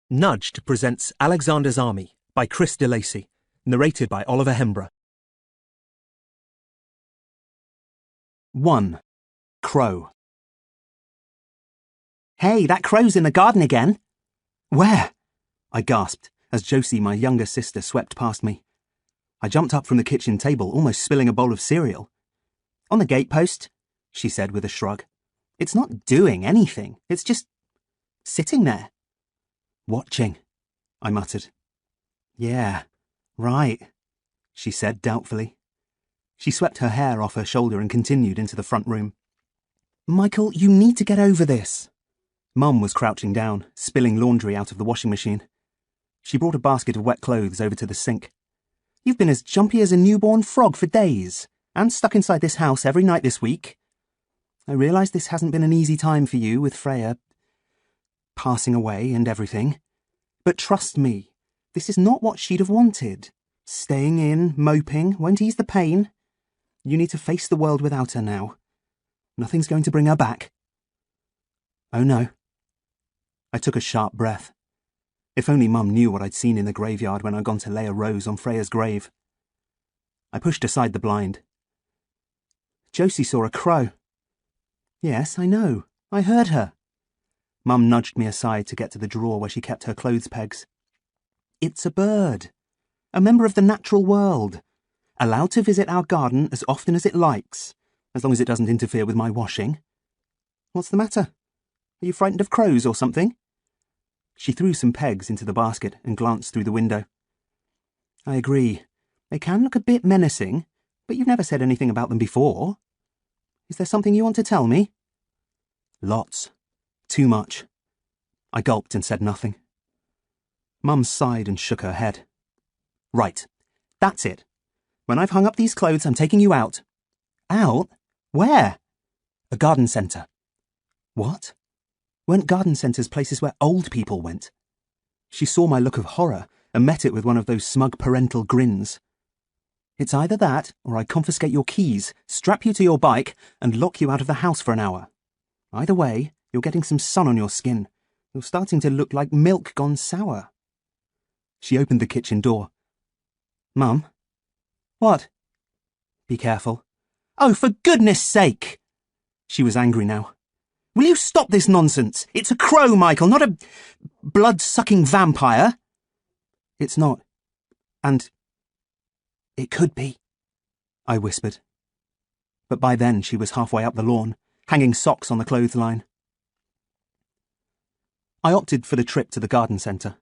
Nudged presents Alexander's Army by Chris DeLacy, narrated by Oliver Hembrough. 1. Crow. "Hey, that crow's in the garden again." "Where?" I gasped as Josie, my younger sister, swept past me. I jumped up from the kitchen table, almost spilling a bowl of cereal. "On the gatepost," she said with a shrug. "It's not doing anything. It's just sitting there." "Watching," I muttered. "Yeah, right," she said doubtfully. She swept her hair off her shoulder and continued into the front room. "Michael, you need to get over this." Mum was crouching down, spilling laundry out of the washing machine. She brought a basket of wet clothes over to the sink. "You've been as jumpy as a newborn frog for days, and stuck inside this house every night this week. I realise this hasn't been an easy time for you with Freya passing away and everything. But trust me, this is not what she'd have wanted. Staying in, moping, won't ease the pain. You need to face the world without her now. Nothing's going to bring her back." "Oh no." I took a sharp breath. If only Mum knew what I'd seen in the graveyard when I'd gone to lay a rose on Freya's grave. I pushed aside the blind. "Josie saw a crow." "Yes, I know. I heard her." Mum nudged me aside to get to the drawer where she kept her clothes pegs. "It's a bird. A member of the natural world. Allowed to visit our garden as often as it likes, as long as it doesn't interfere with my washing. What's the matter? Are you frightened of crows or something?" She threw some pegs into the basket and glanced through the window. "I agree. They can look a bit menacing, but you've never said anything about them before. Is there something you want to tell me?" "Lots. Too much." I gulped and said nothing. Mum sighed and shook her head. "Right. That's it. When I've hung up these clothes, I'm taking you out." "Out? Where?" "A garden centre." "What? Weren't garden centres places where old people went?" She saw my look of horror and met it with one of those smug parental grins. "It's either that, or I confiscate your keys, strap you to your bike, and lock you out of the house for an hour. Either way, you're getting some sun on your skin. You're starting to look like milk gone sour." She opened the kitchen door. "Mum?" "What?" "Be careful." "Oh, for goodness sake!" She was angry now. "Will you stop this nonsense? It's a crow, Michael, not a blood-sucking vampire." "It's not. And it could be," I whispered. But by then she was halfway up the lawn, hanging socks on the clothesline. I opted for the trip to the garden centre.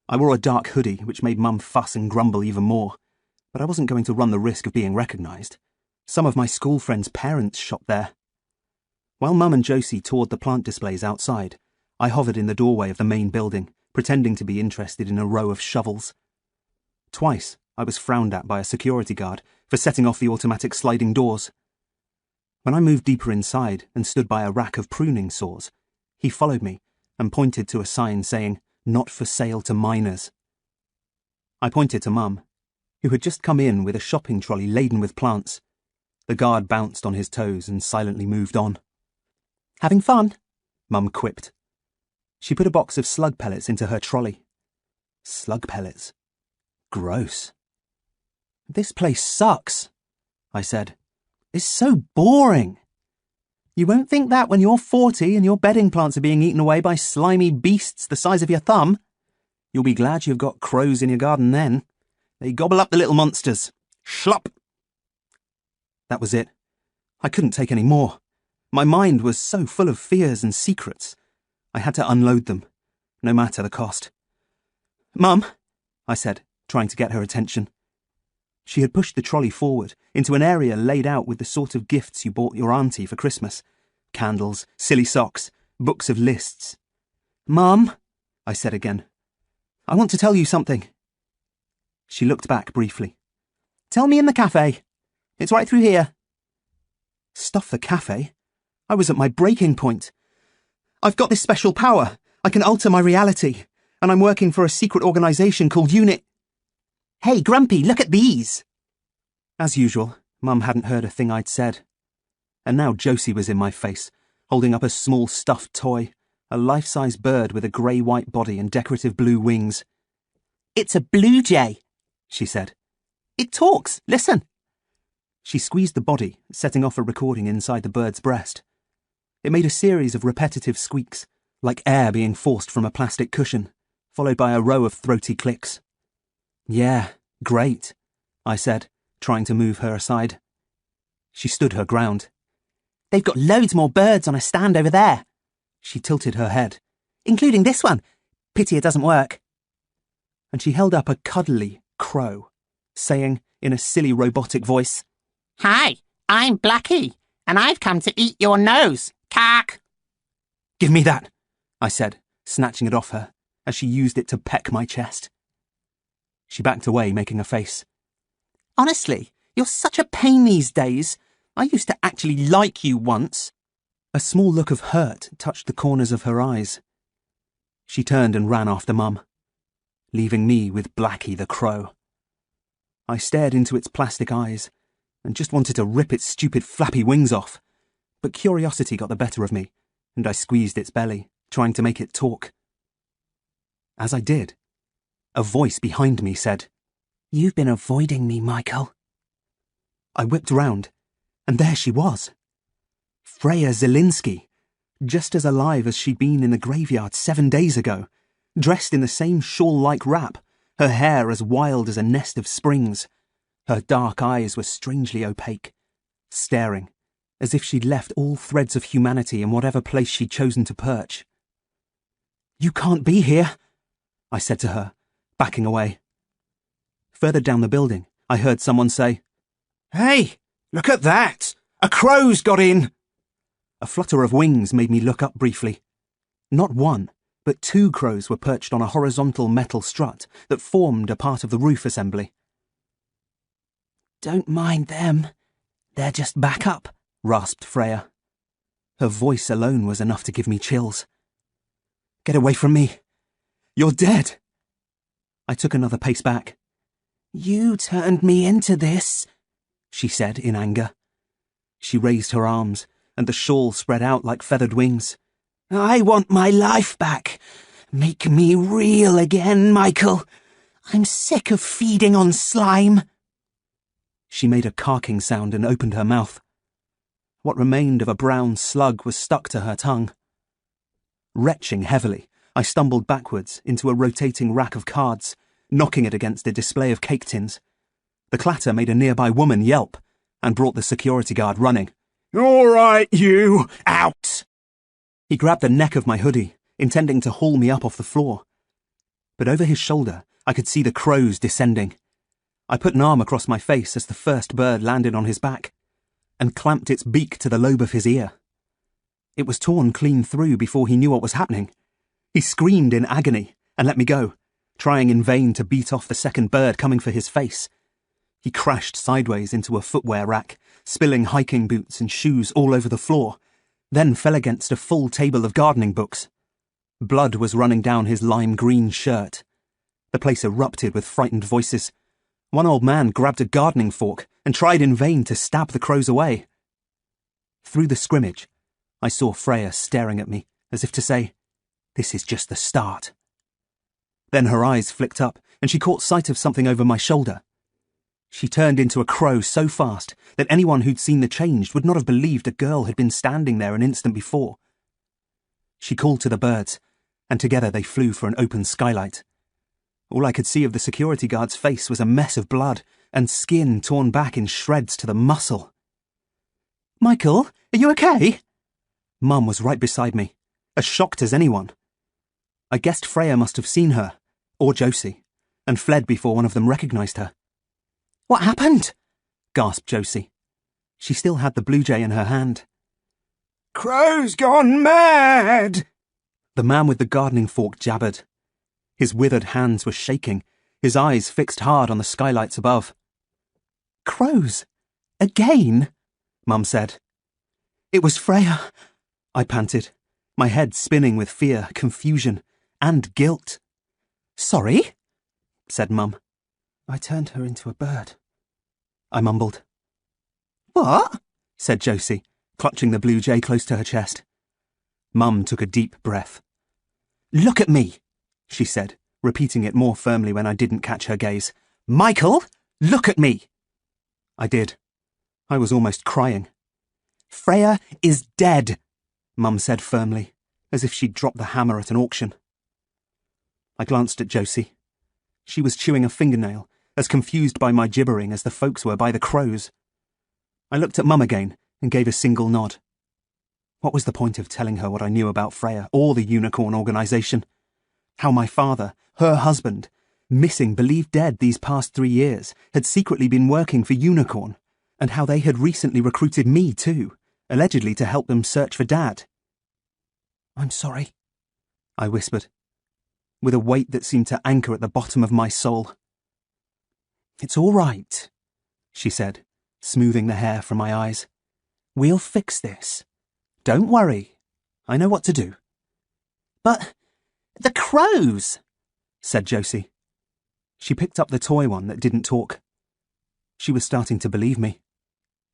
I wore a dark hoodie, which made Mum fuss and grumble even more, but I wasn't going to run the risk of being recognised. Some of my school friends' parents shopped there. While Mum and Josie toured the plant displays outside, I hovered in the doorway of the main building, pretending to be interested in a row of shovels. Twice I was frowned at by a security guard for setting off the automatic sliding doors. When I moved deeper inside and stood by a rack of pruning saws, he followed me and pointed to a sign saying, "Not for sale to minors." I pointed to Mum, who had just come in with a shopping trolley laden with plants. The guard bounced on his toes and silently moved on. "Having fun?" Mum quipped. She put a box of slug pellets into her trolley. Slug pellets. Gross. "This place sucks," I said. "It's so boring." "You won't think that when you're 40 and your bedding plants are being eaten away by slimy beasts the size of your thumb. You'll be glad you've got crows in your garden then. They gobble up the little monsters. Schlop." That was it. I couldn't take any more. My mind was so full of fears and secrets. I had to unload them, no matter the cost. "Mum," I said, trying to get her attention. She had pushed the trolley forward into an area laid out with the sort of gifts you bought your auntie for Christmas. Candles, silly socks, books of lists. "Mum," I said again, "I want to tell you something." She looked back briefly. "Tell me in the cafe. It's right through here." Stuff the cafe. I was at my breaking point. "I've got this special power. I can alter my reality, and I'm working for a secret organisation called Unit—" "Hey, Grumpy, look at these!" As usual, Mum hadn't heard a thing I'd said. And now Josie was in my face, holding up a small stuffed toy, a life-size bird with a grey-white body and decorative blue wings. "It's a blue jay," she said. "It talks, listen." She squeezed the body, setting off a recording inside the bird's breast. It made a series of repetitive squeaks, like air being forced from a plastic cushion, followed by a row of throaty clicks. "Yeah, great," I said, trying to move her aside. She stood her ground. "They've got loads more birds on a stand over there." She tilted her head. "Including this one. Pity it doesn't work." And she held up a cuddly crow, saying, in a silly robotic voice, "Hi, I'm Blackie, and I've come to eat your nose. Cack!" "Give me that," I said, snatching it off her, as she used it to peck my chest. She backed away, making a face. "Honestly, you're such a pain these days. I used to actually like you once." A small look of hurt touched the corners of her eyes. She turned and ran after Mum, leaving me with Blackie the crow. I stared into its plastic eyes and just wanted to rip its stupid flappy wings off, but curiosity got the better of me, and I squeezed its belly, trying to make it talk. As I did, a voice behind me said, "You've been avoiding me, Michael." I whipped round, and there she was. Freya Zielinski, just as alive as she'd been in the graveyard 7 days ago, dressed in the same shawl-like wrap, her hair as wild as a nest of springs. Her dark eyes were strangely opaque, staring, as if she'd left all threads of humanity in whatever place she'd chosen to perch. "You can't be here," I said to her, backing away. Further down the building, I heard someone say, "Hey, look at that! A crow's got in!" A flutter of wings made me look up briefly. Not one, but 2 crows were perched on a horizontal metal strut that formed a part of the roof assembly. "Don't mind them. They're just backup," rasped Freya. Her voice alone was enough to give me chills. "Get away from me. You're dead." I took another pace back. "You turned me into this," she said in anger. She raised her arms, and the shawl spread out like feathered wings. "I want my life back. Make me real again, Michael. I'm sick of feeding on slime." She made a carking sound and opened her mouth. What remained of a brown slug was stuck to her tongue. Retching heavily, I stumbled backwards into a rotating rack of cards, knocking it against a display of cake tins. The clatter made a nearby woman yelp and brought the security guard running. "All right, you, out!" He grabbed the neck of my hoodie, intending to haul me up off the floor. But over his shoulder, I could see the crows descending. I put an arm across my face as the first bird landed on his back, and clamped its beak to the lobe of his ear. It was torn clean through before he knew what was happening. He screamed in agony and let me go, trying in vain to beat off the second bird coming for his face. He crashed sideways into a footwear rack, spilling hiking boots and shoes all over the floor, then fell against a full table of gardening books. Blood was running down his lime-green shirt. The place erupted with frightened voices. One old man grabbed a gardening fork and tried in vain to stab the crows away. Through the scrimmage, I saw Freya staring at me, as if to say, "This is just the start." Then her eyes flicked up, and she caught sight of something over my shoulder. She turned into a crow so fast that anyone who'd seen the change would not have believed a girl had been standing there an instant before. She called to the birds, and together they flew for an open skylight. All I could see of the security guard's face was a mess of blood and skin torn back in shreds to the muscle. "Michael, are you okay?" Mum was right beside me, as shocked as anyone. I guessed Freya must have seen her, or Josie, and fled before one of them recognised her. "What happened?" gasped Josie. She still had the blue jay in her hand. "Crow's gone mad!" The man with the gardening fork jabbered. His withered hands were shaking, his eyes fixed hard on the skylights above. "Crows? Again?" Mum said. "It was Freya," I panted, my head spinning with fear, confusion, and guilt. "Sorry?" said Mum. "I turned her into a bird," I mumbled. "What?" said Josie, clutching the blue jay close to her chest. Mum took a deep breath. "Look at me," she said, repeating it more firmly when I didn't catch her gaze. "Michael, look at me!" I did. I was almost crying. "Freya is dead," Mum said firmly, as if she'd dropped the hammer at an auction. I glanced at Josie. She was chewing a fingernail, as confused by my gibbering as the folks were by the crows. I looked at Mum again and gave a single nod. What was the point of telling her what I knew about Freya or the Unicorn organisation? How my father, her husband, missing, believed dead these past 3 years, had secretly been working for Unicorn, and how they had recently recruited me too, allegedly to help them search for Dad. "I'm sorry," I whispered, with a weight that seemed to anchor at the bottom of my soul. "It's all right," she said, smoothing the hair from my eyes. "We'll fix this. Don't worry. I know what to do." "But the crows," said Josie. She picked up the toy one that didn't talk. She was starting to believe me,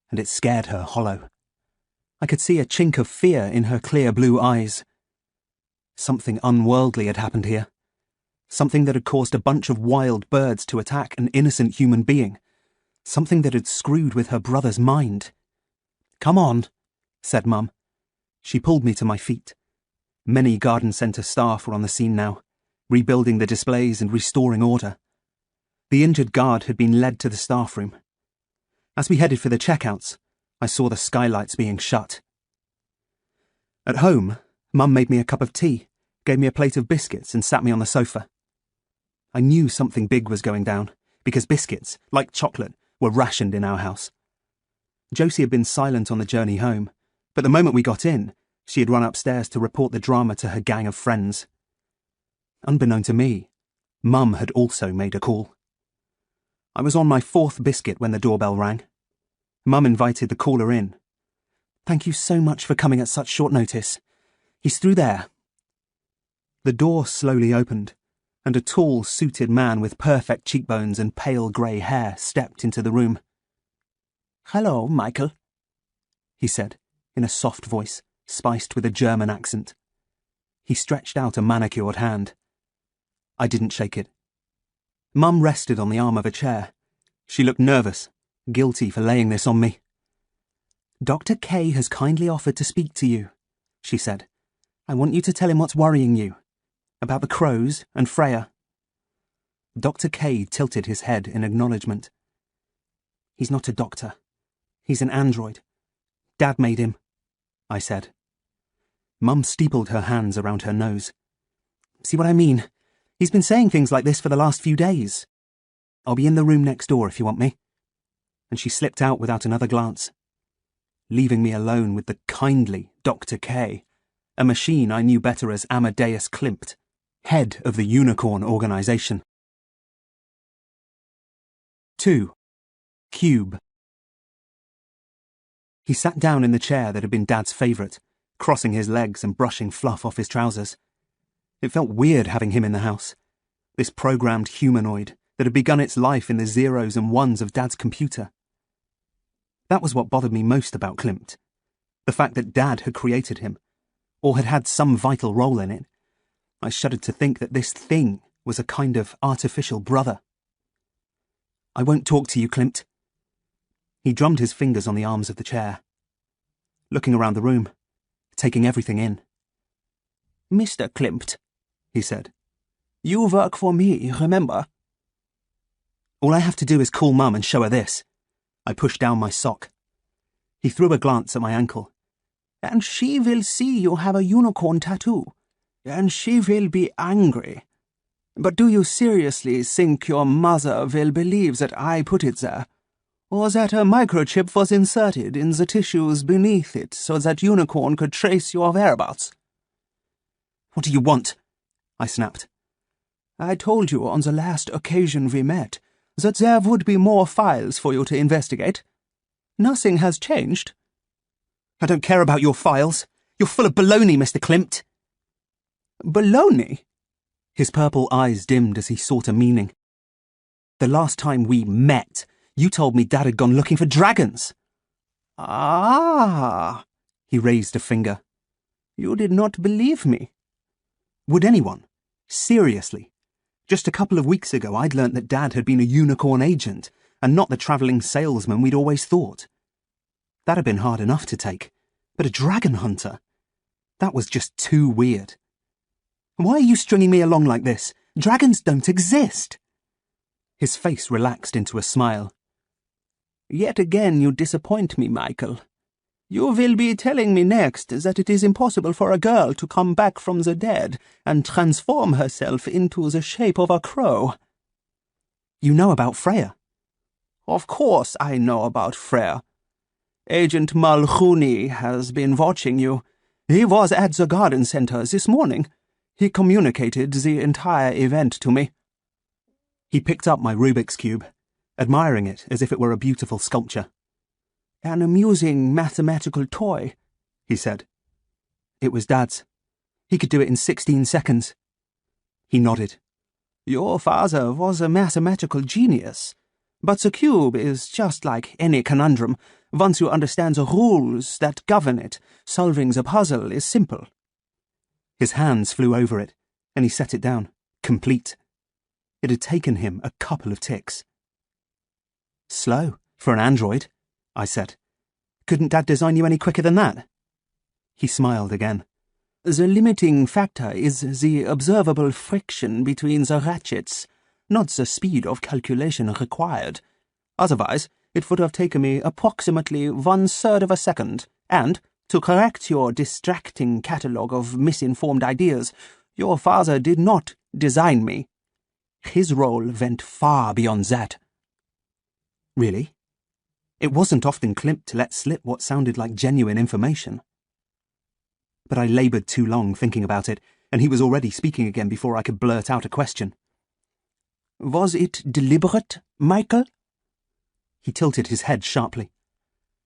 and it scared her hollow. I could see a chink of fear in her clear blue eyes. Something unworldly had happened here. Something that had caused a bunch of wild birds to attack an innocent human being. Something that had screwed with her brother's mind. "Come on," said Mum. She pulled me to my feet. Many garden centre staff were on the scene now, rebuilding the displays and restoring order. The injured guard had been led to the staff room. As we headed for the checkouts, I saw the skylights being shut. At home, Mum made me a cup of tea, gave me a plate of biscuits and sat me on the sofa. I knew something big was going down, because biscuits, like chocolate, were rationed in our house. Josie had been silent on the journey home, but the moment we got in, she had run upstairs to report the drama to her gang of friends. Unbeknown to me, Mum had also made a call. I was on my 4th biscuit when the doorbell rang. Mum invited the caller in. "Thank you so much for coming at such short notice. He's through there." The door slowly opened, and a tall, suited man with perfect cheekbones and pale grey hair stepped into the room. "Hello, Michael," he said, in a soft voice, spiced with a German accent. He stretched out a manicured hand. I didn't shake it. Mum rested on the arm of a chair. She looked nervous, guilty for laying this on me. "Dr. K has kindly offered to speak to you," she said. "I want you to tell him what's worrying you. About the crows and Freya." Dr. K tilted his head in acknowledgement. "He's not a doctor. He's an android. Dad made him," I said. Mum steepled her hands around her nose. "See what I mean? He's been saying things like this for the last few days. I'll be in the room next door if you want me." And she slipped out without another glance, leaving me alone with the kindly Dr. K, a machine I knew better as Amadeus Klimt, head of the Unicorn organisation. 2. Cube. He sat down in the chair that had been Dad's favourite, crossing his legs and brushing fluff off his trousers. It felt weird having him in the house, this programmed humanoid that had begun its life in the zeros and ones of Dad's computer. That was what bothered me most about Klimt, the fact that Dad had created him, or had had some vital role in it. I shuddered to think that this thing was a kind of artificial brother. "I won't talk to you, Klimt." He drummed his fingers on the arms of the chair, looking around the room, taking everything in. "Mr. Klimt," he said, "you work for me, remember?" "All I have to do is call Mum and show her this." I pushed down my sock. He threw a glance at my ankle. "And she will see you have a unicorn tattoo, and she will be angry. But do you seriously think your mother will believe that I put it there, or that a microchip was inserted in the tissues beneath it so that Unicorn could trace your whereabouts?" "What do you want?" I snapped. "I told you on the last occasion we met that there would be more files for you to investigate. Nothing has changed." "I don't care about your files. You're full of baloney, Mr. Klimt." "Baloney?" His purple eyes dimmed as he sought a meaning. "The last time we met, you told me Dad had gone looking for dragons." "Ah," he raised a finger. You did not believe me. Would anyone? Seriously? Just a couple of weeks ago I'd learnt that Dad had been a unicorn agent, and not the travelling salesman we'd always thought. That had been hard enough to take, but a dragon hunter? That was just too weird. Why are you stringing me along like this? Dragons don't exist. His face relaxed into a smile. Yet again you disappoint me, Michael. You will be telling me next that it is impossible for a girl to come back from the dead and transform herself into the shape of a crow. You know about Freya? Of course I know about Freya. Agent Mulrooney has been watching you. He was at the garden centre this morning. He communicated the entire event to me. He picked up my Rubik's Cube, admiring it as if it were a beautiful sculpture. An amusing mathematical toy, he said. It was Dad's. He could do it in 16 seconds. He nodded. Your father was a mathematical genius, but the cube is just like any conundrum. Once you understand the rules that govern it, solving the puzzle is simple. His hands flew over it, and he set it down, complete. It had taken him a couple of ticks. Slow, for an android, I said. Couldn't Dad design you any quicker than that? He smiled again. The limiting factor is the observable friction between the ratchets, not the speed of calculation required. Otherwise, it would have taken me approximately 1/3 of a second, and, to correct your distracting catalogue of misinformed ideas, your father did not design me. His role went far beyond that. Really? It wasn't often Klimt to let slip what sounded like genuine information. But I laboured too long thinking about it, and he was already speaking again before I could blurt out a question. Was it deliberate, Michael? He tilted his head sharply.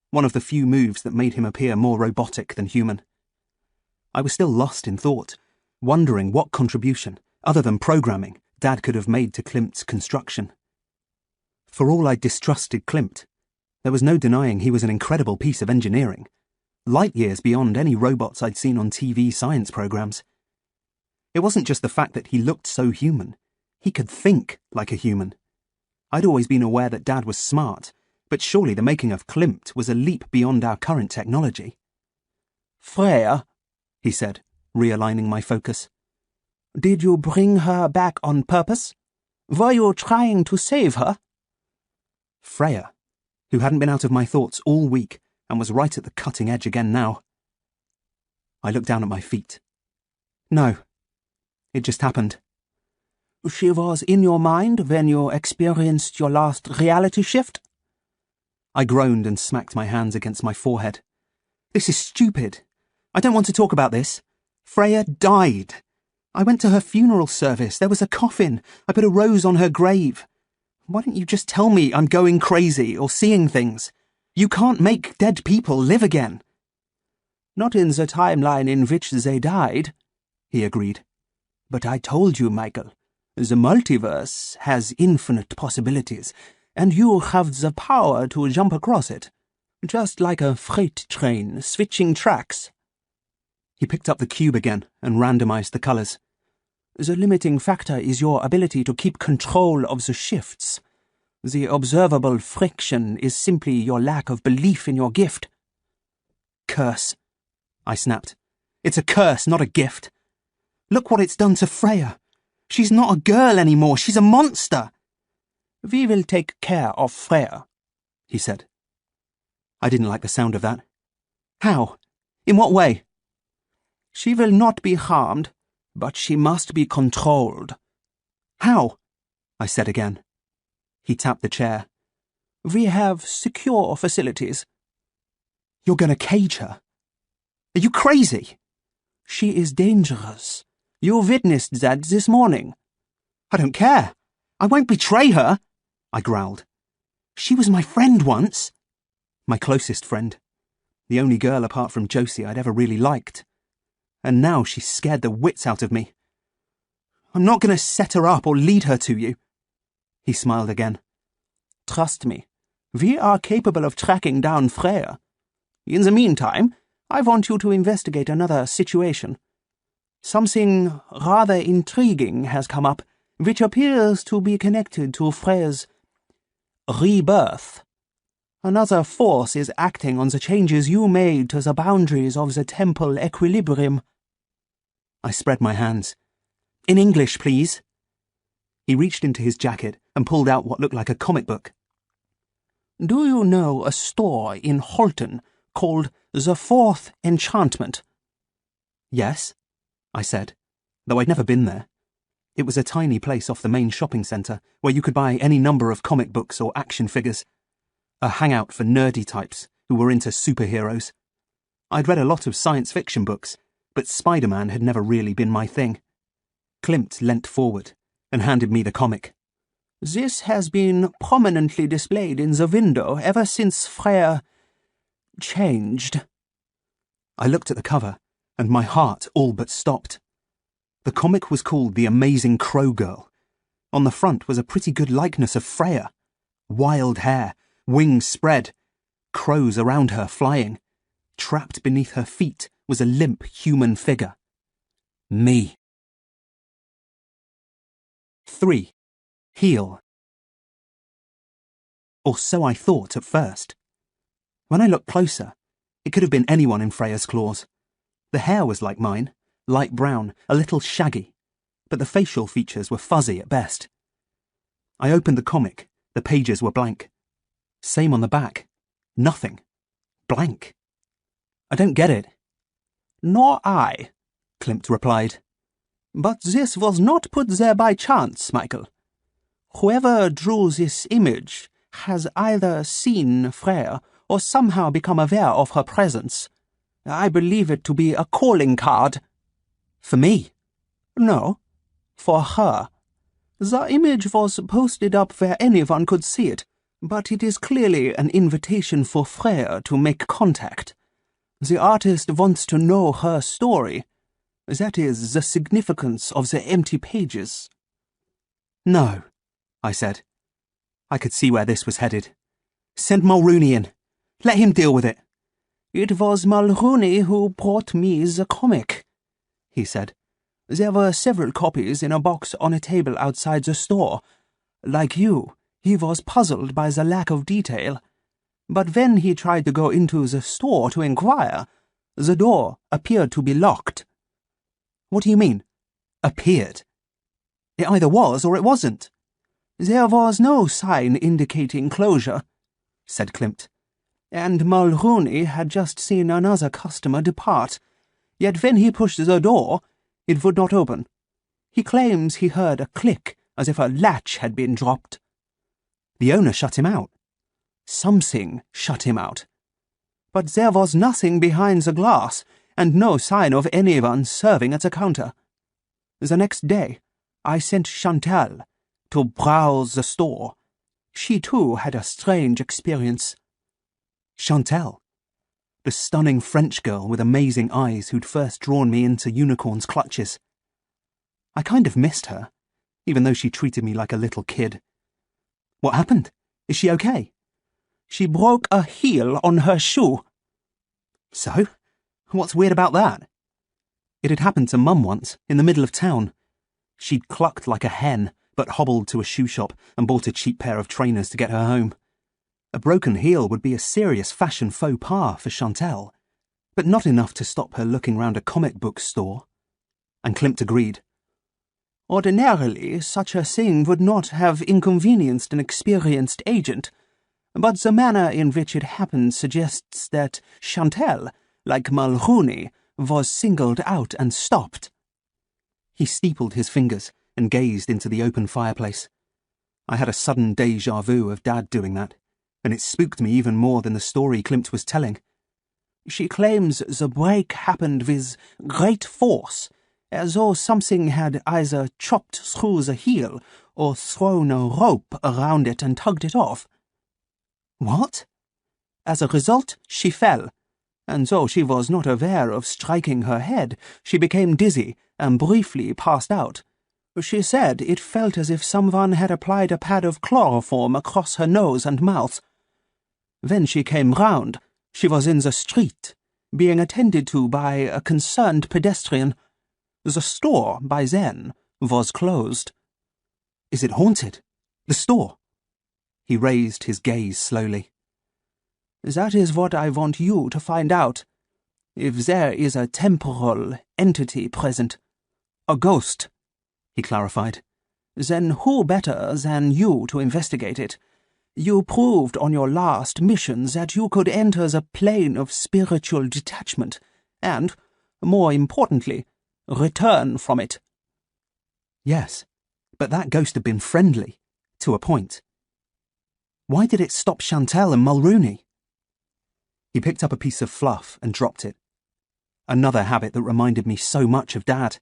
One of the few moves that made him appear more robotic than human. I was still lost in thought, wondering what contribution, other than programming, Dad could have made to Klimt's construction. For all I distrusted Klimt, there was no denying he was an incredible piece of engineering, light years beyond any robots I'd seen on TV science programs. It wasn't just the fact that he looked so human. He could think like a human. I'd always been aware that Dad was smart, but surely the making of Klimt was a leap beyond our current technology. Freya, he said, realigning my focus. Did you bring her back on purpose? Were you trying to save her? Freya, who hadn't been out of my thoughts all week and was right at the cutting edge again now. I looked down at my feet. No, it just happened. She was in your mind when you experienced your last reality shift? I groaned and smacked my hands against my forehead. This is stupid. I don't want to talk about this. Freya died. I went to her funeral service. There was a coffin. I put a rose on her grave. Why don't you just tell me I'm going crazy or seeing things? You can't make dead people live again. Not in the timeline in which they died, he agreed. But I told you, Michael, the multiverse has infinite possibilities, and you have the power to jump across it, just like a freight train switching tracks. He picked up the cube again and randomized the colours. The limiting factor is your ability to keep control of the shifts. The observable friction is simply your lack of belief in your gift. Curse, I snapped. It's a curse, not a gift. Look what it's done to Freya. She's not a girl anymore, she's a monster. We will take care of Freya, he said. I didn't like the sound of that. How? In what way? She will not be harmed, but she must be controlled. How? I said again. He tapped the chair. We have secure facilities. You're going to cage her? Are you crazy? She is dangerous. You witnessed that this morning. I don't care. I won't betray her, I growled. She was my friend once. My closest friend. The only girl apart from Josie I'd ever really liked. And now she's scared the wits out of me. I'm not going to set her up or lead her to you. He smiled again. Trust me, we are capable of tracking down Freya. In the meantime, I want you to investigate another situation. Something rather intriguing has come up, which appears to be connected to Freya's rebirth. Another force is acting on the changes you made to the boundaries of the temple equilibrium. I spread my hands. In English, please. He reached into his jacket and pulled out what looked like a comic book. Do you know a store in Holton called The Fourth Enchantment? Yes, I said, though I'd never been there. It was a tiny place off the main shopping centre where you could buy any number of comic books or action figures. A hangout for nerdy types who were into superheroes. I'd read a lot of science fiction books, but Spider-Man had never really been my thing. Klimt leant forward and handed me the comic. This has been prominently displayed in the window ever since Freya changed. I looked at the cover, and my heart all but stopped. The comic was called The Amazing Crow Girl. On the front was a pretty good likeness of Freya. Wild hair, wings spread, crows around her flying. Trapped beneath her feet was a limp human figure. Me. 3. Heel. Or so I thought at first. When I looked closer, it could have been anyone in Freya's claws. The hair was like mine, light brown, a little shaggy, but the facial features were fuzzy at best. I opened the comic. The pages were blank. Same on the back. Nothing. Blank. I don't get it. Nor I, Klimt replied. But this was not put there by chance, Michael. Whoever drew this image has either seen Freya or somehow become aware of her presence. I believe it to be a calling card. For me? No, for her. The image was posted up where anyone could see it, but it is clearly an invitation for Freya to make contact. The artist wants to know her story. That is the significance of the empty pages. No, I said. I could see where this was headed. Send Mulrooney in. Let him deal with it. It was Mulrooney who brought me the comic, he said. There were several copies in a box on a table outside the store. Like you, he was puzzled by the lack of detail. But when he tried to go into the store to inquire, the door appeared to be locked. What do you mean, appeared? It either was or it wasn't. There was no sign indicating closure, said Klimt. And Mulrooney had just seen another customer depart. Yet when he pushed the door, it would not open. He claims he heard a click as if a latch had been dropped. The owner shut him out. Something shut him out. But there was nothing behind the glass, and no sign of anyone serving at the counter. The next day, I sent Chantal to browse the store. She too had a strange experience. Chantal, the stunning French girl with amazing eyes who'd first drawn me into Unicorn's clutches. I kind of missed her, even though she treated me like a little kid. What happened? Is she okay? She broke a heel on her shoe. So? What's weird about that? It had happened to Mum once, in the middle of town. She'd clucked like a hen, but hobbled to a shoe shop and bought a cheap pair of trainers to get her home. A broken heel would be a serious fashion faux pas for Chantal, but not enough to stop her looking round a comic book store. And Klimt agreed. Ordinarily, such a thing would not have inconvenienced an experienced agent, but the manner in which it happened suggests that Chantal, like Mulrooney, was singled out and stopped. He steepled his fingers and gazed into the open fireplace. I had a sudden déjà vu of Dad doing that, and it spooked me even more than the story Klimt was telling. She claims the break happened with great force, as though something had either chopped through the heel or thrown a rope around it and tugged it off. What? As a result, she fell, and though she was not aware of striking her head, she became dizzy and briefly passed out. She said it felt as if someone had applied a pad of chloroform across her nose and mouth. When she came round, she was in the street, being attended to by a concerned pedestrian. The store, by then, was closed. Is it haunted? The store? He raised his gaze slowly. That is what I want you to find out. If there is a temporal entity present, a ghost, he clarified, then who better than you to investigate it? You proved on your last mission that you could enter the plane of spiritual detachment and, more importantly, return from it. Yes, but that ghost had been friendly, to a point. Why did it stop Chantel and Mulrooney? He picked up a piece of fluff and dropped it. Another habit that reminded me so much of Dad.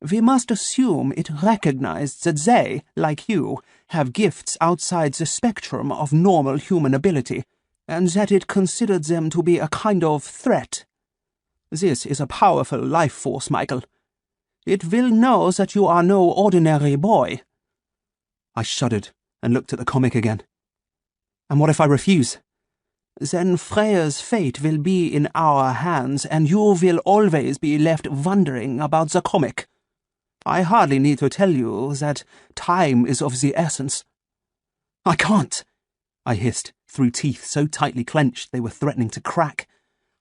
We must assume it recognized that they, like you, have gifts outside the spectrum of normal human ability, and that it considered them to be a kind of threat. This is a powerful life force, Michael. It will know that you are no ordinary boy. I shuddered and looked at the comic again. And what if I refuse? Then Freya's fate will be in our hands, and you will always be left wondering about the comic. I hardly need to tell you that time is of the essence. I can't, I hissed, through teeth so tightly clenched they were threatening to crack.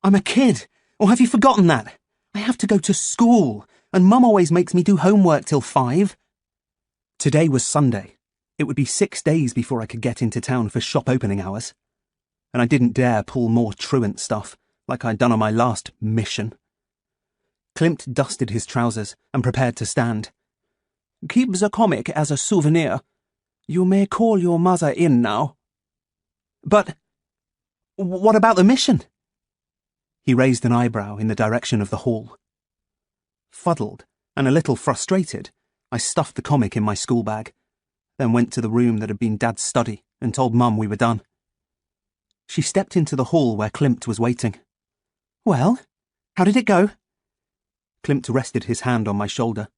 I'm a kid, or have you forgotten that? I have to go to school, and Mum always makes me do homework till 5. Today was Sunday. It would be 6 days before I could get into town for shop opening hours. And I didn't dare pull more truant stuff, like I'd done on my last mission. Klimt dusted his trousers and prepared to stand. Keep the comic as a souvenir. You may call your mother in now. But what about the mission? He raised an eyebrow in the direction of the hall. Fuddled and a little frustrated, I stuffed the comic in my school bag, then went to the room that had been Dad's study and told Mum we were done. She stepped into the hall where Klimt was waiting. Well, how did it go? Klimt rested his hand on my shoulder.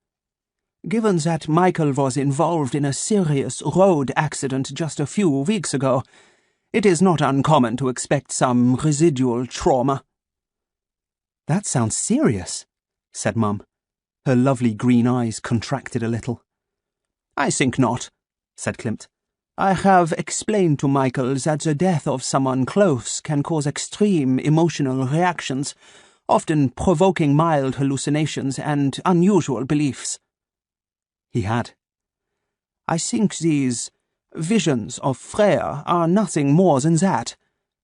Given that Michael was involved in a serious road accident just a few weeks ago, it is not uncommon to expect some residual trauma. That sounds serious, said Mum. Her lovely green eyes contracted a little. I think not, said Klimt. I have explained to Michael that the death of someone close can cause extreme emotional reactions, often provoking mild hallucinations and unusual beliefs. He had. I think these visions of Freya are nothing more than that,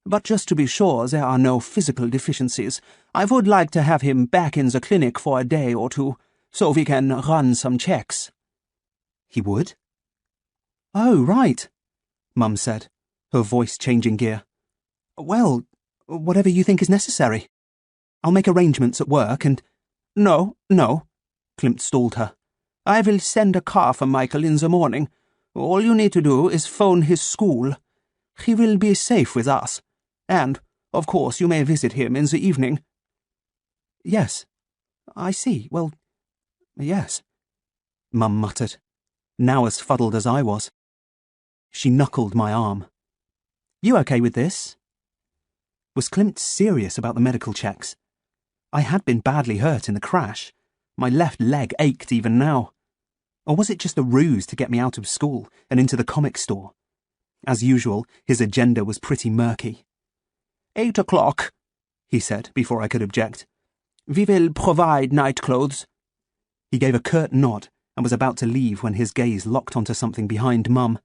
but just to be sure there are no physical deficiencies, I would like to have him back in the clinic for a day or two, so we can run some checks. He would? Oh, right, Mum said, her voice changing gear. Well, whatever you think is necessary. I'll make arrangements at work and— No, Klimt stalled her. I will send a car for Michael in the morning. All you need to do is phone his school. He will be safe with us. And, of course, you may visit him in the evening. Yes, I see. Well, yes, Mum muttered, now as fuddled as I was. She knuckled my arm. You okay with this? Was Klimt serious about the medical checks? I had been badly hurt in the crash. My left leg ached even now. Or was it just a ruse to get me out of school and into the comic store? As usual, his agenda was pretty murky. 8 o'clock, he said before I could object. We will provide night clothes. He gave a curt nod and was about to leave when his gaze locked onto something behind Mum.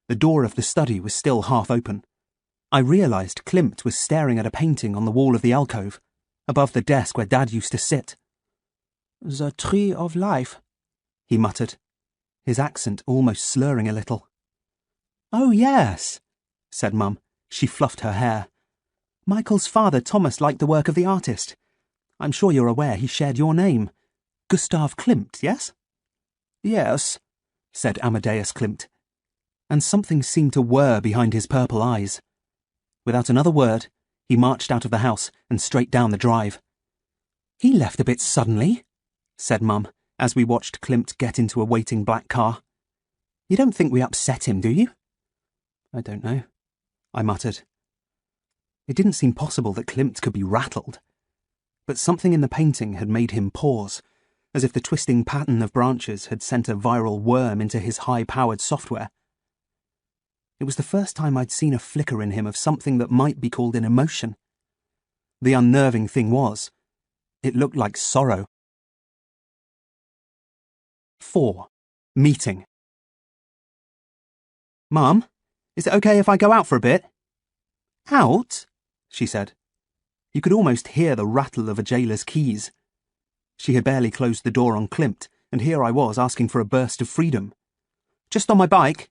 The door of the study was still half open. I realised Klimt was staring at a painting on the wall of the alcove, above the desk where Dad used to sit. The Tree of Life, he muttered, his accent almost slurring a little. Oh, yes, said Mum. She fluffed her hair. Michael's father, Thomas, liked the work of the artist. I'm sure you're aware he shared your name. Gustav Klimt, yes? Yes, said Amadeus Klimt, and something seemed to whir behind his purple eyes. Without another word, he marched out of the house and straight down the drive. He left a bit suddenly, said Mum, as we watched Klimt get into a waiting black car. You don't think we upset him, do you? I don't know, I muttered. It didn't seem possible that Klimt could be rattled. But something in the painting had made him pause, as if the twisting pattern of branches had sent a viral worm into his high-powered software. It was the first time I'd seen a flicker in him of something that might be called an emotion. The unnerving thing was, it looked like sorrow. 4. Meeting. "Mum, is it okay if I go out for a bit?" "Out?" she said. You could almost hear the rattle of a jailer's keys. She had barely closed the door on Klimt, and here I was asking for a burst of freedom. "Just on my bike."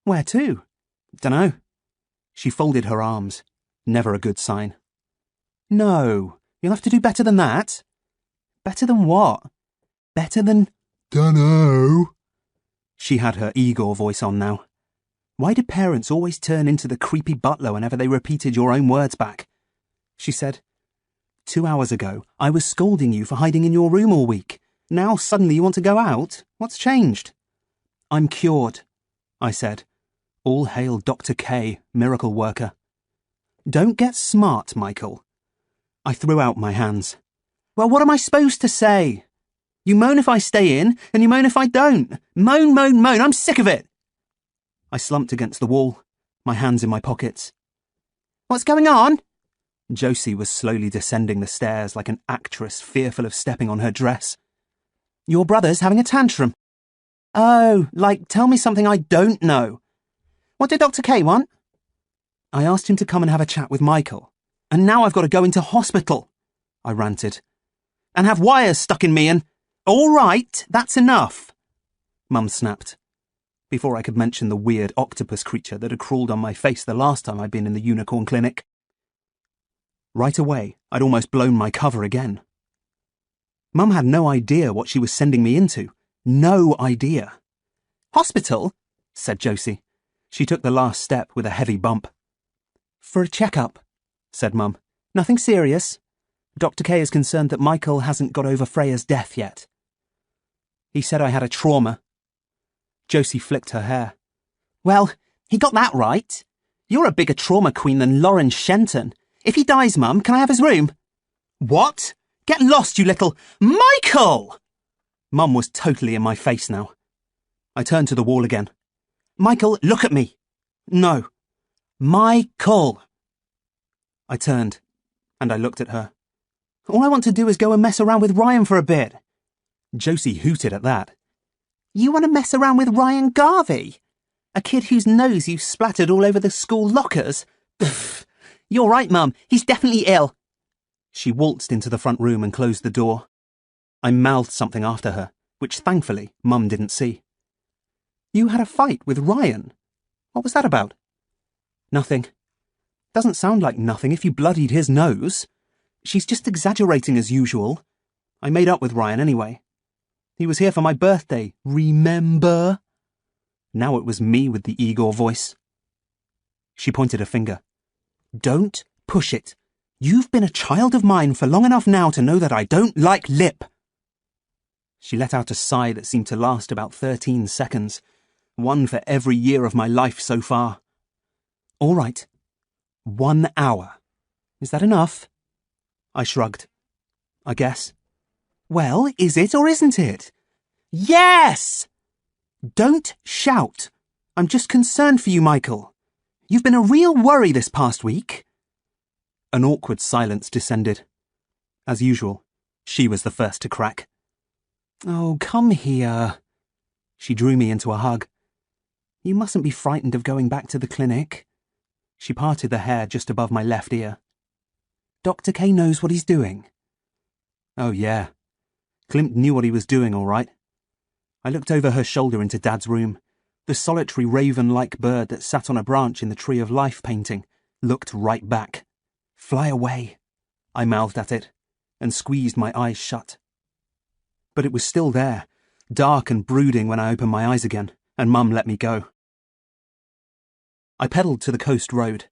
"Where to?" "Dunno." She folded her arms. Never a good sign. "No, you'll have to do better than that." "Better than what?" "Better than—" "Dunno." She had her Igor voice on now. Why did parents always turn into the creepy butler whenever they repeated your own words back? She said, 2 hours ago, I was scolding you for hiding in your room all week. Now suddenly you want to go out? What's changed? "I'm cured," I said. All hail Dr. K, miracle worker. "Don't get smart, Michael." I threw out my hands. "Well, what am I supposed to say? You moan if I stay in, and you moan if I don't. Moan, moan, moan. I'm sick of it." I slumped against the wall, my hands in my pockets. "What's going on?" Josie was slowly descending the stairs like an actress fearful of stepping on her dress. "Your brother's having a tantrum." "Oh, like tell me something I don't know. What did Dr. K want?" "I asked him to come and have a chat with Michael. And now I've got to go into hospital," I ranted. "And have wires stuck in me and—" "All right, that's enough," Mum snapped, before I could mention the weird octopus creature that had crawled on my face the last time I'd been in the unicorn clinic. Right away, I'd almost blown my cover again. Mum had no idea what she was sending me into. No idea. "Hospital?" said Josie. She took the last step with a heavy bump. "For a checkup," said Mum. "Nothing serious. Dr. K is concerned that Michael hasn't got over Freya's death yet. He said I had a trauma." Josie flicked her hair. "Well, he got that right. You're a bigger trauma queen than Lauren Shenton. If he dies, Mum, can I have his room?" "What? Get lost, you little— Michael!" Mum was totally in my face now. I turned to the wall again. "Michael, look at me." "No." "Michael!" I turned, and I looked at her. "All I want to do is go and mess around with Ryan for a bit." Josie hooted at that. "You want to mess around with Ryan Garvey? A kid whose nose you splattered all over the school lockers? Pfft. You're right, Mum. He's definitely ill." She waltzed into the front room and closed the door. I mouthed something after her, which thankfully Mum didn't see. "You had a fight with Ryan? What was that about?" "Nothing. Doesn't sound like nothing if you bloodied his nose. She's just exaggerating as usual. I made up with Ryan anyway. He was here for my birthday, remember?" Now it was me with the Igor voice. She pointed a finger. "Don't push it. You've been a child of mine for long enough now to know that I don't like lip." She let out a sigh that seemed to last about 13 seconds, one for every year of my life so far. "All right. 1 hour. Is that enough?" I shrugged. "I guess." "Well, is it or isn't it?" "Yes!" "Don't shout. I'm just concerned for you, Michael. You've been a real worry this past week." An awkward silence descended. As usual, she was the first to crack. "Oh, come here." She drew me into a hug. "You mustn't be frightened of going back to the clinic." She parted the hair just above my left ear. "Dr. K knows what he's doing." Oh, yeah. Klimt knew what he was doing, all right. I looked over her shoulder into Dad's room. The solitary raven-like bird that sat on a branch in the Tree of Life painting looked right back. "Fly away," I mouthed at it, and squeezed my eyes shut. But it was still there, dark and brooding when I opened my eyes again, and Mum let me go. I pedalled to the coast road.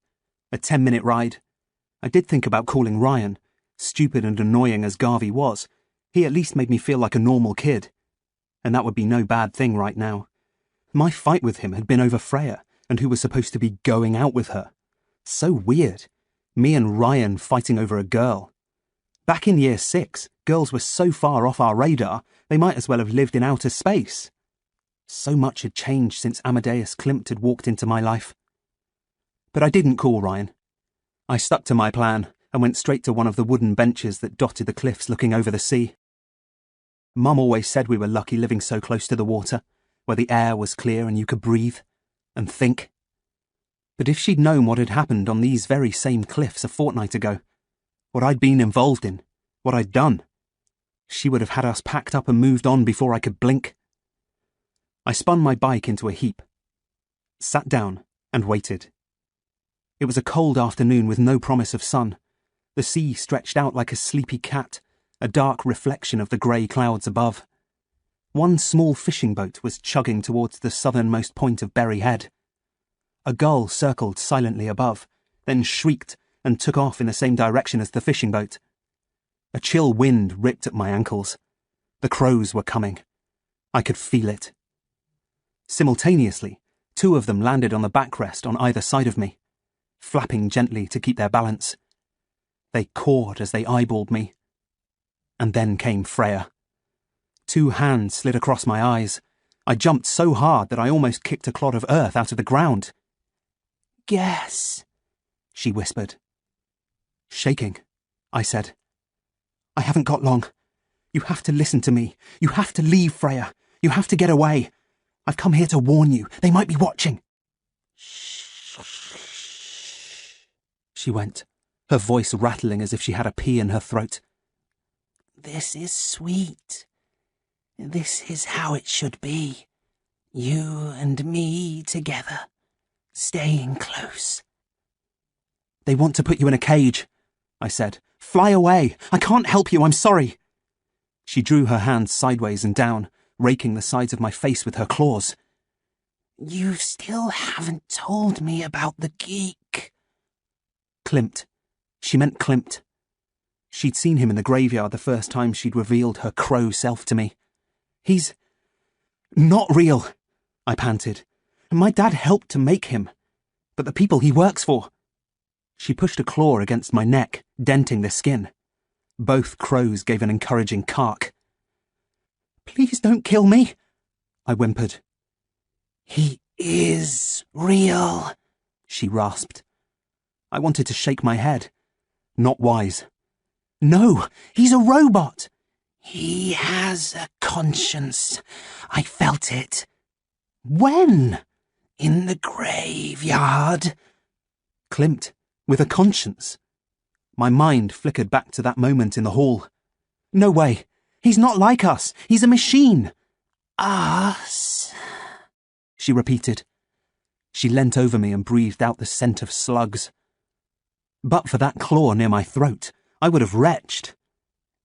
A 10-minute ride. I did think about calling Ryan. Stupid and annoying as Garvey was, he at least made me feel like a normal kid. And that would be no bad thing right now. My fight with him had been over Freya, and who was supposed to be going out with her. So weird. Me and Ryan fighting over a girl. Back in year 6, girls were so far off our radar, they might as well have lived in outer space. So much had changed since Amadeus Klimt had walked into my life. But I didn't call Ryan. I stuck to my plan and went straight to one of the wooden benches that dotted the cliffs looking over the sea. Mum always said we were lucky living so close to the water, where the air was clear and you could breathe and think. But if she'd known what had happened on these very same cliffs a fortnight ago, what I'd been involved in, what I'd done, she would have had us packed up and moved on before I could blink. I spun my bike into a heap, sat down and waited. It was a cold afternoon with no promise of sun. The sea stretched out like a sleepy cat, a dark reflection of the grey clouds above. One small fishing boat was chugging towards the southernmost point of Berry Head. A gull circled silently above, then shrieked and took off in the same direction as the fishing boat. A chill wind ripped at my ankles. The crows were coming. I could feel it. Simultaneously, 2 of them landed on the backrest on either side of me, flapping gently to keep their balance. They cawed as they eyeballed me. And then came Freya. 2 hands slid across my eyes. I jumped so hard that I almost kicked a clod of earth out of the ground. "Guess," she whispered. Shaking, I said, "I haven't got long. You have to listen to me. You have to leave, Freya. You have to get away. I've come here to warn you. They might be watching." She went, her voice rattling as if she had a pea in her throat. "This is sweet. This is how it should be. You and me together, staying close." "They want to put you in a cage," I said. "Fly away. I can't help you. I'm sorry." She drew her hands sideways and down, raking the sides of my face with her claws. "You still haven't told me about the geek." Klimt. She meant Klimt. She'd seen him in the graveyard the first time she'd revealed her crow self to me. "He's not real," I panted. "My dad helped to make him. But the people he works for..." She pushed a claw against my neck, denting the skin. Both crows gave an encouraging cark. "Please don't kill me," I whimpered. "He is real," she rasped. I wanted to shake my head. Not wise. "No, he's a robot." "He has a conscience. I felt it." "When?" "In the graveyard." Klimt, with a conscience. My mind flickered back to that moment in the hall. "No way. He's not like us. He's a machine." "Us," she repeated. She leant over me and breathed out the scent of slugs. But for that claw near my throat, I would have retched.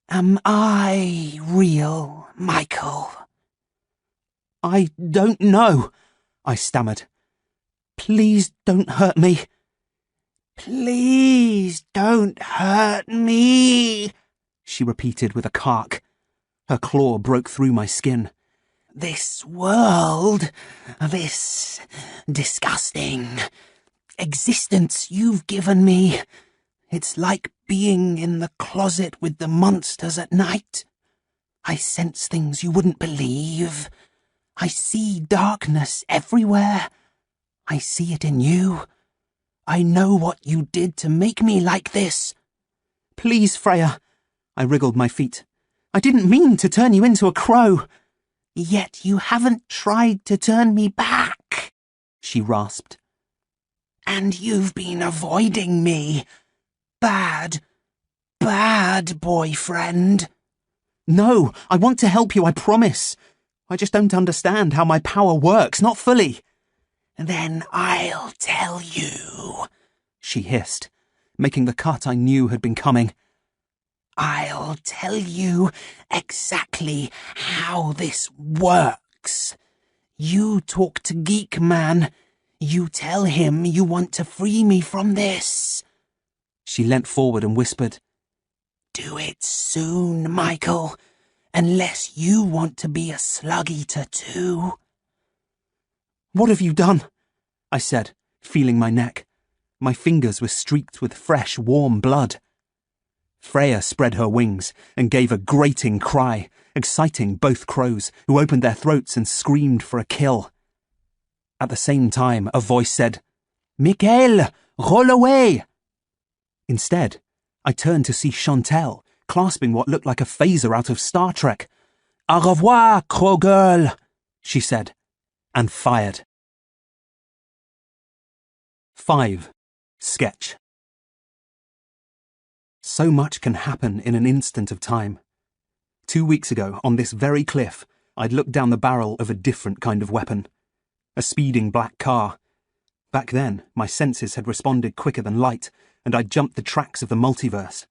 "Am I real, Michael?" "I don't know," I stammered. "Please don't hurt me." "Please don't hurt me," she repeated with a cark. Her claw broke through my skin. "This world, this disgusting existence you've given me, it's like being in the closet with the monsters at night. I sense things you wouldn't believe. I see darkness everywhere. I see it in you. I know what you did to make me like this." "Please, Freya." I wriggled my feet. "I didn't mean to turn you into a crow." "Yet you haven't tried to turn me back," she rasped. "And you've been avoiding me. Bad boyfriend." "No, I want to help you, I promise. I just don't understand how my power works, not fully." "Then I'll tell you," she hissed, making the cut I knew had been coming. "I'll tell you exactly how this works. You talk to Geek Man. You tell him you want to free me from this." She leant forward and whispered, "Do it soon, Michael, unless you want to be a slug eater too." "What have you done?" I said, feeling my neck. My fingers were streaked with fresh, warm blood. Freya spread her wings and gave a grating cry, exciting both crows, who opened their throats and screamed for a kill. At the same time, a voice said, "Mikael, roll away!" Instead, I turned to see Chantel, clasping what looked like a phaser out of Star Trek. "Au revoir, crow girl," she said, and fired. 5. Sketch. So much can happen in an instant of time. 2 weeks ago, on this very cliff, I'd looked down the barrel of a different kind of weapon. A speeding black car. Back then, my senses had responded quicker than light, and I'd jumped the tracks of the multiverse.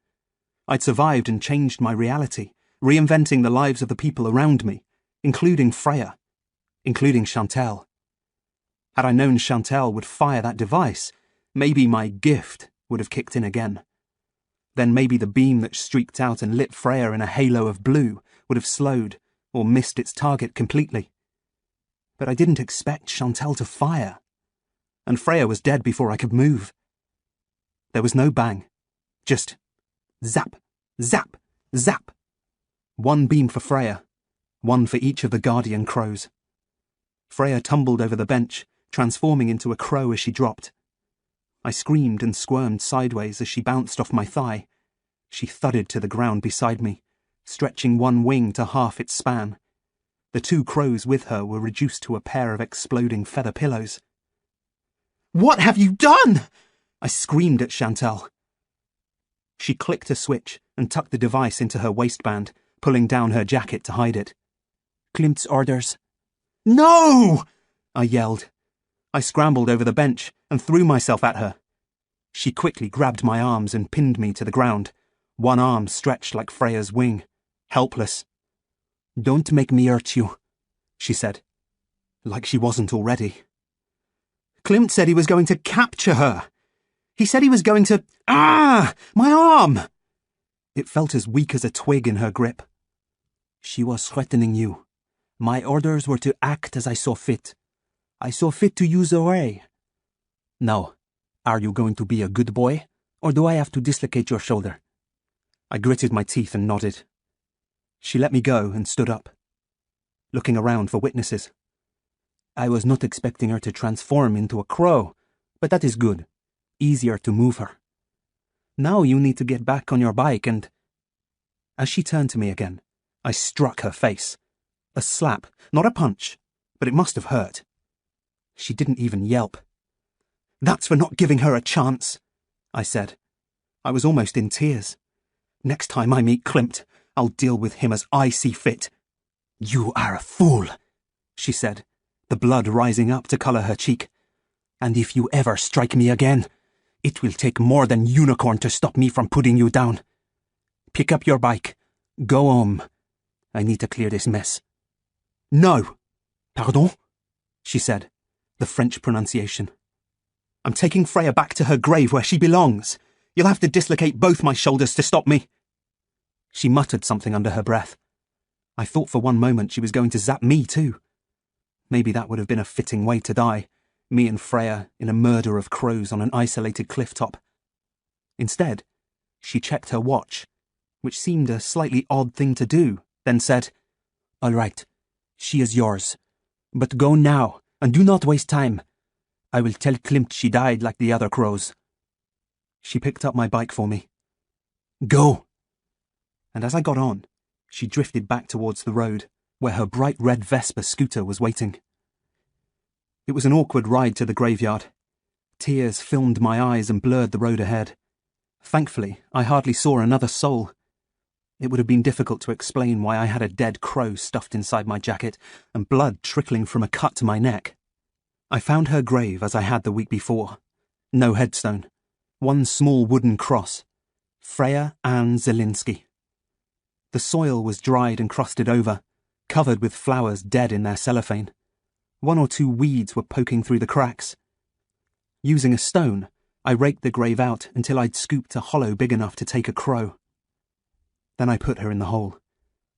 I'd survived and changed my reality, reinventing the lives of the people around me, including Freya, including Chantel. Had I known Chantel would fire that device, maybe my gift would have kicked in again. Then maybe the beam that streaked out and lit Freya in a halo of blue would have slowed or missed its target completely. But I didn't expect Chantel to fire. And Freya was dead before I could move. There was no bang. Just zap, zap, zap. One beam for Freya, one for each of the guardian crows. Freya tumbled over the bench, transforming into a crow as she dropped. I screamed and squirmed sideways as she bounced off my thigh. She thudded to the ground beside me, stretching one wing to half its span. The 2 crows with her were reduced to a pair of exploding feather pillows. "What have you done?" I screamed at Chantel. She clicked a switch and tucked the device into her waistband, pulling down her jacket to hide it. "Klimt's orders." "No!" I yelled. I scrambled over the bench and threw myself at her. She quickly grabbed my arms and pinned me to the ground, one arm stretched like Freya's wing, helpless. "Don't make me hurt you," she said, like she wasn't already. "Klimt said he was going to capture her. He said he was going to... My arm!" It felt as weak as a twig in her grip. "She was threatening you. My orders were to act as I saw fit. I saw fit to use a ray. Now, are you going to be a good boy, or do I have to dislocate your shoulder?" I gritted my teeth and nodded. She let me go and stood up, looking around for witnesses. "I was not expecting her to transform into a crow, but that is good. Easier to move her. Now you need to get back on your bike and..." As she turned to me again, I struck her face. A slap, not a punch, but it must have hurt. She didn't even yelp. "That's for not giving her a chance," I said. I was almost in tears. "Next time I meet Klimt, I'll deal with him as I see fit." "You are a fool," she said, the blood rising up to colour her cheek. "And if you ever strike me again, it will take more than unicorn to stop me from putting you down. Pick up your bike. Go home. I need to clear this mess." "No." "Pardon?" she said, the French pronunciation. "I'm taking Freya back to her grave where she belongs. You'll have to dislocate both my shoulders to stop me." She muttered something under her breath. I thought for one moment she was going to zap me too. Maybe that would have been a fitting way to die, me and Freya in a murder of crows on an isolated cliff top. Instead, she checked her watch, which seemed a slightly odd thing to do, then said, "All right, she is yours. But go now, and do not waste time. I will tell Klimt she died like the other crows." She picked up my bike for me. "Go!" And as I got on, she drifted back towards the road, where her bright red Vespa scooter was waiting. It was an awkward ride to the graveyard. Tears filmed my eyes and blurred the road ahead. Thankfully, I hardly saw another soul. It would have been difficult to explain why I had a dead crow stuffed inside my jacket and blood trickling from a cut to my neck. I found her grave as I had the week before. No headstone. One small wooden cross. Freya Ann Zielinski. The soil was dried and crusted over, covered with flowers dead in their cellophane. 1 or 2 weeds were poking through the cracks. Using a stone, I raked the grave out until I'd scooped a hollow big enough to take a crow. Then I put her in the hole,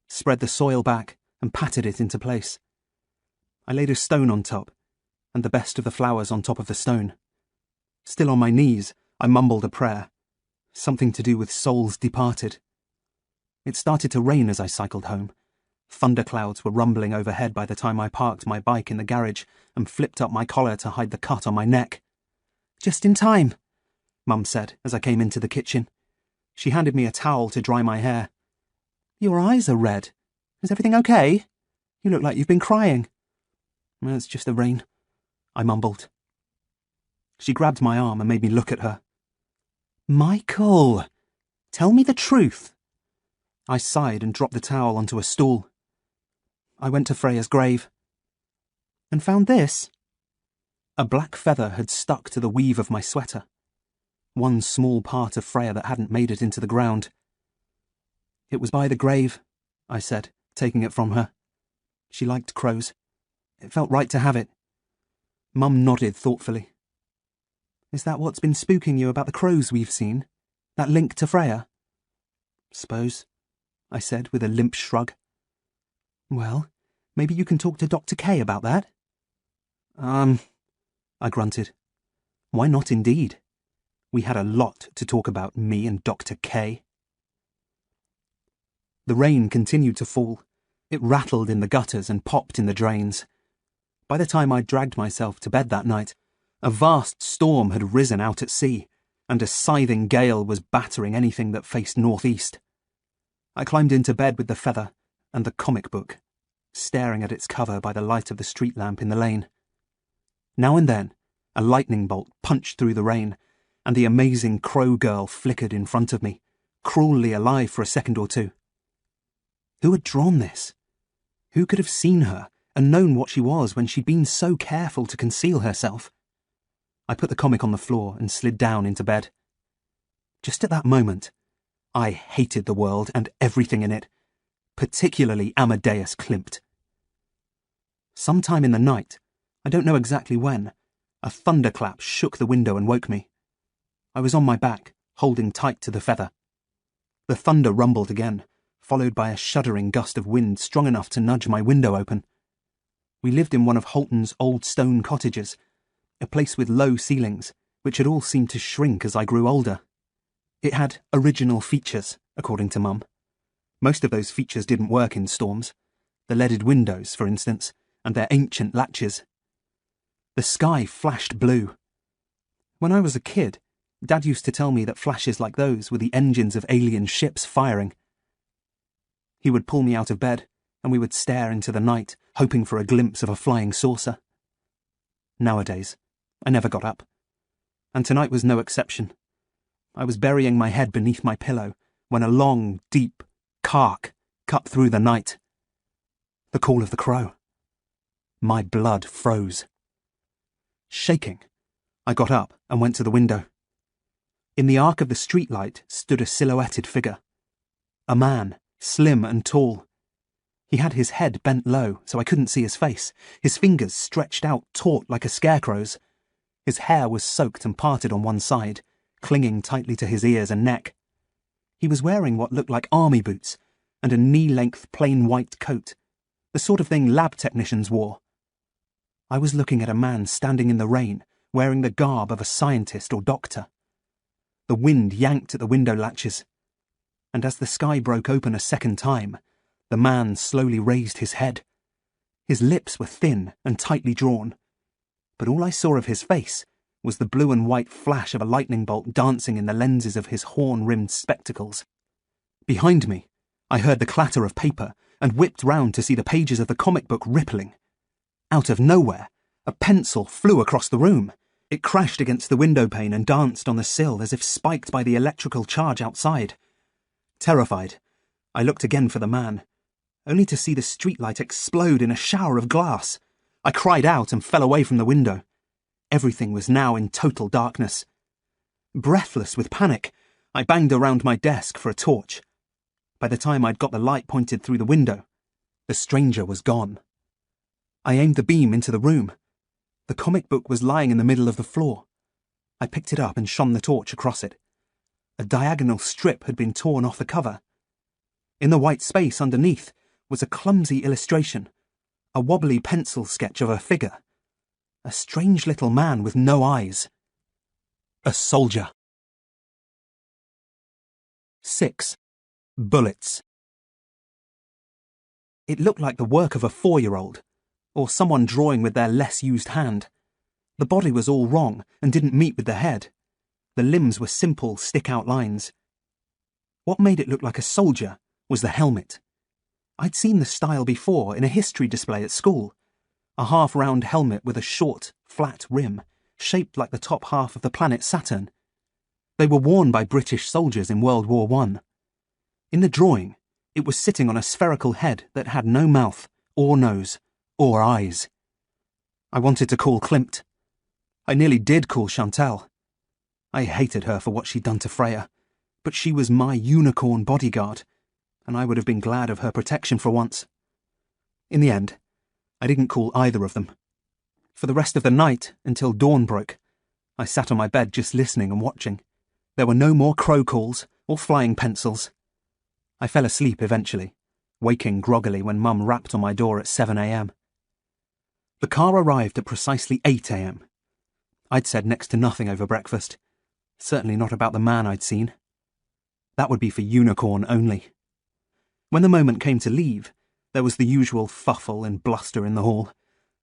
spread the soil back and patted it into place. I laid a stone on top, and the best of the flowers on top of the stone. Still on my knees, I mumbled a prayer. Something to do with souls departed. It started to rain as I cycled home. Thunderclouds were rumbling overhead by the time I parked my bike in the garage and flipped up my collar to hide the cut on my neck. "Just in time," Mum said as I came into the kitchen. She handed me a towel to dry my hair. "Your eyes are red. Is everything okay? You look like you've been crying." "It's just the rain," I mumbled. She grabbed my arm and made me look at her. "Michael, tell me the truth." I sighed and dropped the towel onto a stool. "I went to Freya's grave." "And found this?" A black feather had stuck to the weave of my sweater. One small part of Freya that hadn't made it into the ground. "It was by the grave," I said, taking it from her. She liked crows. It felt right to have it. Mum nodded thoughtfully. "Is that what's been spooking you about the crows we've seen? That link to Freya?" "Suppose," I said with a limp shrug. "Well, maybe you can talk to Dr. K about that." I grunted. Why not indeed? We had a lot to talk about, me and Dr. K. The rain continued to fall. It rattled in the gutters and popped in the drains. By the time I dragged myself to bed that night, a vast storm had risen out at sea, and a scything gale was battering anything that faced northeast. I climbed into bed with the feather and the comic book, staring at its cover by the light of the street lamp in the lane. Now and then, a lightning bolt punched through the rain, and the amazing crow girl flickered in front of me, cruelly alive for a second or two. Who had drawn this? Who could have seen her and known what she was when she'd been so careful to conceal herself? I put the comic on the floor and slid down into bed. Just at that moment, I hated the world and everything in it, particularly Amadeus Klimt. Sometime in the night, I don't know exactly when, a thunderclap shook the window and woke me. I was on my back, holding tight to the feather. The thunder rumbled again, followed by a shuddering gust of wind strong enough to nudge my window open. We lived in one of Holton's old stone cottages, a place with low ceilings, which had all seemed to shrink as I grew older. It had original features, according to Mum. Most of those features didn't work in storms. The leaded windows, for instance, and their ancient latches. The sky flashed blue. When I was a kid, Dad used to tell me that flashes like those were the engines of alien ships firing. He would pull me out of bed, and we would stare into the night, hoping for a glimpse of a flying saucer. Nowadays, I never got up. And tonight was no exception. I was burying my head beneath my pillow when a long, deep cark cut through the night. The call of the crow. My blood froze. Shaking, I got up and went to the window. In the arc of the streetlight stood a silhouetted figure. A man, slim and tall. He had his head bent low, so I couldn't see his face, his fingers stretched out taut like a scarecrow's. His hair was soaked and parted on one side, clinging tightly to his ears and neck. He was wearing what looked like army boots, and a knee-length plain white coat, the sort of thing lab technicians wore. I was looking at a man standing in the rain, wearing the garb of a scientist or doctor. The wind yanked at the window latches, and as the sky broke open a second time, the man slowly raised his head. His lips were thin and tightly drawn, but all I saw of his face was the blue and white flash of a lightning bolt dancing in the lenses of his horn-rimmed spectacles. Behind me, I heard the clatter of paper and whipped round to see the pages of the comic book rippling. Out of nowhere, a pencil flew across the room. It crashed against the window pane and danced on the sill as if spiked by the electrical charge outside. Terrified, I looked again for the man, only to see the streetlight explode in a shower of glass. I cried out and fell away from the window. Everything was now in total darkness. Breathless with panic, I banged around my desk for a torch. By the time I'd got the light pointed through the window, the stranger was gone. I aimed the beam into the room. The comic book was lying in the middle of the floor. I picked it up and shone the torch across it. A diagonal strip had been torn off the cover. In the white space underneath was a clumsy illustration, a wobbly pencil sketch of a figure. A strange little man with no eyes. A soldier. 6. Bullets. It looked like the work of a 4-year-old, or someone drawing with their less used hand. The body was all wrong and didn't meet with the head. The limbs were simple, stick-out lines. What made it look like a soldier was the helmet. I'd seen the style before in a history display at school. A half-round helmet with a short, flat rim, shaped like the top half of the planet Saturn. They were worn by British soldiers in World War I. In the drawing, it was sitting on a spherical head that had no mouth, or nose, or eyes. I wanted to call Klimt. I nearly did call Chantal. I hated her for what she'd done to Freya, but she was my unicorn bodyguard, and I would have been glad of her protection for once. In the end, I didn't call either of them. For the rest of the night, until dawn broke, I sat on my bed just listening and watching. There were no more crow calls or flying pencils. I fell asleep eventually, waking groggily when Mum rapped on my door at 7 a.m. The car arrived at precisely 8 a.m. I'd said next to nothing over breakfast, certainly not about the man I'd seen. That would be for Unicorn only. When the moment came to leave, there was the usual fuffle and bluster in the hall.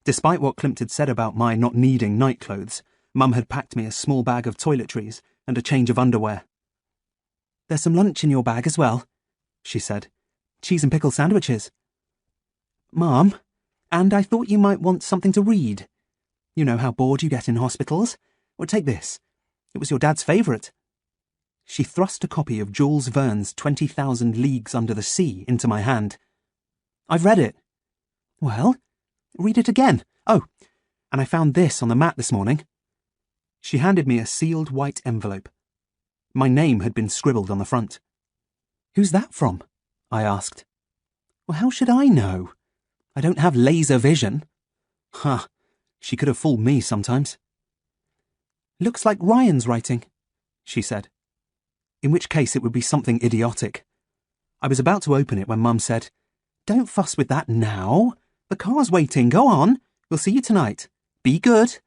Despite what Klimt had said about my not needing night clothes, Mum had packed me a small bag of toiletries and a change of underwear. "There's some lunch in your bag as well," she said. "Cheese and pickle sandwiches." "Mum, and I thought you might want something to read. You know how bored you get in hospitals? Well, take this. It was your dad's favourite." She thrust a copy of Jules Verne's 20,000 Leagues Under the Sea into my hand. "I've read it." "Well, read it again. Oh, and I found this on the mat this morning." She handed me a sealed white envelope. My name had been scribbled on the front. "Who's that from?" I asked. "Well, how should I know? I don't have laser vision." Huh, she could have fooled me sometimes. "Looks like Ryan's writing," she said. In which case it would be something idiotic. I was about to open it when Mum said, "Don't fuss with that now. The car's waiting. Go on. We'll see you tonight. Be good."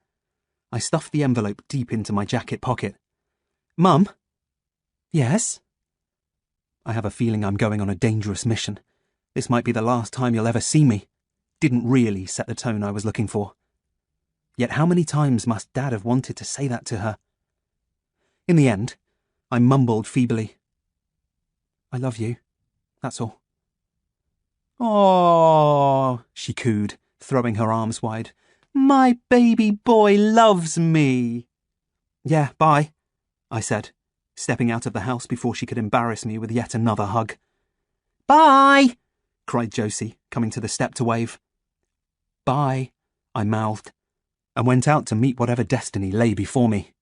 I stuffed the envelope deep into my jacket pocket. "Mum?" "Yes?" "I have a feeling I'm going on a dangerous mission. This might be the last time you'll ever see me." Didn't really set the tone I was looking for. Yet how many times must Dad have wanted to say that to her? In the end, I mumbled feebly, "I love you, that's all." "Aww," she cooed, throwing her arms wide. "My baby boy loves me." "Yeah, bye," I said, stepping out of the house before she could embarrass me with yet another hug. "Bye," cried Josie, coming to the step to wave. "Bye," I mouthed, and went out to meet whatever destiny lay before me.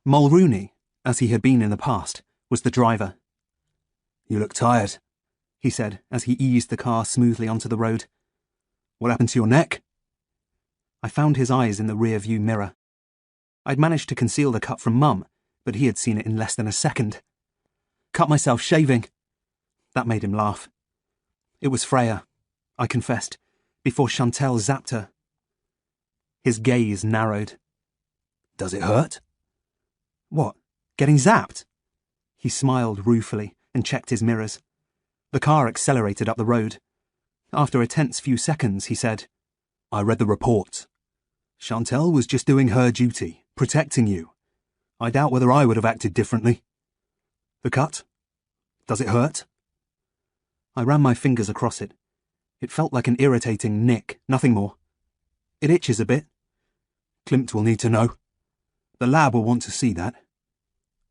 Mulrooney, as he had been in the past, was the driver. "You look tired," he said as he eased the car smoothly onto the road. "What happened to your neck?" I found his eyes in the rear-view mirror. I'd managed to conceal the cut from Mum, but he had seen it in less than a second. "Cut myself shaving." That made him laugh. It was Freya, I confessed, before Chantal zapped her. His gaze narrowed. "Does it hurt?" "What, getting zapped?" He smiled ruefully and checked his mirrors. The car accelerated up the road. After a tense few seconds, he said, "I read the report. Chantal was just doing her duty, protecting you. I doubt whether I would have acted differently. The cut? Does it hurt?" I ran my fingers across it. It felt like an irritating nick, nothing more. "It itches a bit." "Klimt will need to know. The lab will want to see that."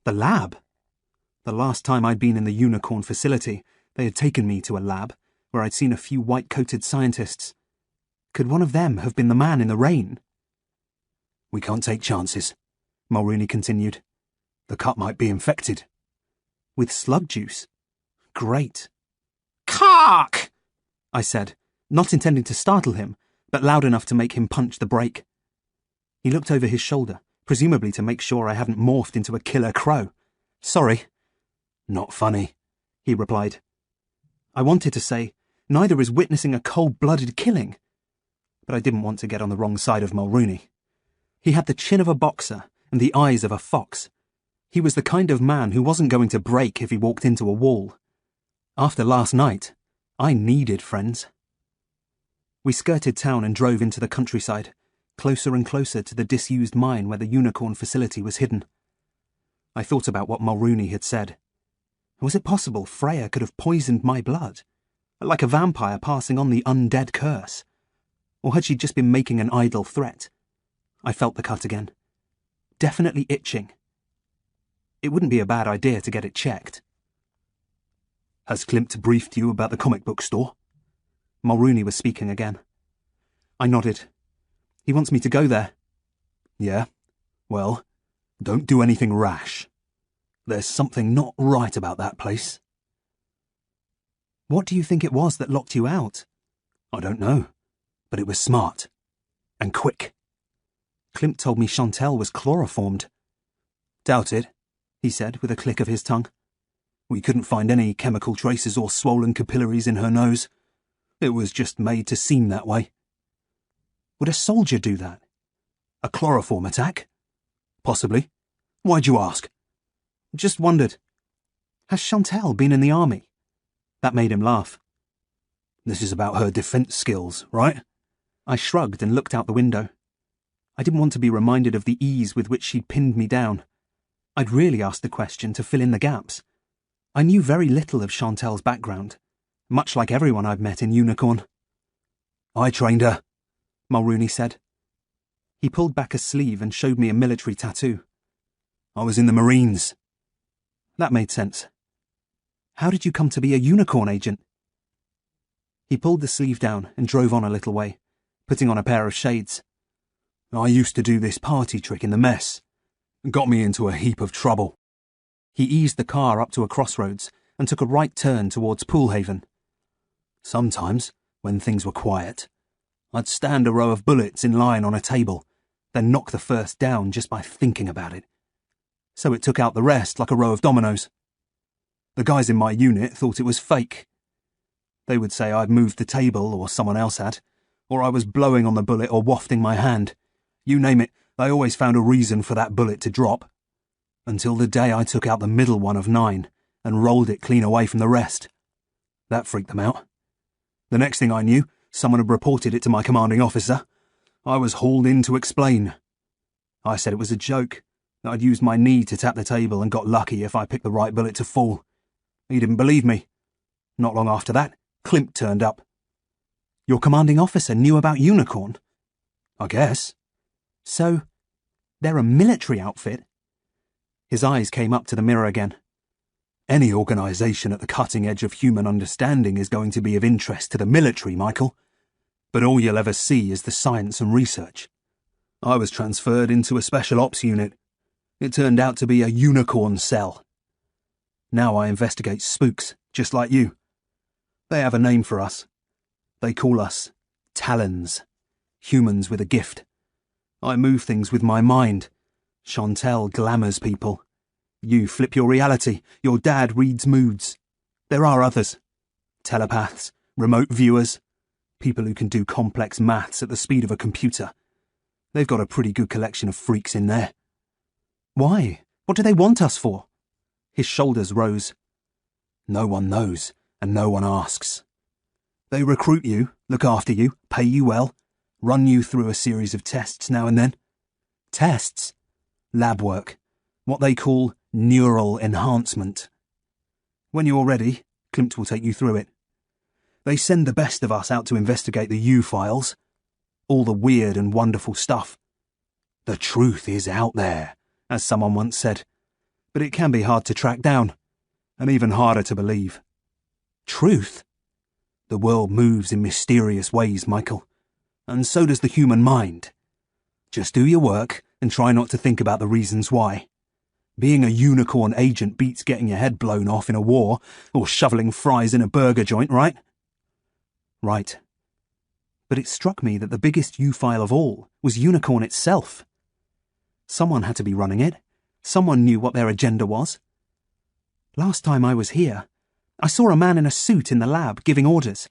The lab? The last time I'd been in the Unicorn facility, they had taken me to a lab where I'd seen a few white-coated scientists. Could one of them have been the man in the rain? "We can't take chances," Mulrooney continued. "The cut might be infected." "With slug juice? Great." "Cock!" I said, not intending to startle him, but loud enough to make him punch the brake. He looked over his shoulder, presumably to make sure I hadn't morphed into a killer crow. "Sorry." "Not funny," he replied. I wanted to say, "Neither is witnessing a cold-blooded killing," but I didn't want to get on the wrong side of Mulrooney. He had the chin of a boxer and the eyes of a fox. He was the kind of man who wasn't going to break if he walked into a wall. After last night, I needed friends. We skirted town and drove into the countryside, closer and closer to the disused mine where the Unicorn facility was hidden. I thought about what Mulrooney had said. Was it possible Freya could have poisoned my blood, like a vampire passing on the undead curse? Or had she just been making an idle threat? I felt the cut again. Definitely itching. It wouldn't be a bad idea to get it checked. Has Klimt briefed you about the comic book store? Mulrooney was speaking again. I nodded. He wants me to go there. Yeah? Well, don't do anything rash. There's something not right about that place. What do you think it was that locked you out? I don't know, but it was smart. And quick. Klimt told me Chantel was chloroformed. Doubt it, he said with a click of his tongue. We couldn't find any chemical traces or swollen capillaries in her nose. It was just made to seem that way. Would a soldier do that? A chloroform attack? Possibly. Why'd you ask? Just wondered. Has Chantel been in the army? That made him laugh. This is about her defense skills, right? I shrugged and looked out the window. I didn't want to be reminded of the ease with which she'd pinned me down. I'd really asked the question to fill in the gaps. I knew very little of Chantel's background, much like everyone I'd met in Unicorn. I trained her, Mulrooney said. He pulled back a sleeve and showed me a military tattoo. I was in the Marines. That made sense. How did you come to be a Unicorn agent? He pulled the sleeve down and drove on a little way, putting on a pair of shades. I used to do this party trick in the mess. Got me into a heap of trouble. He eased the car up to a crossroads and took a right turn towards Poolhaven. Sometimes, when things were quiet, I'd stand a row of bullets in line on a table, then knock the first down just by thinking about it. So it took out the rest like a row of dominoes. The guys in my unit thought it was fake. They would say I'd moved the table or someone else had, or I was blowing on the bullet or wafting my hand. You name it, they always found a reason for that bullet to drop. Until the day I took out the middle one of 9 and rolled it clean away from the rest. That freaked them out. The next thing I knew, someone had reported it to my commanding officer. I was hauled in to explain. I said it was a joke, that I'd used my knee to tap the table and got lucky if I picked the right bullet to fall. He didn't believe me. Not long after that, Klimt turned up. Your commanding officer knew about Unicorn? I guess. So, they're a military outfit? His eyes came up to the mirror again. Any organisation at the cutting edge of human understanding is going to be of interest to the military, Michael. But all you'll ever see is the science and research. I was transferred into a special ops unit. It turned out to be a Unicorn cell. Now I investigate spooks, just like you. They have a name for us. They call us Talons, humans with a gift. I move things with my mind. Chantel glamours people. You flip your reality. Your dad reads moods. There are others. Telepaths, remote viewers, people who can do complex maths at the speed of a computer. They've got a pretty good collection of freaks in there. Why? What do they want us for? His shoulders rose. No one knows, and no one asks. They recruit you, look after you, pay you well, run you through a series of tests now and then. Tests? Lab work. What they call neural enhancement. When you're ready, Klimt will take you through it. They send the best of us out to investigate the U-files. All the weird and wonderful stuff. The truth is out there, as someone once said. But it can be hard to track down, and even harder to believe. Truth? The world moves in mysterious ways, Michael. And so does the human mind. Just do your work and try not to think about the reasons why. Being a Unicorn agent beats getting your head blown off in a war or shoveling fries in a burger joint, right? Right. But it struck me that the biggest U-file of all was Unicorn itself. Someone had to be running it. Someone knew what their agenda was. Last time I was here, I saw a man in a suit in the lab giving orders.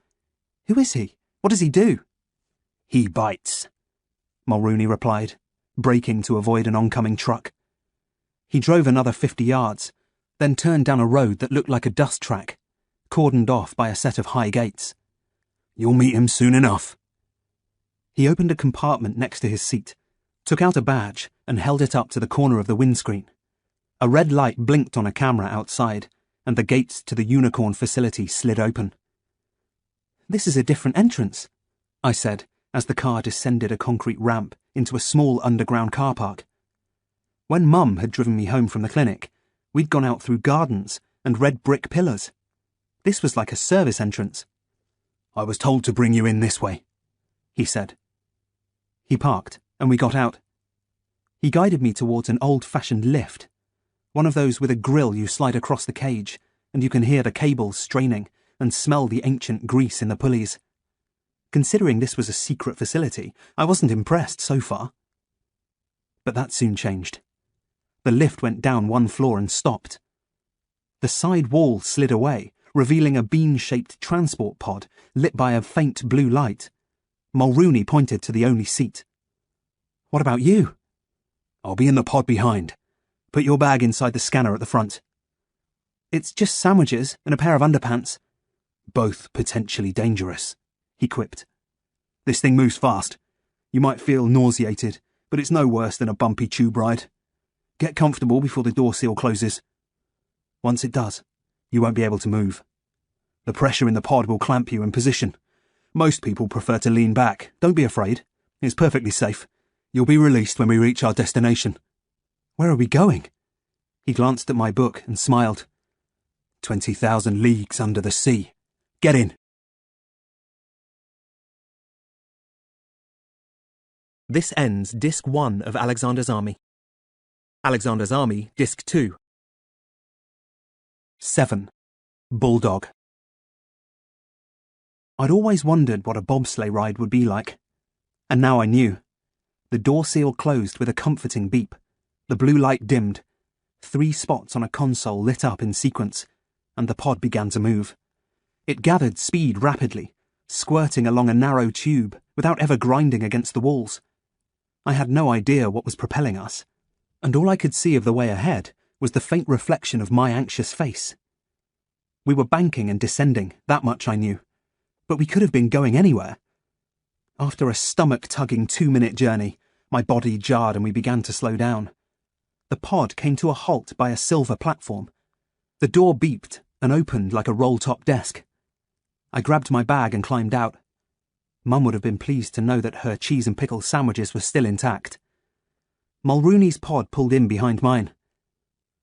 Who is he? What does he do? He bites, Mulrooney replied. braking to avoid an oncoming truck. He drove another 50 yards, then turned down a road that looked like a dust track, cordoned off by a set of high gates. You'll meet him soon enough. He opened a compartment next to his seat, took out a badge and held it up to the corner of the windscreen. A red light blinked on a camera outside, and the gates to the Unicorn facility slid open. "This is a different entrance," I said as the car descended a concrete ramp into a small underground car park. When Mum had driven me home from the clinic, we'd gone out through gardens and red brick pillars. This was like a service entrance. "I was told to bring you in this way," he said. He parked, and we got out. He guided me towards an old-fashioned lift, one of those with a grill you slide across the cage, and you can hear the cables straining and smell the ancient grease in the pulleys. Considering this was a secret facility, I wasn't impressed so far. But that soon changed. The lift went down one floor and stopped. The side wall slid away, revealing a bean-shaped transport pod lit by a faint blue light. Mulrooney pointed to the only seat. "What about you?" "I'll be in the pod behind. Put your bag inside the scanner at the front." "It's just sandwiches and a pair of underpants." "Both potentially dangerous," he quipped. "This thing moves fast. You might feel nauseated, but it's no worse than a bumpy tube ride. Get comfortable before the door seal closes. Once it does, you won't be able to move. The pressure in the pod will clamp you in position. Most people prefer to lean back. Don't be afraid. It's perfectly safe. You'll be released when we reach our destination." "Where are we going?" He glanced at my book and smiled. 20,000 leagues under the sea. Get in." This ends Disc 1 of Alexander's Army. Alexander's Army, Disc 2. 7. Bulldog. I'd always wondered what a bobsleigh ride would be like. And now I knew. The door seal closed with a comforting beep. The blue light dimmed. 3 spots on a console lit up in sequence, and the pod began to move. It gathered speed rapidly, squirting along a narrow tube without ever grinding against the walls. I had no idea what was propelling us, and all I could see of the way ahead was the faint reflection of my anxious face. We were banking and descending, that much I knew, but we could have been going anywhere. After a stomach-tugging 2-minute journey, my body jarred and we began to slow down. The pod came to a halt by a silver platform. The door beeped and opened like a roll-top desk. I grabbed my bag and climbed out. Mum would have been pleased to know that her cheese and pickle sandwiches were still intact. Mulrooney's pod pulled in behind mine.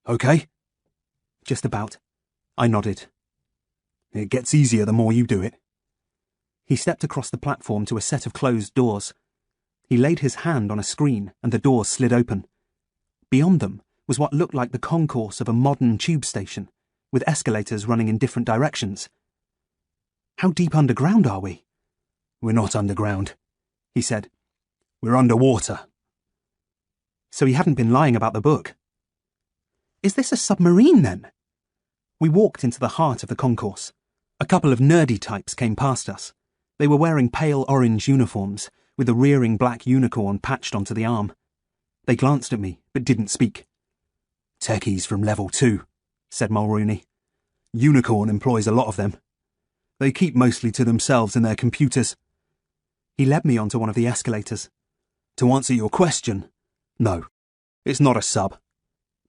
"Okay?" "Just about." I nodded. "It gets easier the more you do it." He stepped across the platform to a set of closed doors. He laid his hand on a screen and the doors slid open. Beyond them was what looked like the concourse of a modern tube station, with escalators running in different directions. "How deep underground are we?" "We're not underground," he said. "We're underwater." So he hadn't been lying about the book. "Is this a submarine, then?" We walked into the heart of the concourse. A couple of nerdy types came past us. They were wearing pale orange uniforms, with a rearing black unicorn patched onto the arm. They glanced at me, but didn't speak. "Techies from level 2, said Mulrooney. "Unicorn employs a lot of them. They keep mostly to themselves and their computers." He led me onto one of the escalators. "To answer your question, no, it's not a sub,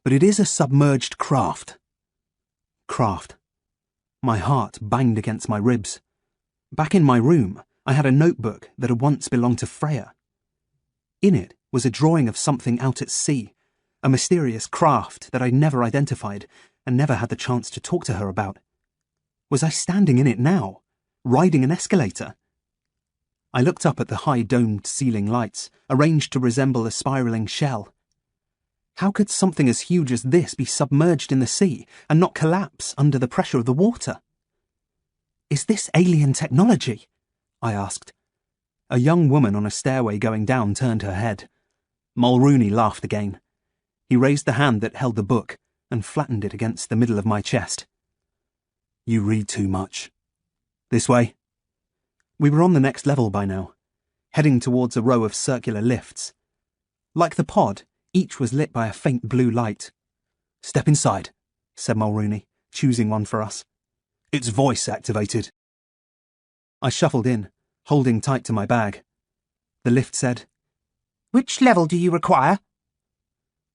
but it is a submerged craft." Craft. My heart banged against my ribs. Back in my room, I had a notebook that had once belonged to Freya. In it was a drawing of something out at sea, a mysterious craft that I'd never identified and never had the chance to talk to her about. Was I standing in it now, riding an escalator? I looked up at the high domed ceiling lights, arranged to resemble a spiralling shell. How could something as huge as this be submerged in the sea and not collapse under the pressure of the water? "Is this alien technology?" I asked. A young woman on a stairway going down turned her head. Mulrooney laughed again. He raised the hand that held the book and flattened it against the middle of my chest. "You read too much. This way?" We were on the next level by now, heading towards a row of circular lifts. Like the pod, each was lit by a faint blue light. Step inside, said Mulrooney, choosing one for us. It's voice activated. I shuffled in, holding tight to my bag. The lift said, Which level do you require?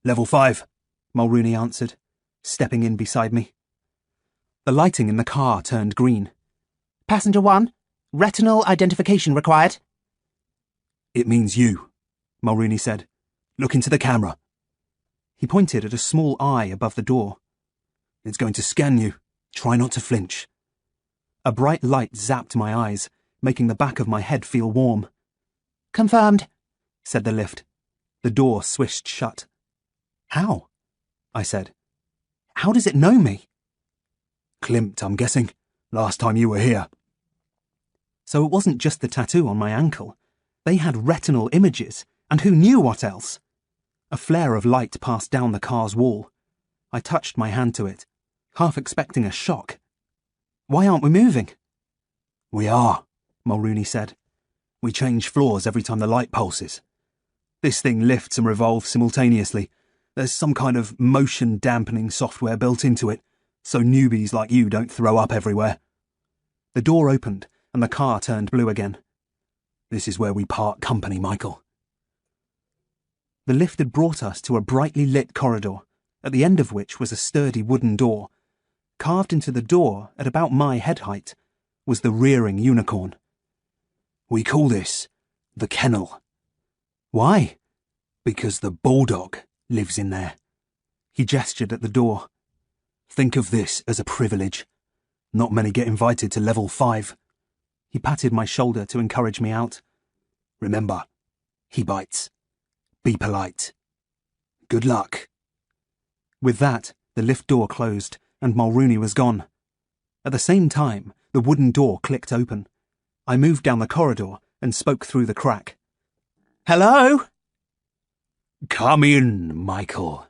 Level 5, Mulrooney answered, stepping in beside me. The lighting in the car turned green. Passenger 1, retinal identification required. It means you, Mulrooney said. Look into the camera. He pointed at a small eye above the door. It's going to scan you. Try not to flinch. A bright light zapped my eyes, making the back of my head feel warm. Confirmed, said the lift. The door swished shut. How? I said. How does it know me? Klimt, I'm guessing. Last time you were here. So it wasn't just the tattoo on my ankle. They had retinal images, and who knew what else? A flare of light passed down the car's wall. I touched my hand to it, half expecting a shock. Why aren't we moving? We are, Mulrooney said. We change floors every time the light pulses. This thing lifts and revolves simultaneously. There's some kind of motion dampening software built into it, so newbies like you don't throw up everywhere. The door opened, and the car turned blue again. This is where we part company, Michael. The lift had brought us to a brightly lit corridor, at the end of which was a sturdy wooden door. Carved into the door, at about my head height, was the rearing unicorn. We call this the kennel. Why? Because the bulldog lives in there. He gestured at the door. Think of this as a privilege. Not many get invited to level 5. He patted my shoulder to encourage me out. Remember, he bites. Be polite. Good luck. With that, the lift door closed, and Mulrooney was gone. At the same time, the wooden door clicked open. I moved down the corridor and spoke through the crack. Hello? Come in, Michael,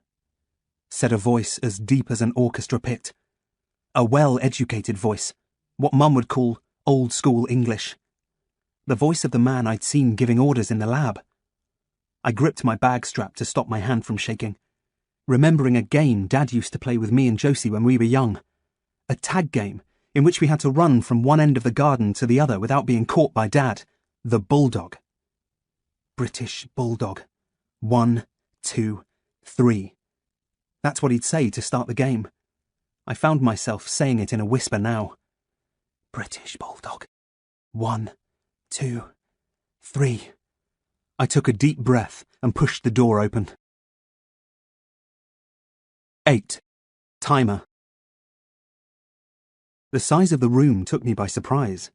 said a voice as deep as an orchestra pit. A well-educated voice, what Mum would call old-school English. The voice of the man I'd seen giving orders in the lab. I gripped my bag strap to stop my hand from shaking, remembering a game Dad used to play with me and Josie when we were young. A tag game in which we had to run from one end of the garden to the other without being caught by Dad. The bulldog. British bulldog. 1, 2, 3. That's what he'd say to start the game. I found myself saying it in a whisper now. British bulldog. 1, 2, 3. I took a deep breath and pushed the door open. 8. Timer. The size of the room took me by surprise.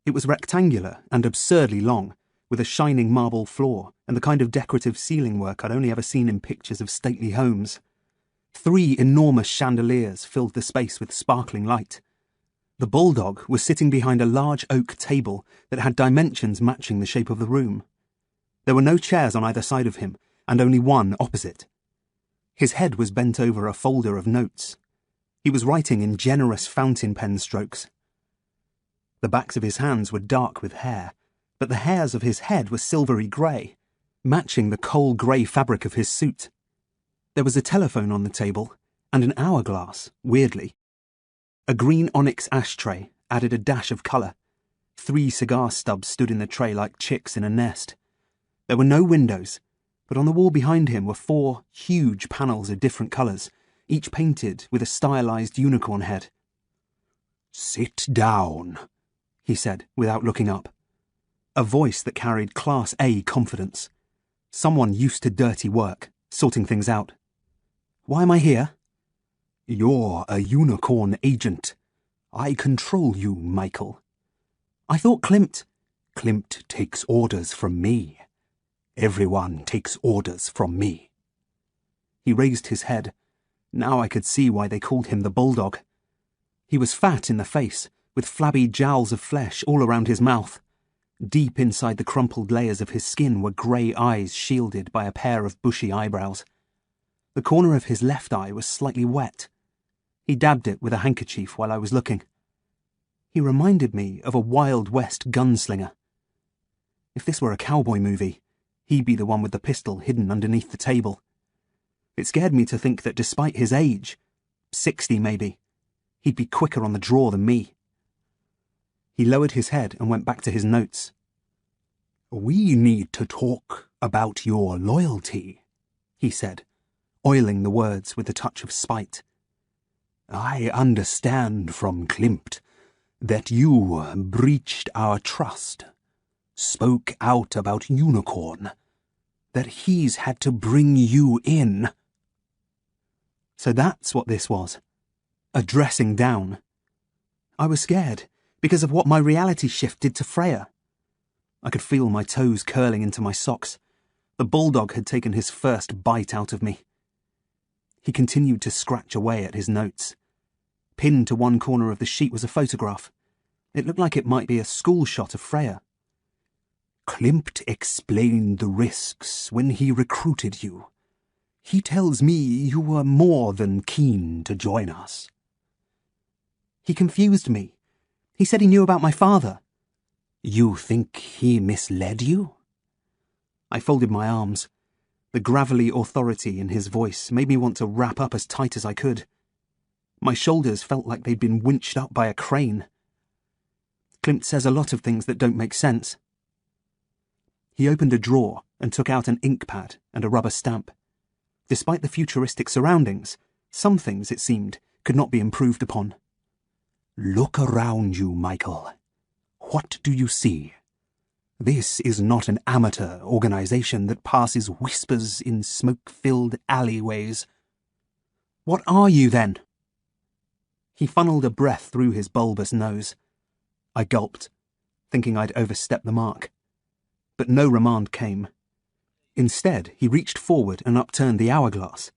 It was rectangular and absurdly long, with a shining marble floor and the kind of decorative ceiling work I'd only ever seen in pictures of stately homes. 3 enormous chandeliers filled the space with sparkling light. The bulldog was sitting behind a large oak table that had dimensions matching the shape of the room. There were no chairs on either side of him, and only one opposite. His head was bent over a folder of notes. He was writing in generous fountain pen strokes. The backs of his hands were dark with hair, but the hairs of his head were silvery grey, matching the coal grey fabric of his suit. There was a telephone on the table, and an hourglass, weirdly. A green onyx ashtray added a dash of colour. 3 cigar stubs stood in the tray like chicks in a nest. There were no windows, but on the wall behind him were 4 huge panels of different colours, each painted with a stylised unicorn head. Sit down, he said without looking up. A voice that carried Class A confidence. Someone used to dirty work, sorting things out. Why am I here? You're a unicorn agent. I control you, Michael. I thought Klimt... Klimt takes orders from me. Everyone takes orders from me. He raised his head. Now I could see why they called him the bulldog. He was fat in the face, with flabby jowls of flesh all around his mouth. Deep inside the crumpled layers of his skin were grey eyes shielded by a pair of bushy eyebrows. The corner of his left eye was slightly wet. He dabbed it with a handkerchief while I was looking. He reminded me of a Wild West gunslinger. If this were a cowboy movie, He'd be the one with the pistol hidden underneath the table. It scared me to think that despite his age, 60 maybe, he'd be quicker on the draw than me. He lowered his head and went back to his notes. "We need to talk about your loyalty," he said, oiling the words with a touch of spite. "I understand from Klimt that you breached our trust, spoke out about Unicorn, that he's had to bring you in." So that's what this was. A dressing down. I was scared because of what my reality shift did to Freya. I could feel my toes curling into my socks. The bulldog had taken his first bite out of me. He continued to scratch away at his notes. Pinned to one corner of the sheet was a photograph. It looked like it might be a school shot of Freya. "Klimt explained the risks when he recruited you. He tells me you were more than keen to join us." He confused me. He said he knew about my father. "You think he misled you?" I folded my arms. The gravelly authority in his voice made me want to wrap up as tight as I could. My shoulders felt like they'd been winched up by a crane. Klimt says a lot of things that don't make sense. He opened a drawer and took out an ink pad and a rubber stamp. Despite the futuristic surroundings, some things, it seemed, could not be improved upon. "Look around you, Michael. What do you see? This is not an amateur organization that passes whispers in smoke-filled alleyways." "What are you, then?" He funneled a breath through his bulbous nose. I gulped, thinking I'd overstepped the mark. But no remand came. Instead, he reached forward and upturned the hourglass.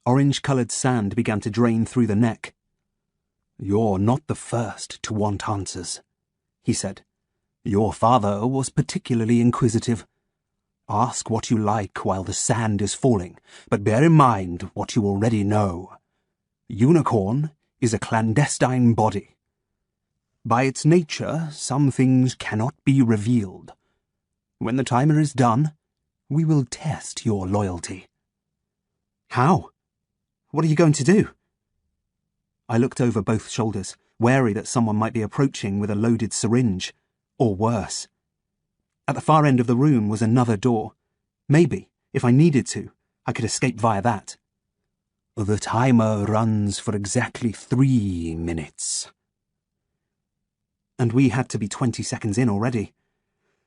Orange-coloured sand began to drain through the neck. "You're not the first to want answers," he said. "Your father was particularly inquisitive. Ask what you like while the sand is falling, but bear in mind what you already know. Unicorn is a clandestine body. By its nature, some things cannot be revealed. When the timer is done, we will test your loyalty." "How? What are you going to do?" I looked over both shoulders, wary that someone might be approaching with a loaded syringe, or worse. At the far end of the room was another door. Maybe, if I needed to, I could escape via that. "The timer runs for exactly 3 minutes. And we had to be 20 seconds in already.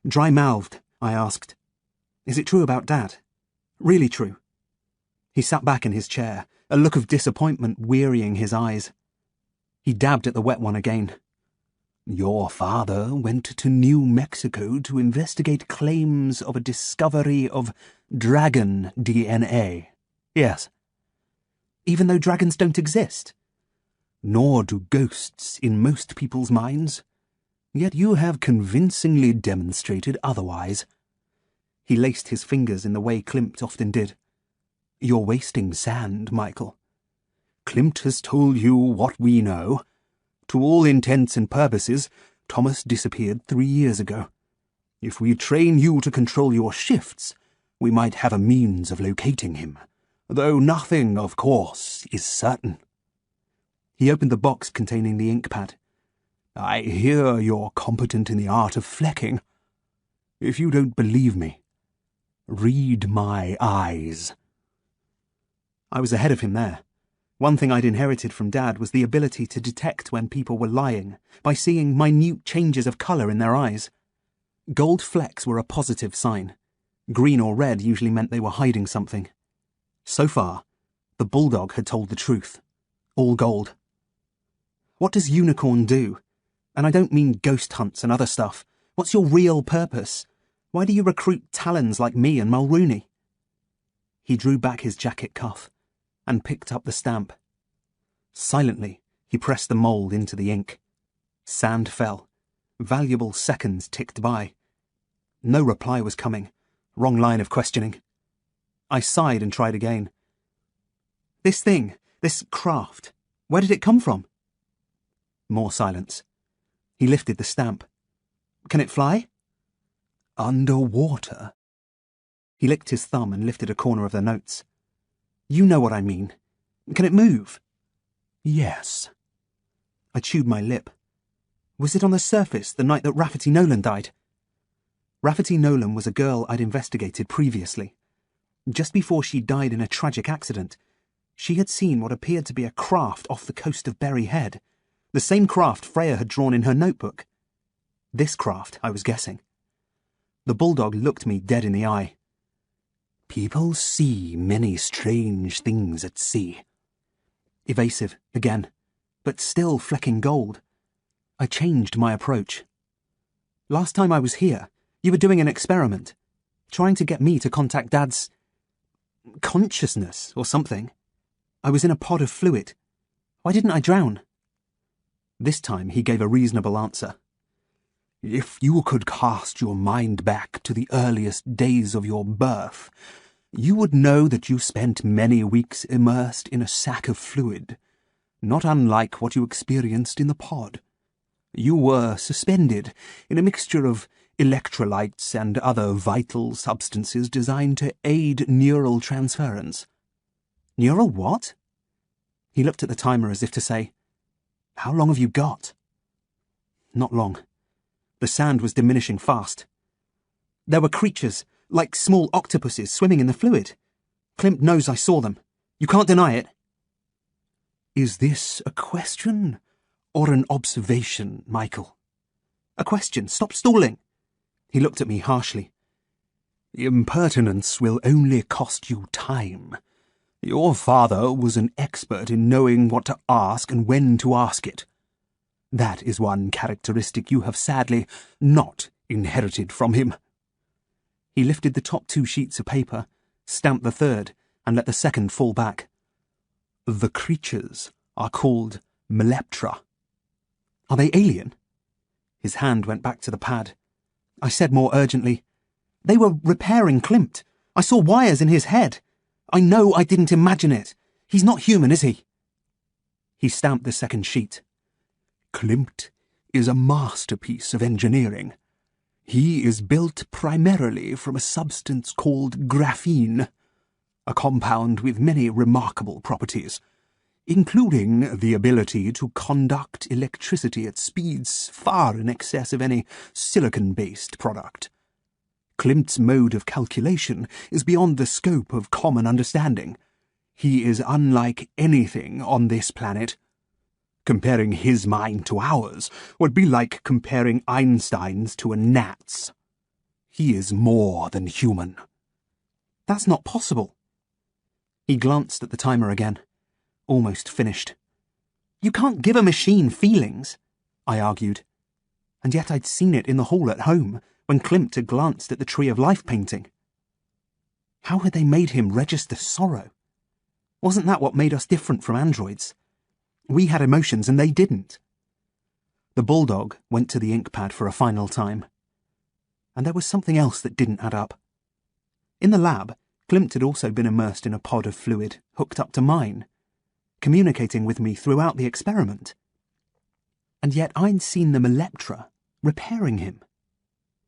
Dry-mouthed, I asked, "Is it true about Dad? Really true?" He sat back in his chair, a look of disappointment wearying his eyes. He dabbed at the wet one again. "Your father went to New Mexico to investigate claims of a discovery of dragon DNA. Yes." "Even though dragons don't exist?" "Nor do ghosts in most people's minds. Yet you have convincingly demonstrated otherwise." He laced his fingers in the way Klimt often did. "You're wasting sand, Michael. Klimt has told you what we know. To all intents and purposes, Thomas disappeared 3 years ago. If we train you to control your shifts, we might have a means of locating him, though nothing, of course, is certain." He opened the box containing the ink pad. "I hear you're competent in the art of flecking. If you don't believe me, read my eyes." I was ahead of him there. One thing I'd inherited from Dad was the ability to detect when people were lying by seeing minute changes of colour in their eyes. Gold flecks were a positive sign. Green or red usually meant they were hiding something. So far, the bulldog had told the truth. All gold. "What does Unicorn do? And I don't mean ghost hunts and other stuff. What's your real purpose? Why do you recruit talons like me and Mulrooney?" He drew back his jacket cuff and picked up the stamp. Silently, he pressed the mould into the ink. Sand fell. Valuable seconds ticked by. No reply was coming. Wrong line of questioning. I sighed and tried again. "This thing, this craft, where did it come from?" More silence. He lifted the stamp. "Can it fly?" "Underwater, He licked his thumb and lifted a corner of the notes. You know what I mean. Can it move? Yes. I chewed my lip. Was it on the surface the night that Rafferty Nolan died? Rafferty Nolan was a girl I'd investigated previously. Just before she died in a tragic accident, she had seen what appeared to be a craft off the coast of Berry Head, the same craft Freya had drawn in her notebook. This craft, I was guessing. The bulldog looked me dead in the eye. People see many strange things at sea. Evasive, again, but still flecking gold. I changed my approach. Last time I was here, you were doing an experiment, trying to get me to contact Dad's consciousness or something. I was in a pod of fluid. Why didn't I drown? This time he gave a reasonable answer. If you could cast your mind back to the earliest days of your birth, you would know that you spent many weeks immersed in a sack of fluid, not unlike what you experienced in the pod. You were suspended in a mixture of electrolytes and other vital substances designed to aid neural transference. Neural what? He looked at the timer as if to say, How long have you got? Not long. The sand was diminishing fast. There were creatures, like small octopuses, swimming in the fluid. Klimt knows I saw them. You can't deny it. Is this a question or an observation, Michael? A question. Stop stalling. He looked at me harshly. Impertinence will only cost you time. Your father was an expert in knowing what to ask and when to ask it. That is one characteristic you have sadly not inherited from him. He lifted the top 2 sheets of paper, stamped the third, and let the second fall back. The creatures are called Meleptra. Are they alien? His hand went back to the pad. I said more urgently, They were repairing Klimt. I saw wires in his head. I know I didn't imagine it. He's not human, is he? He stamped the second sheet. Klimt is a masterpiece of engineering. He is built primarily from a substance called graphene, a compound with many remarkable properties, including the ability to conduct electricity at speeds far in excess of any silicon-based product. Klimt's mode of calculation is beyond the scope of common understanding. He is unlike anything on this planet. Comparing his mind to ours would be like comparing Einstein's to a gnat's. He is more than human. That's not possible. He glanced at the timer again. Almost finished. You can't give a machine feelings, I argued. And yet I'd seen it in the hall at home when Klimt had glanced at the Tree of Life painting. How had they made him register sorrow? Wasn't that what made us different from androids? We had emotions and they didn't. The bulldog went to the ink pad for a final time. And there was something else that didn't add up. In the lab, Klimt had also been immersed in a pod of fluid hooked up to mine, communicating with me throughout the experiment. And yet I'd seen the Meleptra repairing him.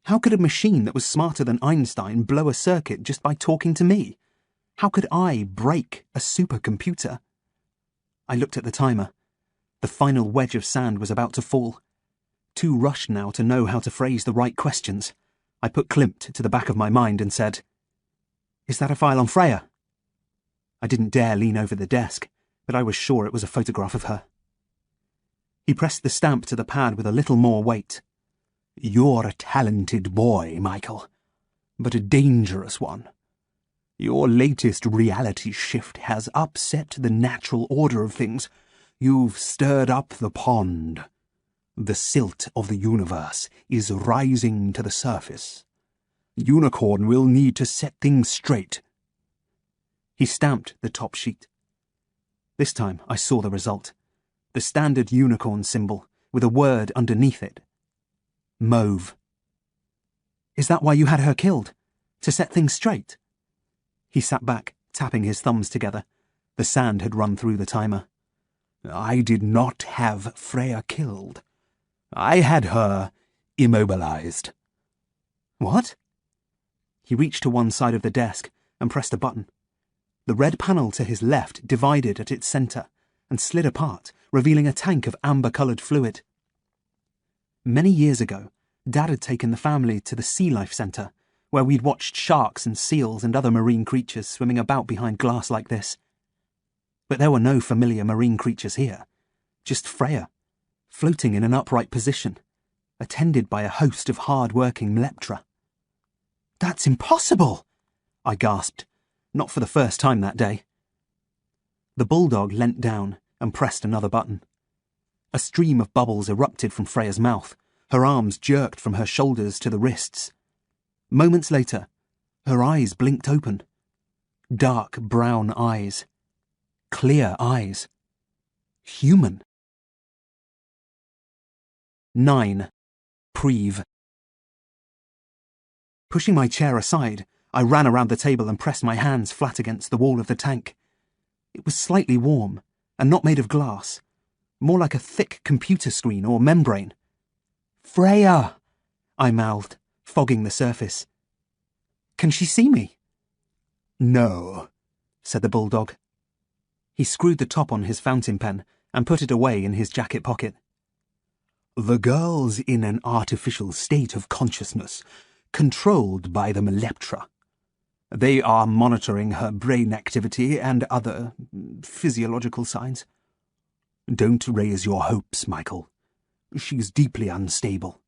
How could a machine that was smarter than Einstein blow a circuit just by talking to me? How could I break a supercomputer? I looked at the timer. The final wedge of sand was about to fall. Too rushed now to know how to phrase the right questions. I put Klimt to the back of my mind and said, Is that a file on Freya? I didn't dare lean over the desk, but I was sure it was a photograph of her. He pressed the stamp to the pad with a little more weight. You're a talented boy, Michael, but a dangerous one. Your latest reality shift has upset the natural order of things. You've stirred up the pond. The silt of the universe is rising to the surface. Unicorn will need to set things straight. He stamped the top sheet. This time I saw the result. The standard unicorn symbol, with a word underneath it. Mauve. Is that why you had her killed? To set things straight? He sat back, tapping his thumbs together. The sand had run through the timer. I did not have Freya killed. I had her immobilized. What? He reached to one side of the desk and pressed a button. The red panel to his left divided at its centre and slid apart, revealing a tank of amber-coloured fluid. Many years ago, Dad had taken the family to the Sea Life Centre, where we'd watched sharks and seals and other marine creatures swimming about behind glass like this. But there were no familiar marine creatures here, just Freya, floating in an upright position, attended by a host of hard-working Mleptra. "That's impossible!" I gasped, not for the first time that day. The bulldog leant down and pressed another button. A stream of bubbles erupted from Freya's mouth. Her arms jerked from her shoulders to the wrists. Moments later, her eyes blinked open. Dark brown eyes. Clear eyes. Human. 9. Preve. Pushing my chair aside, I ran around the table and pressed my hands flat against the wall of the tank. It was slightly warm, and not made of glass, more like a thick computer screen or membrane. "Freya!" I mouthed, fogging the surface. "Can she see me?" "No," said the bulldog. He screwed the top on his fountain pen and put it away in his jacket pocket. "The girl's in an artificial state of consciousness, controlled by the Mleptra. They are monitoring her brain activity and other physiological signs. Don't raise your hopes, Michael. She's deeply unstable."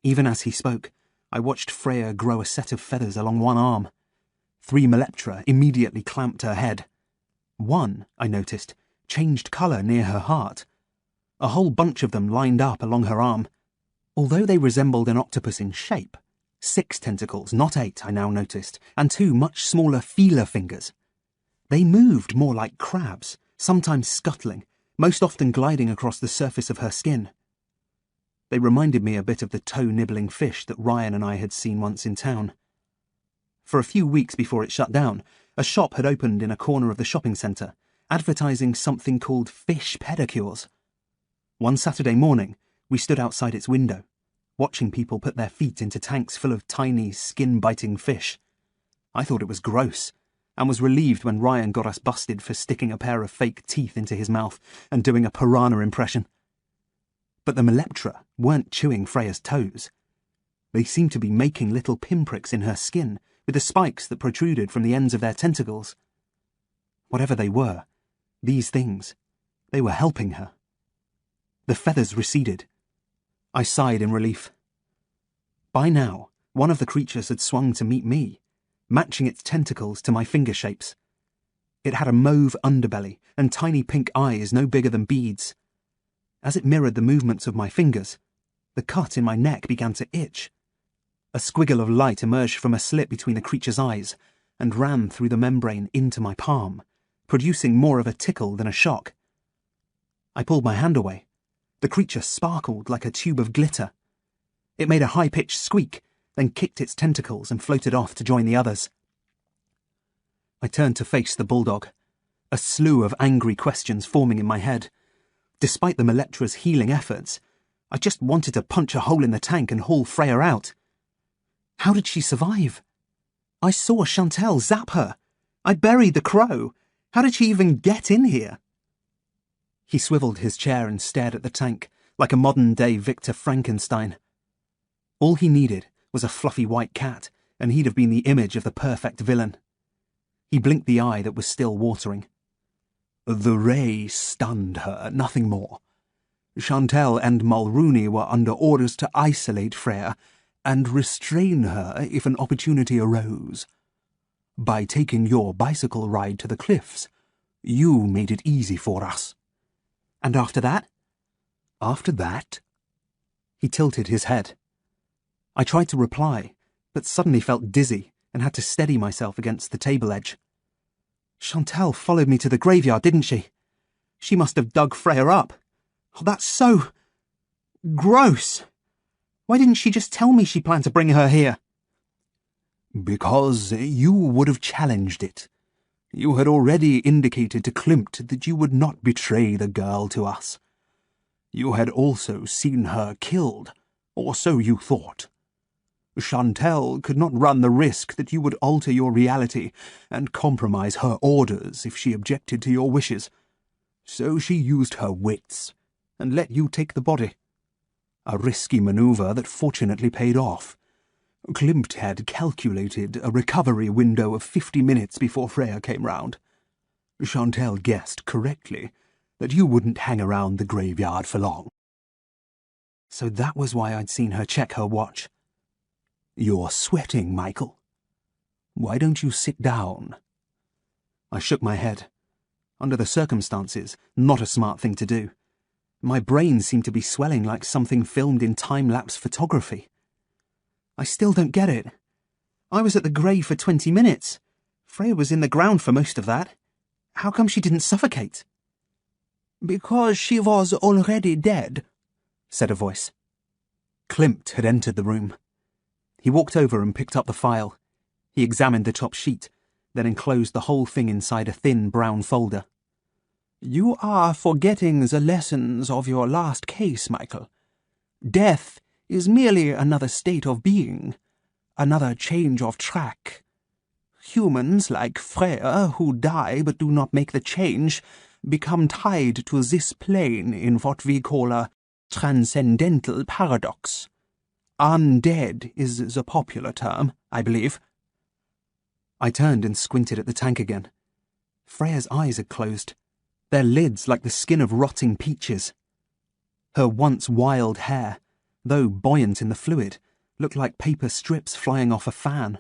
Even as he spoke, I watched Freya grow a set of feathers along one arm. 3 Mleptra immediately clamped her head. One, I noticed, changed colour near her heart. A whole bunch of them lined up along her arm. Although they resembled an octopus in shape, 6 tentacles, not 8, I now noticed, and 2 much smaller feeler fingers. They moved more like crabs, sometimes scuttling, most often gliding across the surface of her skin. They reminded me a bit of the toe-nibbling fish that Ryan and I had seen once in town. For a few weeks before it shut down, a shop had opened in a corner of the shopping centre, advertising something called fish pedicures. One Saturday morning, we stood outside its window, watching people put their feet into tanks full of tiny, skin-biting fish. I thought it was gross, and was relieved when Ryan got us busted for sticking a pair of fake teeth into his mouth and doing a piranha impression. But the Mleptra weren't chewing Freya's toes. They seemed to be making little pinpricks in her skin with the spikes that protruded from the ends of their tentacles. Whatever they were, these things, they were helping her. The feathers receded. I sighed in relief. By now, one of the creatures had swung to meet me, matching its tentacles to my finger shapes. It had a mauve underbelly and tiny pink eyes no bigger than beads. As it mirrored the movements of my fingers, the cut in my neck began to itch. A squiggle of light emerged from a slit between the creature's eyes and ran through the membrane into my palm, producing more of a tickle than a shock. I pulled my hand away. The creature sparkled like a tube of glitter. It made a high-pitched squeak, then kicked its tentacles and floated off to join the others. I turned to face the bulldog, a slew of angry questions forming in my head. Despite the Mleptra's healing efforts, I just wanted to punch a hole in the tank and haul Freya out. How did she survive? I saw Chantel zap her. I buried the crow. How did she even get in here? He swiveled his chair and stared at the tank, like a modern-day Victor Frankenstein. All he needed was a fluffy white cat, and he'd have been the image of the perfect villain. He blinked the eye that was still watering. The ray stunned her, nothing more. Chantel and Mulrooney were under orders to isolate Freya and restrain her if an opportunity arose. By taking your bicycle ride to the cliffs, you made it easy for us. And after that? After that? He tilted his head. I tried to reply, but suddenly felt dizzy and had to steady myself against the table edge. Chantel followed me to the graveyard, didn't she? She must have dug Freya up. Oh, that's so gross. Why didn't she just tell me she planned to bring her here? Because you would have challenged it. You had already indicated to Klimt that you would not betray the girl to us. You had also seen her killed, or so you thought. Chantal could not run the risk that you would alter your reality and compromise her orders if she objected to your wishes. So she used her wits and let you take the body. A risky manoeuvre that fortunately paid off. Klimt had calculated a recovery window of 50 minutes before Freya came round. Chantal guessed correctly that you wouldn't hang around the graveyard for long. So that was why I'd seen her check her watch. You're sweating, Michael. Why don't you sit down? I shook my head. Under the circumstances, not a smart thing to do. My brain seemed to be swelling like something filmed in time-lapse photography. I still don't get it. I was at the grave for 20 minutes. Freya was in the ground for most of that. How come she didn't suffocate? Because she was already dead, said a voice. Klimt had entered the room. He walked over and picked up the file. He examined the top sheet, then enclosed the whole thing inside a thin brown folder. You are forgetting the lessons of your last case, Michael. Death is merely another state of being, another change of track. Humans like Freya, who die but do not make the change, become tied to this plane in what we call a transcendental paradox. Undead is the popular term, I believe. I turned and squinted at the tank again. Freya's eyes had closed, their lids like the skin of rotting peaches. Her once wild hair, though buoyant in the fluid, looked like paper strips flying off a fan.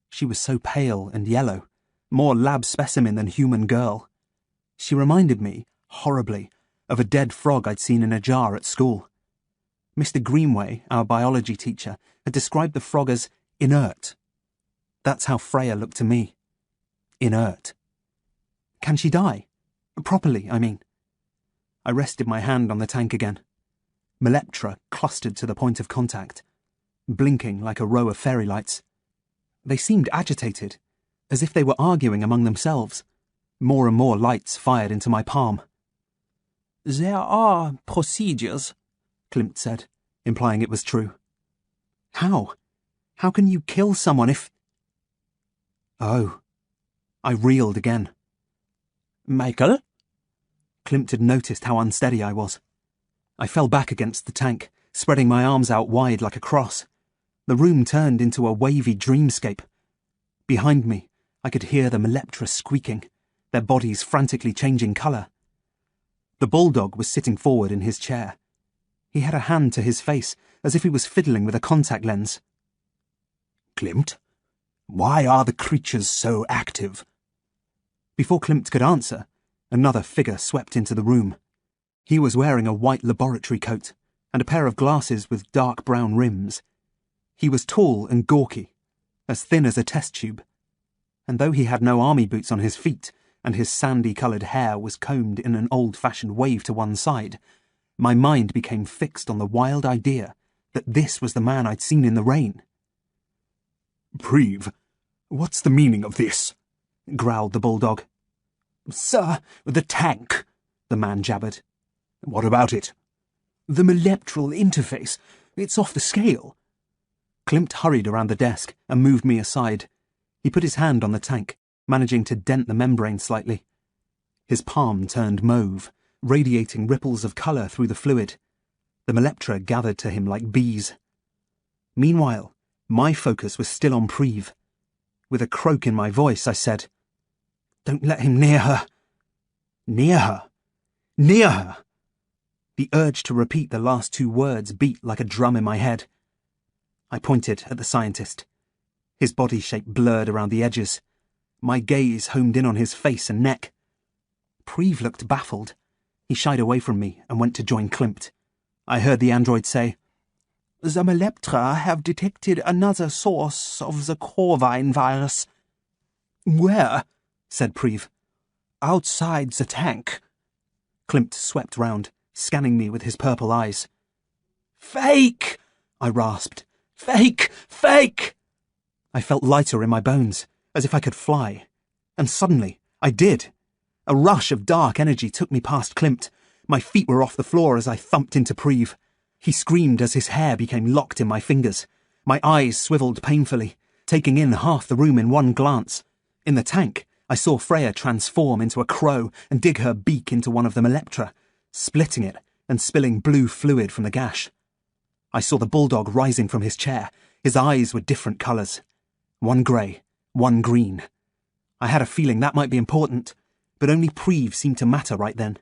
She was so pale and yellow, more lab specimen than human girl. She reminded me, horribly, of a dead frog I'd seen in a jar at school. Mr. Greenway, our biology teacher, had described the frog as inert. That's how Freya looked to me. Inert. Can she die? Properly, I mean. I rested my hand on the tank again. Meleptra clustered to the point of contact, blinking like a row of fairy lights. They seemed agitated, as if they were arguing among themselves. More and more lights fired into my palm. There are procedures, Klimt said, implying it was true. How? How can you kill someone if... Oh. I reeled again. Michael? Klimt had noticed how unsteady I was. I fell back against the tank, spreading my arms out wide like a cross. The room turned into a wavy dreamscape. Behind me, I could hear the Meleptra squeaking, their bodies frantically changing colour. The bulldog was sitting forward in his chair. He had a hand to his face, as if he was fiddling with a contact lens. Klimt, why are the creatures so active? Before Klimt could answer, another figure swept into the room. He was wearing a white laboratory coat and a pair of glasses with dark brown rims. He was tall and gawky, as thin as a test tube, and though he had no army boots on his feet and his sandy-coloured hair was combed in an old-fashioned wave to one side, my mind became fixed on the wild idea that this was the man I'd seen in the rain. Preve, what's the meaning of this? Growled the bulldog. Sir, the tank, the man jabbered. What about it? The meleptral interface. It's off the scale. Klimt hurried around the desk and moved me aside. He put his hand on the tank, managing to dent the membrane slightly. His palm turned mauve, radiating ripples of colour through the fluid. The meleptra gathered to him like bees. Meanwhile, my focus was still on Preve. With a croak in my voice, I said, Don't let him near her. Near her? Near her! The urge to repeat the last two words beat like a drum in my head. I pointed at the scientist. His body shape blurred around the edges. My gaze homed in on his face and neck. Preve looked baffled. He shied away from me and went to join Klimt. I heard the android say, The meleptra have detected another source of the Corvine virus. Where? Said Preve. Outside the tank. Klimt swept round, scanning me with his purple eyes. Fake! I rasped. Fake! Fake! I felt lighter in my bones, as if I could fly. And suddenly, I did. A rush of dark energy took me past Klimt. My feet were off the floor as I thumped into Preve. He screamed as his hair became locked in my fingers. My eyes swiveled painfully, taking in half the room in one glance. In the tank, I saw Freya transform into a crow and dig her beak into one of them Electra, splitting it and spilling blue fluid from the gash. I saw the bulldog rising from his chair. His eyes were different colours. One grey, one green. I had a feeling that might be important, but only Preve seemed to matter right then.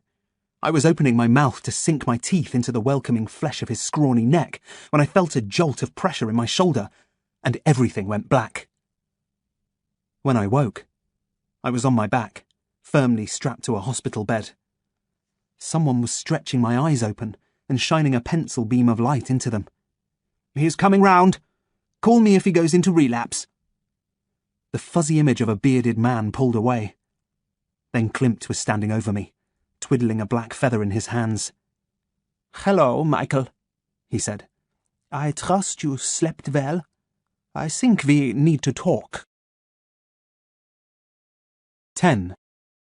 I was opening my mouth to sink my teeth into the welcoming flesh of his scrawny neck when I felt a jolt of pressure in my shoulder, and everything went black. When I woke, I was on my back, firmly strapped to a hospital bed. Someone was stretching my eyes open and shining a pencil beam of light into them. "He's coming round. Call me if he goes into relapse." The fuzzy image of a bearded man pulled away. Then Klimt was standing over me, twiddling a black feather in his hands. "Hello, Michael," he said. "I trust you slept well. I think we need to talk." 10.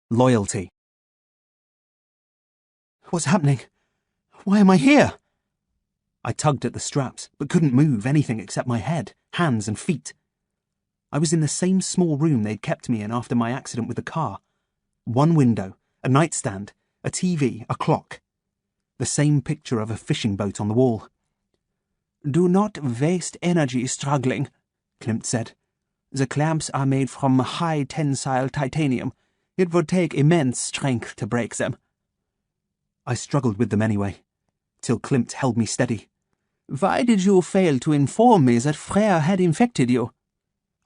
Loyalty. What's happening? Why am I here? I tugged at the straps, but couldn't move anything except my head, hands and feet. I was in the same small room they'd kept me in after my accident with the car. One window, a nightstand, a TV, a clock. The same picture of a fishing boat on the wall. "Do not waste energy struggling," Klimt said. "The clamps are made from high-tensile titanium. It would take immense strength to break them." I struggled with them anyway, till Klimt held me steady. "Why did you fail to inform me that Freya had infected you?"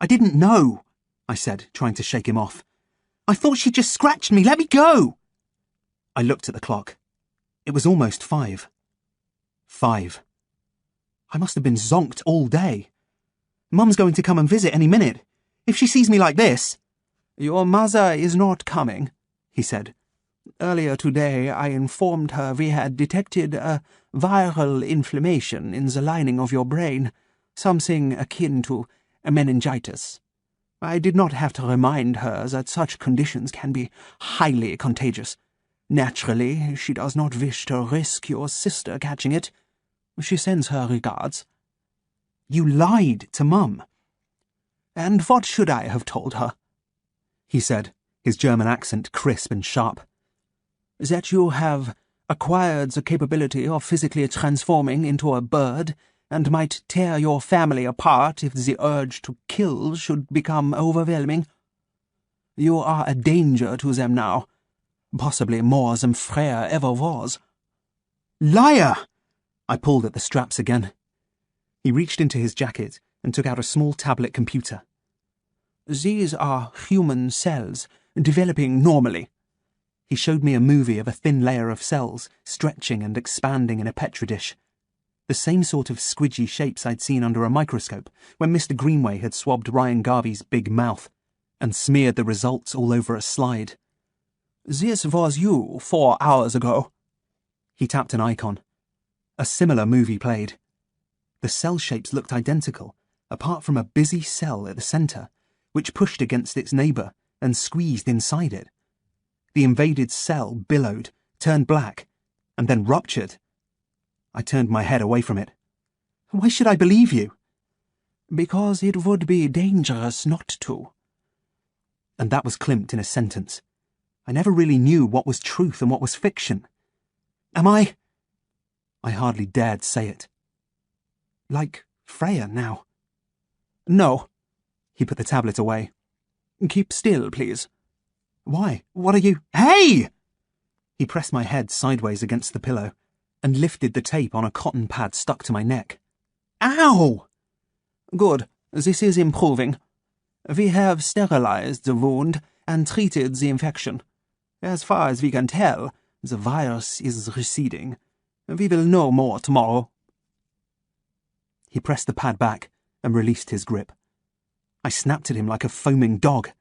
"I didn't know," I said, trying to shake him off. "I thought she just scratched me. Let me go!" I looked at the clock. It was almost 5. 5. I must have been zonked all day. Mum's going to come and visit any minute. If she sees me like this... "Your mother is not coming," he said. "Earlier today I informed her we had detected a viral inflammation in the lining of your brain, something akin to a meningitis. I did not have to remind her that such conditions can be highly contagious. Naturally, she does not wish to risk your sister catching it. She sends her regards." "You lied to Mum." "And what should I have told her?" he said, his German accent crisp and sharp. "That you have acquired the capability of physically transforming into a bird and might tear your family apart if the urge to kill should become overwhelming? You are a danger to them now, possibly more than Freya ever was." "Liar!" I pulled at the straps again. He reached into his jacket and took out a small tablet computer. "These are human cells, developing normally." He showed me a movie of a thin layer of cells, stretching and expanding in a petri dish. The same sort of squidgy shapes I'd seen under a microscope when Mr. Greenway had swabbed Ryan Garvey's big mouth and smeared the results all over a slide. "This was you 4 hours ago." He tapped an icon. A similar movie played. The cell shapes looked identical, apart from a busy cell at the centre, which pushed against its neighbour and squeezed inside it. The invaded cell billowed, turned black, and then ruptured. I turned my head away from it. "Why should I believe you?" "Because it would be dangerous not to." And that was Klimt in a sentence. I never really knew what was truth and what was fiction. "Am I—" I hardly dared say it. "Like Freya now?" "No." He put the tablet away. "Keep still, please." "Why? What are you—" "Hey!" He pressed my head sideways against the pillow and lifted the tape on a cotton pad stuck to my neck. "Ow!" "Good. This is improving. We have sterilized the wound and treated the infection. As far as we can tell, the virus is receding. We will know more tomorrow." He pressed the pad back and released his grip. I snapped at him like a foaming dog.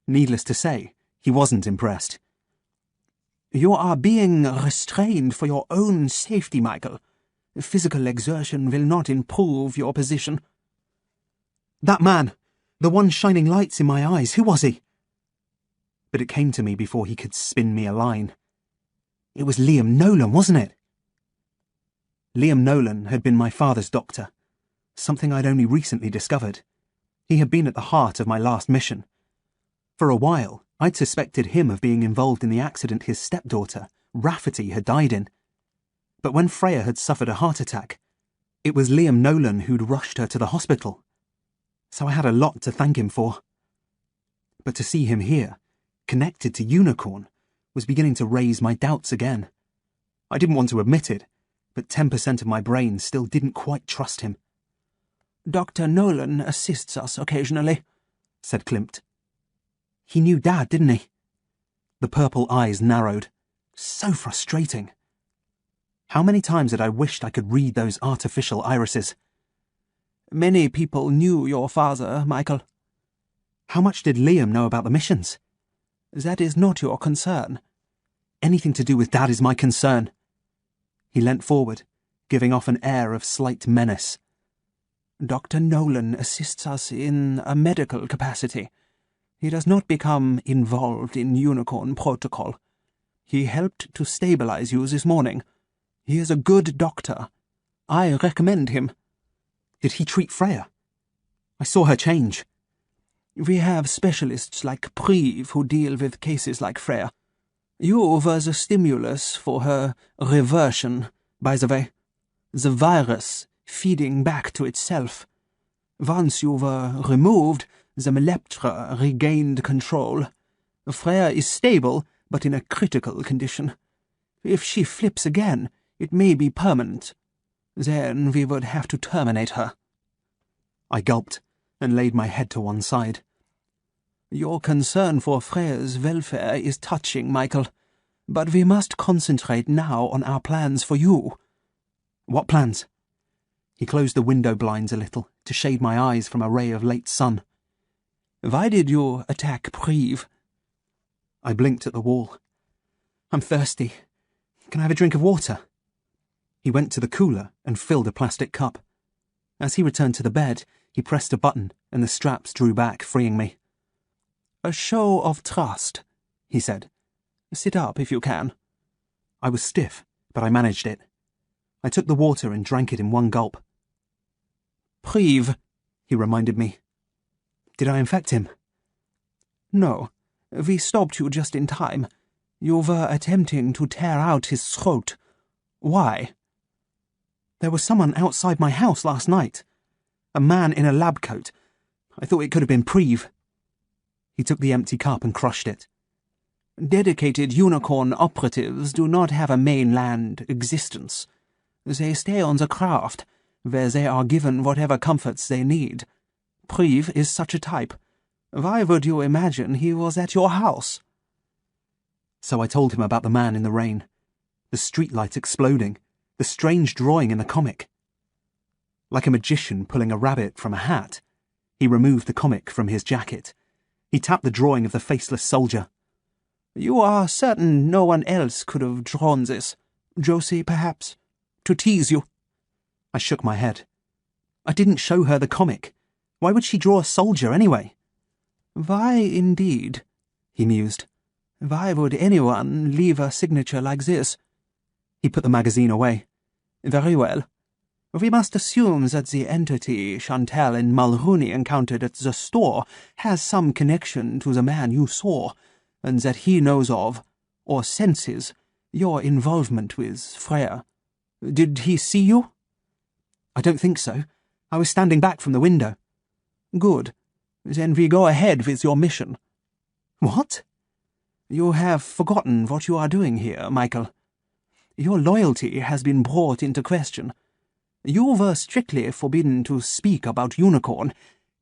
Needless to say, he wasn't impressed. "You are being restrained for your own safety, Michael. Physical exertion will not improve your position." "That man, the one shining lights in my eyes, who was he?" But it came to me before he could spin me a line. It was Liam Nolan, wasn't it? Liam Nolan had been my father's doctor. something I'd only recently discovered. He had been at the heart of my last mission. For a while, I'd suspected him of being involved in the accident his stepdaughter, Rafferty, had died in. But when Freya had suffered a heart attack, it was Liam Nolan who'd rushed her to the hospital. So I had a lot to thank him for. But to see him here, connected to Unicorn, was beginning to raise my doubts again. I didn't want to admit it, but 10% of my brain still didn't quite trust him. Dr. Nolan assists us occasionally, said Klimt. He knew Dad, didn't he? The purple eyes narrowed. So frustrating. How many times had I wished I could read those artificial irises? Many people knew your father, Michael. How much did Liam know about the missions? That is not your concern. Anything to do with Dad is my concern. He leant forward, giving off an air of slight menace. Dr. Nolan assists us in a medical capacity. He does not become involved in Unicorn protocol. He helped to stabilize you this morning. He is a good doctor. I recommend him. Did he treat Freya? I saw her change. We have specialists like Preve who deal with cases like Freya. You were the stimulus for her reversion, by the way. The virus feeding back to itself. Once you were removed, the Meleptra regained control. Freya is stable, but in a critical condition. If she flips again, it may be permanent. Then we would have to terminate her. I gulped and laid my head to one side. Your concern for Freya's welfare is touching, Michael, but we must concentrate now on our plans for you. What plans? He closed the window blinds a little to shade my eyes from a ray of late sun. Why did you attack Preve? I blinked at the wall. I'm thirsty. Can I have a drink of water? He went to the cooler and filled a plastic cup. As he returned to the bed, he pressed a button and the straps drew back, freeing me. A show of trust, he said. Sit up if you can. I was stiff, but I managed it. I took the water and drank it in one gulp. Preve, he reminded me. Did I infect him? No. We stopped you just in time. You were attempting to tear out his throat. Why? There was someone outside my house last night. A man in a lab coat. I thought it could have been Preve. He took the empty cup and crushed it. Dedicated Unicorn operatives do not have a mainland existence. They stay on the craft, where they are given whatever comforts they need. Preve is such a type. Why would you imagine he was at your house? So I told him about the man in the rain, the streetlight exploding, the strange drawing in the comic. Like a magician pulling a rabbit from a hat, he removed the comic from his jacket. He tapped the drawing of the faceless soldier. You are certain no one else could have drawn this? Josie, perhaps? To tease you? I shook my head. I didn't show her the comic. Why would she draw a soldier anyway? Why, indeed, he mused. Why would anyone leave a signature like this? He put the magazine away. Very well. We must assume that the entity Chantal and Mulrooney encountered at the store has some connection to the man you saw, and that he knows of, or senses, your involvement with Freya. Did he see you? I don't think so. I was standing back from the window. Good. Then we go ahead with your mission. What? You have forgotten what you are doing here, Michael. Your loyalty has been brought into question. You were strictly forbidden to speak about Unicorn,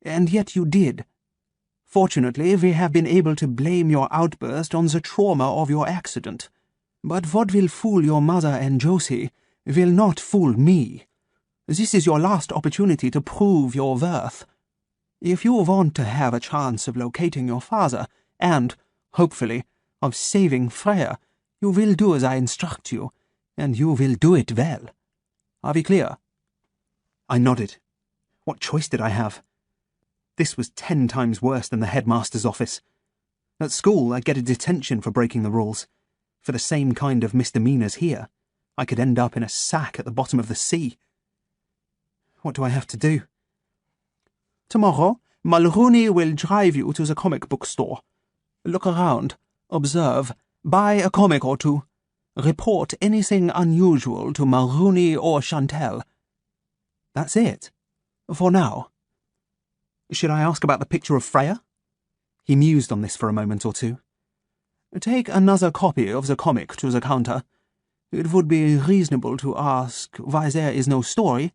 and yet you did. Fortunately, we have been able to blame your outburst on the trauma of your accident. But what will fool your mother and Josie will not fool me. This is your last opportunity to prove your worth. If you want to have a chance of locating your father, and, hopefully, of saving Freya, you will do as I instruct you, and you will do it well. Are we clear? I nodded. What choice did I have? This was 10 times worse than the headmaster's office. At school, I'd get a detention for breaking the rules. For the same kind of misdemeanours here, I could end up in a sack at the bottom of the sea. What do I have to do? Tomorrow, Mulrooney will drive you to the comic book store. Look around, observe, buy a comic or two. Report anything unusual to Mulrooney or Chantel. That's it. For now. Should I ask about the picture of Freya? He mused on this for a moment or two. Take another copy of the comic to the counter. It would be reasonable to ask why there is no story.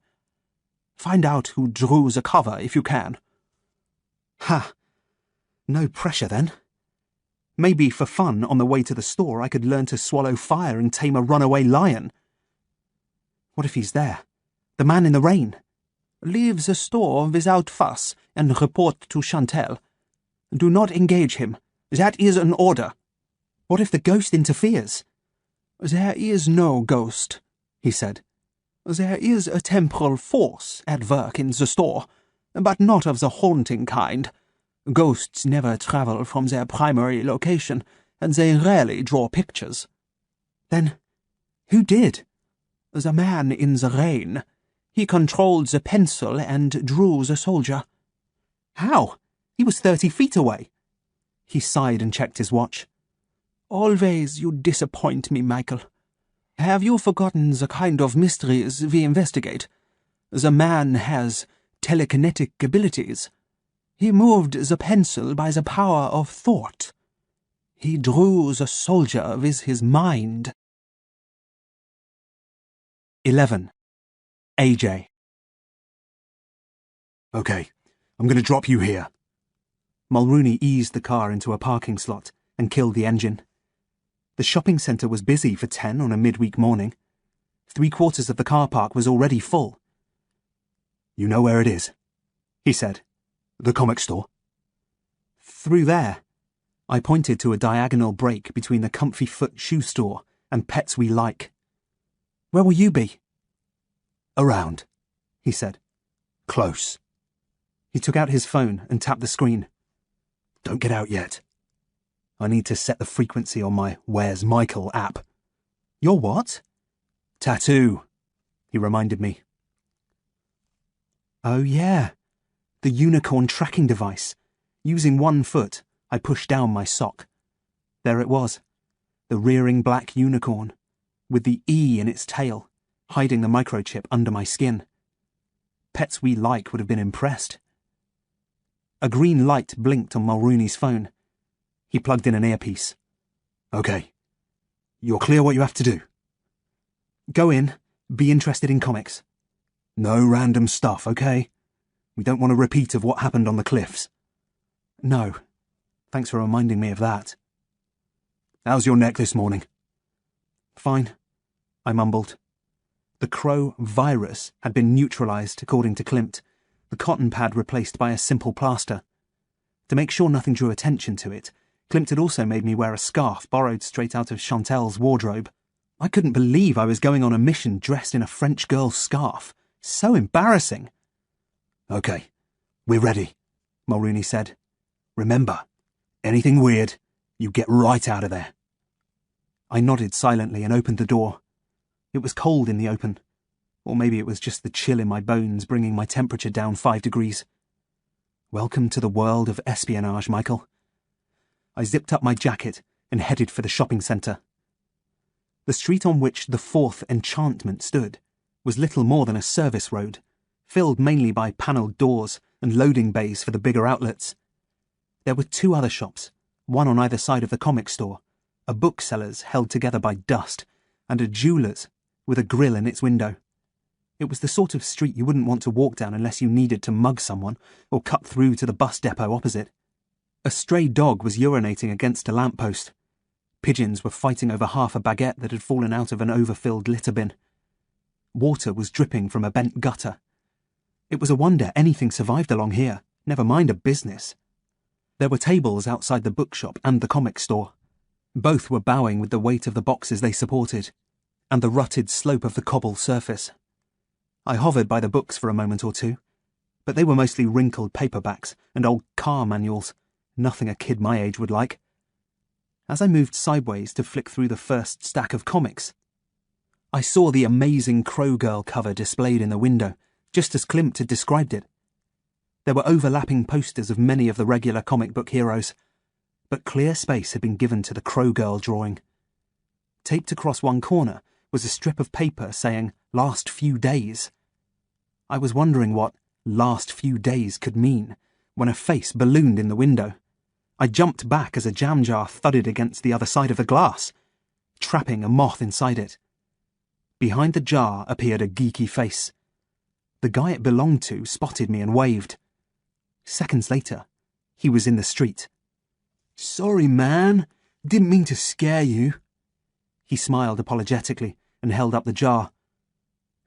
Find out who drew the cover if you can. Ha! No pressure then. Maybe for fun, on the way to the store, I could learn to swallow fire and tame a runaway lion. What if he's there? The man in the rain? Leave the store without fuss and report to Chantel. Do not engage him. That is an order. What if the ghost interferes? There is no ghost, he said. There is a temporal force at work in the store, but not of the haunting kind. Ghosts never travel from their primary location, and they rarely draw pictures. Then, who did? The man in the rain. He controlled the pencil and drew the soldier. How? He was 30 feet away. He sighed and checked his watch. Always you disappoint me, Michael. Have you forgotten the kind of mysteries we investigate? The man has telekinetic abilities. He moved the pencil by the power of thought. He drew the soldier with his mind. 11. AJ. Okay, I'm going to drop you here. Mulrooney eased the car into a parking slot and killed the engine. The shopping centre was busy for 10 on a midweek morning. 3/4 of the car park was already full. You know where it is, he said. The comic store. Through there. I pointed to a diagonal break between the Comfy Foot shoe store and Pets We Like. Where will you be? Around, he said. Close. He took out his phone and tapped the screen. Don't get out yet. I need to set the frequency on my Where's Michael app. Your what? Tattoo, he reminded me. Oh yeah, the unicorn tracking device. Using one foot, I pushed down my sock. There it was, the rearing black unicorn, with the E in its tail, hiding the microchip under my skin. Pets We Like would have been impressed. A green light blinked on Mulrooney's phone. He plugged in an earpiece. Okay. You're clear what you have to do? Go in, be interested in comics. No random stuff, okay? We don't want a repeat of what happened on the cliffs. No. Thanks for reminding me of that. How's your neck this morning? Fine, I mumbled. The crow virus had been neutralized, according to Klimt, the cotton pad replaced by a simple plaster. To make sure nothing drew attention to it, Klimt had also made me wear a scarf borrowed straight out of Chantel's wardrobe. I couldn't believe I was going on a mission dressed in a French girl's scarf. So embarrassing. Okay, we're ready, Mulrooney said. Remember, anything weird, you get right out of there. I nodded silently and opened the door. It was cold in the open. Or maybe it was just the chill in my bones bringing my temperature down 5 degrees. Welcome to the world of espionage, Michael. I zipped up my jacket and headed for the shopping centre. The street on which the Fourth Enchantment stood was little more than a service road, filled mainly by panelled doors and loading bays for the bigger outlets. There were 2 other shops, one on either side of the comic store, a bookseller's held together by dust, and a jeweller's with a grill in its window. It was the sort of street you wouldn't want to walk down unless you needed to mug someone or cut through to the bus depot opposite. A stray dog was urinating against a lamppost. Pigeons were fighting over half a baguette that had fallen out of an overfilled litter bin. Water was dripping from a bent gutter. It was a wonder anything survived along here, never mind a business. There were tables outside the bookshop and the comic store. Both were bowing with the weight of the boxes they supported, and the rutted slope of the cobble surface. I hovered by the books for a moment or two, but they were mostly wrinkled paperbacks and old car manuals, nothing a kid my age would like. As I moved sideways to flick through the first stack of comics, I saw the amazing Crow Girl cover displayed in the window, just as Klimt had described it. There were overlapping posters of many of the regular comic book heroes, but clear space had been given to the Crow Girl drawing. Taped across one corner was a strip of paper saying, "Last few days." I was wondering what "last few days" could mean when a face ballooned in the window. I jumped back as a jam jar thudded against the other side of the glass, trapping a moth inside it. Behind the jar appeared a geeky face. The guy it belonged to spotted me and waved. Seconds later, he was in the street. "Sorry, man. Didn't mean to scare you." He smiled apologetically and held up the jar.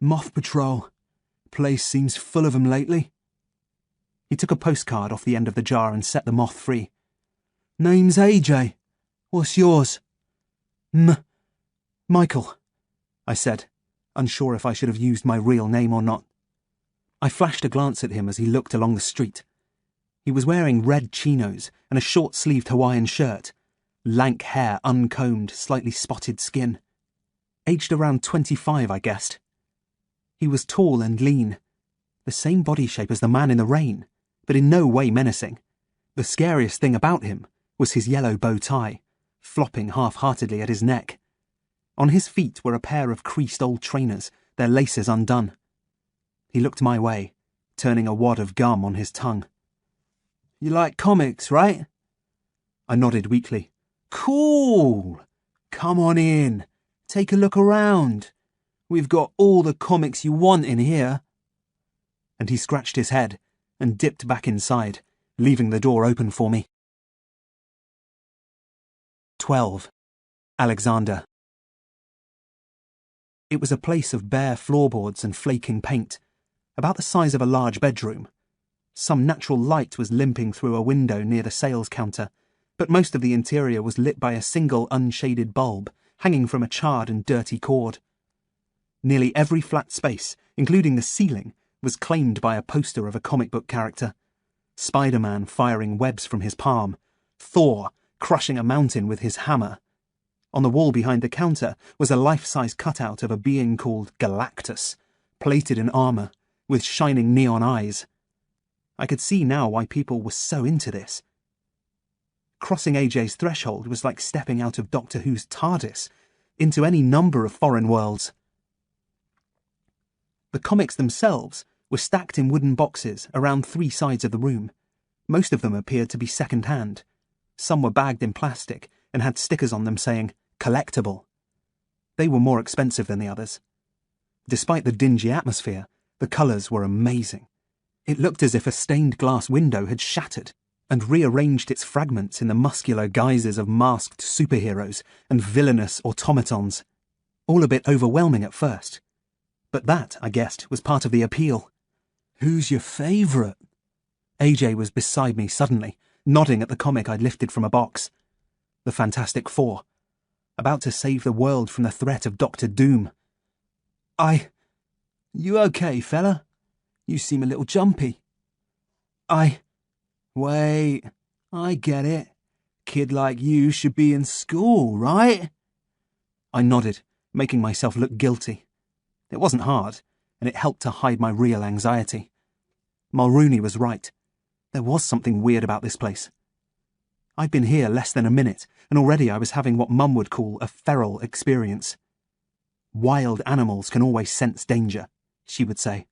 "Moth Patrol. Place seems full of 'em lately." He took a postcard off the end of the jar and set the moth free. "Name's AJ. What's yours?" Michael," I said, unsure if I should have used my real name or not. I flashed a glance at him as he looked along the street. He was wearing red chinos and a short-sleeved Hawaiian shirt, lank hair uncombed, slightly spotted skin. Aged around 25, I guessed. He was tall and lean, the same body shape as the man in the rain, but in no way menacing. The scariest thing about him was his yellow bow tie, flopping half-heartedly at his neck. On his feet were a pair of creased old trainers, their laces undone. He looked my way, turning a wad of gum on his tongue. "You like comics, right?" I nodded weakly. "Cool! Come on in. Take a look around. We've got all the comics you want in here." And he scratched his head and dipped back inside, leaving the door open for me. 12. Alexander. It was a place of bare floorboards and flaking paint, about the size of a large bedroom. Some natural light was limping through a window near the sales counter, but most of the interior was lit by a single unshaded bulb hanging from a charred and dirty cord. Nearly every flat space, including the ceiling, was claimed by a poster of a comic book character. Spider-Man firing webs from his palm, Thor crushing a mountain with his hammer. On the wall behind the counter was a life-size cutout of a being called Galactus, plated in armor, with shining neon eyes. I could see now why people were so into this. Crossing AJ's threshold was like stepping out of Doctor Who's TARDIS into any number of foreign worlds. The comics themselves were stacked in wooden boxes around three sides of the room. Most of them appeared to be second-hand. Some were bagged in plastic and had stickers on them saying, "Collectible." They were more expensive than the others. Despite the dingy atmosphere, the colours were amazing. It looked as if a stained glass window had shattered and rearranged its fragments in the muscular guises of masked superheroes and villainous automatons. All a bit overwhelming at first. But that, I guessed, was part of the appeal. "Who's your favourite?" AJ was beside me suddenly, nodding at the comic I'd lifted from a box. The Fantastic Four, about to save the world from the threat of Doctor Doom. You okay, fella? You seem a little jumpy." Wait, I get it. Kid like you should be in school, right?" I nodded, making myself look guilty. It wasn't hard, and it helped to hide my real anxiety. Mulrooney was right. There was something weird about this place. I'd been here less than a minute, and already I was having what Mum would call a feral experience. "Wild animals can always sense danger," she would say.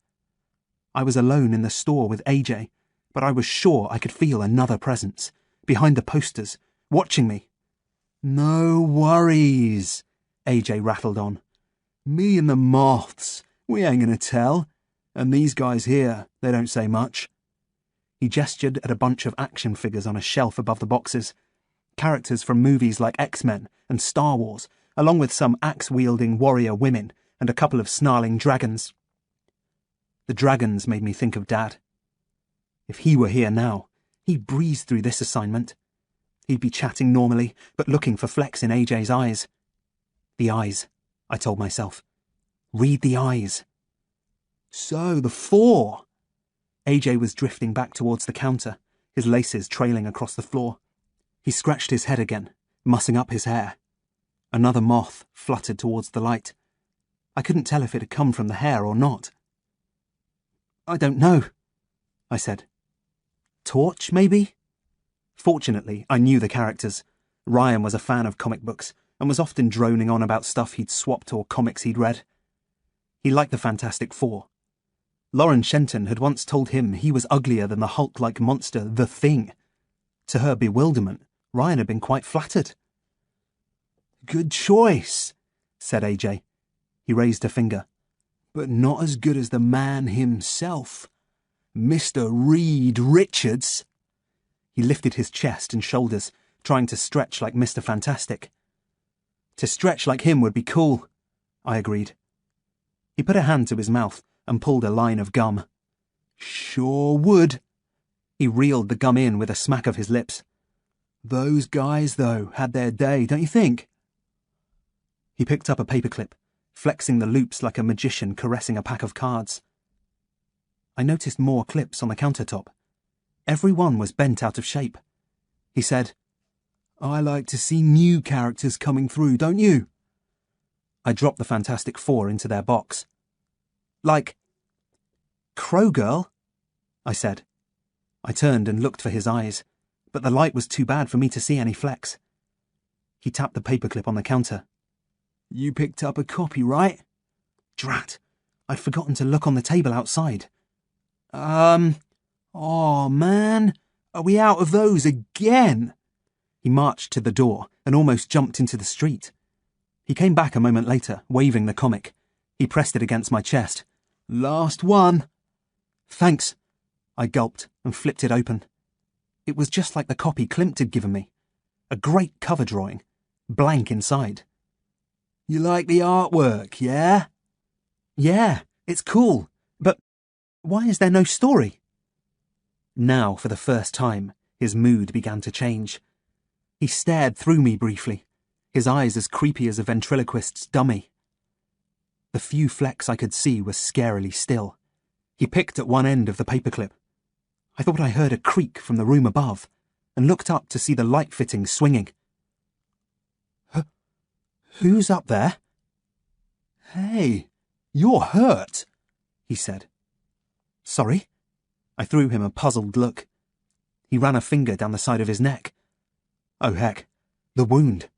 I was alone in the store with AJ, but I was sure I could feel another presence, behind the posters, watching me. "No worries," AJ rattled on. "Me and the moths, we ain't gonna tell. And these guys here, they don't say much." He gestured at a bunch of action figures on a shelf above the boxes. Characters from movies like X-Men and Star Wars, along with some axe-wielding warrior women and a couple of snarling dragons. The dragons made me think of Dad. If he were here now, he'd breeze through this assignment. He'd be chatting normally, but looking for flecks in AJ's eyes. The eyes, I told myself. Read the eyes. "So, the four." AJ was drifting back towards the counter, his laces trailing across the floor. He scratched his head again, mussing up his hair. Another moth fluttered towards the light. I couldn't tell if it had come from the hair or not. I don't know, I said. Torch, maybe? Fortunately, I knew the characters. Ryan was a fan of comic books and was often droning on about stuff he'd swapped or comics he'd read. He liked the Fantastic Four. Lauren Shenton had once told him he was uglier than the Hulk-like monster, The Thing. To her bewilderment, Ryan had been quite flattered. Good choice, said AJ. He raised a finger. But not as good as the man himself, Mr. Reed Richards. He lifted his chest and shoulders, trying to stretch like Mr. Fantastic. To stretch like him would be cool, I agreed. He put a hand to his mouth and pulled a line of gum. Sure would. He reeled the gum in with a smack of his lips. Those guys, though, had their day, don't you think? He picked up a paperclip, flexing the loops like a magician caressing a pack of cards. I noticed more clips on the countertop. Every one was bent out of shape. He said, I like to see new characters coming through, don't you? I dropped the Fantastic Four into their box. Like, Crow Girl? I said. I turned and looked for his eyes, but the light was too bad for me to see any flecks. He tapped the paperclip on the counter. You picked up a copy, right? Drat, I'd forgotten to look on the table outside. Oh man, are we out of those again? He marched to the door and almost jumped into the street. He came back a moment later, waving the comic. He pressed it against my chest. Last one. Thanks. I gulped and flipped it open. It was just like the copy Klimt had given me. A great cover drawing, blank inside. You like the artwork, yeah? Yeah, it's cool, but why is there no story? Now, for the first time, his mood began to change. He stared through me briefly, his eyes as creepy as a ventriloquist's dummy. The few flecks I could see were scarily still. He picked at one end of the paperclip. I thought I heard a creak from the room above, and looked up to see the light fittings swinging. Who's up there? Hey, you're hurt, he said. Sorry? I threw him a puzzled look. He ran a finger down the side of his neck. Oh heck, the wound.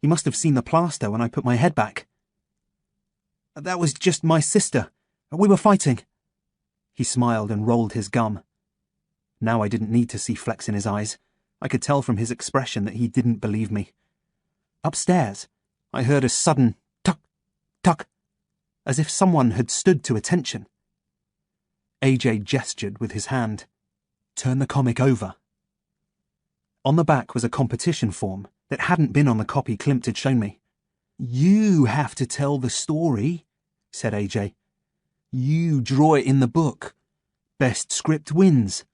He must have seen the plaster when I put my head back. That was just my sister. We were fighting. He smiled and rolled his gum. Now I didn't need to see flecks in his eyes. I could tell from his expression that he didn't believe me. Upstairs, I heard a sudden tuck, tuck, as if someone had stood to attention. AJ gestured with his hand. Turn the comic over. On the back was a competition form that hadn't been on the copy Klimt had shown me. You have to tell the story, said AJ. You draw it in the book. Best script wins.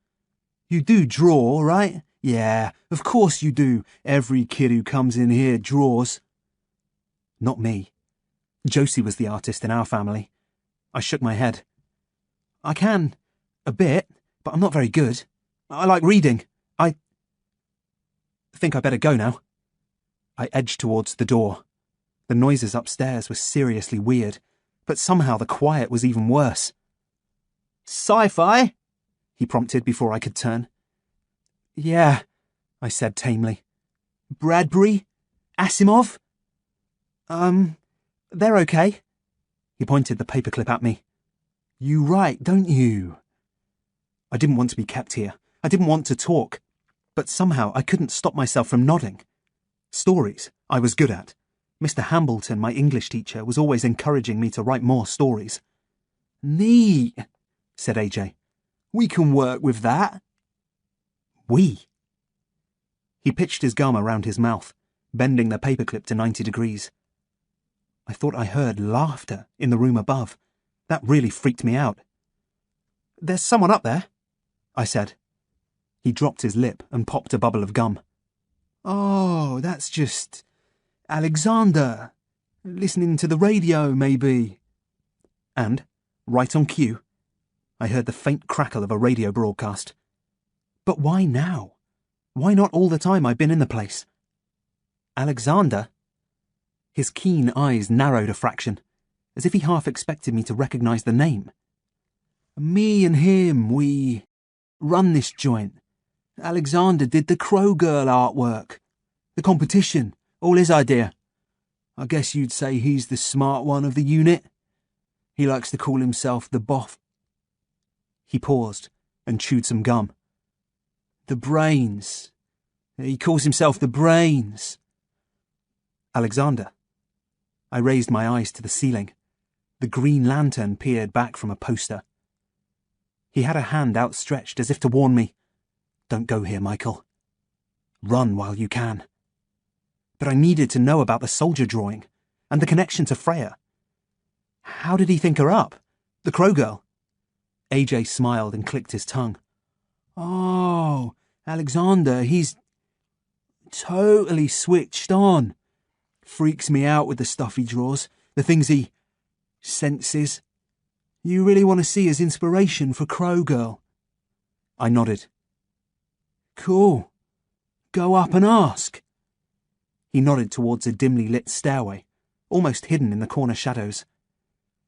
You do draw, right? Yeah, of course you do. Every kid who comes in here draws. Not me. Josie was the artist in our family. I shook my head. I can. A bit, but I'm not very good. I like reading. I think I better go now. I edged towards the door. The noises upstairs were seriously weird, but somehow the quiet was even worse. Sci-fi? He prompted before I could turn. Yeah, I said tamely. Bradbury? Asimov? They're okay. He pointed the paperclip at me. You write, don't you? I didn't want to be kept here. I didn't want to talk. But somehow I couldn't stop myself from nodding. Stories I was good at. Mr. Hambleton, my English teacher, was always encouraging me to write more stories. Neat, said AJ. We can work with that. We? He pitched his gum around his mouth, bending the paperclip to 90 degrees. I thought I heard laughter in the room above. That really freaked me out. There's someone up there, I said. He dropped his lip and popped a bubble of gum. Oh, that's just Alexander. Listening to the radio, maybe. And, right on cue, I heard the faint crackle of a radio broadcast. But why now? Why not all the time I've been in the place? Alexander? His keen eyes narrowed a fraction, as if he half expected me to recognize the name. Me and him, we run this joint. Alexander did the Crow Girl artwork. The competition, all his idea. I guess you'd say he's the smart one of the unit. He likes to call himself the boff. He paused and chewed some gum. The brains. He calls himself the brains. Alexander. I raised my eyes to the ceiling. The green lantern peered back from a poster. He had a hand outstretched as if to warn me. Don't go here, Michael. Run while you can. But I needed to know about the soldier drawing and the connection to Freya. How did he think her up? The Crow Girl? AJ smiled and clicked his tongue. Oh, Alexander, he's totally switched on. Freaks me out with the stuff he draws, the things he senses. You really want to see his inspiration for Crow Girl? I nodded. Cool. Go up and ask. He nodded towards a dimly lit stairway, almost hidden in the corner shadows.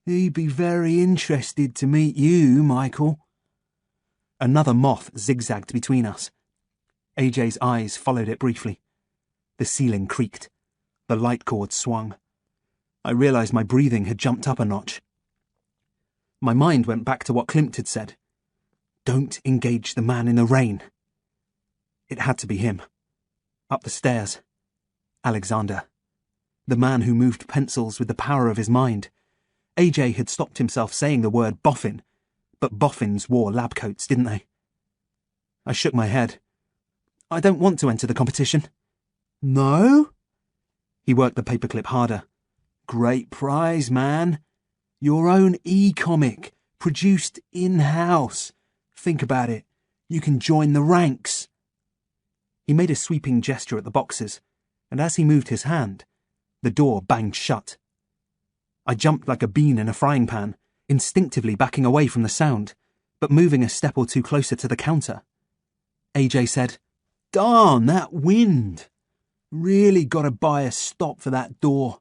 He'd be very interested to meet you, Michael. Another moth zigzagged between us. AJ's eyes followed it briefly. The ceiling creaked. The light cord swung. I realised my breathing had jumped up a notch. My mind went back to what Klimt had said. Don't engage the man in the rain. It had to be him. Up the stairs. Alexander. The man who moved pencils with the power of his mind. AJ had stopped himself saying the word boffin, but boffins wore lab coats, didn't they? I shook my head. I don't want to enter the competition. No? He worked the paperclip harder. Great prize, man. Your own e-comic, produced in-house. Think about it. You can join the ranks. He made a sweeping gesture at the boxes, and as he moved his hand, the door banged shut. I jumped like a bean in a frying pan, instinctively backing away from the sound, but moving a step or two closer to the counter. AJ said, Darn, that wind. Really gotta buy a stop for that door.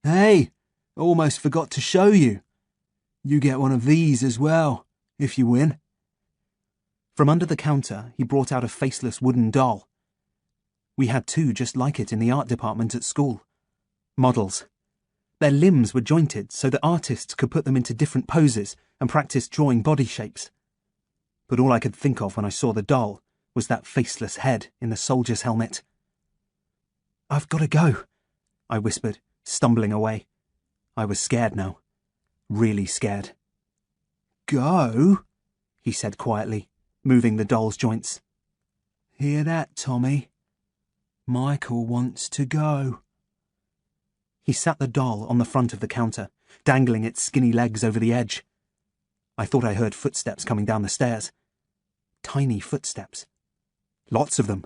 Hey, almost forgot to show you. You get one of these as well, if you win. From under the counter, he brought out a faceless wooden doll. We had two just like it in the art department at school. Models. Their limbs were jointed so that artists could put them into different poses and practice drawing body shapes. But all I could think of when I saw the doll was that faceless head in the soldier's helmet. I've got to go, I whispered, stumbling away. I was scared now. Really scared. Go? He said quietly, moving the doll's joints. Hear that, Tommy? Michael wants to go. He sat the doll on the front of the counter, dangling its skinny legs over the edge. I thought I heard footsteps coming down the stairs. Tiny footsteps. Lots of them.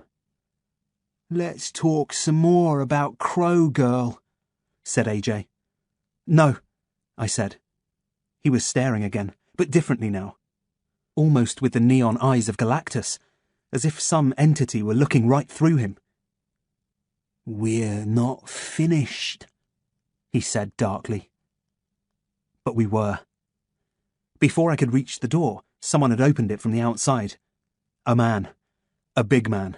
Let's talk some more about Crow Girl, said AJ. No, I said. He was staring again, but differently now. Almost with the neon eyes of Galactus, as if some entity were looking right through him. We're not finished, he said darkly. But we were. Before I could reach the door, someone had opened it from the outside. A man. A big man.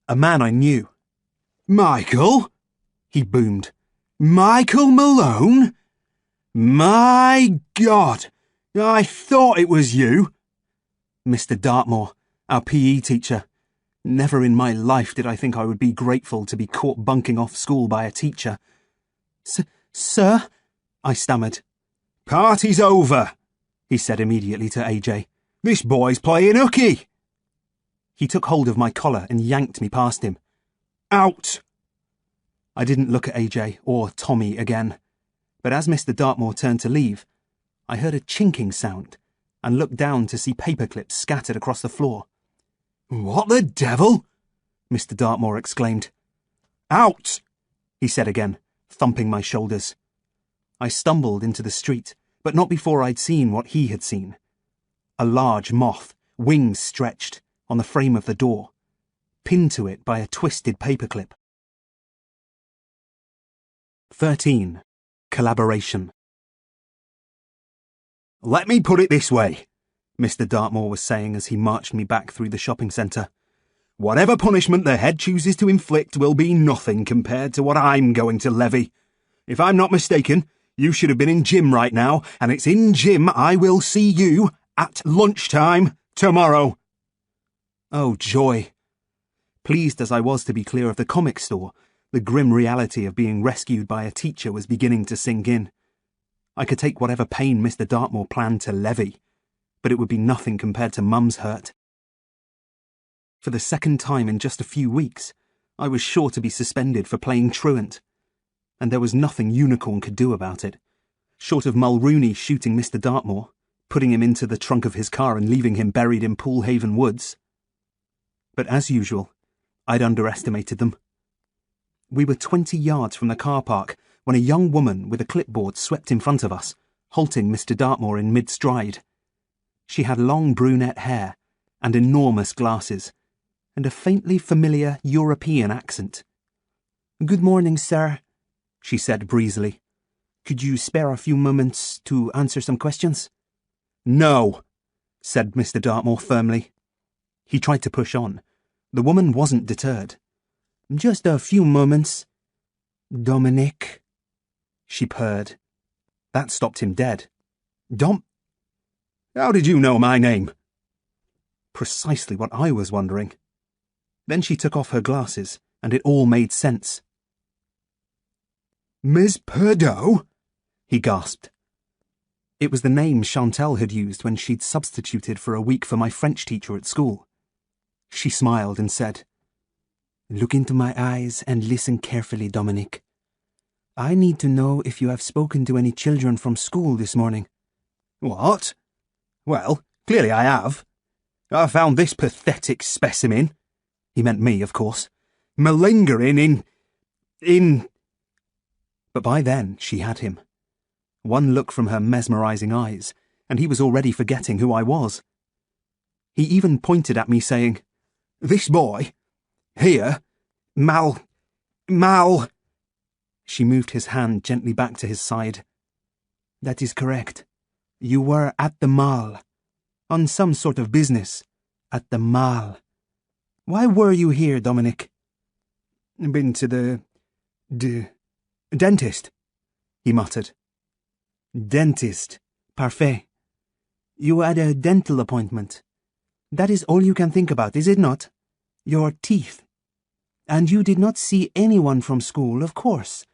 A man I knew. Michael? He boomed. Michael Malone? My God! I thought it was you. Mr. Dartmoor, our PE teacher. Never in my life did I think I would be grateful to be caught bunking off school by a teacher. Sir? I stammered. Party's over, he said immediately to AJ. This boy's playing hooky. He took hold of my collar and yanked me past him. Out! I didn't look at AJ or Tommy again, but as Mr. Dartmoor turned to leave, I heard a chinking sound and looked down to see paperclips scattered across the floor. What the devil? Mr. Dartmoor exclaimed. Out! He said again, thumping my shoulders. I stumbled into the street, but not before I'd seen what he had seen. A large moth, wings stretched, on the frame of the door, pinned to it by a twisted paperclip. 13. Collaboration. Let me put it this way. Mr. Dartmoor was saying as he marched me back through the shopping centre. Whatever punishment the head chooses to inflict will be nothing compared to what I'm going to levy. If I'm not mistaken, you should have been in gym right now, and it's in gym I will see you at lunchtime tomorrow. Oh, joy. Pleased as I was to be clear of the comic store, the grim reality of being rescued by a teacher was beginning to sink in. I could take whatever pain Mr. Dartmoor planned to levy, but it would be nothing compared to Mum's hurt. For the second time in just a few weeks, I was sure to be suspended for playing truant, and there was nothing Unicorn could do about it, short of Mulrooney shooting Mr. Dartmoor, putting him into the trunk of his car and leaving him buried in Poolhaven Woods. But as usual, I'd underestimated them. We were 20 yards from the car park when a young woman with a clipboard swept in front of us, halting Mr. Dartmoor in mid-stride. She had long brunette hair and enormous glasses, and a faintly familiar European accent. "Good morning, sir," she said breezily. "Could you spare a few moments to answer some questions?" "No," said Mr. Dartmoor firmly. He tried to push on. The woman wasn't deterred. "Just a few moments. Dominic," she purred. That stopped him dead. How did you know my name?" Precisely what I was wondering. Then she took off her glasses, and it all made sense. "Miss Perdot?" he gasped. It was the name Chantel had used when she'd substituted for a week for my French teacher at school. She smiled and said, "Look into my eyes and listen carefully, Dominic. I need to know if you have spoken to any children from school this morning." "What? Well, clearly I have. I found this pathetic specimen," he meant me, of course, "malingering in... But by then she had him. One look from her mesmerising eyes, and he was already forgetting who I was. He even pointed at me saying, "This boy, here, Mal... She moved his hand gently back to his side. "That is correct. You were at the mall. On some sort of business. At the mall. Why were you here, Dominic?" "Been to the... dentist," he muttered. "Dentist. Parfait. You had a dental appointment. That is all you can think about, is it not? Your teeth. And you did not see anyone from school, of course,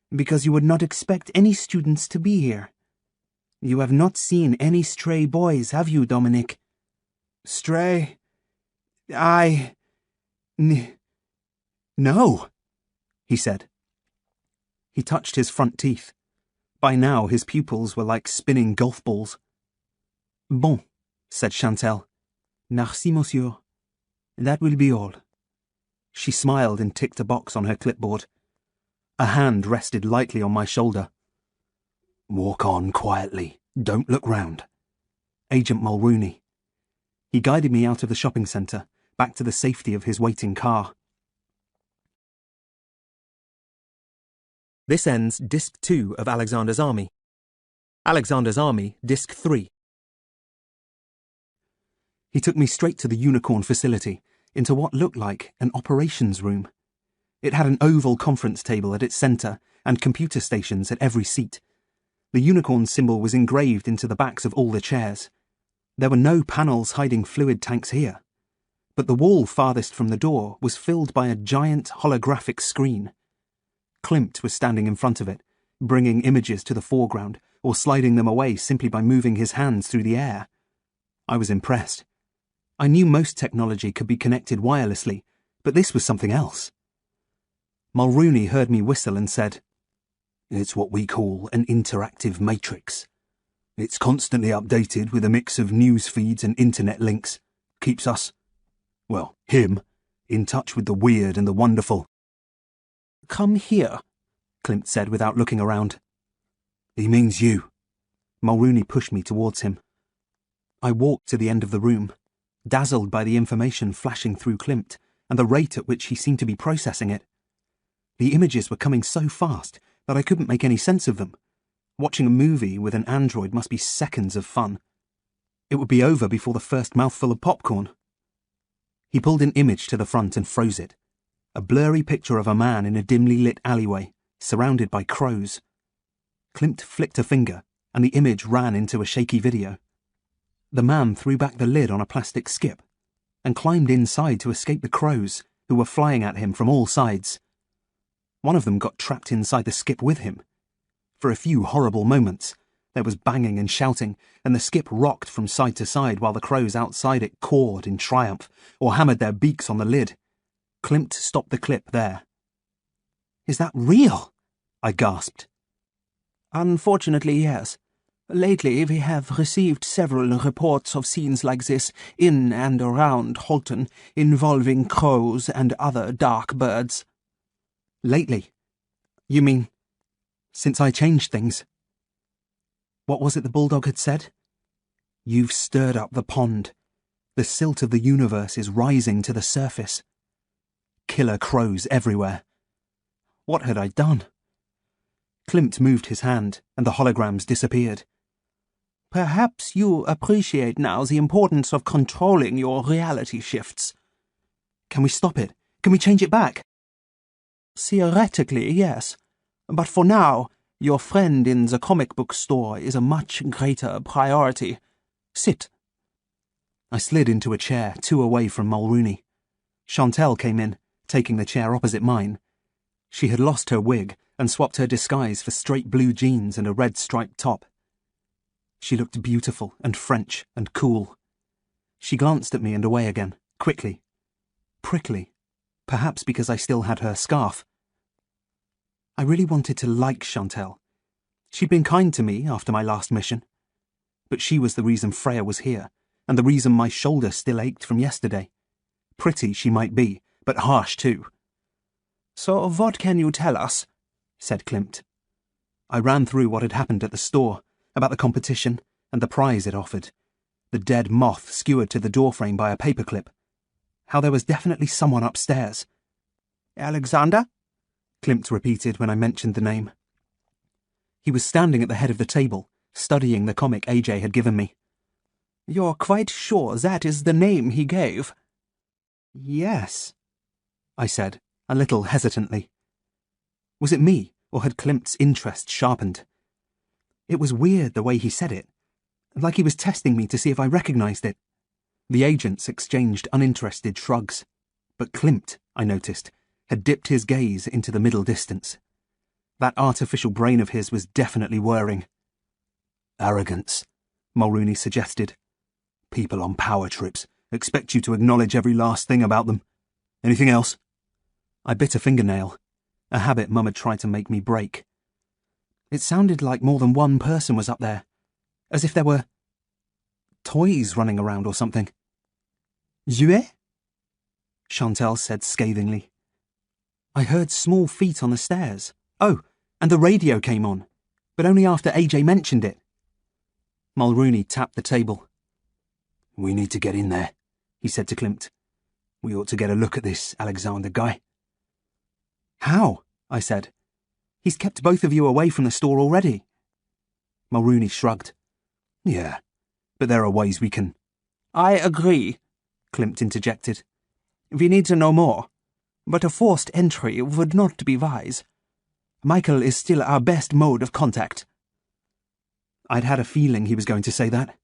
because you would not expect any students to be here. You have not seen any stray boys, have you, Dominic?" "Stray? No," he said. He touched his front teeth. By now his pupils were like spinning golf balls. "Bon," said Chantel. "Merci, monsieur. That will be all." She smiled and ticked a box on her clipboard. A hand rested lightly on my shoulder. "Walk on quietly. Don't look round." Agent Mulrooney. He guided me out of the shopping centre, back to the safety of his waiting car. This ends Disc 2 of Alexander's Army. Alexander's Army, Disc 3. He took me straight to the Unicorn facility, into what looked like an operations room. It had an oval conference table at its centre and computer stations at every seat. The Unicorn symbol was engraved into the backs of all the chairs. There were no panels hiding fluid tanks here, but the wall farthest from the door was filled by a giant holographic screen. Klimt was standing in front of it, bringing images to the foreground or sliding them away simply by moving his hands through the air. I was impressed. I knew most technology could be connected wirelessly, but this was something else. Mulrooney heard me whistle and said, "It's what we call an interactive matrix. It's constantly updated with a mix of news feeds and internet links. Keeps us, well, him, in touch with the weird and the wonderful." "Come here," Klimt said without looking around. "He means you." Mulrooney pushed me towards him. I walked to the end of the room, dazzled by the information flashing through Klimt and the rate at which he seemed to be processing it. The images were coming so fast that I couldn't make any sense of them. Watching a movie with an android must be seconds of fun. It would be over before the first mouthful of popcorn. He pulled an image to the front and froze it. A blurry picture of a man in a dimly lit alleyway, surrounded by crows. Klimt flicked a finger, and the image ran into a shaky video. The man threw back the lid on a plastic skip and climbed inside to escape the crows, who were flying at him from all sides. One of them got trapped inside the skip with him. For a few horrible moments, there was banging and shouting, and the skip rocked from side to side while the crows outside it cawed in triumph or hammered their beaks on the lid. Klimt stopped the clip there. "Is that real?" I gasped. "Unfortunately, yes. Lately, we have received several reports of scenes like this in and around Holton, involving crows and other dark birds." "Lately? You mean since I changed things?" What was it the bulldog had said? "You've stirred up the pond. The silt of the universe is rising to the surface." Killer crows everywhere. What had I done? Klimt moved his hand, and the holograms disappeared. "Perhaps you appreciate now the importance of controlling your reality shifts." "Can we stop it? Can we change it back?" "Theoretically, yes. But for now, your friend in the comic book store is a much greater priority. Sit." I slid into a chair 2 away from Mulrooney. Chantel came in, taking the chair opposite mine. She had lost her wig and swapped her disguise for straight blue jeans and a red striped top. She looked beautiful and French and cool. She glanced at me and away again, quickly. Prickly, perhaps because I still had her scarf. I really wanted to like Chantel. She'd been kind to me after my last mission. But she was the reason Freya was here, and the reason my shoulder still ached from yesterday. Pretty she might be, but harsh too. "So what can you tell us?" said Klimt. I ran through what had happened at the store, about the competition and the prize it offered. The dead moth skewered to the doorframe by a paperclip. How there was definitely someone upstairs. "Alexander?" Klimt repeated when I mentioned the name. He was standing at the head of the table, studying the comic AJ had given me. "You're quite sure that is the name he gave?" "Yes," I said, a little hesitantly. Was it me, or had Klimt's interest sharpened? It was weird the way he said it, like he was testing me to see if I recognized it. The agents exchanged uninterested shrugs, but Klimt, I noticed, had dipped his gaze into the middle distance. That artificial brain of his was definitely whirring. "Arrogance," Mulrooney suggested. "People on power trips expect you to acknowledge every last thing about them. Anything else?" I bit a fingernail, a habit Mum had tried to make me break. It sounded like more than one person was up there, as if there were toys running around or something. "Jouet?" Chantel said scathingly. I heard small feet on the stairs. Oh, and the radio came on, but only after AJ mentioned it. Mulrooney tapped the table. "We need to get in there," he said to Klimt. "We ought to get a look at this Alexander guy." "How?" I said. "He's kept both of you away from the store already." Mulrooney shrugged. "Yeah, but there are ways we can—" "I agree," Klimt interjected. "We need to know more, but a forced entry would not be wise. Michael is still our best mode of contact." I'd had a feeling he was going to say that.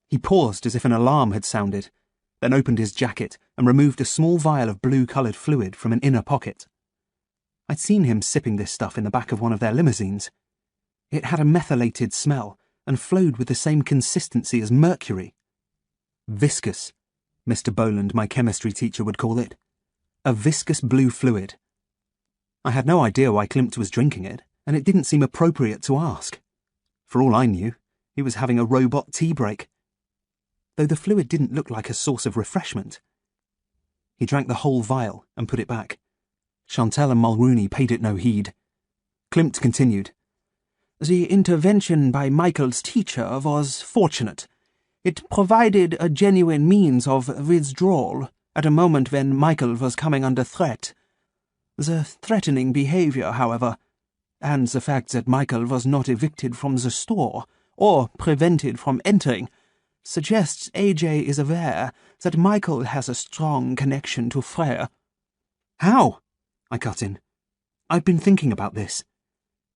He paused as if an alarm had sounded, then opened his jacket and removed a small vial of blue-coloured fluid from an inner pocket. I'd seen him sipping this stuff in the back of one of their limousines. It had a methylated smell and flowed with the same consistency as mercury. Viscous, Mr. Boland, my chemistry teacher, would call it. A viscous blue fluid. I had no idea why Klimt was drinking it, and it didn't seem appropriate to ask. For all I knew, he was having a robot tea break. Though the fluid didn't look like a source of refreshment. He drank the whole vial and put it back. Chantel and Mulrooney paid it no heed. Klimt continued. "The intervention by Michael's teacher was fortunate. It provided a genuine means of withdrawal at a moment when Michael was coming under threat. The threatening behavior, however, and the fact that Michael was not evicted from the store or prevented from entering, suggests AJ is aware that Michael has a strong connection to Freya. How? I cut in. I've been thinking about this.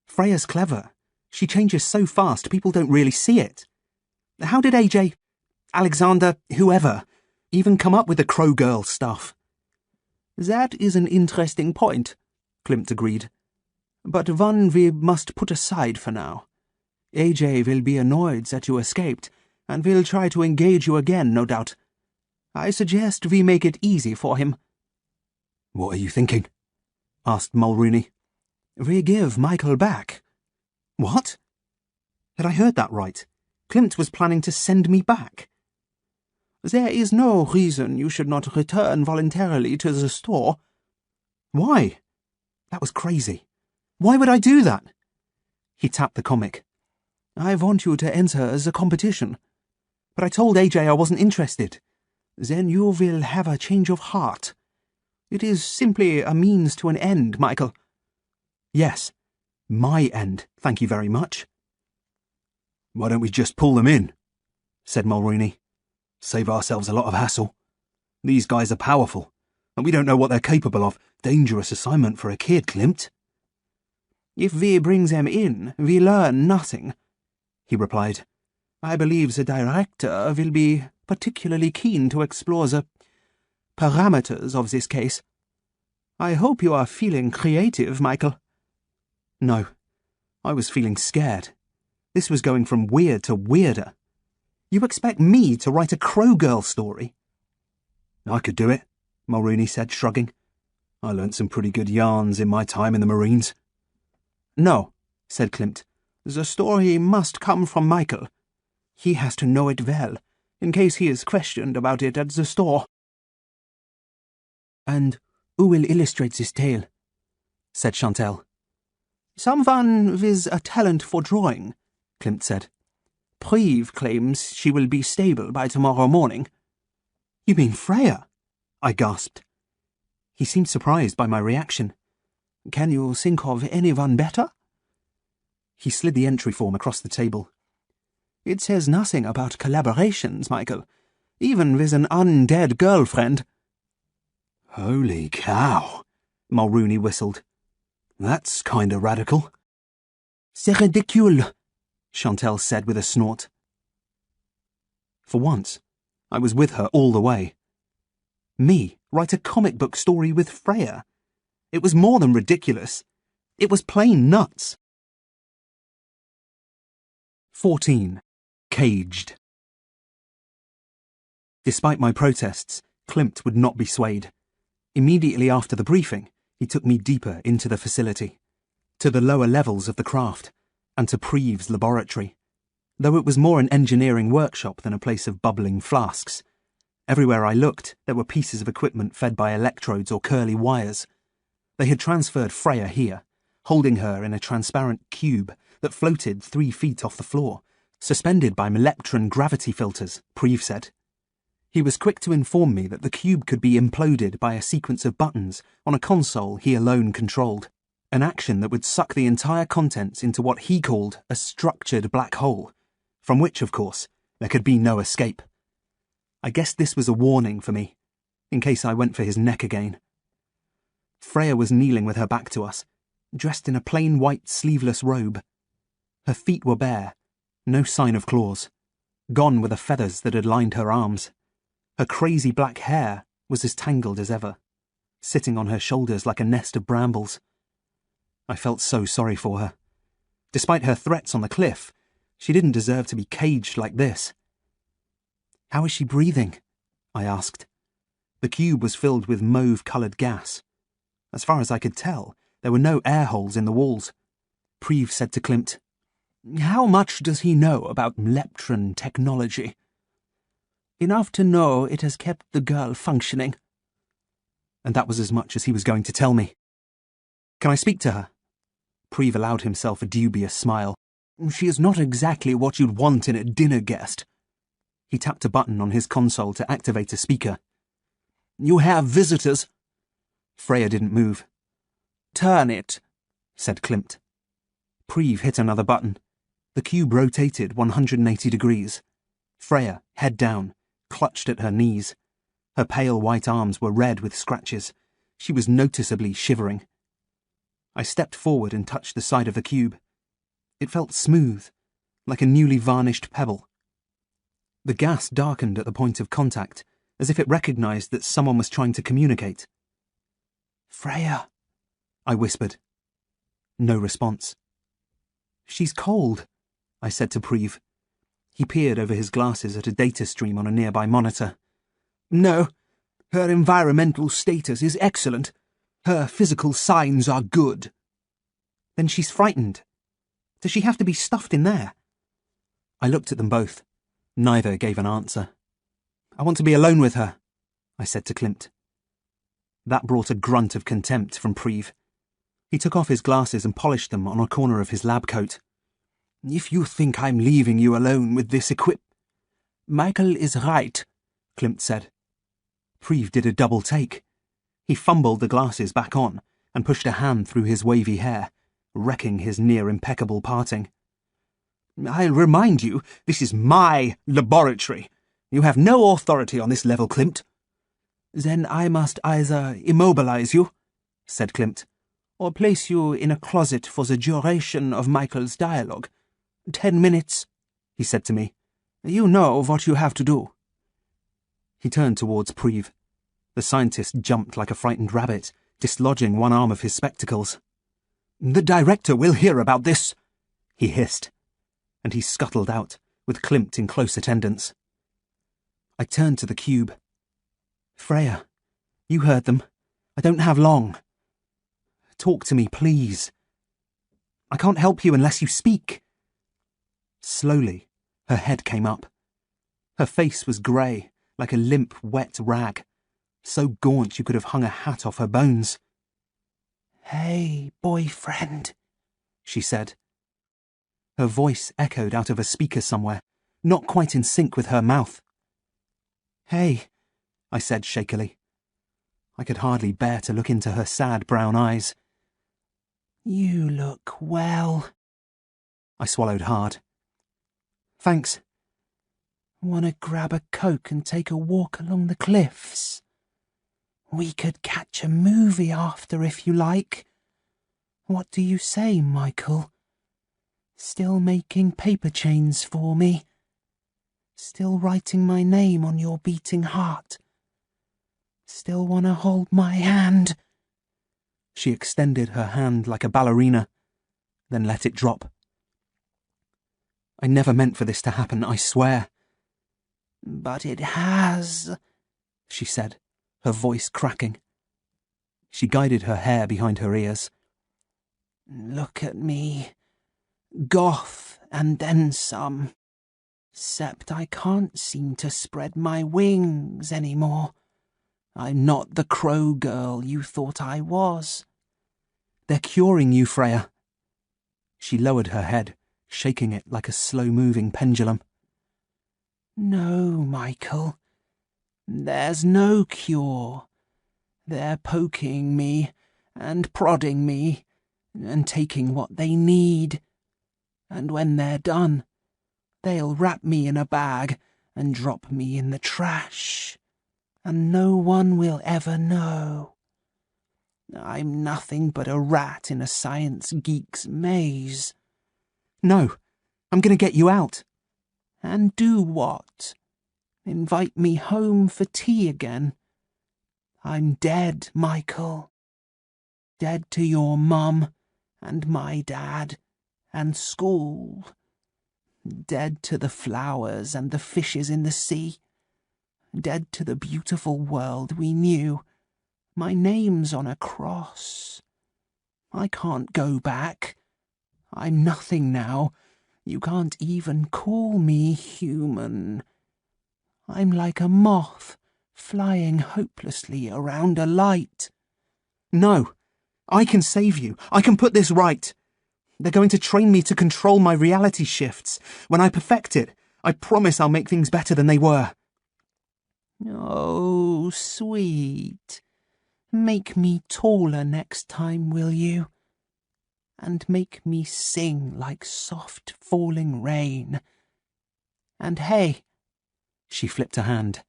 Freya's clever. She changes so fast people don't really see it. How did AJ, Alexander, whoever, even come up with the Crow Girl stuff? That is an interesting point, Klimt agreed. But one we must put aside for now. AJ will be annoyed that you escaped, and will try to engage you again, no doubt. I suggest we make it easy for him. What are you thinking? Asked Mulrooney. We give Michael back. What? Had I heard that right? Klimt was planning to send me back. There is no reason you should not return voluntarily to the store. Why? That was crazy. Why would I do that? He tapped the comic. I want you to enter the competition. But I told AJ I wasn't interested. Then you will have a change of heart. It is simply a means to an end, Michael. Yes, my end, thank you very much. Why don't we just pull them in? Said Mulrooney. Save ourselves a lot of hassle. These guys are powerful, and we don't know what they're capable of. Dangerous assignment for a kid, Klimt. If we bring them in, we learn nothing, he replied. I believe the director will be particularly keen to explore the parameters of this case. I hope you are feeling creative, Michael. No, I was feeling scared. This was going from weird to weirder. You expect me to write a Crow Girl story? I could do it, Mulrooney said, shrugging. I learnt some pretty good yarns in my time in the Marines. No, said Klimt. The story must come from Michael. He has to know it well, in case he is questioned about it at the store. And who will illustrate this tale? Said Chantel. Someone with a talent for drawing, Klimt said. Preve claims she will be stable by tomorrow morning. You mean Freya? I gasped. He seemed surprised by my reaction. Can you think of anyone better? He slid the entry form across the table. It says nothing about collaborations, Michael, even with an undead girlfriend. Holy cow, Mulrooney whistled. That's kinda radical. C'est ridicule, Chantel said with a snort. For once, I was with her all the way. Me write a comic book story with Freya. It was more than ridiculous. It was plain nuts. 14. Caged. Despite my protests, Klimt would not be swayed. Immediately after the briefing, he took me deeper into the facility, to the lower levels of the craft, and to Preve's laboratory, though it was more an engineering workshop than a place of bubbling flasks. Everywhere I looked, there were pieces of equipment fed by electrodes or curly wires. They had transferred Freya here, holding her in a transparent cube that floated 3 feet off the floor, suspended by Meleptron gravity filters, Preve said. He was quick to inform me that the cube could be imploded by a sequence of buttons on a console he alone controlled, an action that would suck the entire contents into what he called a structured black hole, from which, of course, there could be no escape. I guessed this was a warning for me, in case I went for his neck again. Freya was kneeling with her back to us, dressed in a plain white sleeveless robe. Her feet were bare, no sign of claws, gone were the feathers that had lined her arms. Her crazy black hair was as tangled as ever, sitting on her shoulders like a nest of brambles. I felt so sorry for her. Despite her threats on the cliff, she didn't deserve to be caged like this. How is she breathing? I asked. The cube was filled with mauve-coloured gas. As far as I could tell, there were no air holes in the walls. Preve said to Klimt, "How much does he know about Meleptron technology?" "Enough to know it has kept the girl functioning." And that was as much as he was going to tell me. "Can I speak to her?" Preve allowed himself a dubious smile. "She is not exactly what you'd want in a dinner guest." He tapped a button on his console to activate a speaker. "You have visitors." Freya didn't move. "Turn it," said Klimt. Preve hit another button. The cube rotated 180 degrees. Freya, head down, clutched at her knees. Her pale white arms were red with scratches. She was noticeably shivering. I stepped forward and touched the side of the cube. It felt smooth, like a newly varnished pebble. The gas darkened at the point of contact, as if it recognized that someone was trying to communicate. "Freya," I whispered. No response. "She's cold," I said to Preve. He peered over his glasses at a data stream on a nearby monitor. "No, her environmental status is excellent. Her physical signs are good." "Then she's frightened. Does she have to be stuffed in there?" I looked at them both. Neither gave an answer. "I want to be alone with her," I said to Klimt. That brought a grunt of contempt from Preve. He took off his glasses and polished them on a corner of his lab coat. "If you think I'm leaving you alone with this Michael is right," Klimt said. Preve did a double take. He fumbled the glasses back on and pushed a hand through his wavy hair, wrecking his near-impeccable parting. "I'll remind you, this is my laboratory. You have no authority on this level, Klimt." "Then I must either immobilize you," said Klimt, "or place you in a closet for the duration of Michael's dialogue. 10 minutes, he said to me. "You know what you have to do." He turned towards Preve. The scientist jumped like a frightened rabbit, dislodging one arm of his spectacles. "The director will hear about this," he hissed, and he scuttled out, with Klimt in close attendance. I turned to the cube. "Freya, you heard them. I don't have long. Talk to me, please. I can't help you unless you speak." Slowly, her head came up. Her face was grey, like a limp, wet rag, so gaunt you could have hung a hat off her bones. "Hey, boyfriend," she said. Her voice echoed out of a speaker somewhere, not quite in sync with her mouth. "Hey," I said shakily. I could hardly bear to look into her sad brown eyes. "You look well." I swallowed hard. "Thanks. Want to grab a Coke and take a walk along the cliffs? We could catch a movie after if you like. What do you say, Michael? Still making paper chains for me? Still writing my name on your beating heart? Still want to hold my hand?" She extended her hand like a ballerina, then let it drop. "I never meant for this to happen, I swear." "But it has," she said, her voice cracking. She guided her hair behind her ears. "Look at me. Goth and then some. 'Cept I can't seem to spread my wings anymore. I'm not the crow girl you thought I was." "They're curing you, Freya." She lowered her head, shaking it like a slow-moving pendulum. "No, Michael. There's no cure. They're poking me and prodding me and taking what they need. And when they're done, they'll wrap me in a bag and drop me in the trash. And no one will ever know. I'm nothing but a rat in a science geek's maze." "No, I'm going to get you out." "And do what? Invite me home for tea again? I'm dead, Michael. Dead to your mum and my dad and school. Dead to the flowers and the fishes in the sea. Dead to the beautiful world we knew. My name's on a cross. I can't go back. I'm nothing now. You can't even call me human. I'm like a moth flying hopelessly around a light." "No, I can save you. I can put this right. They're going to train me to control my reality shifts. When I perfect it, I promise I'll make things better than they were." "Oh, sweet. Make me taller next time, will you? And make me sing like soft falling rain. And hey, She flipped a hand.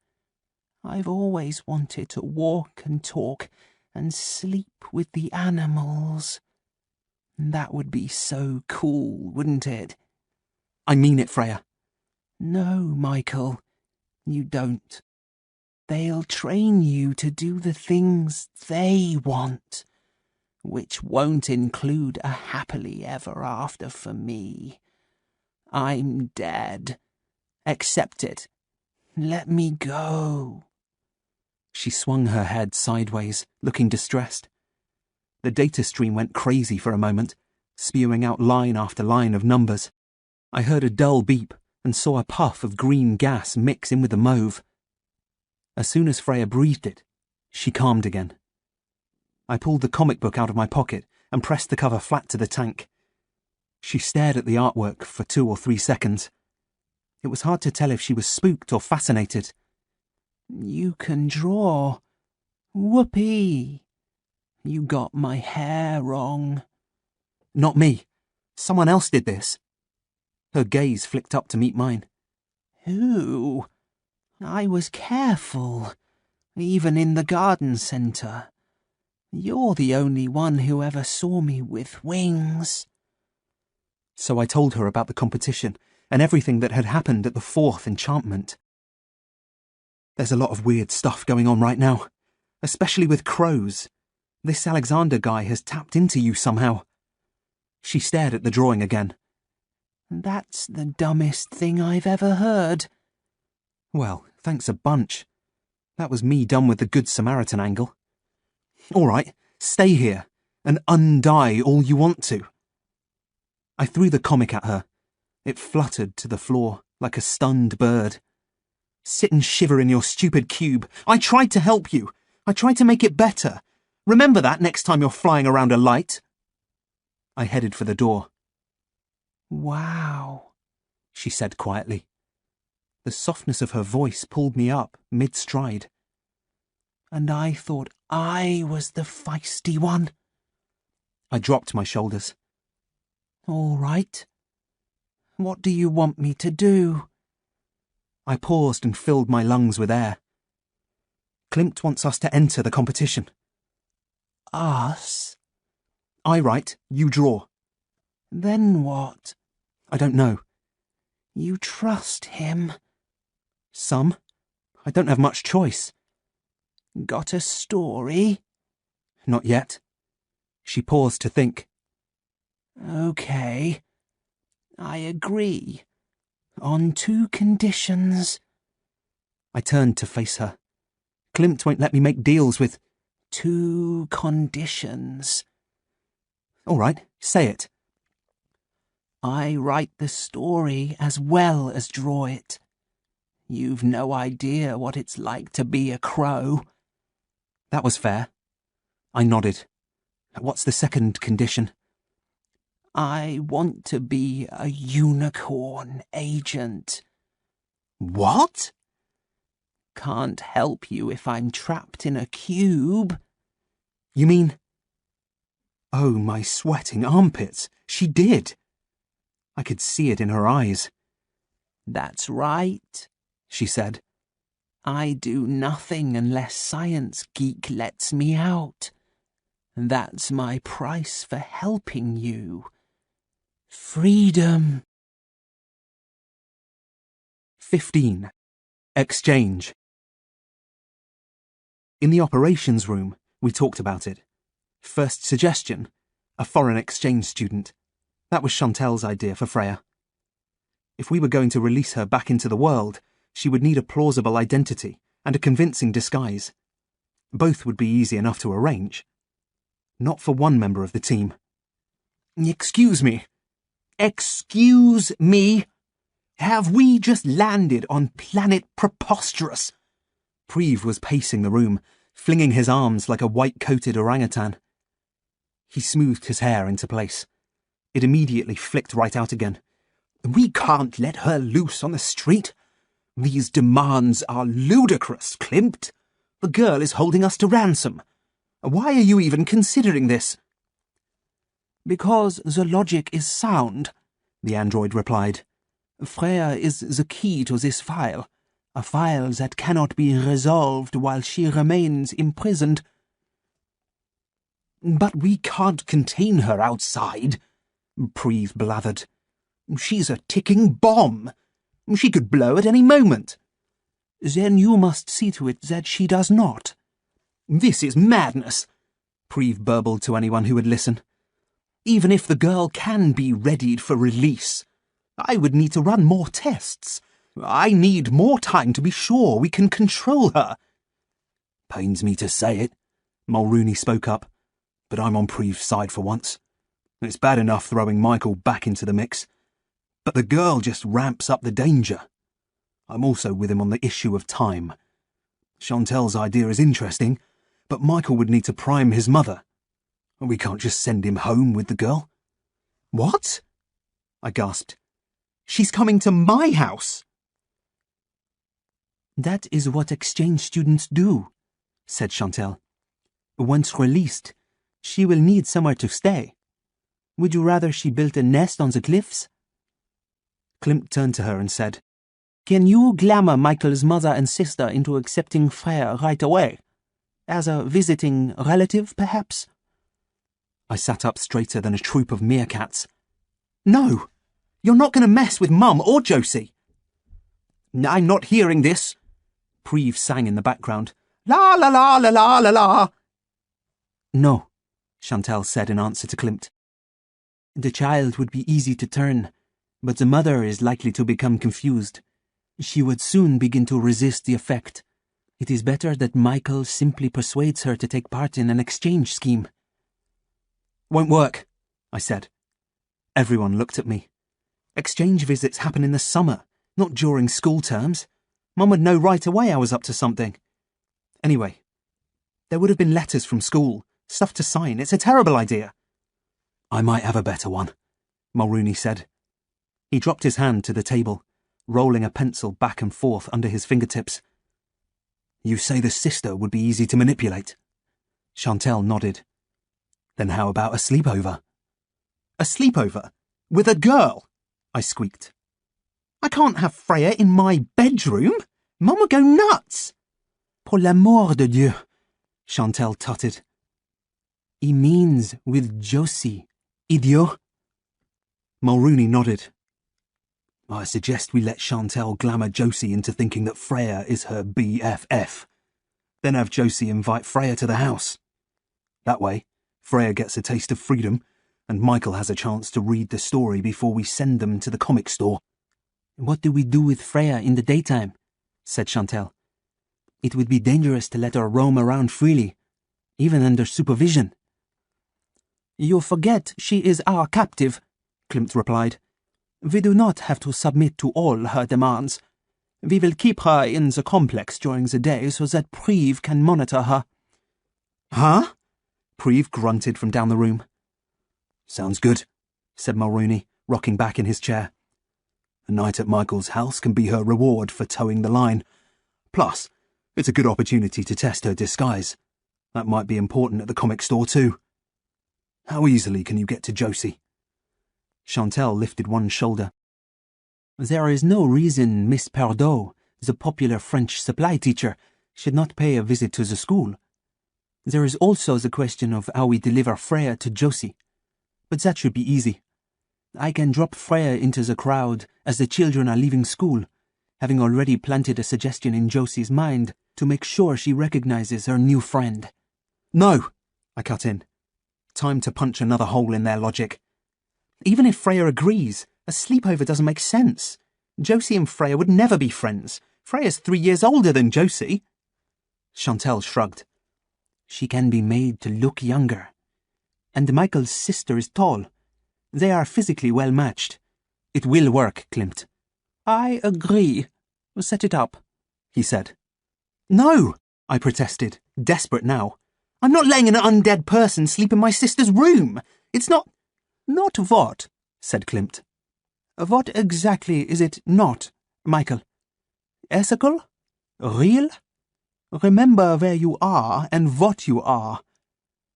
I've always wanted to walk and talk and sleep with the animals. That would be so cool, wouldn't it? I mean it, Freya. No, Michael, you don't. They'll train you to do the things they want, which won't include a happily ever after for me. I'm dead. Accept it. Let me go. She swung her head sideways, looking distressed. The data stream went crazy for a moment, spewing out line after line of numbers. I heard a dull beep and saw a puff of green gas mix in with the mauve. As soon as Freya breathed it, she calmed again. I pulled the comic book out of my pocket and pressed the cover flat to the tank. She stared at the artwork for 2 or 3 seconds. It was hard to tell if she was spooked or fascinated. You can draw. Whoopee. You got my hair wrong. Not me. Someone else did this. Her gaze flicked up to meet mine. Who? I was careful, even in the garden centre. You're the only one who ever saw me with wings. So I told her about the competition and everything that had happened at the 4th enchantment. There's a lot of weird stuff going on right now, especially with crows. This Alexander guy has tapped into you somehow. She stared at the drawing again. That's the dumbest thing I've ever heard. Well, thanks a bunch. That was me done with the Good Samaritan angle. All right, stay here and undie all you want to. I threw the comic at her. It fluttered to the floor like a stunned bird. Sit and shiver in your stupid cube. I tried to help you. I tried to make it better. Remember that next time you're flying around a light. I headed for the door. Wow, she said quietly. The softness of her voice pulled me up mid-stride. And I thought I was the feisty one. I dropped my shoulders. All right. What do you want me to do? I paused and filled my lungs with air. Klimt wants us to enter the competition. Us? I write, you draw. Then what? I don't know. You trust him? Some. I don't have much choice. Got a story? Not yet. She paused to think. Okay. I agree. On 2 conditions. I turned to face her. Klimt won't let me make deals with... 2 conditions. All right, say it. I write the story as well as draw it. You've no idea what it's like to be a crow. That was fair. I nodded. What's the second condition? I want to be a unicorn agent. What? Can't help you if I'm trapped in a cube. You mean... Oh, my sweating armpits. She did. I could see it in her eyes. That's right, she said. I do nothing unless Science Geek lets me out. That's my price for helping you. Freedom. 15. Exchange. In the operations room, we talked about it. First suggestion, a foreign exchange student. That was Chantel's idea for Freya. If we were going to release her back into the world, she would need a plausible identity and a convincing disguise. Both would be easy enough to arrange. Not for one member of the team. Excuse me. Excuse me? Have we just landed on planet Preposterous? Preve was pacing the room, flinging his arms like a white-coated orangutan. He smoothed his hair into place. It immediately flicked right out again. We can't let her loose on the street. These demands are ludicrous, Klimt. The girl is holding us to ransom. Why are you even considering this? Because the logic is sound, the android replied. Freya is the key to this file. a file that cannot be resolved while she remains imprisoned. But we can't contain her outside, Preve blathered. She's a ticking bomb. She could blow at any moment. Then you must see to it that she does not. This is madness, Preve burbled to anyone who would listen. Even if the girl can be readied for release, I would need to run more tests. I need more time to be sure we can control her. Pains me to say it, Mulrooney spoke up, but I'm on Preve's side for once. It's bad enough throwing Michael back into the mix, but the girl just ramps up the danger. I'm also with him on the issue of time. Chantel's idea is interesting, but Michael would need to prime his mother. We can't just send him home with the girl. What? I gasped. She's coming to my house. That is what exchange students do, said Chantel. Once released, she will need somewhere to stay. Would you rather she built a nest on the cliffs? Klimt turned to her and said, Can you glamour Michael's mother and sister into accepting Freya right away? As a visiting relative, perhaps? I sat up straighter than a troop of meerkats. No! You're not going to mess with Mum or Josie. I'm not hearing this, Preve sang in the background. La la la la la la la. No, Chantel said in answer to Klimt. The child would be easy to turn, but the mother is likely to become confused. She would soon begin to resist the effect. It is better that Michael simply persuades her to take part in an exchange scheme. Won't work, I said. Everyone looked at me. Exchange visits happen in the summer, not during school terms. Mum would know right away I was up to something. Anyway, there would have been letters from school, stuff to sign. It's a terrible idea. I might have a better one, Mulrooney said. He dropped his hand to the table, rolling a pencil back and forth under his fingertips. You say the sister would be easy to manipulate? Chantel nodded. Then how about a sleepover? A sleepover? With a girl? I squeaked. I can't have Freya in my bedroom. Mum would go nuts. Pour l'amour de Dieu, Chantel tutted. He means with Josie, idiot. Mulrooney nodded. I suggest we let Chantel glamour Josie into thinking that Freya is her BFF. Then have Josie invite Freya to the house. That way, Freya gets a taste of freedom, and Michael has a chance to read the story before we send them to the comic store. What do we do with Freya in the daytime? Said Chantel. It would be dangerous to let her roam around freely, even under supervision. You forget she is our captive, Klimt replied. We do not have to submit to all her demands. We will keep her in the complex during the day so that Preve can monitor her. Huh? Preve grunted from down the room. Sounds good, said Mulrooney, rocking back in his chair. A night at Michael's house can be her reward for towing the line. Plus, it's a good opportunity to test her disguise. That might be important at the comic store too. How easily can you get to Josie? Chantel lifted one shoulder. There is no reason Miss Perdot, the popular French supply teacher, should not pay a visit to the school. There is also the question of how we deliver Freya to Josie. But that should be easy. I can drop Freya into the crowd as the children are leaving school, having already planted a suggestion in Josie's mind to make sure she recognizes her new friend. No, I cut in. Time to punch another hole in their logic. Even if Freya agrees, a sleepover doesn't make sense. Josie and Freya would never be friends. Freya's 3 years older than Josie. Chantel shrugged. She can be made to look younger. And Michael's sister is tall. They are physically well matched. It will work, Klimt. I agree. Set it up, he said. No, I protested, desperate now. I'm not letting an undead person sleep in my sister's room. It's not... Not what? Said Klimt. What exactly is it not, Michael? Ethical? Real? Remember where you are and what you are.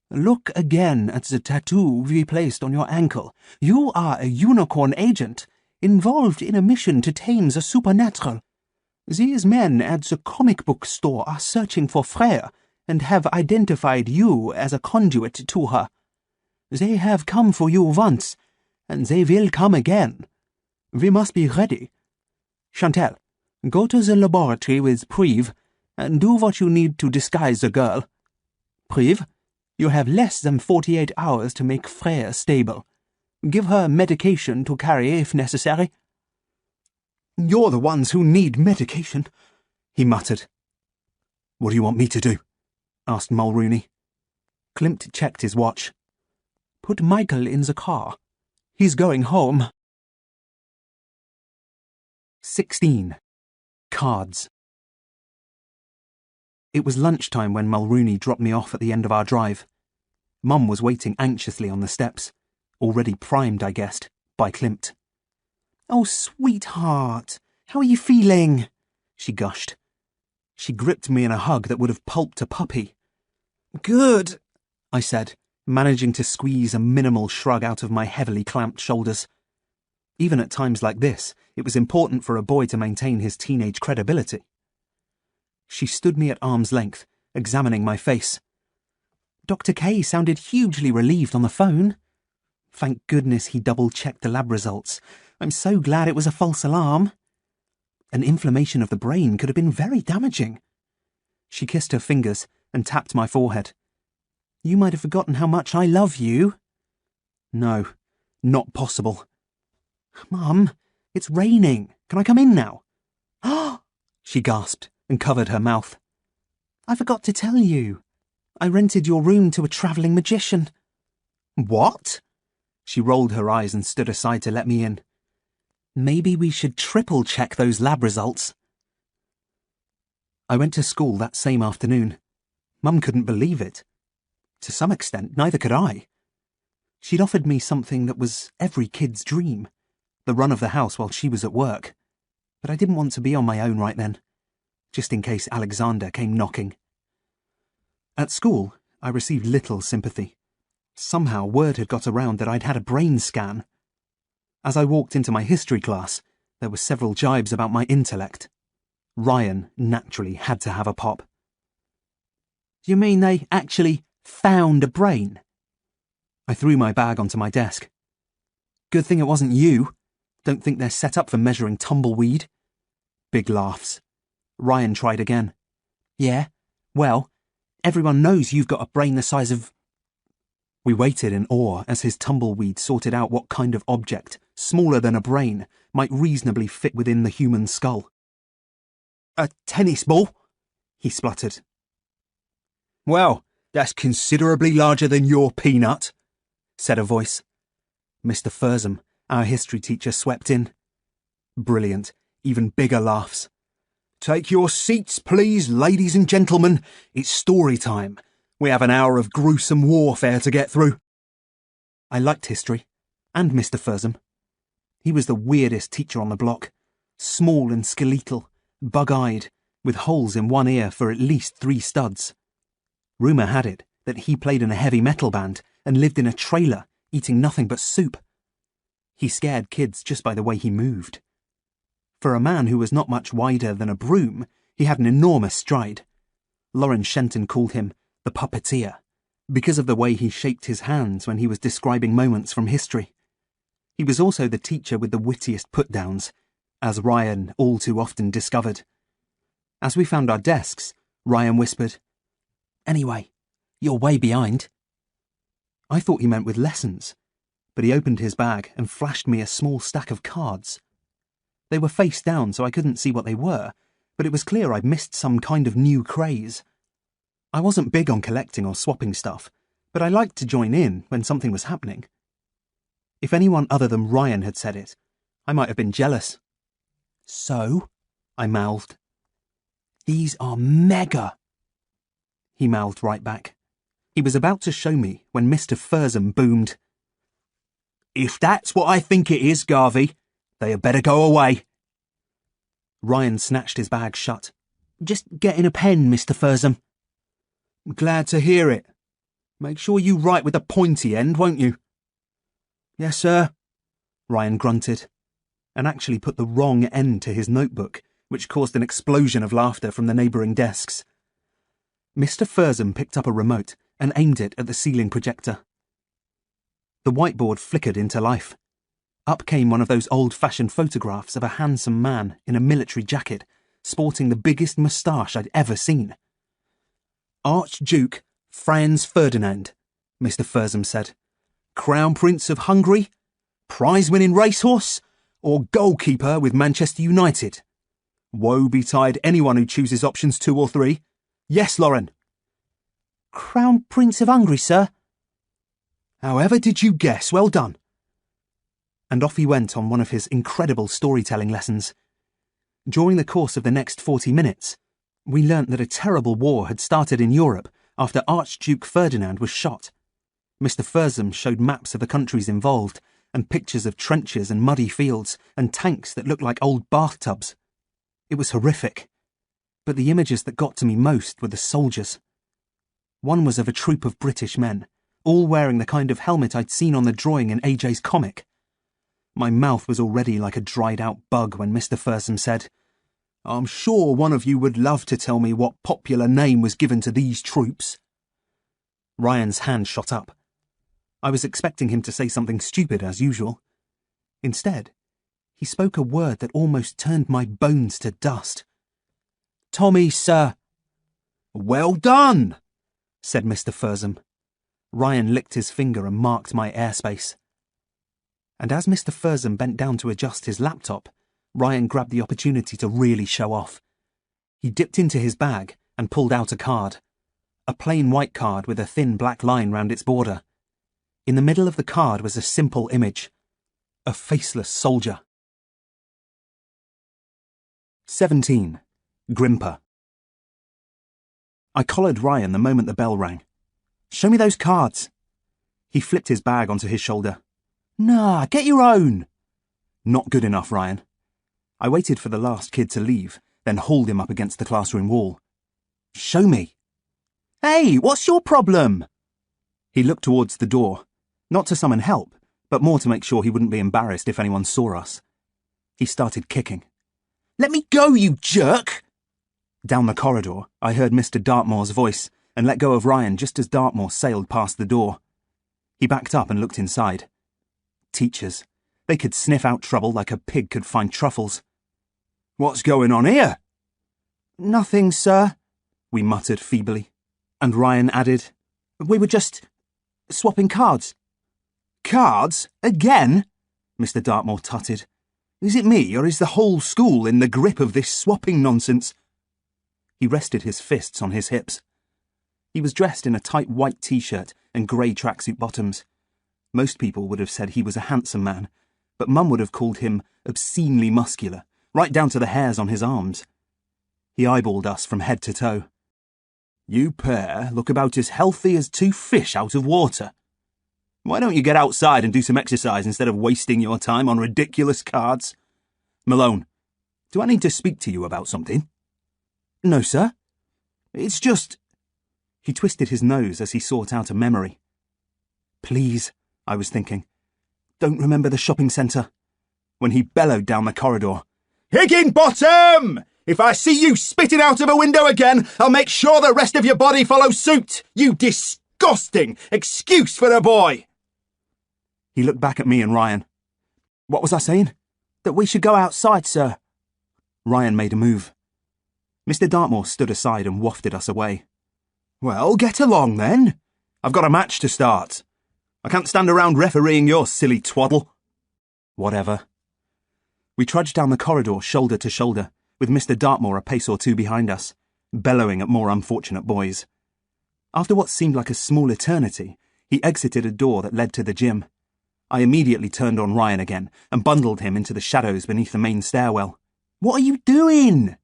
Look again at the tattoo we placed on your ankle. You are a unicorn agent, involved in a mission to tame the supernatural. These men at the comic book store are searching for Freya and have identified you as a conduit to her. They have come for you once, and they will come again. We must be ready. Chantal, go to the laboratory with Prive and do what you need to disguise the girl. Prive, you have less than 48 hours to make Freya stable. Give her medication to carry if necessary. You're the ones who need medication, he muttered. What do you want me to do? Asked Mulrooney. Klimt checked his watch. Put Michael in the car. He's going home. 16. Cards. It was lunchtime when Mulrooney dropped me off at the end of our drive. Mum was waiting anxiously on the steps, already primed, I guessed, by Klimt. Oh, sweetheart, how are you feeling? She gushed. She gripped me in a hug that would have pulped a puppy. Good, I said, managing to squeeze a minimal shrug out of my heavily clamped shoulders. Even at times like this, it was important for a boy to maintain his teenage credibility. She stood me at arm's length, examining my face. Dr. K sounded hugely relieved on the phone. Thank goodness he double-checked the lab results. I'm so glad it was a false alarm. An inflammation of the brain could have been very damaging. She kissed her fingers and tapped my forehead. You might have forgotten how much I love you. No, not possible. Mum, it's raining. Can I come in now? Ah! She gasped and covered her mouth. I forgot to tell you. I rented your room to a travelling magician. What? She rolled her eyes and stood aside to let me in. Maybe we should triple-check those lab results. I went to school that same afternoon. Mum couldn't believe it. To some extent, neither could I. She'd offered me something that was every kid's dream, the run of the house while she was at work. But I didn't want to be on my own right then, just in case Alexander came knocking. At school, I received little sympathy. Somehow word had got around that I'd had a brain scan. As I walked into my history class, there were several jibes about my intellect. Ryan naturally had to have a pop. You mean they actually found a brain? I threw my bag onto my desk. Good thing it wasn't you. Don't think they're set up for measuring tumbleweed. Big laughs. Ryan tried again. Yeah, well, everyone knows you've got a brain the size of... We waited in awe as his tumbleweed sorted out what kind of object, smaller than a brain, might reasonably fit within the human skull. A tennis ball, he spluttered. Well, that's considerably larger than your peanut, said a voice. Mr. Fursum, our history teacher, swept in. Brilliant, even bigger laughs. Take your seats, please, ladies and gentlemen. It's story time. We have an hour of gruesome warfare to get through. I liked history, and Mr. Fursum. He was the weirdest teacher on the block. Small and skeletal, bug-eyed, with holes in one ear for at least 3 studs. Rumour had it that he played in a heavy metal band and lived in a trailer, eating nothing but soup. He scared kids just by the way he moved. For a man who was not much wider than a broom, he had an enormous stride. Lauren Shenton called him the puppeteer, because of the way he shaped his hands when he was describing moments from history. He was also the teacher with the wittiest put-downs, as Ryan all too often discovered. As we found our desks, Ryan whispered, Anyway, you're way behind. I thought he meant with lessons, but he opened his bag and flashed me a small stack of cards. They were face down so I couldn't see what they were, but it was clear I'd missed some kind of new craze. I wasn't big on collecting or swapping stuff, but I liked to join in when something was happening. If anyone other than Ryan had said it, I might have been jealous. So? I mouthed. These are mega! He mouthed right back. He was about to show me when Mr. Fursum boomed. If that's what I think it is, Garvey, they had better go away. Ryan snatched his bag shut. Just getting a pen, Mr. Fursum. Glad to hear it. Make sure you write with the pointy end, won't you? Yes, sir, Ryan grunted, and actually put the wrong end to his notebook, which caused an explosion of laughter from the neighbouring desks. Mr. Fursum picked up a remote and aimed it at the ceiling projector. The whiteboard flickered into life. Up came one of those old-fashioned photographs of a handsome man in a military jacket, sporting the biggest moustache I'd ever seen. "Archduke Franz Ferdinand," Mr. Fursum said. "Crown Prince of Hungary, prize-winning racehorse, or goalkeeper with Manchester United? Woe betide anyone who chooses options 2 or 3. Yes, Lauren." "Crown Prince of Hungary, sir." "However did you guess? Well done." And off he went on one of his incredible storytelling lessons. During the course of the next 40 minutes, we learnt that a terrible war had started in Europe after Archduke Ferdinand was shot. Mr. Fursum showed maps of the countries involved, and pictures of trenches and muddy fields, and tanks that looked like old bathtubs. It was horrific. But the images that got to me most were the soldiers. One was of a troop of British men, all wearing the kind of helmet I'd seen on the drawing in AJ's comic. My mouth was already like a dried-out bug when Mr. Fursum said, "I'm sure one of you would love to tell me what popular name was given to these troops." Ryan's hand shot up. I was expecting him to say something stupid as usual. Instead, he spoke a word that almost turned my bones to dust. "Tommy, sir." "Well done," said Mr. Fursum. Ryan licked his finger and marked my airspace. And as Mr. Fursum bent down to adjust his laptop, Ryan grabbed the opportunity to really show off. He dipped into his bag and pulled out a card. A plain white card with a thin black line round its border. In the middle of the card was a simple image. A faceless soldier. 17. Grimper. I collared Ryan the moment the bell rang. "Show me those cards." He flipped his bag onto his shoulder. "Nah, get your own." Not good enough, Ryan. I waited for the last kid to leave, then hauled him up against the classroom wall. "Show me." "Hey, what's your problem?" He looked towards the door, not to summon help, but more to make sure he wouldn't be embarrassed if anyone saw us. He started kicking. "Let me go, you jerk!" Down the corridor, I heard Mr. Dartmoor's voice and let go of Ryan just as Dartmoor sailed past the door. He backed up and looked inside. Teachers. They could sniff out trouble like a pig could find truffles. "What's going on here?" "Nothing, sir," we muttered feebly. And Ryan added, "We were just swapping cards." "Cards? Again?" Mr. Dartmoor tutted. "Is it me, or is the whole school in the grip of this swapping nonsense?" He rested his fists on his hips. He was dressed in a tight white t-shirt and grey tracksuit bottoms. Most people would have said he was a handsome man, but Mum would have called him obscenely muscular, right down to the hairs on his arms. He eyeballed us from head to toe. "You pair look about as healthy as 2 fish out of water. Why don't you get outside and do some exercise instead of wasting your time on ridiculous cards? Malone, do I need to speak to you about something?" "No, sir." "It's just—" He twisted his nose as he sought out a memory. "Please," I was thinking, "don't remember the shopping centre." When he bellowed down the corridor, "Higginbottom! If I see you spitting out of a window again, I'll make sure the rest of your body follows suit, you disgusting excuse for a boy!" He looked back at me and Ryan. "What was I saying?" "That we should go outside, sir." Ryan made a move. Mr. Dartmoor stood aside and wafted us away. "Well, get along then. I've got a match to start. I can't stand around refereeing your silly twaddle." Whatever. We trudged down the corridor shoulder to shoulder, with Mr. Dartmoor a pace or 2 behind us, bellowing at more unfortunate boys. After what seemed like a small eternity, he exited a door that led to the gym. I immediately turned on Ryan again and bundled him into the shadows beneath the main stairwell. "What are you doing?"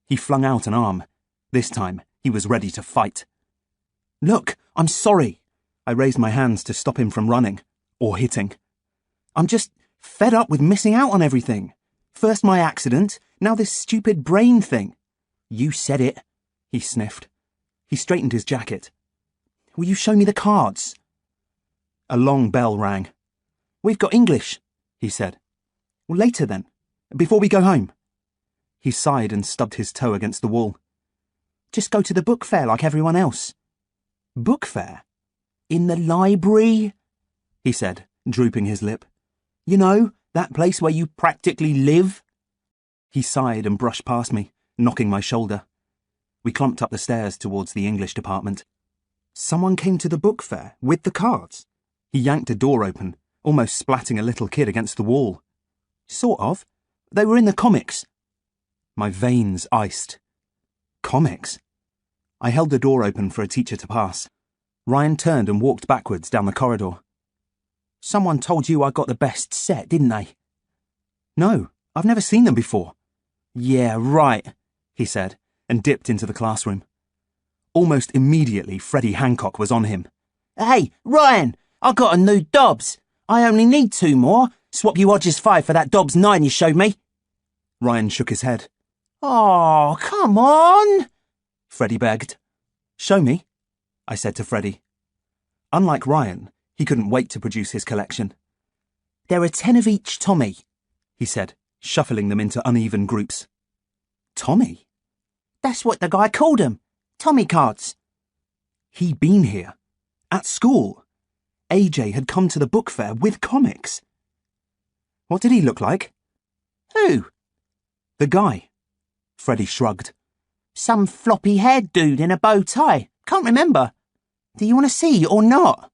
He flung out an arm. This time, he was ready to fight. "Look, I'm sorry." I raised my hands to stop him from running, or hitting. "I'm just fed up with missing out on everything. First my accident, now this stupid brain thing." "You said it," he sniffed. He straightened his jacket. "Will you show me the cards?" A long bell rang. "We've got English," he said. "Well, later then, before we go home." He sighed and stubbed his toe against the wall. Just go to the book fair like everyone else. Book fair? In the library? He said, drooping his lip. You know, that place where you practically live? He sighed and brushed past me, knocking my shoulder. We clumped up the stairs towards the English department. Someone came to the book fair with the cards. He yanked a door open, almost splatting a little kid against the wall. Sort of. They were in the comics. My veins iced. Comics? I held the door open for a teacher to pass. Ryan turned and walked backwards down the corridor. Someone told you I got the best set, didn't they? No, I've never seen them before. Yeah, right, he said, and dipped into the classroom. Almost immediately, Freddie Hancock was on him. Hey, Ryan, I got a new Dobbs. I only need 2 more. Swap you Odgers 5 for that Dobbs 9 you showed me. Ryan shook his head. Oh, come on, Freddie begged. Show me, I said to Freddie. Unlike Ryan, he couldn't wait to produce his collection. There are 10 of each Tommy, he said, shuffling them into uneven groups. Tommy? That's what the guy called them. Tommy cards. He'd been here. At school. AJ had come to the book fair with comics. What did he look like? Who? The guy. Freddie shrugged. Some floppy-haired dude in a bow tie. Can't remember. Do you want to see or not?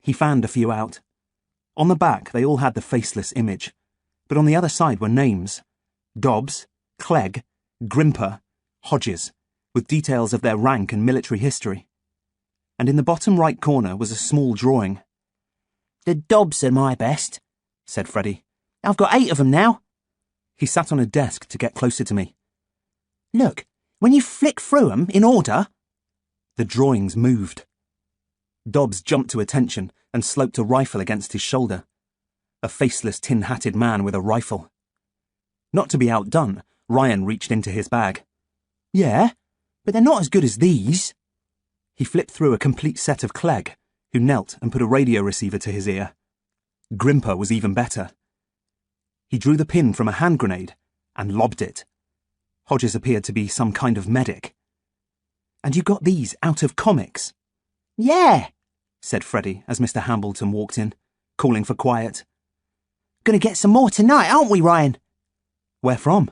He fanned a few out. On the back, they all had the faceless image, but on the other side were names. Dobbs, Clegg, Grimper, Hodges, with details of their rank and military history. And in the bottom right corner was a small drawing. The Dobbs are my best, said Freddie. I've got 8 of them now. He sat on a desk to get closer to me. Look, when you flick through them in order... The drawings moved. Dobbs jumped to attention and sloped a rifle against his shoulder. A faceless tin-hatted man with a rifle. Not to be outdone, Ryan reached into his bag. Yeah, but they're not as good as these. He flipped through a complete set of Clegg, who knelt and put a radio receiver to his ear. Grimper was even better. He drew the pin from a hand grenade and lobbed it. Hodges appeared to be some kind of medic. And you got these out of comics? Yeah, said Freddie as Mr. Hambleton walked in, calling for quiet. Gonna get some more tonight, aren't we, Ryan? Where from?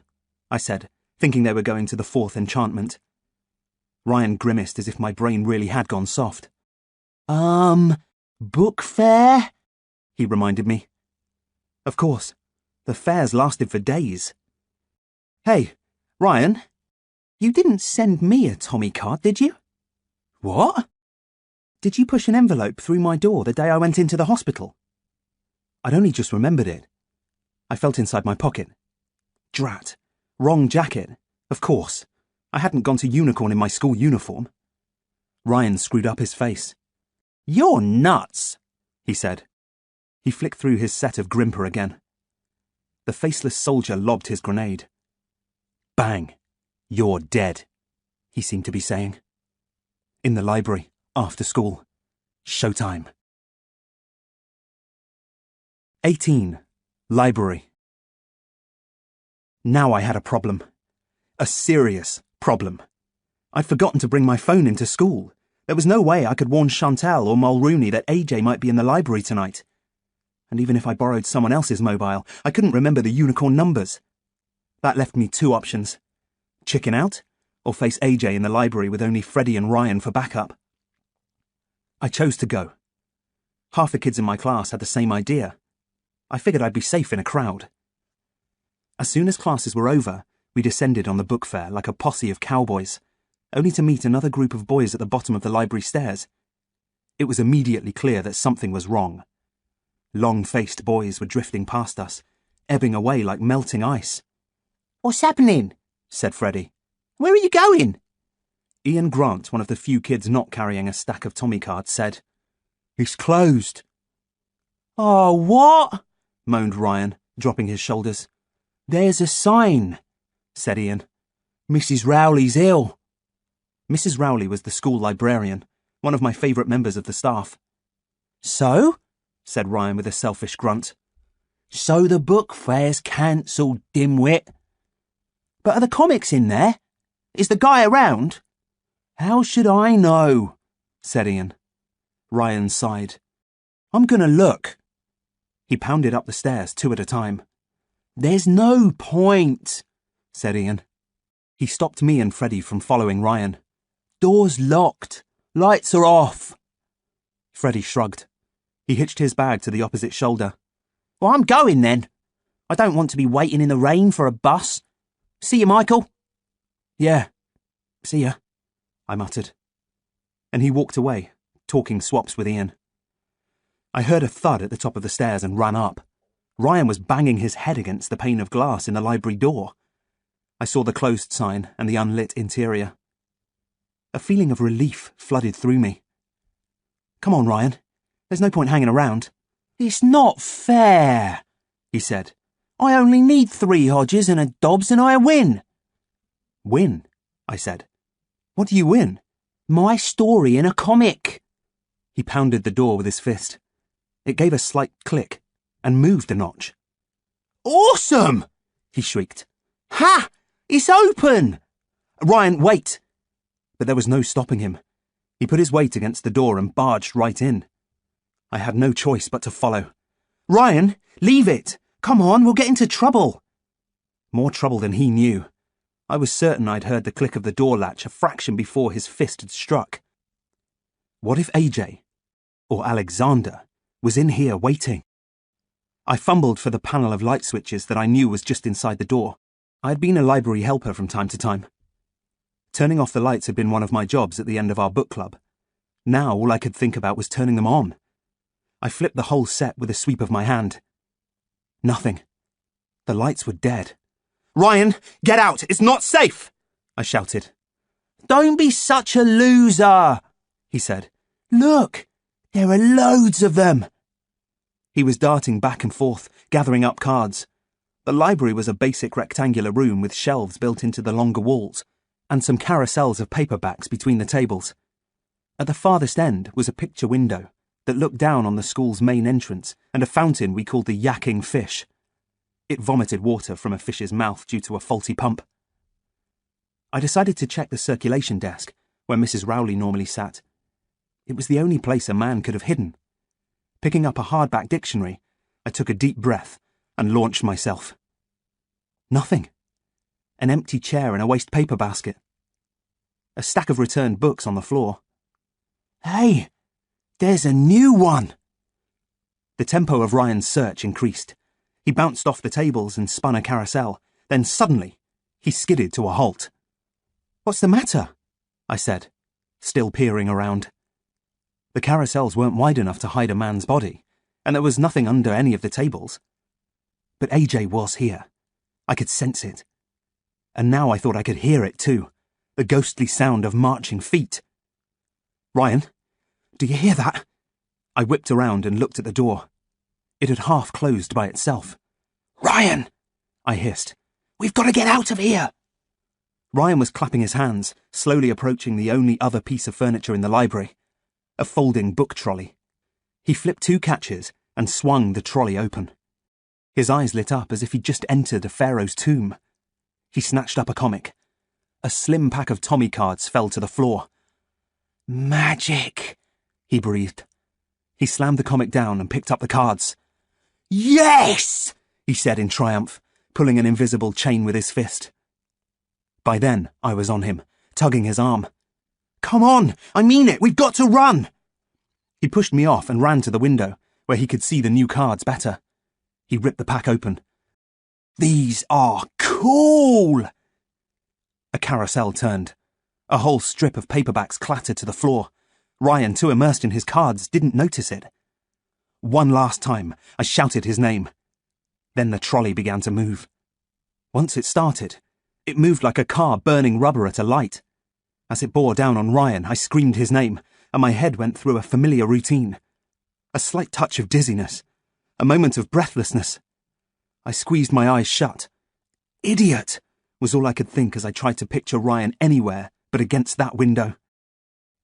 I said, thinking they were going to the 4th enchantment. Ryan grimaced as if my brain really had gone soft. Book fair? He reminded me. Of course. The fairs lasted for days. Hey, Ryan, you didn't send me a Tommy card, did you? What? Did you push an envelope through my door the day I went into the hospital? I'd only just remembered it. I felt inside my pocket. Drat. Wrong jacket. Of course. I hadn't gone to Unicorn in my school uniform. Ryan screwed up his face. You're nuts, he said. He flicked through his set of Grimper again. The faceless soldier lobbed his grenade. Bang. You're dead, he seemed to be saying. In the library, after school. Showtime. 18. Library. Now I had a problem. A serious problem. I'd forgotten to bring my phone into school. There was no way I could warn Chantal or Mulrooney that AJ might be in the library tonight. And even if I borrowed someone else's mobile, I couldn't remember the Unicorn numbers. That left me 2 options. Chicken out, or face AJ in the library with only Freddie and Ryan for backup. I chose to go. Half the kids in my class had the same idea. I figured I'd be safe in a crowd. As soon as classes were over, we descended on the book fair like a posse of cowboys, only to meet another group of boys at the bottom of the library stairs. It was immediately clear that something was wrong. Long-faced boys were drifting past us, ebbing away like melting ice. What's happening? Said Freddie. Where are you going? Ian Grant, one of the few kids not carrying a stack of Tommy cards, said, It's closed. Oh, what? Moaned Ryan, dropping his shoulders. There's a sign, said Ian. Mrs. Rowley's ill. Mrs. Rowley was the school librarian, one of my favourite members of the staff. So? Said Ryan with a selfish grunt. So the book fair's cancelled, dimwit. But are the comics in there? Is the guy around? How should I know? Said Ian. Ryan sighed. I'm gonna look. He pounded up the stairs 2 at a time. There's no point, said Ian. He stopped me and Freddie from following Ryan. Door's locked. Lights are off. Freddie shrugged. He hitched his bag to the opposite shoulder. Well, I'm going then. I don't want to be waiting in the rain for a bus. See you, Michael. Yeah, see ya, I muttered. And he walked away, talking swaps with Ian. I heard a thud at the top of the stairs and ran up. Ryan was banging his head against the pane of glass in the library door. I saw the closed sign and the unlit interior. A feeling of relief flooded through me. Come on, Ryan. There's no point hanging around. It's not fair, he said. I only need 3 Hodges and a Dobbs and I win. Win? I said. What do you win? My story in a comic. He pounded the door with his fist. It gave a slight click and moved a notch. Awesome! He shrieked. Ha! It's open! Ryan, wait! But there was no stopping him. He put his weight against the door and barged right in. I had no choice but to follow. Ryan, leave it! Come on, we'll get into trouble. More trouble than he knew. I was certain I'd heard the click of the door latch a fraction before his fist had struck. What if AJ, or Alexander, was in here waiting? I fumbled for the panel of light switches that I knew was just inside the door. I had been a library helper from time to time. Turning off the lights had been one of my jobs at the end of our book club. Now all I could think about was turning them on. I flipped the whole set with a sweep of my hand. Nothing. The lights were dead. Ryan, get out! It's not safe! I shouted. Don't be such a loser, he said. Look, there are loads of them. He was darting back and forth, gathering up cards. The library was a basic rectangular room with shelves built into the longer walls, and some carousels of paperbacks between the tables. At the farthest end was a picture window that looked down on the school's main entrance and a fountain we called the Yakking Fish. It vomited water from a fish's mouth due to a faulty pump. I decided to check the circulation desk, where Mrs. Rowley normally sat. It was the only place a man could have hidden. Picking up a hardback dictionary, I took a deep breath and launched myself. Nothing. An empty chair and a waste paper basket. A stack of returned books on the floor. Hey, there's a new one. The tempo of Ryan's search increased. He bounced off the tables and spun a carousel. Then suddenly, he skidded to a halt. What's the matter? I said, still peering around. The carousels weren't wide enough to hide a man's body, and there was nothing under any of the tables. But AJ was here. I could sense it. And now I thought I could hear it too, the ghostly sound of marching feet. Ryan, do you hear that? I whipped around and looked at the door. It had half closed by itself. Ryan, I hissed. We've got to get out of here. Ryan was clapping his hands, slowly approaching the only other piece of furniture in the library, a folding book trolley. He flipped 2 catches and swung the trolley open. His eyes lit up as if he'd just entered a pharaoh's tomb. He snatched up a comic. A slim pack of Tommy cards fell to the floor. Magic, he breathed. He slammed the comic down and picked up the cards. Yes, he said in triumph, pulling an invisible chain with his fist. By then, I was on him, tugging his arm. Come on, I mean it, we've got to run. He pushed me off and ran to the window, where he could see the new cards better. He ripped the pack open. These are cool! A carousel turned. A whole strip of paperbacks clattered to the floor. Ryan, too immersed in his cards, didn't notice it. One last time, I shouted his name. Then the trolley began to move. Once it started, it moved like a car burning rubber at a light. As it bore down on Ryan, I screamed his name, and my head went through a familiar routine. A slight touch of dizziness. A moment of breathlessness. I squeezed my eyes shut. Idiot, was all I could think as I tried to picture Ryan anywhere but against that window.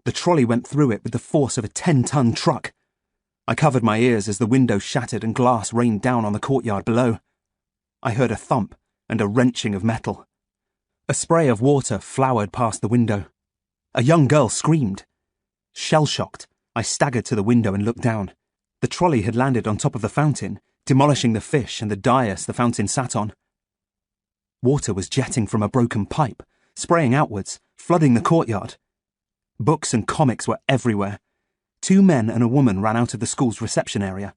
The trolley went through it with the force of a 10-ton truck. I covered my ears as the window shattered and glass rained down on the courtyard below. I heard a thump and a wrenching of metal. A spray of water flowered past the window. A young girl screamed. Shell-shocked, I staggered to the window and looked down. The trolley had landed on top of the fountain, demolishing the fish and the dais the fountain sat on. Water was jetting from a broken pipe, spraying outwards, flooding the courtyard. Books and comics were everywhere. 2 men and a woman ran out of the school's reception area.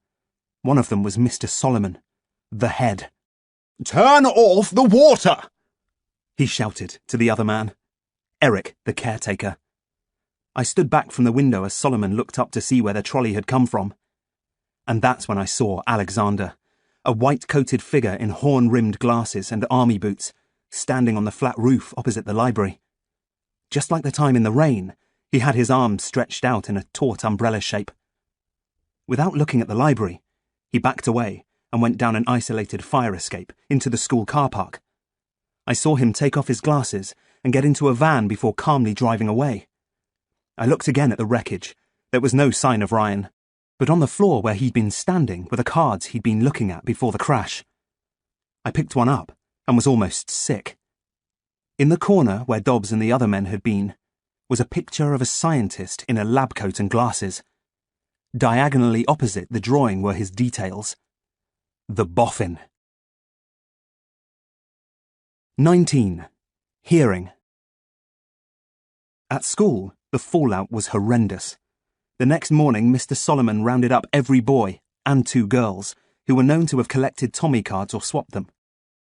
One of them was Mr. Solomon, the head. "Turn off the water!" he shouted to the other man, Eric, the caretaker. I stood back from the window as Solomon looked up to see where the trolley had come from. And that's when I saw Alexander, a white-coated figure in horn-rimmed glasses and army boots, standing on the flat roof opposite the library. Just like the time in the rain, he had his arms stretched out in a taut umbrella shape. Without looking at the library, he backed away and went down an isolated fire escape into the school car park. I saw him take off his glasses and get into a van before calmly driving away. I looked again at the wreckage. There was no sign of Ryan, but on the floor where he'd been standing were the cards he'd been looking at before the crash. I picked one up and was almost sick. In the corner where Dobbs and the other men had been was a picture of a scientist in a lab coat and glasses. Diagonally opposite the drawing were his details. The boffin. 19. Hearing. At school, the fallout was horrendous. The next morning, Mr. Solomon rounded up every boy, and 2 girls, who were known to have collected Tommy cards or swapped them.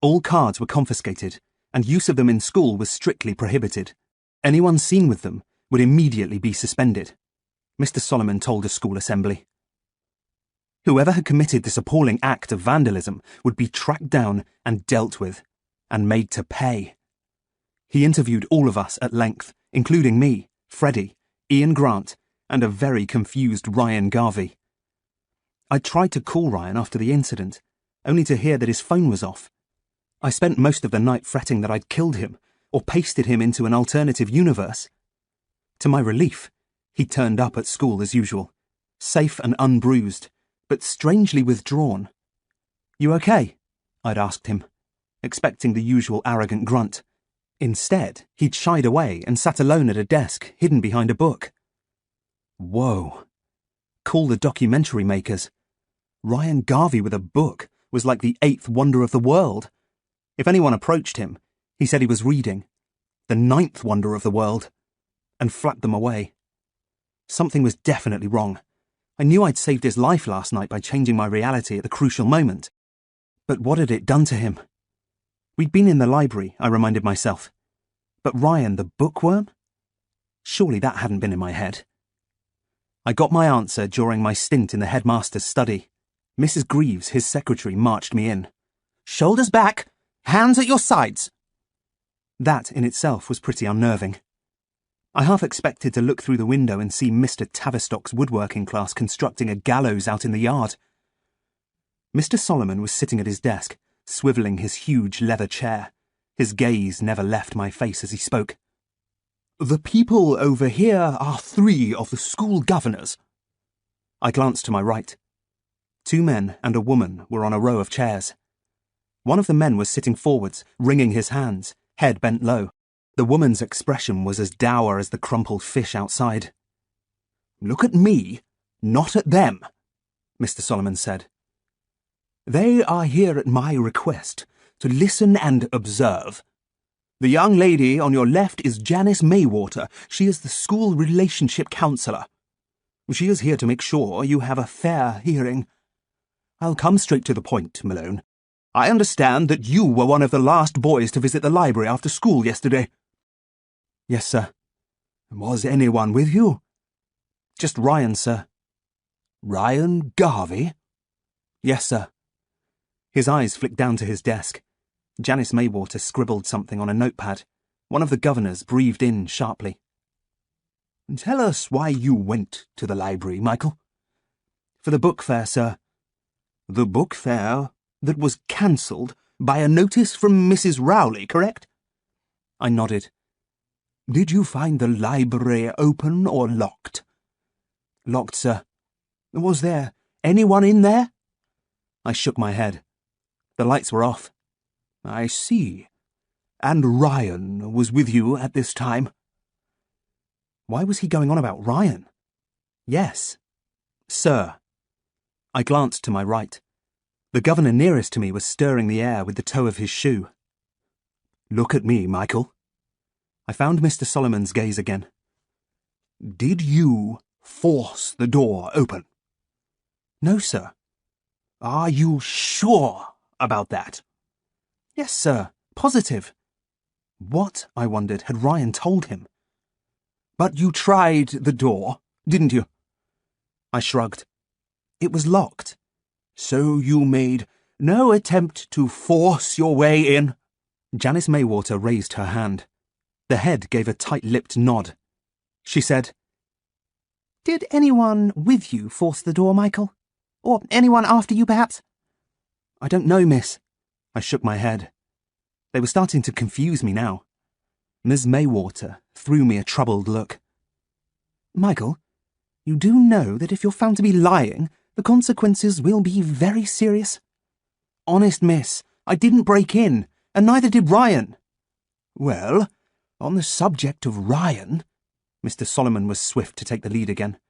All cards were confiscated, and use of them in school was strictly prohibited. Anyone seen with them would immediately be suspended, Mr. Solomon told a school assembly. Whoever had committed this appalling act of vandalism would be tracked down and dealt with, and made to pay. He interviewed all of us at length, including me, Freddie, Ian Grant, and a very confused Ryan Garvey. I tried to call Ryan after the incident, only to hear that his phone was off. I spent most of the night fretting that I'd killed him, or pasted him into an alternative universe. To my relief, he turned up at school as usual, safe and unbruised, but strangely withdrawn. "You okay?" I'd asked him, expecting the usual arrogant grunt. Instead, he'd shied away and sat alone at a desk, hidden behind a book. Whoa. Call the documentary makers. Ryan Garvey with a book was like the 8th wonder of the world. If anyone approached him, he said he was reading the 9th wonder of the world, and flapped them away. Something was definitely wrong. I knew I'd saved his life last night by changing my reality at the crucial moment. But what had it done to him? We'd been in the library, I reminded myself. But Ryan, the bookworm? Surely that hadn't been in my head. I got my answer during my stint in the headmaster's study. Mrs. Greaves, his secretary, marched me in. "Shoulders back, hands at your sides." That in itself was pretty unnerving. I half expected to look through the window and see Mr. Tavistock's woodworking class constructing a gallows out in the yard. Mr. Solomon was sitting at his desk, swivelling his huge leather chair. His gaze never left my face as he spoke. "The people over here are 3 of the school governors." I glanced to my right. 2 men and a woman were on a row of chairs. One of the men was sitting forwards, wringing his hands, head bent low. The woman's expression was as dour as the crumpled fish outside. "Look at me, not at them," Mr. Solomon said. "They are here at my request to listen and observe. The young lady on your left is Janice Maywater. She is the school relationship counsellor. She is here to make sure you have a fair hearing. I'll come straight to the point, Malone. I understand that you were one of the last boys to visit the library after school yesterday." "Yes, sir." "Was anyone with you?" "Just Ryan, sir." "Ryan Garvey?" "Yes, sir." His eyes flicked down to his desk. Janice Maywater scribbled something on a notepad. One of the governors breathed in sharply. "Tell us why you went to the library, Michael." "For the book fair, sir." "The book fair that was cancelled by a notice from Mrs. Rowley, correct?" I nodded. "Did you find the library open or locked?" "Locked, sir." "Was there anyone in there?" I shook my head. The lights were off. "I see. And Ryan was with you at this time? Why was he going on about Ryan? Yes. Sir. I glanced to my right. The governor nearest to me was stirring the air with the toe of his shoe. Look at me, Michael. I found Mr. Solomon's gaze again. Did you force the door open? No, sir. Are you sure about that? Yes, sir. Positive. What, I wondered, had Ryan told him? But you tried the door, didn't you? I shrugged. It was locked. So you made no attempt to force your way in? Janice Maywater raised her hand. The head gave a tight-lipped nod. She said, "Did anyone with you force the door, Michael? Or anyone after you, perhaps?" "I don't know, miss." I shook my head. They were starting to confuse me now. Ms. Maywater threw me a troubled look. "Michael, you do know that if you're found to be lying, the consequences will be very serious?" "Honest, miss, I didn't break in, and neither did Ryan." "Well, on the subject of Ryan," Mr. Solomon was swift to take the lead again.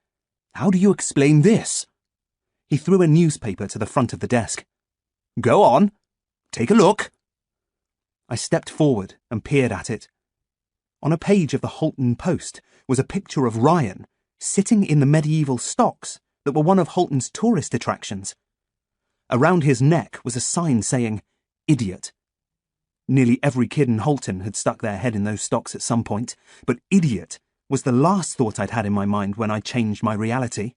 "how do you explain this?" He threw a newspaper to the front of the desk. "Go on. Take a look." I stepped forward and peered at it. On a page of the Holton Post was a picture of Ryan sitting in the medieval stocks that were one of Holton's tourist attractions. Around his neck was a sign saying, "Idiot." Nearly every kid in Holton had stuck their head in those stocks at some point, but idiot was the last thought I'd had in my mind when I changed my reality.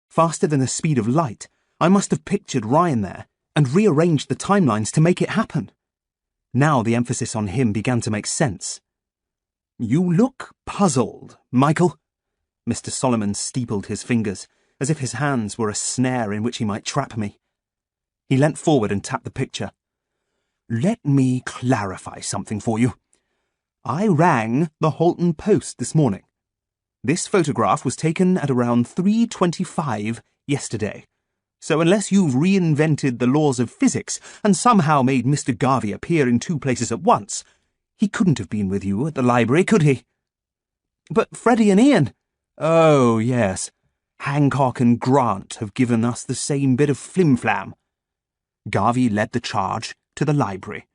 Faster than the speed of light, I must have pictured Ryan there and rearranged the timelines to make it happen. Now the emphasis on him began to make sense. "You look puzzled, Michael." Mr. Solomon steepled his fingers, as if his hands were a snare in which he might trap me. He leant forward and tapped the picture. "Let me clarify something for you. I rang the Holton Post this morning. This photograph was taken at around 3:25 yesterday. So unless you've reinvented the laws of physics and somehow made Mr. Garvey appear in two places at once, he couldn't have been with you at the library, could he?" "But Freddie and Ian—" "Oh, yes. Hancock and Grant have given us the same bit of flim-flam. Garvey led the charge to the library.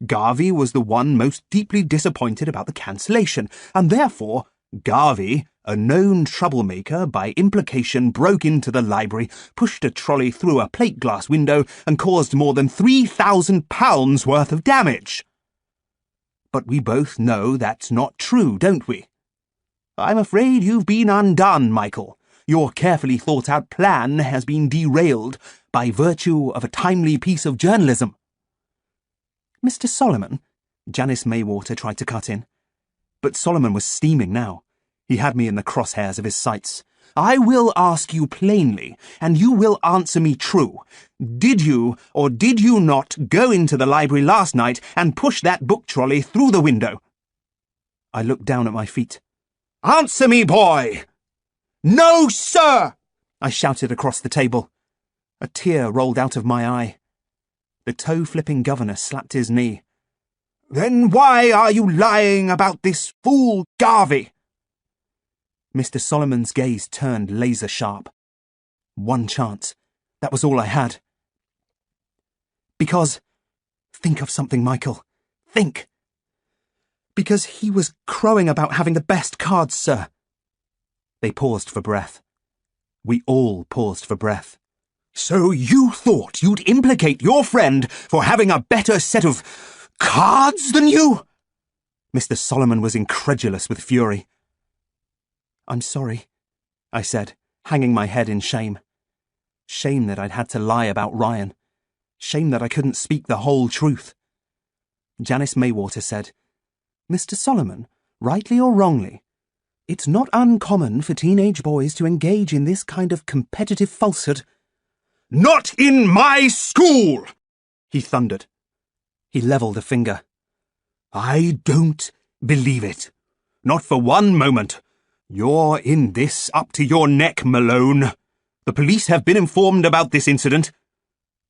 Garvey was the one most deeply disappointed about the cancellation, and therefore Garvey, a known troublemaker by implication, broke into the library, pushed a trolley through a plate glass window, and caused more than £3,000 worth of damage. But we both know that's not true, don't we? I'm afraid you've been undone, Michael. Your carefully thought-out plan has been derailed by virtue of a timely piece of journalism." "Mr. Solomon," Janice Maywater tried to cut in. But Solomon was steaming now. He had me in the crosshairs of his sights. "I will ask you plainly, and you will answer me true. Did you or did you not go into the library last night and push that book trolley through the window?" I looked down at my feet. "Answer me, boy!" "No, sir!" I shouted across the table. A tear rolled out of my eye. The toe-flipping governor slapped his knee. "Then why are you lying about this fool Garvey?" Mr. Solomon's gaze turned laser-sharp. One chance. That was all I had. "Because— think of something, Michael. Think. Because he was crowing about having the best cards, sir." They paused for breath. We all paused for breath. "So you thought you'd implicate your friend for having a better set of cards than you?" Mr. Solomon was incredulous with fury. "I'm sorry," I said, hanging my head in shame. Shame that I'd had to lie about Ryan. Shame that I couldn't speak the whole truth. Janice Maywater said, "Mr. Solomon, rightly or wrongly, it's not uncommon for teenage boys to engage in this kind of competitive falsehood." "Not in my school!" he thundered. He levelled a finger. "I don't believe it. Not for one moment. You're in this up to your neck, Malone. The police have been informed about this incident."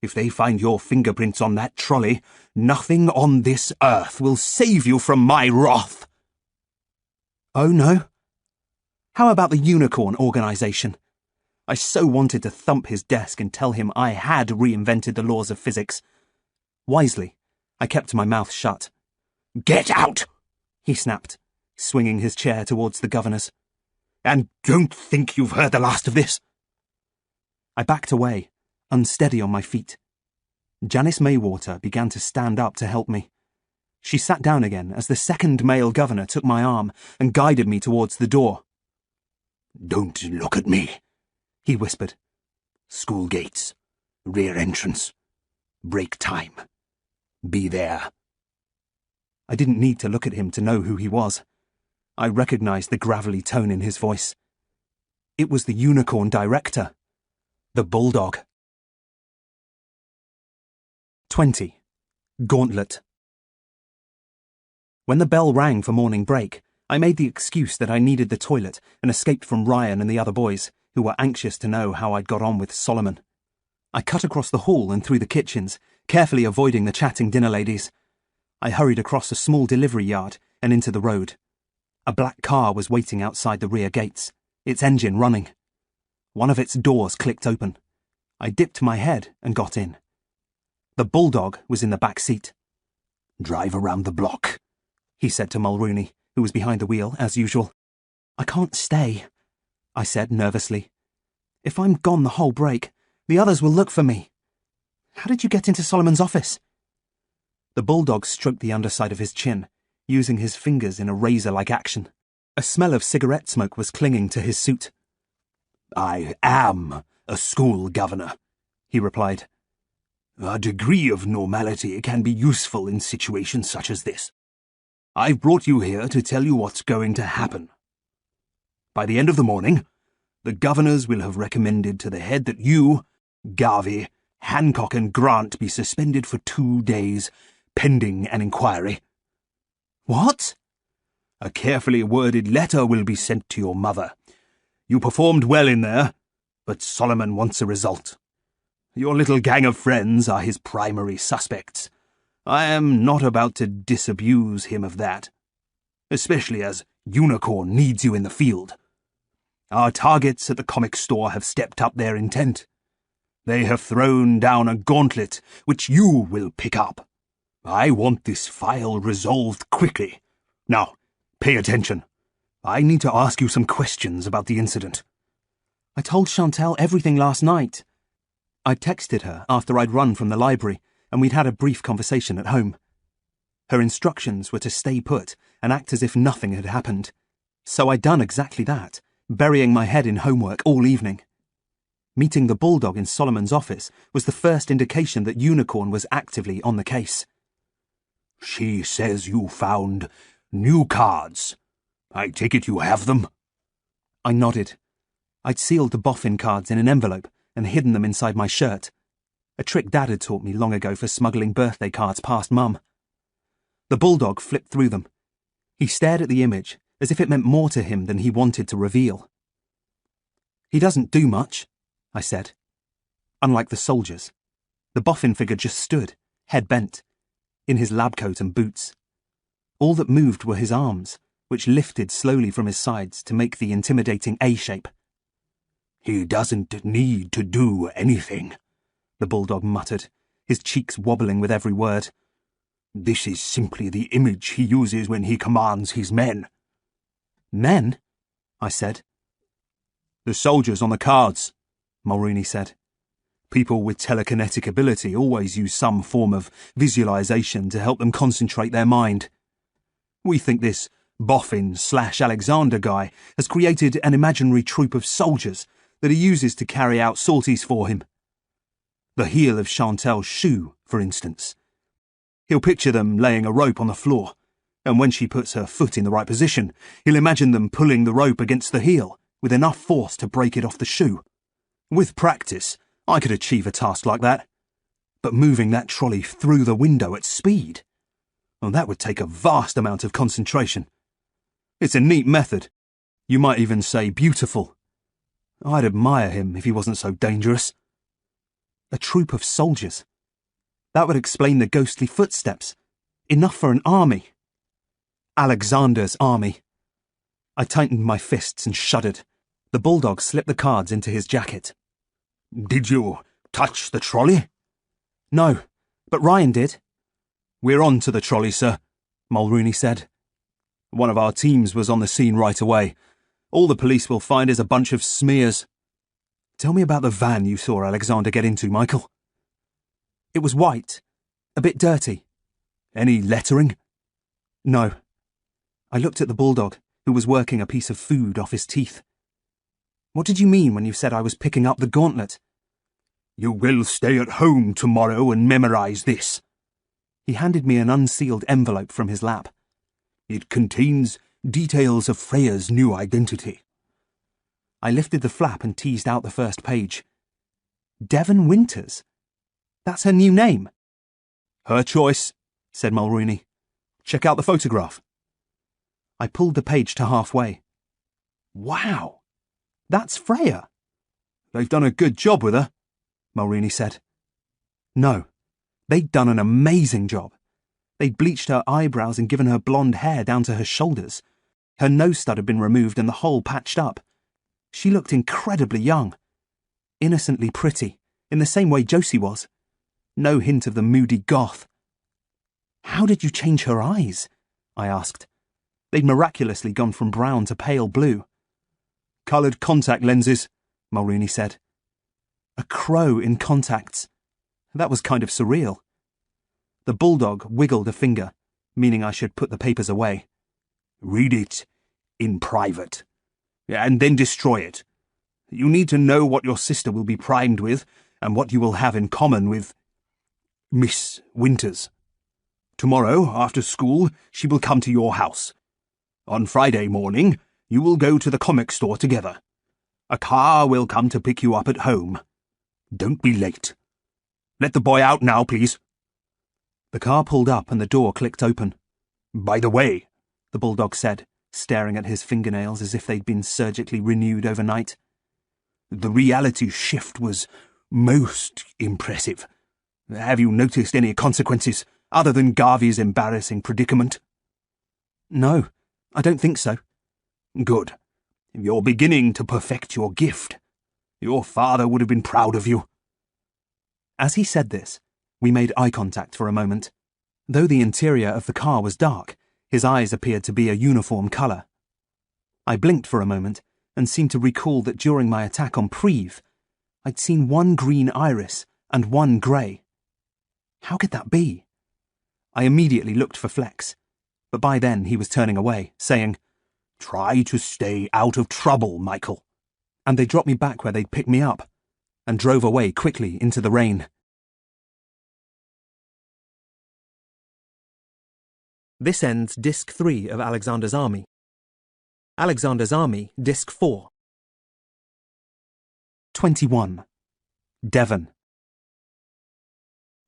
If they find your fingerprints on that trolley, nothing on this earth will save you from my wrath. Oh no? How about the Unicorn Organisation? I so wanted to thump his desk and tell him I had reinvented the laws of physics. Wisely, I kept my mouth shut. Get out, he snapped, swinging his chair towards the governor's. And don't think you've heard the last of this. I backed away, unsteady on my feet. Janice Maywater began to stand up to help me. She sat down again as the second male governor took my arm and guided me towards the door. Don't look at me, he whispered. School gates, rear entrance, break time. Be there. I didn't need to look at him to know who he was. I recognized the gravelly tone in his voice. It was the Unicorn Director, the Bulldog. 20. Gauntlet. When the bell rang for morning break, I made the excuse that I needed the toilet and escaped from Ryan and the other boys, who were anxious to know how I'd got on with Solomon. I cut across the hall and through the kitchens, carefully avoiding the chatting dinner ladies. I hurried across a small delivery yard and into the road. A black car was waiting outside the rear gates, its engine running. One of its doors clicked open. I dipped my head and got in. The Bulldog was in the back seat. Drive around the block, he said to Mulrooney, who was behind the wheel, as usual. I can't stay, I said nervously. If I'm gone the whole break, the others will look for me. How did you get into Solomon's office? The Bulldog stroked the underside of his chin, using his fingers in a razor-like action. A smell of cigarette smoke was clinging to his suit. I am a school governor, he replied. A degree of normality can be useful in situations such as this. I've brought you here to tell you what's going to happen. By the end of the morning, the governors will have recommended to the head that you, Garvey, Hancock and Grant be suspended for 2 days, pending an inquiry. What? A carefully worded letter will be sent to your mother. You performed well in there, but Solomon wants a result. Your little gang of friends are his primary suspects. I am not about to disabuse him of that, especially as Unicorn needs you in the field. Our targets at the comic store have stepped up their intent. They have thrown down a gauntlet which you will pick up. I want this file resolved quickly. Now, pay attention. I need to ask you some questions about the incident. I told Chantal everything last night. I texted her after I'd run from the library, and we'd had a brief conversation at home. Her instructions were to stay put and act as if nothing had happened. So I'd done exactly that, burying my head in homework all evening. Meeting the Bulldog in Solomon's office was the first indication that Unicorn was actively on the case. She says you found new cards. I take it you have them? I nodded. I'd sealed the boffin cards in an envelope and hidden them inside my shirt, a trick Dad had taught me long ago for smuggling birthday cards past Mum. The Bulldog flipped through them. He stared at the image as if it meant more to him than he wanted to reveal. He doesn't do much, I said. Unlike the soldiers, the boffin figure just stood, head bent, in his lab coat and boots. All that moved were his arms, which lifted slowly from his sides to make the intimidating A shape. He doesn't need to do anything, the Bulldog muttered, his cheeks wobbling with every word. This is simply the image he uses when he commands his men. Men? I said. The soldiers on the cards, Mulrooney said. People with telekinetic ability always use some form of visualization to help them concentrate their mind. We think this Boffin/Alexander guy has created an imaginary troop of soldiers that he uses to carry out sorties for him. The heel of Chantal's shoe, for instance. He'll picture them laying a rope on the floor, and when she puts her foot in the right position, he'll imagine them pulling the rope against the heel with enough force to break it off the shoe. With practice, I could achieve a task like that. But moving that trolley through the window at speed, well, that would take a vast amount of concentration. It's a neat method. You might even say beautiful. I'd admire him if he wasn't so dangerous. A troop of soldiers. That would explain the ghostly footsteps. Enough for an army. Alexander's army. I tightened my fists and shuddered. The bulldog slipped the cards into his jacket. Did you touch the trolley? No, but Ryan did. We're on to the trolley, sir, Mulrooney said. One of our teams was on the scene right away. All the police will find is a bunch of smears. Tell me about the van you saw Alexander get into, Michael. It was white, a bit dirty. Any lettering? No. I looked at the bulldog, who was working a piece of food off his teeth. What did you mean when you said I was picking up the gauntlet? You will stay at home tomorrow and memorize this. He handed me an unsealed envelope from his lap. It contains details of Freya's new identity. I lifted the flap and teased out the first page. Devon Winters? That's her new name. Her choice, said Mulrooney. Check out the photograph. I pulled the page to halfway. Wow, that's Freya. They've done a good job with her, Mulrooney said. No, they'd done an amazing job. They'd bleached her eyebrows and given her blonde hair down to her shoulders. Her nose stud had been removed and the hole patched up. She looked incredibly young. Innocently pretty, in the same way Josie was. No hint of the moody goth. How did you change her eyes? I asked. They'd miraculously gone from brown to pale blue. Coloured contact lenses, Mulrooney said. A crow in contacts. That was kind of surreal. The bulldog wiggled a finger, meaning I should put the papers away. Read it in private, and then destroy it. You need to know what your sister will be primed with and what you will have in common with Miss Winters. Tomorrow, after school, she will come to your house. On Friday morning, you will go to the comic store together. A car will come to pick you up at home. Don't be late. Let the boy out now, please. The car pulled up and the door clicked open. By the way, the bulldog said, staring at his fingernails as if they'd been surgically renewed overnight. The reality shift was most impressive. Have you noticed any consequences other than Garvey's embarrassing predicament? No, I don't think so. Good. You're beginning to perfect your gift. Your father would have been proud of you. As he said this, we made eye contact for a moment. Though the interior of the car was dark, his eyes appeared to be a uniform colour. I blinked for a moment and seemed to recall that during my attack on Preve, I'd seen one green iris and one grey. How could that be? I immediately looked for Flex, but by then he was turning away, saying, Try to stay out of trouble, Michael. And they dropped me back where they'd picked me up, and drove away quickly into the rain. This ends Disc 3 of Alexander's Army. Alexander's Army, Disc 4. 21. Devon.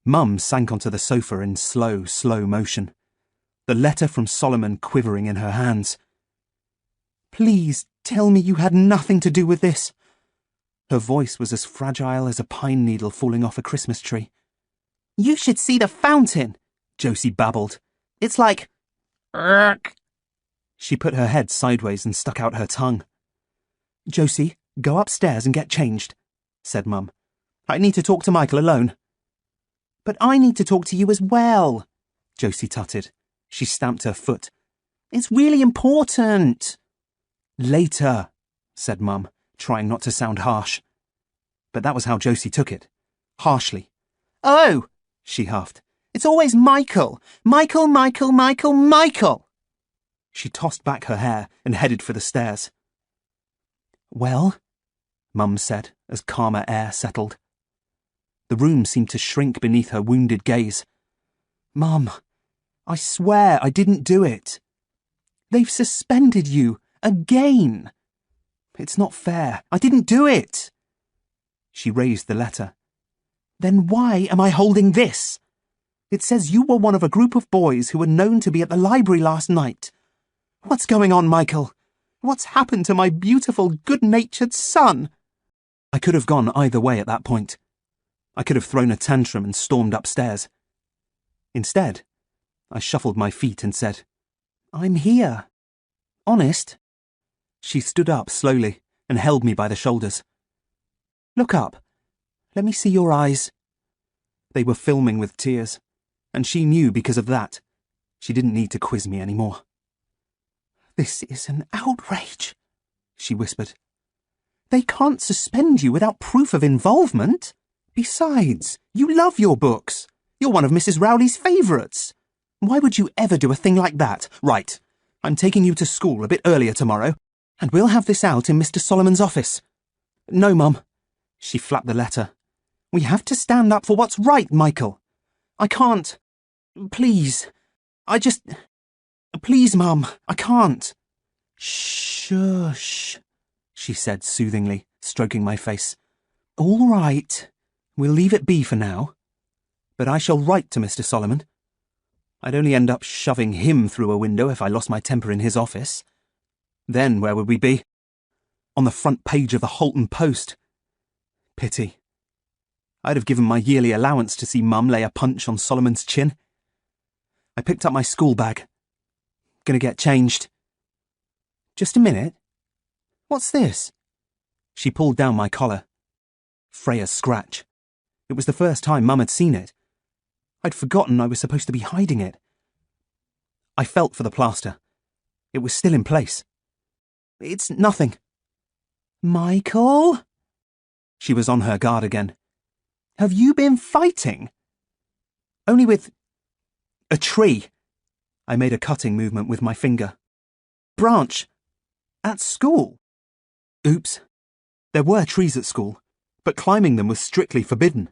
Mum sank onto the sofa in slow motion, the letter from Solomon quivering in her hands. Please tell me you had nothing to do with this. Her voice was as fragile as a pine needle falling off a Christmas tree. You should see the fountain, Josie babbled. It's like... Urgh. She put her head sideways and stuck out her tongue. Josie, go upstairs and get changed, said Mum. I need to talk to Michael alone. But I need to talk to you as well, Josie tutted. She stamped her foot. It's really important. Later, said Mum, trying not to sound harsh. But that was how Josie took it. Harshly. Oh, she huffed. It's always Michael. Michael. She tossed back her hair and headed for the stairs. Well, Mum said as calmer air settled. The room seemed to shrink beneath her wounded gaze. Mum, I swear I didn't do it. They've suspended you again. It's not fair. I didn't do it. She raised the letter. Then why am I holding this? It says you were one of a group of boys who were known to be at the library last night. What's going on, Michael? What's happened to my beautiful, good-natured son? I could have gone either way at that point. I could have thrown a tantrum and stormed upstairs. Instead, I shuffled my feet and said, "I'm here. Honest." She stood up slowly and held me by the shoulders. "Look up. Let me see your eyes." They were filming with tears, and she knew because of that. She didn't need to quiz me anymore. "This is an outrage," she whispered. "They can't suspend you without proof of involvement. Besides, you love your books. You're one of Mrs. Rowley's favourites. Why would you ever do a thing like that? Right, I'm taking you to school a bit earlier tomorrow, and we'll have this out in Mr. Solomon's office." "No, Mum." She flapped the letter. "We have to stand up for what's right, Michael. I can't. Please. Please, Mum, I can't." "Shush," she said soothingly, stroking my face. "All right. We'll leave it be for now. But I shall write to Mr. Solomon. I'd only end up shoving him through a window if I lost my temper in his office. Then where would we be? On the front page of the Holton Post. Pity. I'd have given my yearly allowance to see Mum lay a punch on Solomon's chin. I picked up my school bag. Gonna get changed. Just a minute. What's this?" She pulled down my collar. Freya's scratch. It was the first time Mum had seen it. I'd forgotten I was supposed to be hiding it. I felt for the plaster. It was still in place. "It's nothing." "Michael?" She was on her guard again. "Have you been fighting?" "Only with a tree." I made a cutting movement with my finger. "Branch. At school." Oops. There were trees at school, but climbing them was strictly forbidden.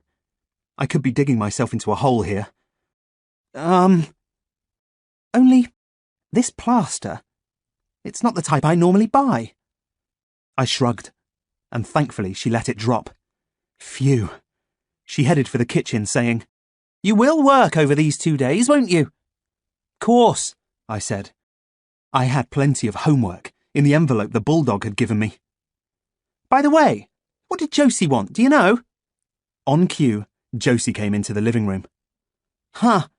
I could be digging myself into a hole here. Only this plaster. It's not the type I normally buy." I shrugged, and thankfully she let it drop. Phew. She headed for the kitchen, saying, "You will work over these 2 days, won't you?" "Course," I said. I had plenty of homework in the envelope the bulldog had given me. "By the way, what did Josie want, do you know?" On cue, Josie came into the living room. "Huh,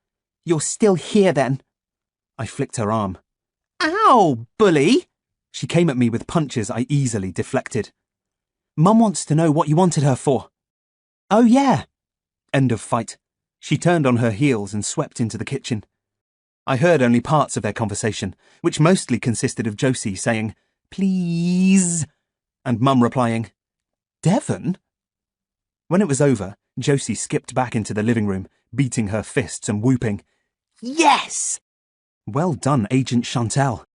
you're still here then." I flicked her arm. "Ow, bully!" She came at me with punches I easily deflected. "Mum wants to know what you wanted her for." "Oh yeah." End of fight. She turned on her heels and swept into the kitchen. I heard only parts of their conversation, which mostly consisted of Josie saying, "Please," and Mum replying, "Devon?" When it was over, Josie skipped back into the living room, beating her fists and whooping, "Yes!" Well done, Agent Chantal.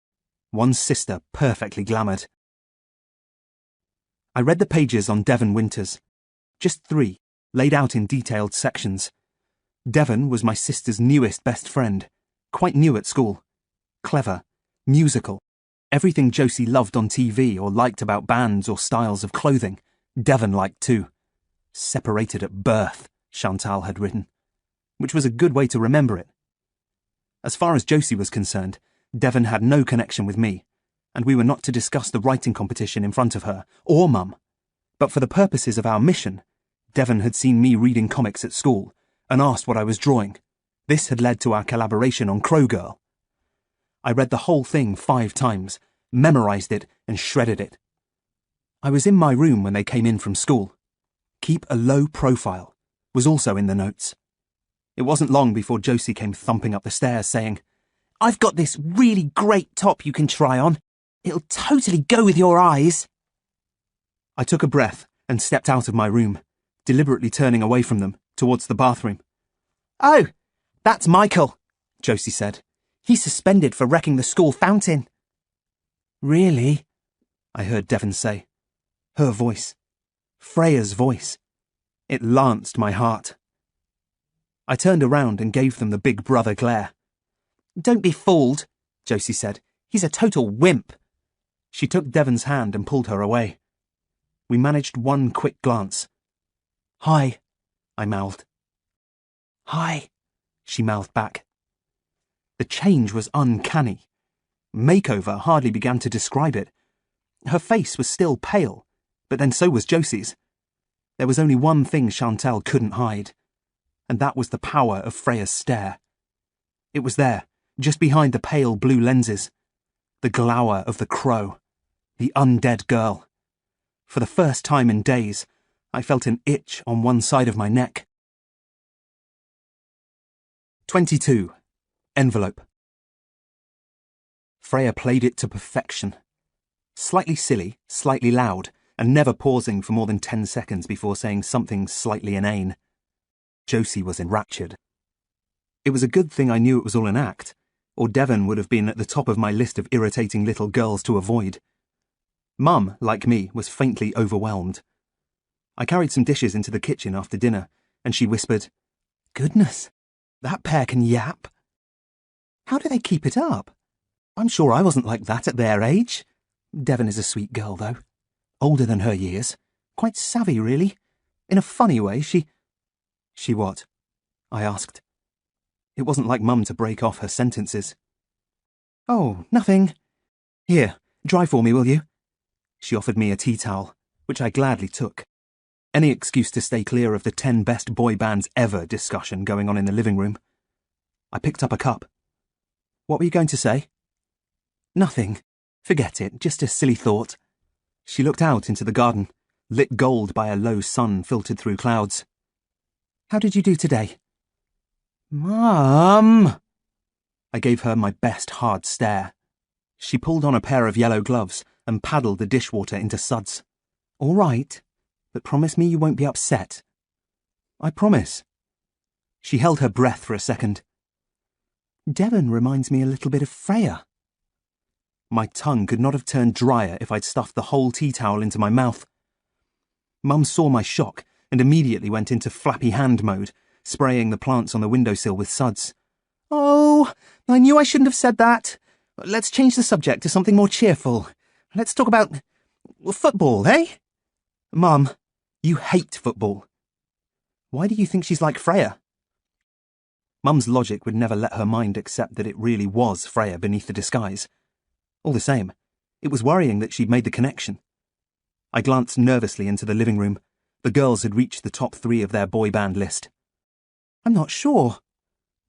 One's sister perfectly glamoured. I read the pages on Devon Winters. Just 3, laid out in detailed sections. Devon was my sister's newest best friend, quite new at school. Clever, musical, everything Josie loved on TV or liked about bands or styles of clothing, Devon liked too. Separated at birth, Chantal had written, which was a good way to remember it. As far as Josie was concerned, Devon had no connection with me, and we were not to discuss the writing competition in front of her, or Mum. But for the purposes of our mission, Devon had seen me reading comics at school, and asked what I was drawing. This had led to our collaboration on Crow Girl. I read the whole thing 5 times, memorised it, and shredded it. I was in my room when they came in from school. Keep a low profile was also in the notes. It wasn't long before Josie came thumping up the stairs saying, "I've got this really great top you can try on. It'll totally go with your eyes." I took a breath and stepped out of my room, deliberately turning away from them, towards the bathroom. "Oh, that's Michael," Josie said. "He's suspended for wrecking the school fountain." "Really?" I heard Devon say. Her voice. Freya's voice. It lanced my heart. I turned around and gave them the big brother glare. "Don't be fooled," Josie said. "He's a total wimp." She took Devon's hand and pulled her away. We managed one quick glance. "Hi," I mouthed. "Hi," she mouthed back. The change was uncanny. Makeover hardly began to describe it. Her face was still pale, but then so was Josie's. There was only one thing Chantal couldn't hide, and that was the power of Freya's stare. It was there, just behind the pale blue lenses. The glower of the crow. The undead girl. For the first time in days, I felt an itch on one side of my neck. 22. Envelope. Freya played it to perfection. Slightly silly, slightly loud, and never pausing for more than 10 seconds before saying something slightly inane. Josie was enraptured. It was a good thing I knew it was all an act, or Devon would have been at the top of my list of irritating little girls to avoid. Mum, like me, was faintly overwhelmed. I carried some dishes into the kitchen after dinner, and she whispered, "Goodness, that pair can yap. How do they keep it up? I'm sure I wasn't like that at their age. Devon is a sweet girl, though. Older than her years. Quite savvy, really. In a funny way, She what?" I asked. It wasn't like Mum to break off her sentences. "Oh, nothing. Here, dry for me, will you?" She offered me a tea towel, which I gladly took. Any excuse to stay clear of the 10 best boy bands ever discussion going on in the living room. I picked up a cup. "What were you going to say?" "Nothing. Forget it, just a silly thought." She looked out into the garden, lit gold by a low sun filtered through clouds. "How did you do today?" "Mum!" I gave her my best hard stare. She pulled on a pair of yellow gloves and paddled the dishwater into suds. "All right, but promise me you won't be upset." "I promise." She held her breath for a second. "Devon reminds me a little bit of Freya." My tongue could not have turned drier if I'd stuffed the whole tea towel into my mouth. Mum saw my shock and immediately went into flappy hand mode, spraying the plants on the windowsill with suds. "Oh, I knew I shouldn't have said that. Let's change the subject to something more cheerful. Let's talk about football, eh? Mum, you hate football. Why do you think she's like Freya?" Mum's logic would never let her mind accept that it really was Freya beneath the disguise. All the same, it was worrying that she'd made the connection. I glanced nervously into the living room. The girls had reached the top 3 of their boy band list. "I'm not sure,"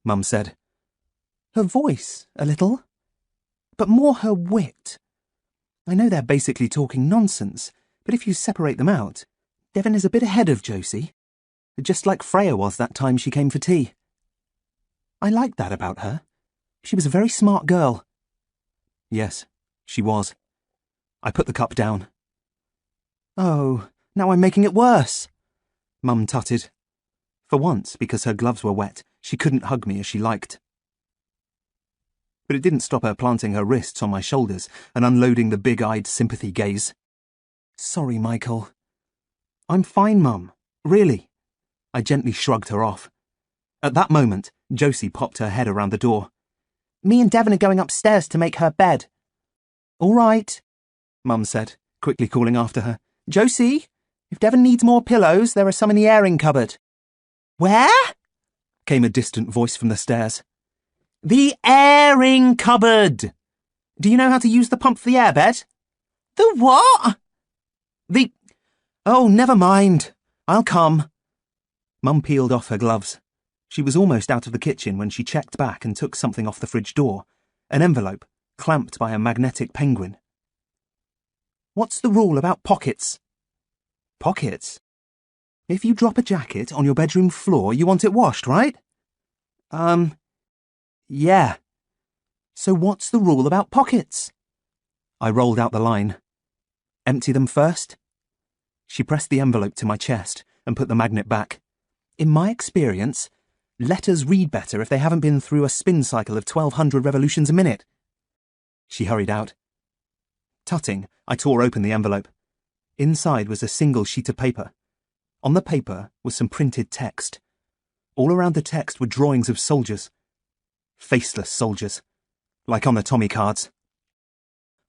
Mum said. "Her voice, a little. But more her wit. I know they're basically talking nonsense, but if you separate them out, Devon is a bit ahead of Josie. Just like Freya was that time she came for tea. I liked that about her. She was a very smart girl." Yes, she was. I put the cup down. "Oh, now I'm making it worse," Mum tutted. For once, because her gloves were wet, she couldn't hug me as she liked. But it didn't stop her planting her wrists on my shoulders and unloading the big-eyed sympathy gaze. "Sorry, Michael." "I'm fine, Mum. Really." I gently shrugged her off. At that moment, Josie popped her head around the door. "Me and Devon are going upstairs to make her bed." "All right," Mum said, quickly calling after her. "Josie, if Devon needs more pillows, there are some in the airing cupboard." "Where?" came a distant voice from the stairs. "The airing cupboard. Do you know how to use the pump for the airbed?" "The what?" Oh, never mind. I'll come." Mum peeled off her gloves. She was almost out of the kitchen when she checked back and took something off the fridge door, an envelope, clamped by a magnetic penguin. "What's the rule about pockets?" "Pockets? If you drop a jacket on your bedroom floor, you want it washed, right?" Yeah. "So what's the rule about pockets?" I rolled out the line. "Empty them first." She pressed the envelope to my chest and put the magnet back. "In my experience, letters read better if they haven't been through a spin cycle of 1,200 revolutions a minute." She hurried out. Tutting, I tore open the envelope. Inside was a single sheet of paper. On the paper was some printed text. All around the text were drawings of soldiers. Faceless soldiers, like on the Tommy cards.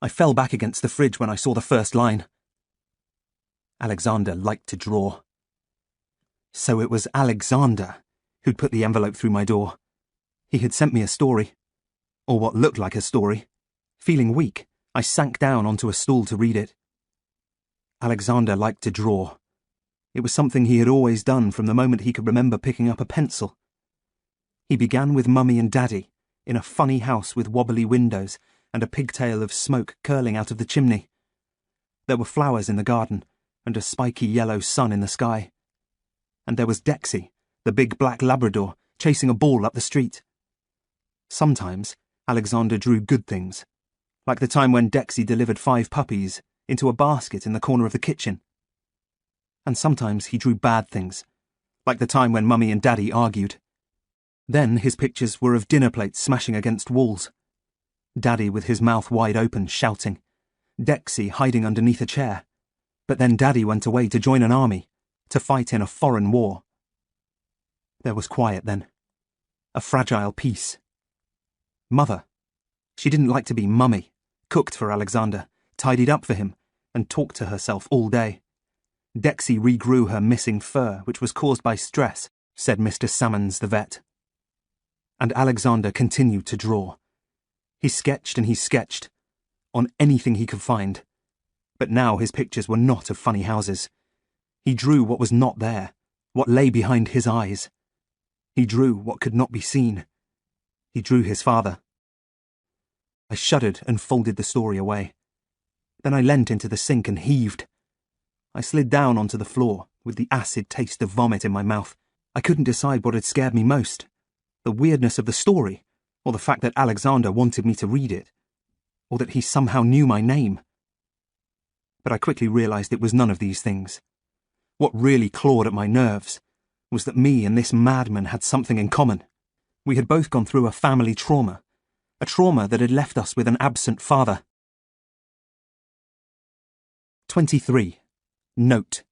I fell back against the fridge when I saw the first line. Alexander liked to draw. So it was Alexander who'd put the envelope through my door. He had sent me a story. Or what looked like a story. Feeling weak, I sank down onto a stool to read it. Alexander liked to draw. It was something he had always done from the moment he could remember picking up a pencil. He began with Mummy and Daddy, in a funny house with wobbly windows and a pigtail of smoke curling out of the chimney. There were flowers in the garden and a spiky yellow sun in the sky. And there was Dexy, the big black Labrador, chasing a ball up the street. Sometimes Alexander drew good things, like the time when Dexy delivered 5 puppies into a basket in the corner of the kitchen. And sometimes he drew bad things, like the time when Mummy and Daddy argued. Then his pictures were of dinner plates smashing against walls. Daddy with his mouth wide open, shouting. Dexy hiding underneath a chair. But then Daddy went away to join an army, to fight in a foreign war. There was quiet then. A fragile peace. Mother. She didn't like to be Mummy, cooked for Alexander, tidied up for him, and talked to herself all day. Dexy regrew her missing fur, which was caused by stress, said Mr. Salmons the vet. And Alexander continued to draw. He sketched and he sketched, on anything he could find. But now his pictures were not of funny houses. He drew what was not there, what lay behind his eyes. He drew what could not be seen. He drew his father. I shuddered and folded the story away. Then I leant into the sink and heaved. I slid down onto the floor, with the acid taste of vomit in my mouth. I couldn't decide what had scared me most. The weirdness of the story, or the fact that Alexander wanted me to read it, or that he somehow knew my name. But I quickly realised it was none of these things. What really clawed at my nerves was that me and this madman had something in common. We had both gone through a family trauma, a trauma that had left us with an absent father. 23. Note.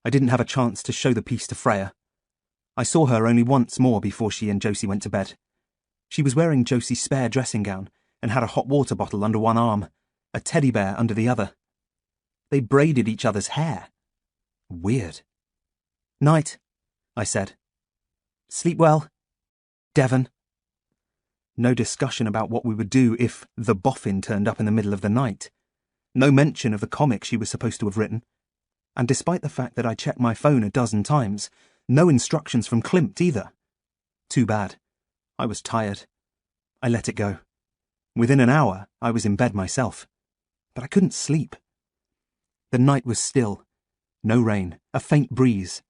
I didn't have a chance to show the piece to Freya. I saw her only once more before she and Josie went to bed. She was wearing Josie's spare dressing gown and had a hot water bottle under one arm, a teddy bear under the other. They braided each other's hair. Weird. Night, I said. Sleep well, Devon. No discussion about what we would do if the boffin turned up in the middle of the night. No mention of the comic she was supposed to have written. And despite the fact that I checked my phone a dozen times, no instructions from Klimt either. Too bad. I was tired. I let it go. Within an hour, I was in bed myself. But I couldn't sleep. The night was still. No rain, a faint breeze.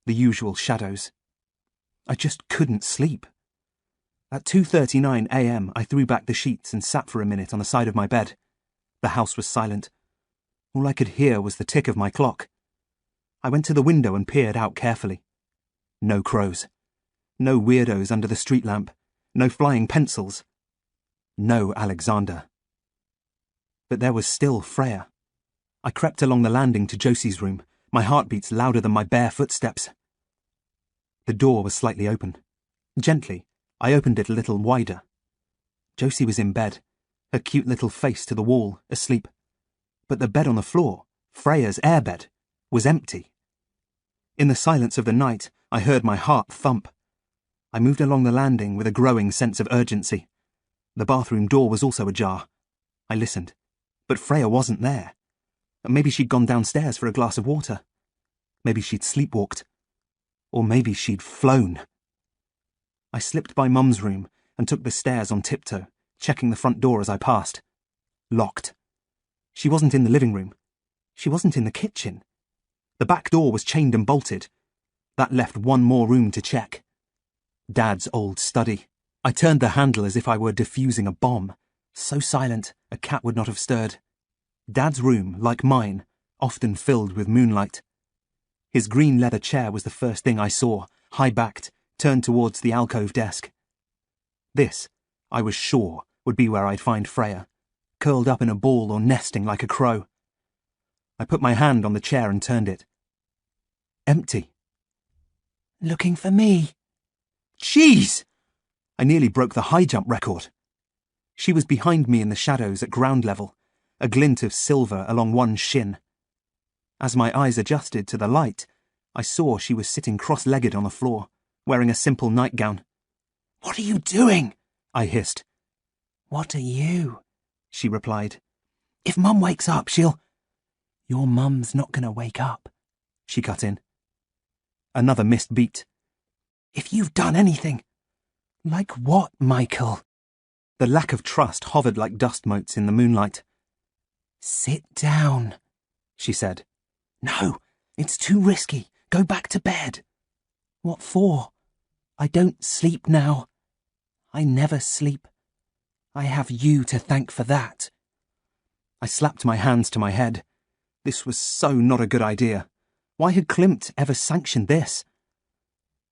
The usual shadows. I just couldn't sleep. At 2:39 a.m. I threw back the sheets and sat for a minute on the side of my bed. The house was silent. All I could hear was the tick of my clock. I went to the window and peered out carefully. No crows. No weirdos under the street lamp. No flying pencils. No Alexander. But there was still Freya. I crept along the landing to Josie's room, my heartbeats louder than my bare footsteps. The door was slightly open. Gently, I opened it a little wider. Josie was in bed, her cute little face to the wall, asleep. But the bed on the floor, Freya's airbed, was empty. In the silence of the night, I heard my heart thump. I moved along the landing with a growing sense of urgency. The bathroom door was also ajar. I listened, but Freya wasn't there. Maybe she'd gone downstairs for a glass of water. Maybe she'd sleepwalked. Or maybe she'd flown. I slipped by Mum's room and took the stairs on tiptoe, checking the front door as I passed. Locked. She wasn't in the living room. She wasn't in the kitchen. The back door was chained and bolted. That left one more room to check. Dad's old study. I turned the handle as if I were defusing a bomb. So silent, a cat would not have stirred. Dad's room, like mine, often filled with moonlight. His green leather chair was the first thing I saw, high-backed, turned towards the alcove desk. This, I was sure, would be where I'd find Freya, curled up in a ball or nesting like a crow. I put my hand on the chair and turned it. Empty. Looking for me? Jeez! I nearly broke the high jump record. She was behind me in the shadows at ground level, a glint of silver along one shin. As my eyes adjusted to the light, I saw she was sitting cross-legged on the floor, wearing a simple nightgown. "What are you doing?" I hissed. What are you? She replied. If Mum wakes up, she'll... Your mum's not going to wake up, she cut in. Another missed beat. If you've done anything... Like what, Michael? The lack of trust hovered like dust motes in the moonlight. Sit down, she said. No, it's too risky. Go back to bed. What for? I don't sleep now. I never sleep. I have you to thank for that. I slapped my hands to my head. This was so not a good idea. Why had Klimt ever sanctioned this?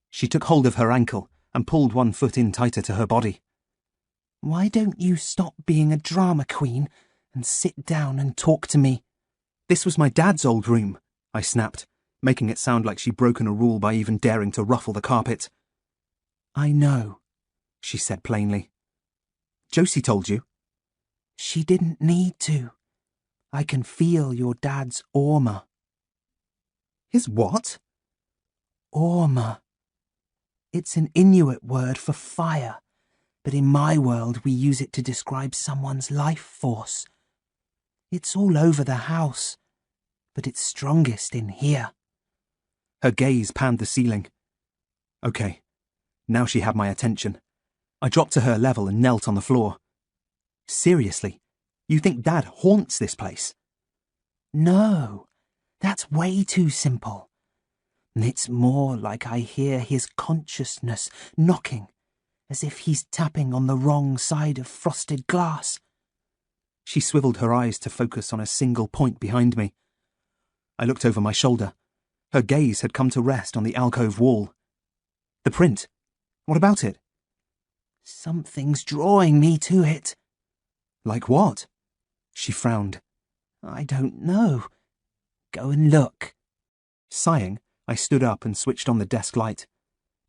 She took hold of her ankle and pulled one foot in tighter to her body. Why don't you stop being a drama queen and sit down and talk to me? This was my dad's old room, I snapped, making it sound like she'd broken a rule by even daring to ruffle the carpet. I know, she said plainly. Josie told you? She didn't need to. I can feel your dad's orma. His what? Orma. It's an Inuit word for fire, but in my world we use it to describe someone's life force. It's all over the house, but it's strongest in here. Her gaze panned the ceiling. Okay, now she had my attention. I dropped to her level and knelt on the floor. Seriously, you think Dad haunts this place? No, that's way too simple. It's more like I hear his consciousness knocking, as if he's tapping on the wrong side of frosted glass. She swiveled her eyes to focus on a single point behind me. I looked over my shoulder. Her gaze had come to rest on the alcove wall. The print. What about it? Something's drawing me to it. Like what? She frowned. I don't know. Go and look. Sighing, I stood up and switched on the desk light.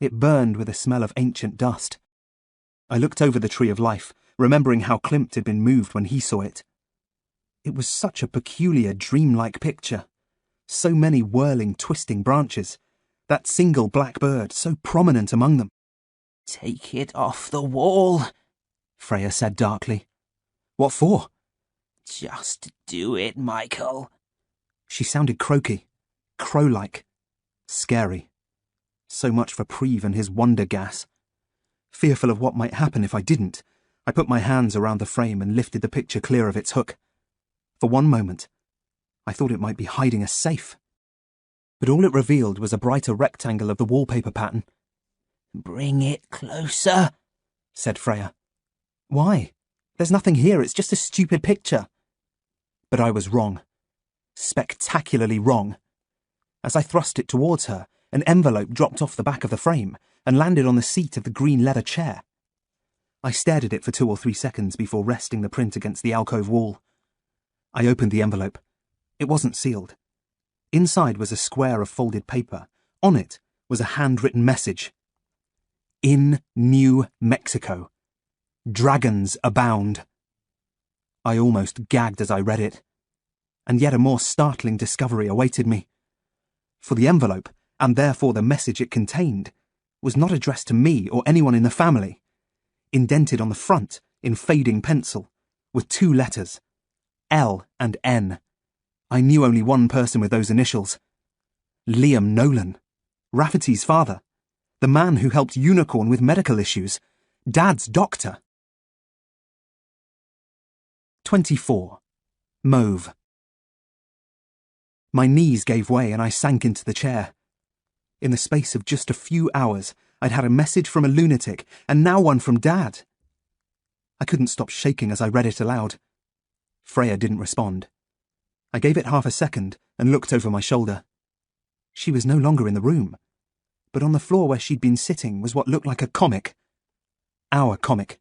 It burned with a smell of ancient dust. I looked over the Tree of Life, remembering how Klimt had been moved when he saw it. It was such a peculiar, dreamlike picture. So many whirling, twisting branches. That single black bird, so prominent among them. Take it off the wall, Freya said darkly. What for? Just do it, Michael. She sounded croaky, crow-like, scary. So much for Preve and his wonder gas. Fearful of what might happen if I didn't, I put my hands around the frame and lifted the picture clear of its hook. For one moment, I thought it might be hiding a safe. But all it revealed was a brighter rectangle of the wallpaper pattern. Bring it closer, said Freya. Why? There's nothing here, it's just a stupid picture. But I was wrong. Spectacularly wrong. As I thrust it towards her, an envelope dropped off the back of the frame and landed on the seat of the green leather chair. I stared at it for 2 or 3 seconds before resting the print against the alcove wall. I opened the envelope. It wasn't sealed. Inside was a square of folded paper. On it was a handwritten message. In New Mexico. Dragons abound. I almost gagged as I read it. And yet a more startling discovery awaited me. For the envelope, and therefore the message it contained, was not addressed to me or anyone in the family. Indented on the front, in fading pencil, were 2 letters, L and N. I knew only one person with those initials. Liam Nolan, Rafferty's father, the man who helped Unicorn with medical issues, Dad's doctor. 24. Mauve. My knees gave way and I sank into the chair. In the space of just a few hours, I'd had a message from a lunatic and now one from Dad. I couldn't stop shaking as I read it aloud. Freya didn't respond. I gave it half a second and looked over my shoulder. She was no longer in the room, but on the floor where she'd been sitting was what looked like a comic. Our comic.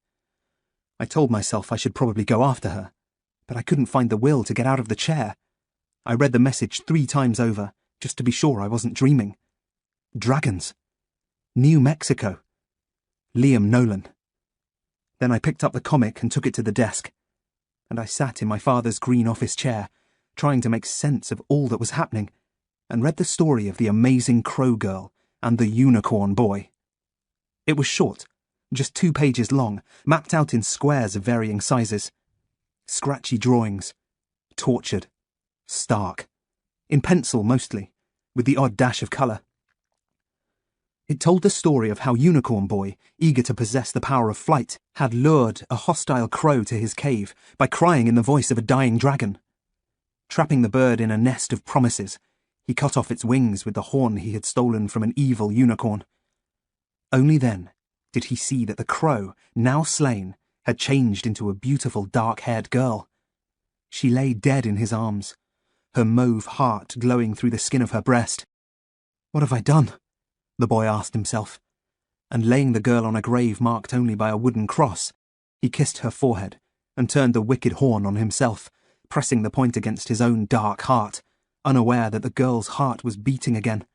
I told myself I should probably go after her, but I couldn't find the will to get out of the chair. I read the message 3 times over, just to be sure I wasn't dreaming. Dragons. New Mexico. Liam Nolan. Then I picked up the comic and took it to the desk, and I sat in my father's green office chair, trying to make sense of all that was happening, and read the story of the amazing crow girl and the unicorn boy. It was short, just 2 pages long, mapped out in squares of varying sizes. Scratchy drawings. Tortured. Stark. in pencil mostly, with the odd dash of colour. It told the story of how Unicorn Boy, eager to possess the power of flight, had lured a hostile crow to his cave by crying in the voice of a dying dragon. Trapping the bird in a nest of promises, he cut off its wings with the horn he had stolen from an evil unicorn. Only then did he see that the crow, now slain, had changed into a beautiful dark-haired girl. She lay dead in his arms, her mauve heart glowing through the skin of her breast. "What have I done?" the boy asked himself, and laying the girl on a grave marked only by a wooden cross, he kissed her forehead and turned the wicked horn on himself, pressing the point against his own dark heart, unaware that the girl's heart was beating again.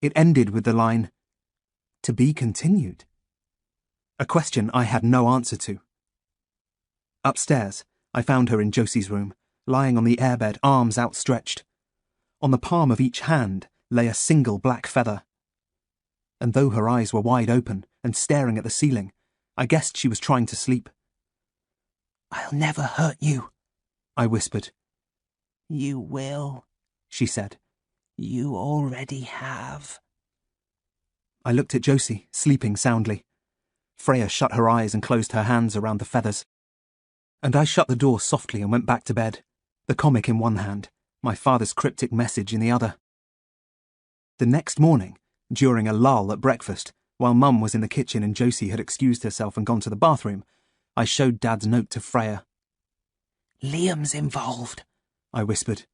It ended with the line, "To be continued," a question I had no answer to. Upstairs, I found her in Josie's room, lying on the airbed, arms outstretched. On the palm of each hand lay a single black feather. And though her eyes were wide open and staring at the ceiling, I guessed she was trying to sleep. "I'll never hurt you," I whispered. "You will," she said. "You already have." I looked at Josie, sleeping soundly. Freya shut her eyes and closed her hands around the feathers. And I shut the door softly and went back to bed, the comic in one hand, my father's cryptic message in the other. The next morning, during a lull at breakfast, while Mum was in the kitchen and Josie had excused herself and gone to the bathroom, I showed Dad's note to Freya. "Liam's involved," I whispered.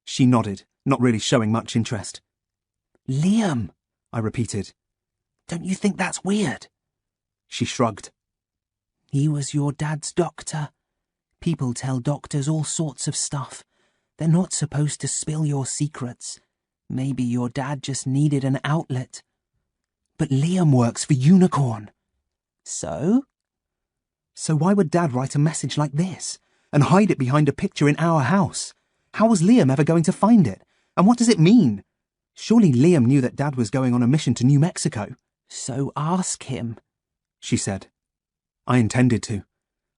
She nodded, not really showing much interest. "Liam," I repeated. "don't you think that's weird?" She shrugged. "He was your dad's doctor. People tell doctors all sorts of stuff. They're not supposed to spill your secrets. Maybe your dad just needed an outlet. But Liam works for Unicorn." "So?" So why would Dad write a message like this and hide it behind a picture in our house? How was Liam ever going to find it? And what does it mean? Surely Liam knew that Dad was going on a mission to New Mexico. "So ask him," she said. I intended to.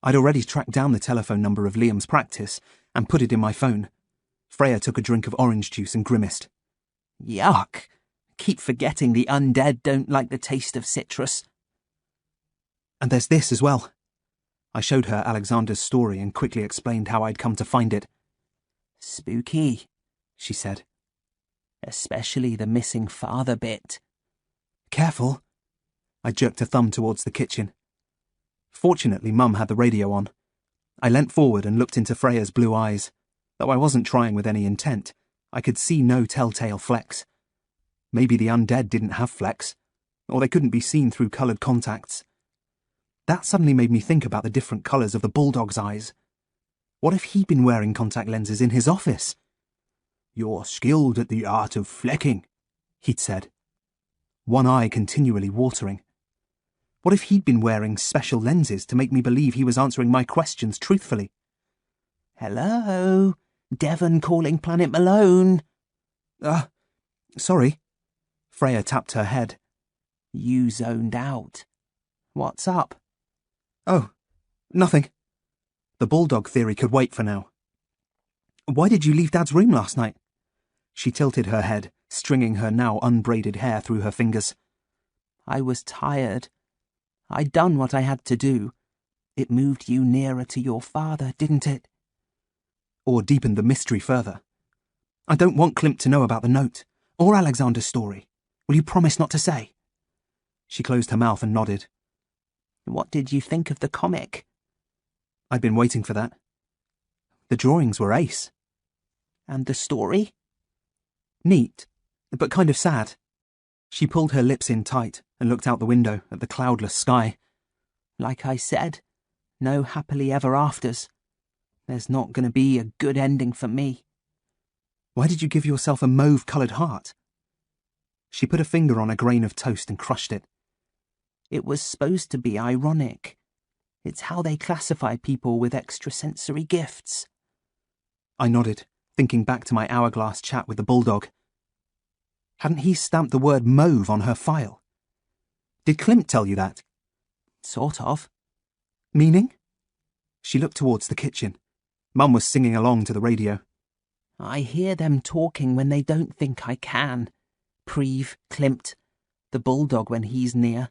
I'd already tracked down the telephone number of Liam's practice and put it in my phone. Freya took a drink of orange juice and grimaced. "Yuck. Keep forgetting the undead don't like the taste of citrus." And there's this as well. I showed her Alexander's story and quickly explained how I'd come to find it. "Spooky," she said. "Especially the missing father bit." "Careful." I jerked a thumb towards the kitchen. Fortunately, Mum had the radio on. I leant forward and looked into Freya's blue eyes. Though I wasn't trying with any intent, I could see no telltale flecks. Maybe the undead didn't have flecks, or they couldn't be seen through coloured contacts. That suddenly made me think about the different colours of the bulldog's eyes. What if he'd been wearing contact lenses in his office? "You're skilled at the art of flecking," he'd said, one eye continually watering. What if he'd been wearing special lenses to make me believe he was answering my questions truthfully? "Hello? Devon calling Planet Malone." Sorry." Freya tapped her head. "You zoned out. What's up?" "Oh, nothing." The bulldog theory could wait for now. "Why did you leave Dad's room last night?" She tilted her head, stringing her now unbraided hair through her fingers. "I was tired. I'd done what I had to do. It moved you nearer to your father, didn't it?" Or deepened the mystery further. "I don't want Klimt to know about the note, or Alexander's story. Will you promise not to say?" She closed her mouth and nodded. "What did you think of the comic?" I'd been waiting for that. The drawings were ace. "And the story?" "Neat, but kind of sad." She pulled her lips in tight and looked out the window at the cloudless sky. "Like I said, no happily ever afters. There's not going to be a good ending for me." "Why did you give yourself a mauve-coloured heart?" She put a finger on a grain of toast and crushed it. "It was supposed to be ironic. It's how they classify people with extrasensory gifts." I nodded, thinking back to my hourglass chat with the bulldog. Hadn't he stamped the word mauve on her file? Did Klimt tell you that? "Sort of." "Meaning?" She looked towards the kitchen. Mum was singing along to the radio. I hear them talking when they don't think I can. Preve, Klimt, the bulldog when he's near.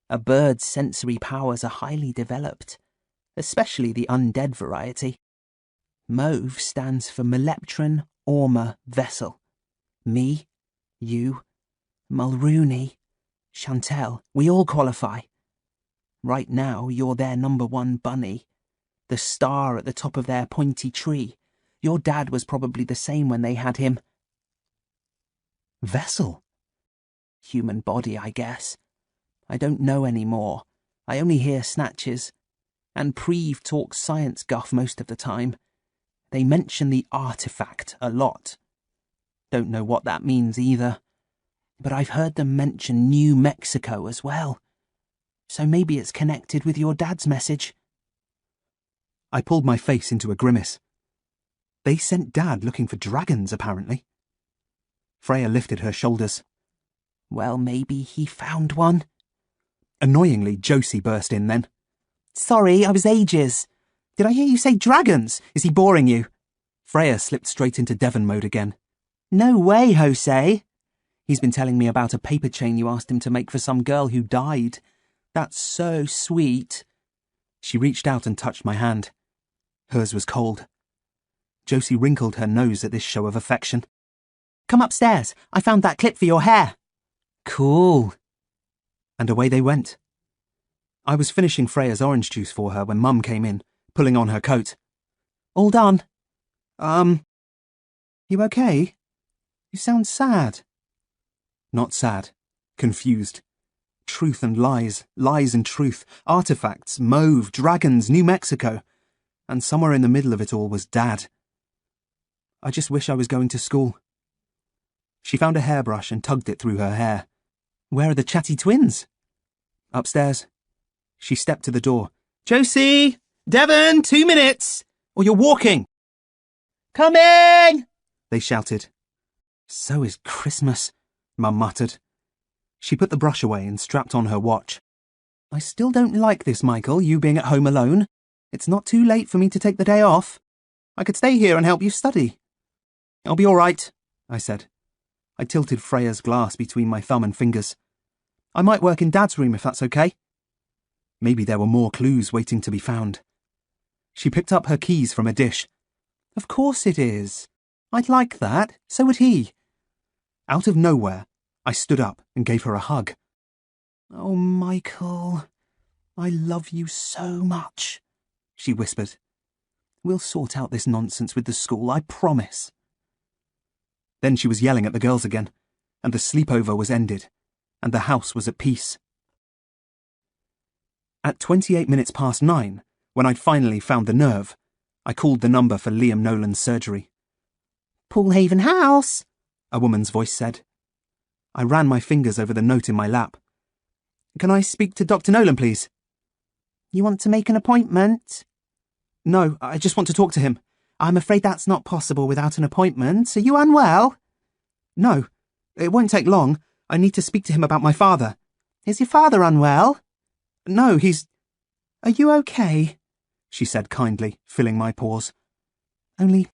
A bird's sensory powers are highly developed, especially the undead variety. Mauve stands for Meleptron Orma Vessel. Me, you, Mulrooney, Chantel, we all qualify. Right now, you're their #1 bunny, the star at the top of their pointy tree. Your dad was probably the same when they had him. Vessel? Human body, I guess. I don't know anymore. I only hear snatches. And Preve talks science guff most of the time. They mention the artifact a lot. Don't know what that means either. But I've heard them mention New Mexico as well. So maybe it's connected with your dad's message. I pulled my face into a grimace. They sent Dad looking for dragons, apparently. Freya lifted her shoulders. Well, maybe he found one. Annoyingly, Josie burst in then. Sorry, I was ages. Did I hear you say dragons? Is he boring you? Freya slipped straight into Devon mode again. No way, Jose. He's been telling me about a paper chain you asked him to make for some girl who died. That's so sweet. She reached out and touched my hand. Hers was cold. Josie wrinkled her nose at this show of affection. Come upstairs. I found that clip for your hair. Cool. And away they went. I was finishing Freya's orange juice for her when Mum came in, pulling on her coat. All done. You okay? You sound sad. Not sad. Confused. Truth and lies, lies and truth, artifacts, mauve, dragons, New Mexico. And somewhere in the middle of it all was Dad. I just wish I was going to school. She found a hairbrush and tugged it through her hair. Where are the chatty twins? Upstairs. She stepped to the door. Josie! Devon, 2 minutes! Or you're walking! Coming! They shouted. So is Christmas, Mum muttered. She put the brush away and strapped on her watch. I still don't like this, Michael, you being at home alone. It's not too late for me to take the day off. I could stay here and help you study. I'll be all right, I said. I tilted Freya's glass between my thumb and fingers. I might work in Dad's room if that's okay. Maybe there were more clues waiting to be found. She picked up her keys from a dish. Of course it is. I'd like that. So would he. Out of nowhere, I stood up and gave her a hug. Oh, Michael, I love you so much, she whispered. We'll sort out this nonsense with the school, I promise. Then she was yelling at the girls again, and the sleepover was ended, and the house was at peace. At 9:28, when I'd finally found the nerve, I called the number for Liam Nolan's surgery. Poolhaven House, a woman's voice said. I ran my fingers over the note in my lap. Can I speak to Dr. Nolan, please? You want to make an appointment? No, I just want to talk to him. I'm afraid that's not possible without an appointment. Are you unwell? No, it won't take long. I need to speak to him about my father. Is your father unwell? No, he's... Are you okay? She said kindly, filling my pause. Only,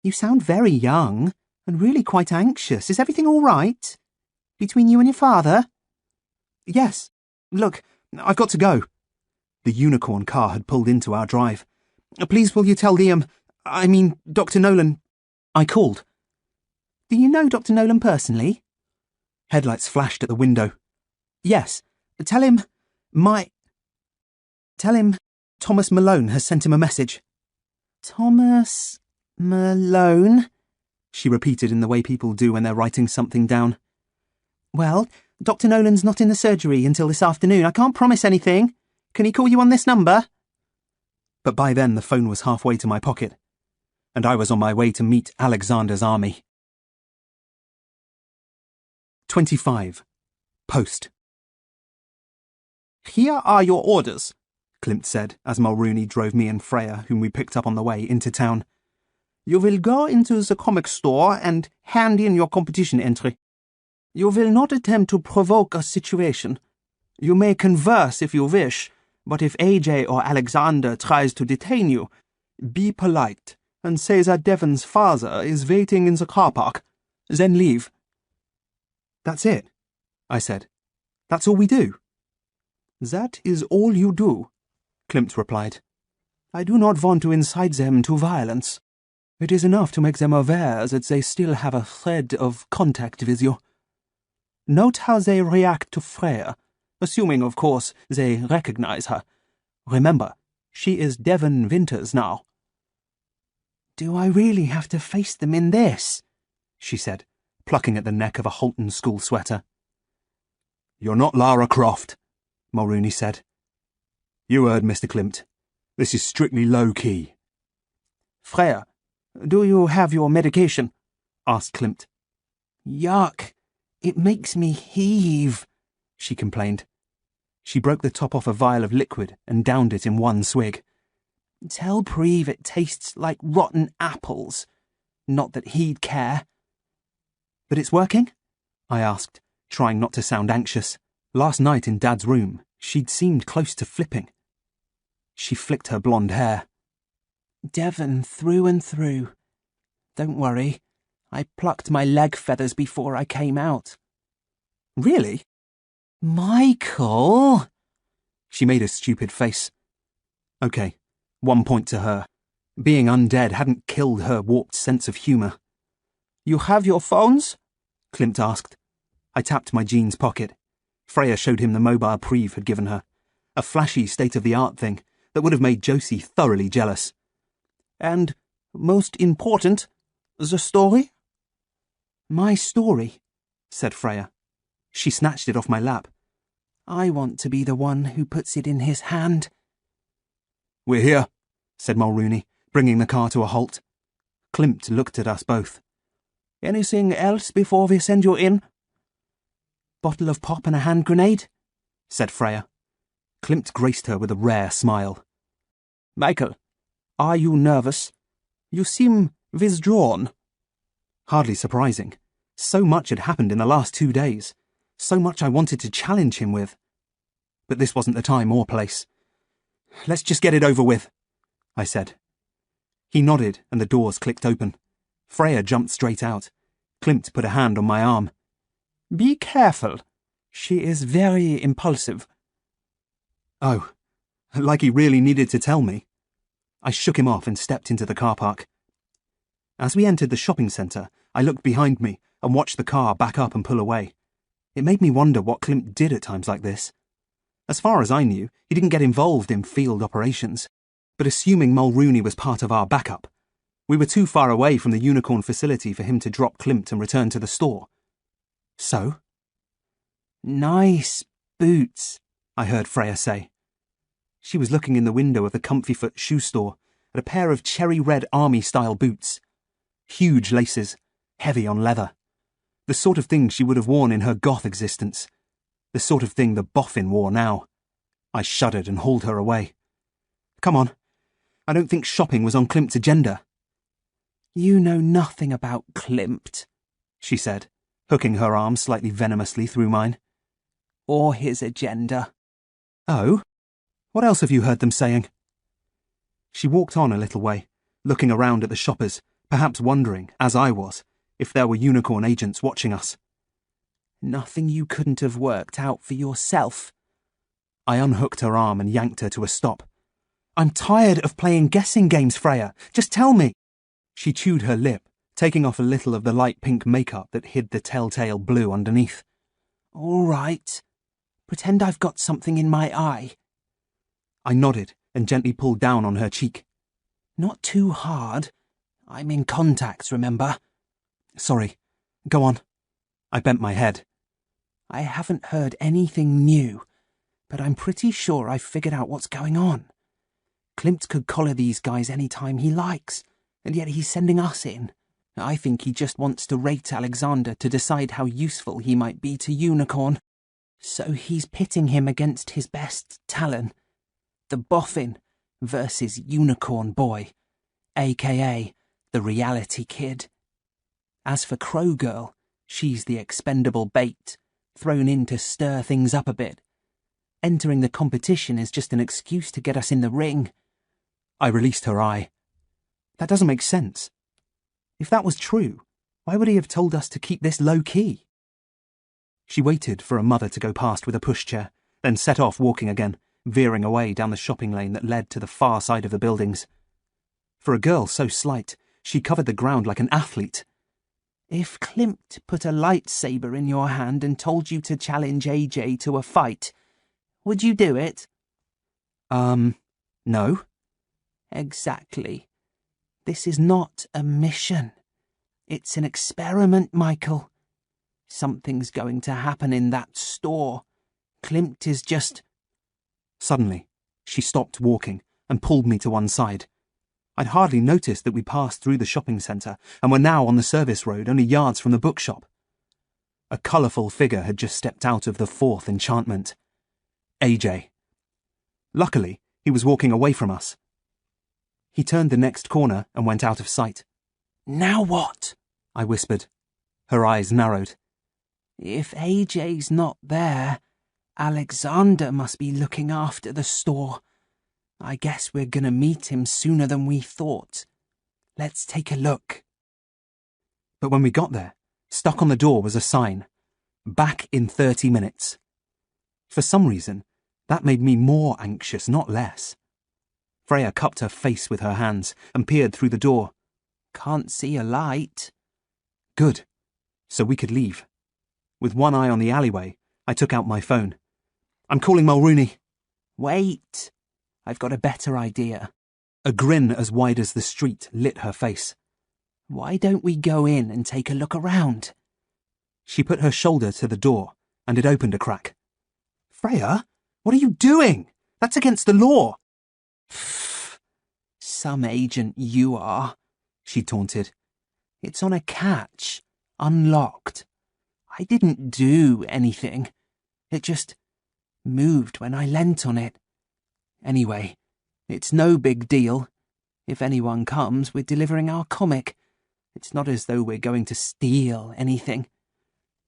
you sound very young and really quite anxious. Is everything all right? Between you and your father? Yes. Look, I've got to go. The unicorn car had pulled into our drive. Please will you tell Liam... Dr. Nolan... I called. Do you know Dr. Nolan personally? Headlights flashed at the window. Yes. Tell him Thomas Malone has sent him a message. Thomas Malone? She repeated in the way people do when they're writing something down. Well, Dr. Nolan's not in the surgery until this afternoon. I can't promise anything. Can he call you on this number? But by then the phone was halfway to my pocket, and I was on my way to meet Alexander's army. 25. Post. Here are your orders, Klimt said as Mulrooney drove me and Freya, whom we picked up on the way, into town. You will go into the comic store and hand in your competition entry. You will not attempt to provoke a situation. You may converse if you wish, but if AJ or Alexander tries to detain you, be polite and say that Devon's father is waiting in the car park. Then leave. That's it, I said. That's all we do. That is all you do, Klimt replied. I do not want to incite them to violence. It is enough to make them aware that they still have a thread of contact with you. Note how they react to Freya, assuming, of course, they recognize her. Remember, she is Devon Winters now. Do I really have to face them in this? She said, plucking at the neck of a Holton school sweater. You're not Lara Croft, Mulrooney said. You heard Mr. Klimt. This is strictly low-key. Freya, do you have your medication? Asked Klimt. Yuck. It makes me heave, she complained. She broke the top off a vial of liquid and downed it in one swig. Tell Preve it tastes like rotten apples. Not that he'd care. But it's working? I asked, trying not to sound anxious. Last night in Dad's room, she'd seemed close to flipping. She flicked her blonde hair. Devon through and through. Don't worry. I plucked my leg feathers before I came out. Really? Michael! She made a stupid face. Okay, 1 point to her. Being undead hadn't killed her warped sense of humour. You have your phones? Klimt asked. I tapped my jeans pocket. Freya showed him the mobile Preve had given her. A flashy state-of-the-art thing that would have made Josie thoroughly jealous. And, most important, the story? My story, said Freya. She snatched it off my lap. I want to be the one who puts it in his hand. We're here, said Mulrooney, bringing the car to a halt. Klimt looked at us both. Anything else before we send you in? Bottle of pop and a hand grenade, said Freya. Klimt graced her with a rare smile. Michael, are you nervous? You seem withdrawn. Hardly surprising. So much had happened in the last 2 days. So much I wanted to challenge him with. But this wasn't the time or place. Let's just get it over with, I said. He nodded and the doors clicked open. Freya jumped straight out. Klimt put a hand on my arm. Be careful. She is very impulsive. Oh, like he really needed to tell me. I shook him off and stepped into the car park. As we entered the shopping centre, I looked behind me and watched the car back up and pull away. It made me wonder what Klimt did at times like this. As far as I knew, he didn't get involved in field operations. But assuming Mulrooney was part of our backup, we were too far away from the Unicorn facility for him to drop Klimt and return to the store. So? Nice boots, I heard Freya say. She was looking in the window of the Comfy Foot shoe store at a pair of cherry-red army-style boots. Huge laces, heavy on leather. The sort of thing she would have worn in her goth existence. The sort of thing the boffin wore now. I shuddered and hauled her away. Come on. I don't think shopping was on Klimt's agenda. You know nothing about Klimt, she said, hooking her arm slightly venomously through mine. Or his agenda. Oh? What else have you heard them saying? She walked on a little way, looking around at the shoppers, perhaps wondering, as I was, if there were Unicorn agents watching us. Nothing you couldn't have worked out for yourself. I unhooked her arm and yanked her to a stop. I'm tired of playing guessing games, Freya. Just tell me. She chewed her lip, taking off a little of the light pink makeup that hid the telltale blue underneath. All right. Pretend I've got something in my eye. I nodded and gently pulled down on her cheek. Not too hard. I'm in contacts, remember? Sorry. Go on. I bent my head. I haven't heard anything new, but I'm pretty sure I've figured out what's going on. Klimt could collar these guys any time he likes, and yet he's sending us in. I think he just wants to rate Alexander to decide how useful he might be to Unicorn. So he's pitting him against his best talent. The boffin versus Unicorn Boy, a.k.a. the reality kid. As for Crow Girl, she's the expendable bait, thrown in to stir things up a bit. Entering the competition is just an excuse to get us in the ring. I released her eye. That doesn't make sense. If that was true, why would he have told us to keep this low-key? She waited for a mother to go past with a pushchair, then set off walking again, veering away down the shopping lane that led to the far side of the buildings. For a girl so slight, she covered the ground like an athlete. If Klimt put a lightsaber in your hand and told you to challenge AJ to a fight, would you do it? No. Exactly. This is not a mission. It's an experiment, Michael. Something's going to happen in that store. Klimt is just... Suddenly, she stopped walking and pulled me to one side. I'd hardly noticed that we passed through the shopping centre and were now on the service road only yards from the bookshop. A colourful figure had just stepped out of the fourth enchantment. AJ. Luckily, he was walking away from us. He turned the next corner and went out of sight. Now what? I whispered. Her eyes narrowed. If AJ's not there, Alexander must be looking after the store. I guess we're gonna meet him sooner than we thought. Let's take a look. But when we got there, stuck on the door was a sign. Back in 30 minutes. For some reason, that made me more anxious, not less. Freya cupped her face with her hands and peered through the door. Can't see a light. Good. So we could leave. With one eye on the alleyway, I took out my phone. I'm calling Mulrooney. Wait. I've got a better idea. A grin as wide as the street lit her face. Why don't we go in and take a look around? She put her shoulder to the door, and it opened a crack. Freya, what are you doing? That's against the law. Some agent you are, she taunted. It's on a catch, unlocked. I didn't do anything. It just moved when I leant on it. Anyway, it's no big deal. If anyone comes, we're delivering our comic. It's not as though we're going to steal anything.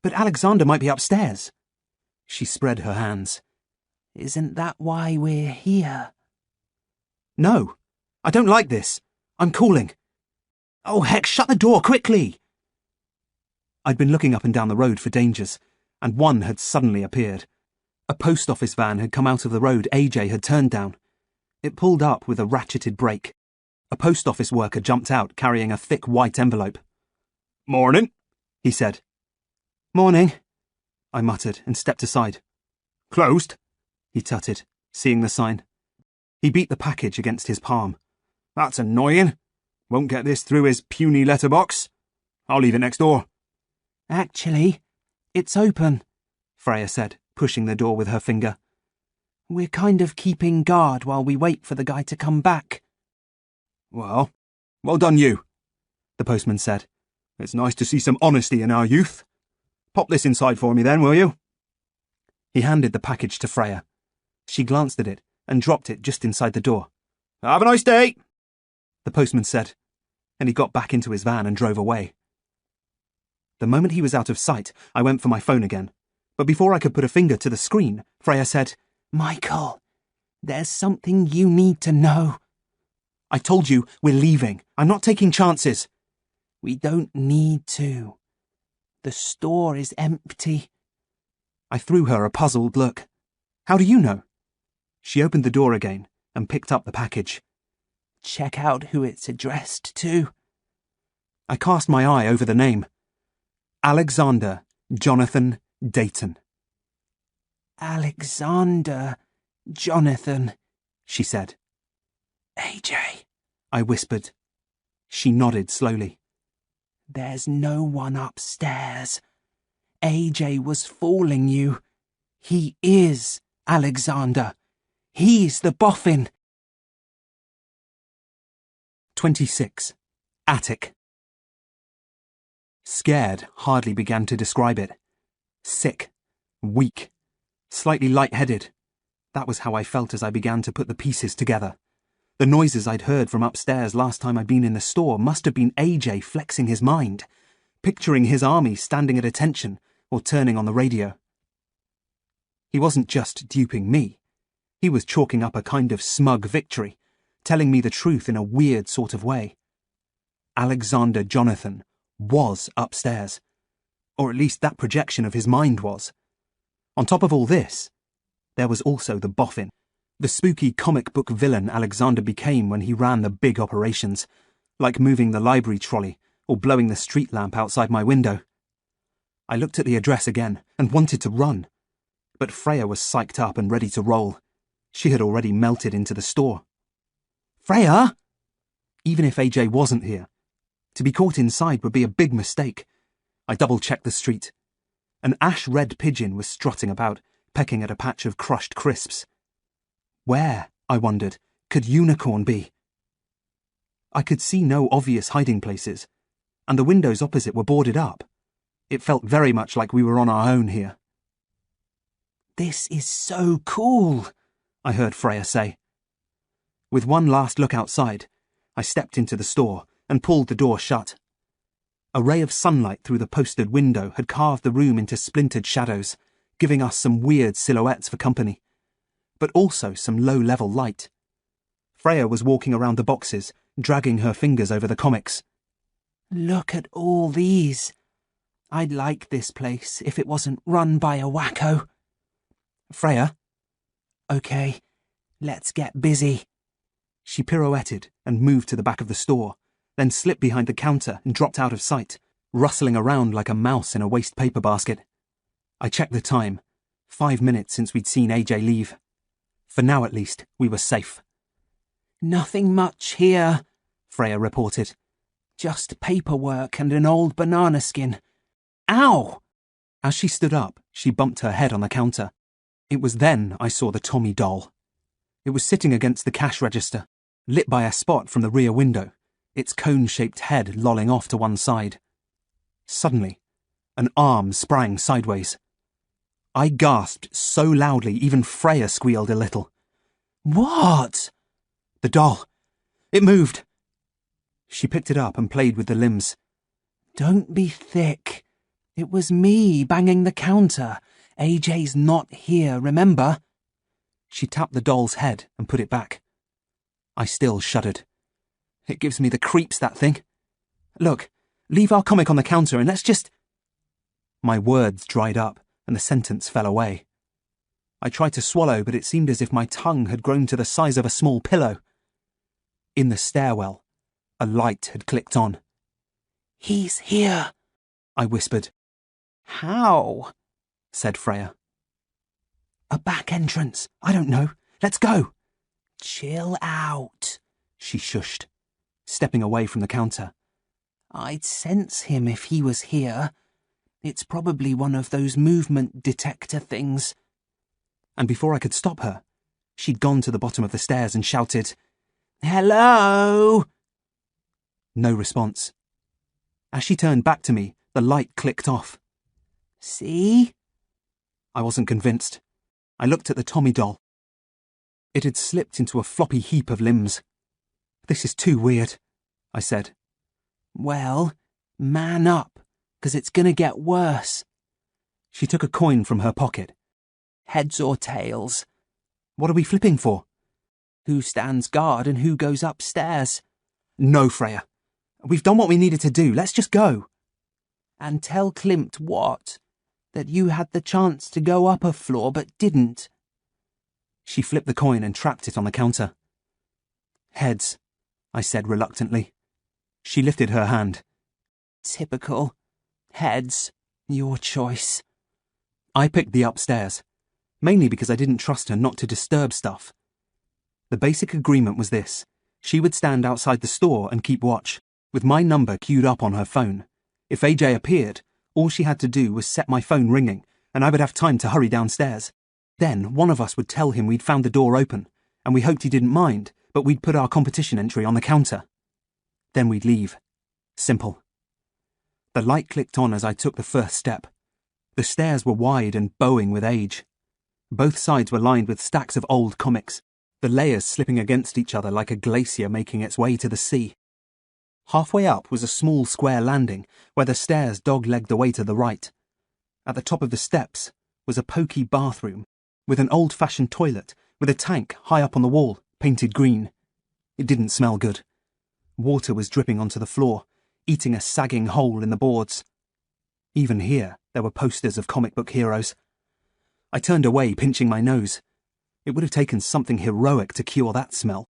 But Alexander might be upstairs. She spread her hands. Isn't that why we're here? No, I don't like this. I'm calling. Oh, heck, shut the door, quickly! I'd been looking up and down the road for dangers, and one had suddenly appeared. A post office van had come out of the road AJ had turned down. It pulled up with a ratcheted brake. A post office worker jumped out carrying a thick white envelope. Morning, he said. Morning, I muttered and stepped aside. Closed, he tutted, seeing the sign. He beat the package against his palm. That's annoying. Won't get this through his puny letterbox. I'll leave it next door. Actually, it's open, Freya said, pushing the door with her finger. We're kind of keeping guard while we wait for the guy to come back. Well done you, the postman said. It's nice to see some honesty in our youth. Pop this inside for me then, will you? He handed the package to Freya. She glanced at it and dropped it just inside the door. Have a nice day, the postman said, and he got back into his van and drove away. The moment he was out of sight, I went for my phone again. But before I could put a finger to the screen, Freya said, Michael, there's something you need to know. I told you we're leaving. I'm not taking chances. We don't need to. The store is empty. I threw her a puzzled look. How do you know? She opened the door again and picked up the package. Check out who it's addressed to. I cast my eye over the name. Alexander Jonathan Dayton. Alexander Jonathan, she said. AJ, I whispered. She nodded slowly. There's no one upstairs. AJ was fooling you. He is Alexander. He's the boffin. 26. Attic. Scared hardly began to describe it. Sick, weak, slightly lightheaded. That was how I felt as I began to put the pieces together. The noises I'd heard from upstairs last time I'd been in the store must have been AJ flexing his mind, picturing his army standing at attention or turning on the radio. He wasn't just duping me. He was chalking up a kind of smug victory, telling me the truth in a weird sort of way. Alexander Jonathan was upstairs. Or at least that projection of his mind was. On top of all this, there was also the boffin, the spooky comic book villain Alexander became when he ran the big operations, like moving the library trolley or blowing the street lamp outside my window. I looked at the address again and wanted to run, but Freya was psyched up and ready to roll. She had already melted into the store. Freya! Even if AJ wasn't here, to be caught inside would be a big mistake. I double-checked the street. An ash-red pigeon was strutting about, pecking at a patch of crushed crisps. Where, I wondered, could Unicorn be? I could see no obvious hiding places, and the windows opposite were boarded up. It felt very much like we were on our own here. This is so cool, I heard Freya say. With one last look outside, I stepped into the store and pulled the door shut. A ray of sunlight through the posted window had carved the room into splintered shadows, giving us some weird silhouettes for company, but also some low-level light. Freya was walking around the boxes, dragging her fingers over the comics. Look at all these. I'd like this place if it wasn't run by a wacko. Freya? Okay, let's get busy. She pirouetted and moved to the back of the store, then slipped behind the counter and dropped out of sight, rustling around like a mouse in a waste paper basket. I checked the time. 5 minutes since we'd seen AJ leave. For now, at least, we were safe. Nothing much here, Freya reported. Just paperwork and an old banana skin. Ow! As she stood up, she bumped her head on the counter. It was then I saw the Tommy doll. It was sitting against the cash register, lit by a spot from the rear window, its cone-shaped head lolling off to one side. Suddenly, an arm sprang sideways. I gasped so loudly even Freya squealed a little. What? The doll. It moved. She picked it up and played with the limbs. Don't be thick. It was me banging the counter. AJ's not here, remember? She tapped the doll's head and put it back. I still shuddered. It gives me the creeps, that thing. Look, leave our comic on the counter and let's just... My words dried up and the sentence fell away. I tried to swallow, but it seemed as if my tongue had grown to the size of a small pillow. In the stairwell, a light had clicked on. He's here, I whispered. How? Said Freya. A back entrance. I don't know. Let's go. Chill out, she shushed, stepping away from the counter. I'd sense him if he was here. It's probably one of those movement detector things. And before I could stop her, she'd gone to the bottom of the stairs and shouted, Hello? No response. As she turned back to me, the light clicked off. See? I wasn't convinced. I looked at the Tommy doll. It had slipped into a floppy heap of limbs. This is too weird, I said. Well, man up, 'cause it's gonna get worse. She took a coin from her pocket. Heads or tails? What are we flipping for? Who stands guard and who goes upstairs? No, Freya. We've done what we needed to do. Let's just go. And tell Klimt what? That you had the chance to go up a floor but didn't. She flipped the coin and trapped it on the counter. Heads, I said reluctantly. She lifted her hand. Typical. Heads. Your choice. I picked the upstairs, mainly because I didn't trust her not to disturb stuff. The basic agreement was this. She would stand outside the store and keep watch, with my number queued up on her phone. If AJ appeared, all she had to do was set my phone ringing, and I would have time to hurry downstairs. Then one of us would tell him we'd found the door open, and we hoped he didn't mind, but we'd put our competition entry on the counter. Then we'd leave. Simple. The light clicked on as I took the first step. The stairs were wide and bowing with age. Both sides were lined with stacks of old comics, the layers slipping against each other like a glacier making its way to the sea. Halfway up was a small square landing where the stairs dog-legged away to the right. At the top of the steps was a pokey bathroom with an old-fashioned toilet with a tank high up on the wall, painted green. It didn't smell good. Water was dripping onto the floor, eating a sagging hole in the boards. Even here, there were posters of comic book heroes. I turned away, pinching my nose. It would have taken something heroic to cure that smell.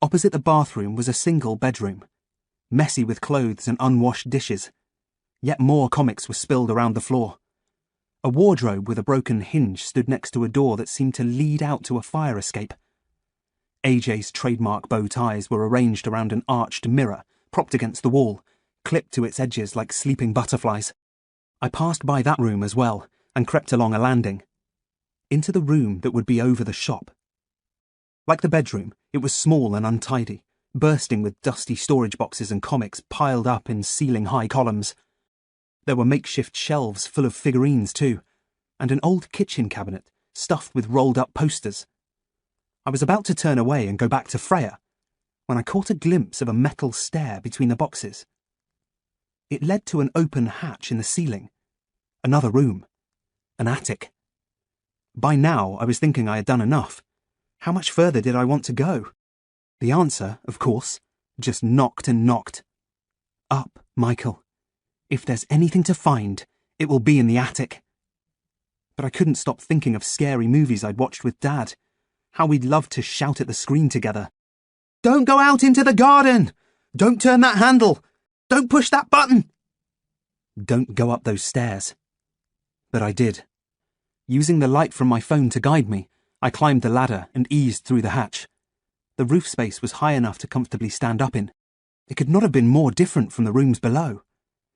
Opposite the bathroom was a single bedroom, messy with clothes and unwashed dishes. Yet more comics were spilled around the floor. A wardrobe with a broken hinge stood next to a door that seemed to lead out to a fire escape. AJ's trademark bow ties were arranged around an arched mirror propped against the wall, clipped to its edges like sleeping butterflies. I passed by that room as well and crept along a landing, into the room that would be over the shop. Like the bedroom, it was small and untidy, bursting with dusty storage boxes and comics piled up in ceiling-high columns. There were makeshift shelves full of figurines too, and an old kitchen cabinet stuffed with rolled-up posters. I was about to turn away and go back to Freya, when I caught a glimpse of a metal stair between the boxes. It led to an open hatch in the ceiling. Another room. An attic. By now, I was thinking I had done enough. How much further did I want to go? The answer, of course, just knocked and knocked. Up, Michael. If there's anything to find, it will be in the attic. But I couldn't stop thinking of scary movies I'd watched with Dad. How we'd loved to shout at the screen together. "Don't go out into the garden! Don't turn that handle! Don't push that button!" Don't go up those stairs. But I did. Using the light from my phone to guide me, I climbed the ladder and eased through the hatch. The roof space was high enough to comfortably stand up in. It could not have been more different from the rooms below.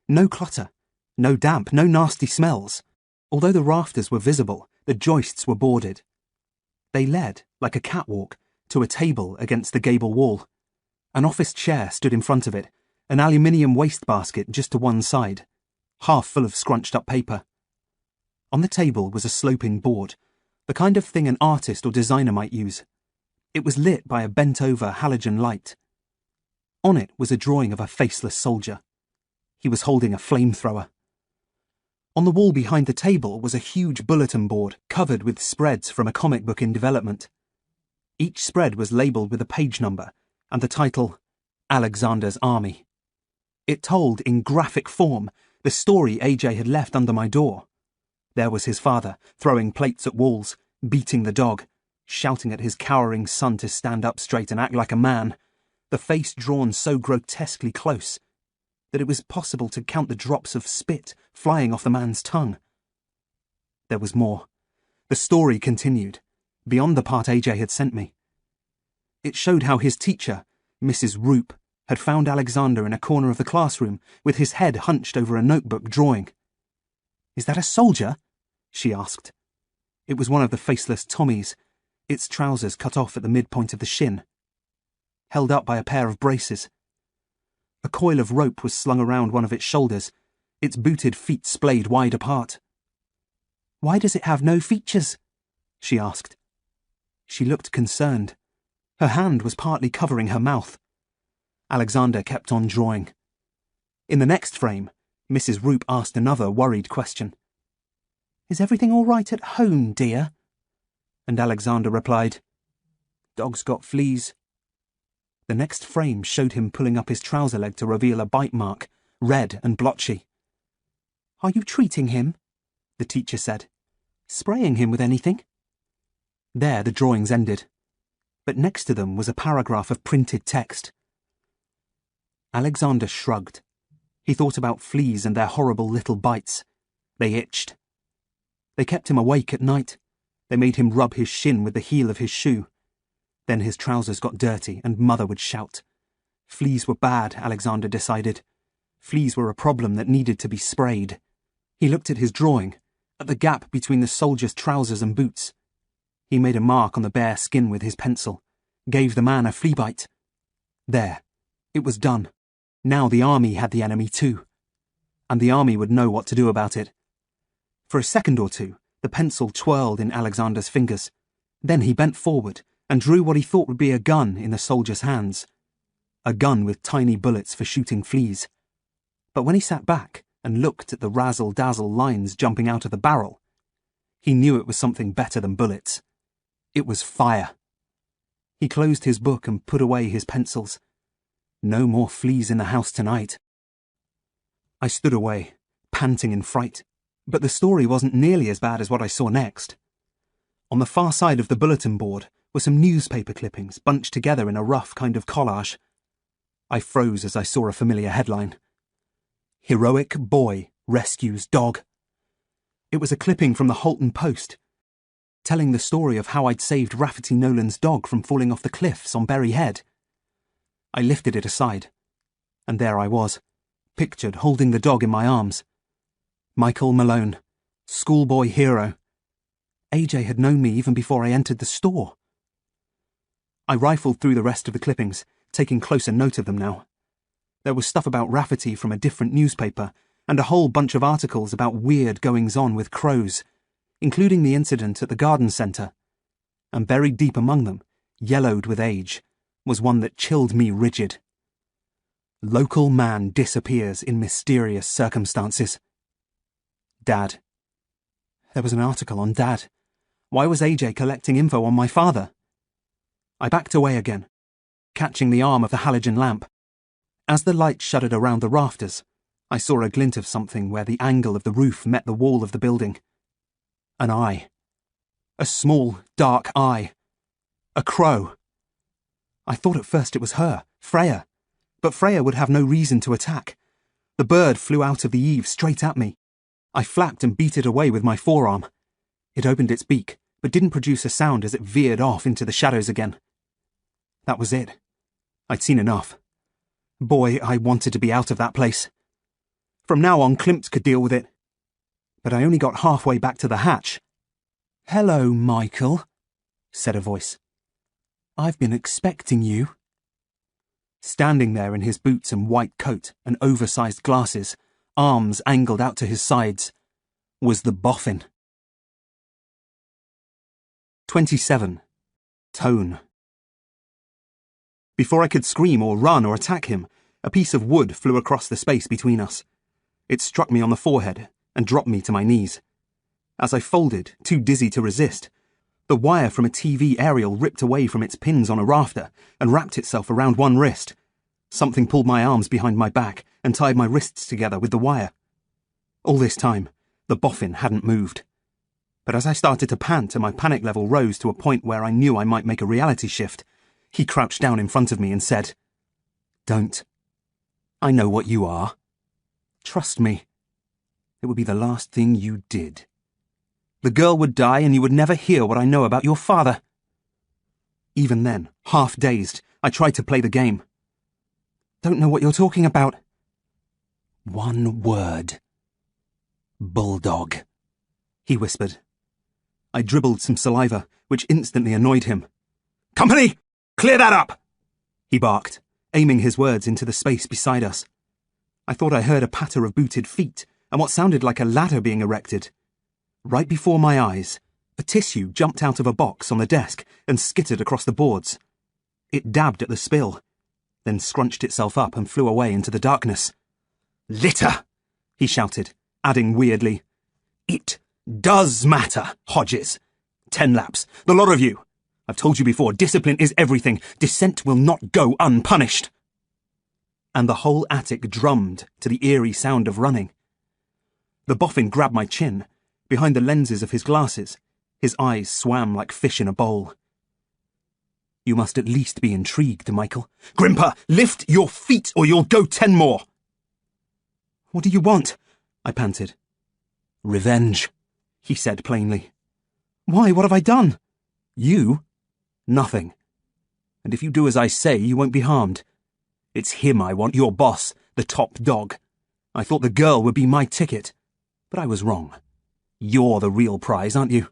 No clutter, no damp, no nasty smells. Although the rafters were visible, the joists were boarded. They led, like a catwalk, to a table against the gable wall. An office chair stood in front of it, an aluminium wastebasket just to one side, half full of scrunched-up paper. On the table was a sloping board, the kind of thing an artist or designer might use. It was lit by a bent-over halogen light. On it was a drawing of a faceless soldier. He was holding a flamethrower. On the wall behind the table was a huge bulletin board covered with spreads from a comic book in development. Each spread was labelled with a page number and the title, Alexander's Army. It told, in graphic form, the story AJ had left under my door. There was his father, throwing plates at walls, beating the dog, shouting at his cowering son to stand up straight and act like a man, the face drawn so grotesquely close that it was possible to count the drops of spit flying off the man's tongue. There was more. The story continued, beyond the part AJ had sent me. It showed how his teacher, Mrs. Roop, had found Alexander in a corner of the classroom with his head hunched over a notebook drawing. "Is that a soldier?" she asked. It was one of the faceless Tommies, its trousers cut off at the midpoint of the shin, held up by a pair of braces. A coil of rope was slung around one of its shoulders, its booted feet splayed wide apart. "Why does it have no features?" she asked. She looked concerned. Her hand was partly covering her mouth. Alexander kept on drawing. In the next frame, Mrs. Roop asked another worried question. "Is everything all right at home, dear?" And Alexander replied, "Dog's got fleas." The next frame showed him pulling up his trouser leg to reveal a bite mark, red and blotchy. "Are you treating him?" the teacher said. "Spraying him with anything?" There the drawings ended, but next to them was a paragraph of printed text. Alexander shrugged. He thought about fleas and their horrible little bites. They itched. They kept him awake at night. They made him rub his shin with the heel of his shoe. Then his trousers got dirty and Mother would shout. Fleas were bad, Alexander decided. Fleas were a problem that needed to be sprayed. He looked at his drawing, at the gap between the soldier's trousers and boots. He made a mark on the bare skin with his pencil, gave the man a flea bite. There. It was done. Now the army had the enemy too. And the army would know what to do about it. For a second or two, the pencil twirled in Alexander's fingers. Then he bent forward and drew what he thought would be a gun in the soldier's hands. A gun with tiny bullets for shooting fleas. But when he sat back and looked at the razzle-dazzle lines jumping out of the barrel, he knew it was something better than bullets. It was fire. He closed his book and put away his pencils. No more fleas in the house tonight. I stood away, panting in fright, but the story wasn't nearly as bad as what I saw next. On the far side of the bulletin board were some newspaper clippings bunched together in a rough kind of collage. I froze as I saw a familiar headline. Heroic Boy Rescues Dog. It was a clipping from the Halton Post, telling the story of how I'd saved Rafferty Nolan's dog from falling off the cliffs on Berry Head. I lifted it aside, and there I was, pictured holding the dog in my arms. Michael Malone, schoolboy hero. AJ had known me even before I entered the store. I rifled through the rest of the clippings, taking closer note of them now. There was stuff about Rafferty from a different newspaper, and a whole bunch of articles about weird goings-on with crows, including the incident at the garden centre. And buried deep among them, yellowed with age, was one that chilled me rigid. Local man disappears in mysterious circumstances. Dad. There was an article on Dad. Why was AJ collecting info on my father? I backed away again, catching the arm of the halogen lamp. As the light shuddered around the rafters, I saw a glint of something where the angle of the roof met the wall of the building. An eye. A small, dark eye. A crow. I thought at first it was her, Freya, but Freya would have no reason to attack. The bird flew out of the eave straight at me. I flapped and beat it away with my forearm. It opened its beak, but didn't produce a sound as it veered off into the shadows again. That was it. I'd seen enough. Boy, I wanted to be out of that place. From now on, Klimt could deal with it. But I only got halfway back to the hatch. "Hello, Michael," said a voice. "I've been expecting you." Standing there in his boots and white coat and oversized glasses, arms angled out to his sides, was the boffin. 27. Tone. Before I could scream or run or attack him, a piece of wood flew across the space between us. It struck me on the forehead and dropped me to my knees. As I folded, too dizzy to resist, the wire from a TV aerial ripped away from its pins on a rafter and wrapped itself around one wrist. Something pulled my arms behind my back and tied my wrists together with the wire. All this time, the boffin hadn't moved. But as I started to pant and my panic level rose to a point where I knew I might make a reality shift, he crouched down in front of me and said, "Don't. I know what you are. Trust me. It would be the last thing you did. The girl would die and you would never hear what I know about your father." Even then, half dazed, I tried to play the game. "Don't know what you're talking about." "One word. Bulldog," he whispered. I dribbled some saliva, which instantly annoyed him. "Company! Clear that up!" he barked, aiming his words into the space beside us. I thought I heard a patter of booted feet and what sounded like a ladder being erected. Right before my eyes, a tissue jumped out of a box on the desk and skittered across the boards. It dabbed at the spill, then scrunched itself up and flew away into the darkness. "Litter!" he shouted, adding weirdly, "It does matter, Hodges. 10 laps, the lot of you. I've told you before, discipline is everything. Dissent will not go unpunished." And the whole attic drummed to the eerie sound of running. The boffin grabbed my chin, behind the lenses of his glasses. His eyes swam like fish in a bowl. "You must at least be intrigued, Michael. Grimper, lift your feet or you'll go 10 more. "What do you want?" I panted. "Revenge," he said plainly. "Why, what have I done?" "You? Nothing. And if you do as I say, you won't be harmed. It's him I want, your boss, the top dog. I thought the girl would be my ticket, but I was wrong. You're the real prize, aren't you?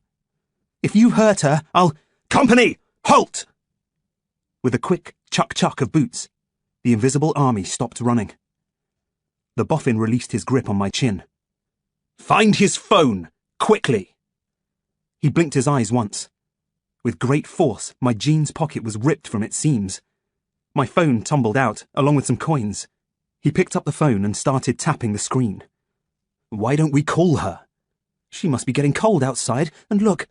If you hurt her, I'll—" "Company! Halt!" With a quick chuck-chuck of boots, the invisible army stopped running. The boffin released his grip on my chin. "Find his phone! Quickly!" He blinked his eyes once. With great force, my jeans pocket was ripped from its seams. My phone tumbled out, along with some coins. He picked up the phone and started tapping the screen. "Why don't we call her? She must be getting cold outside, and look,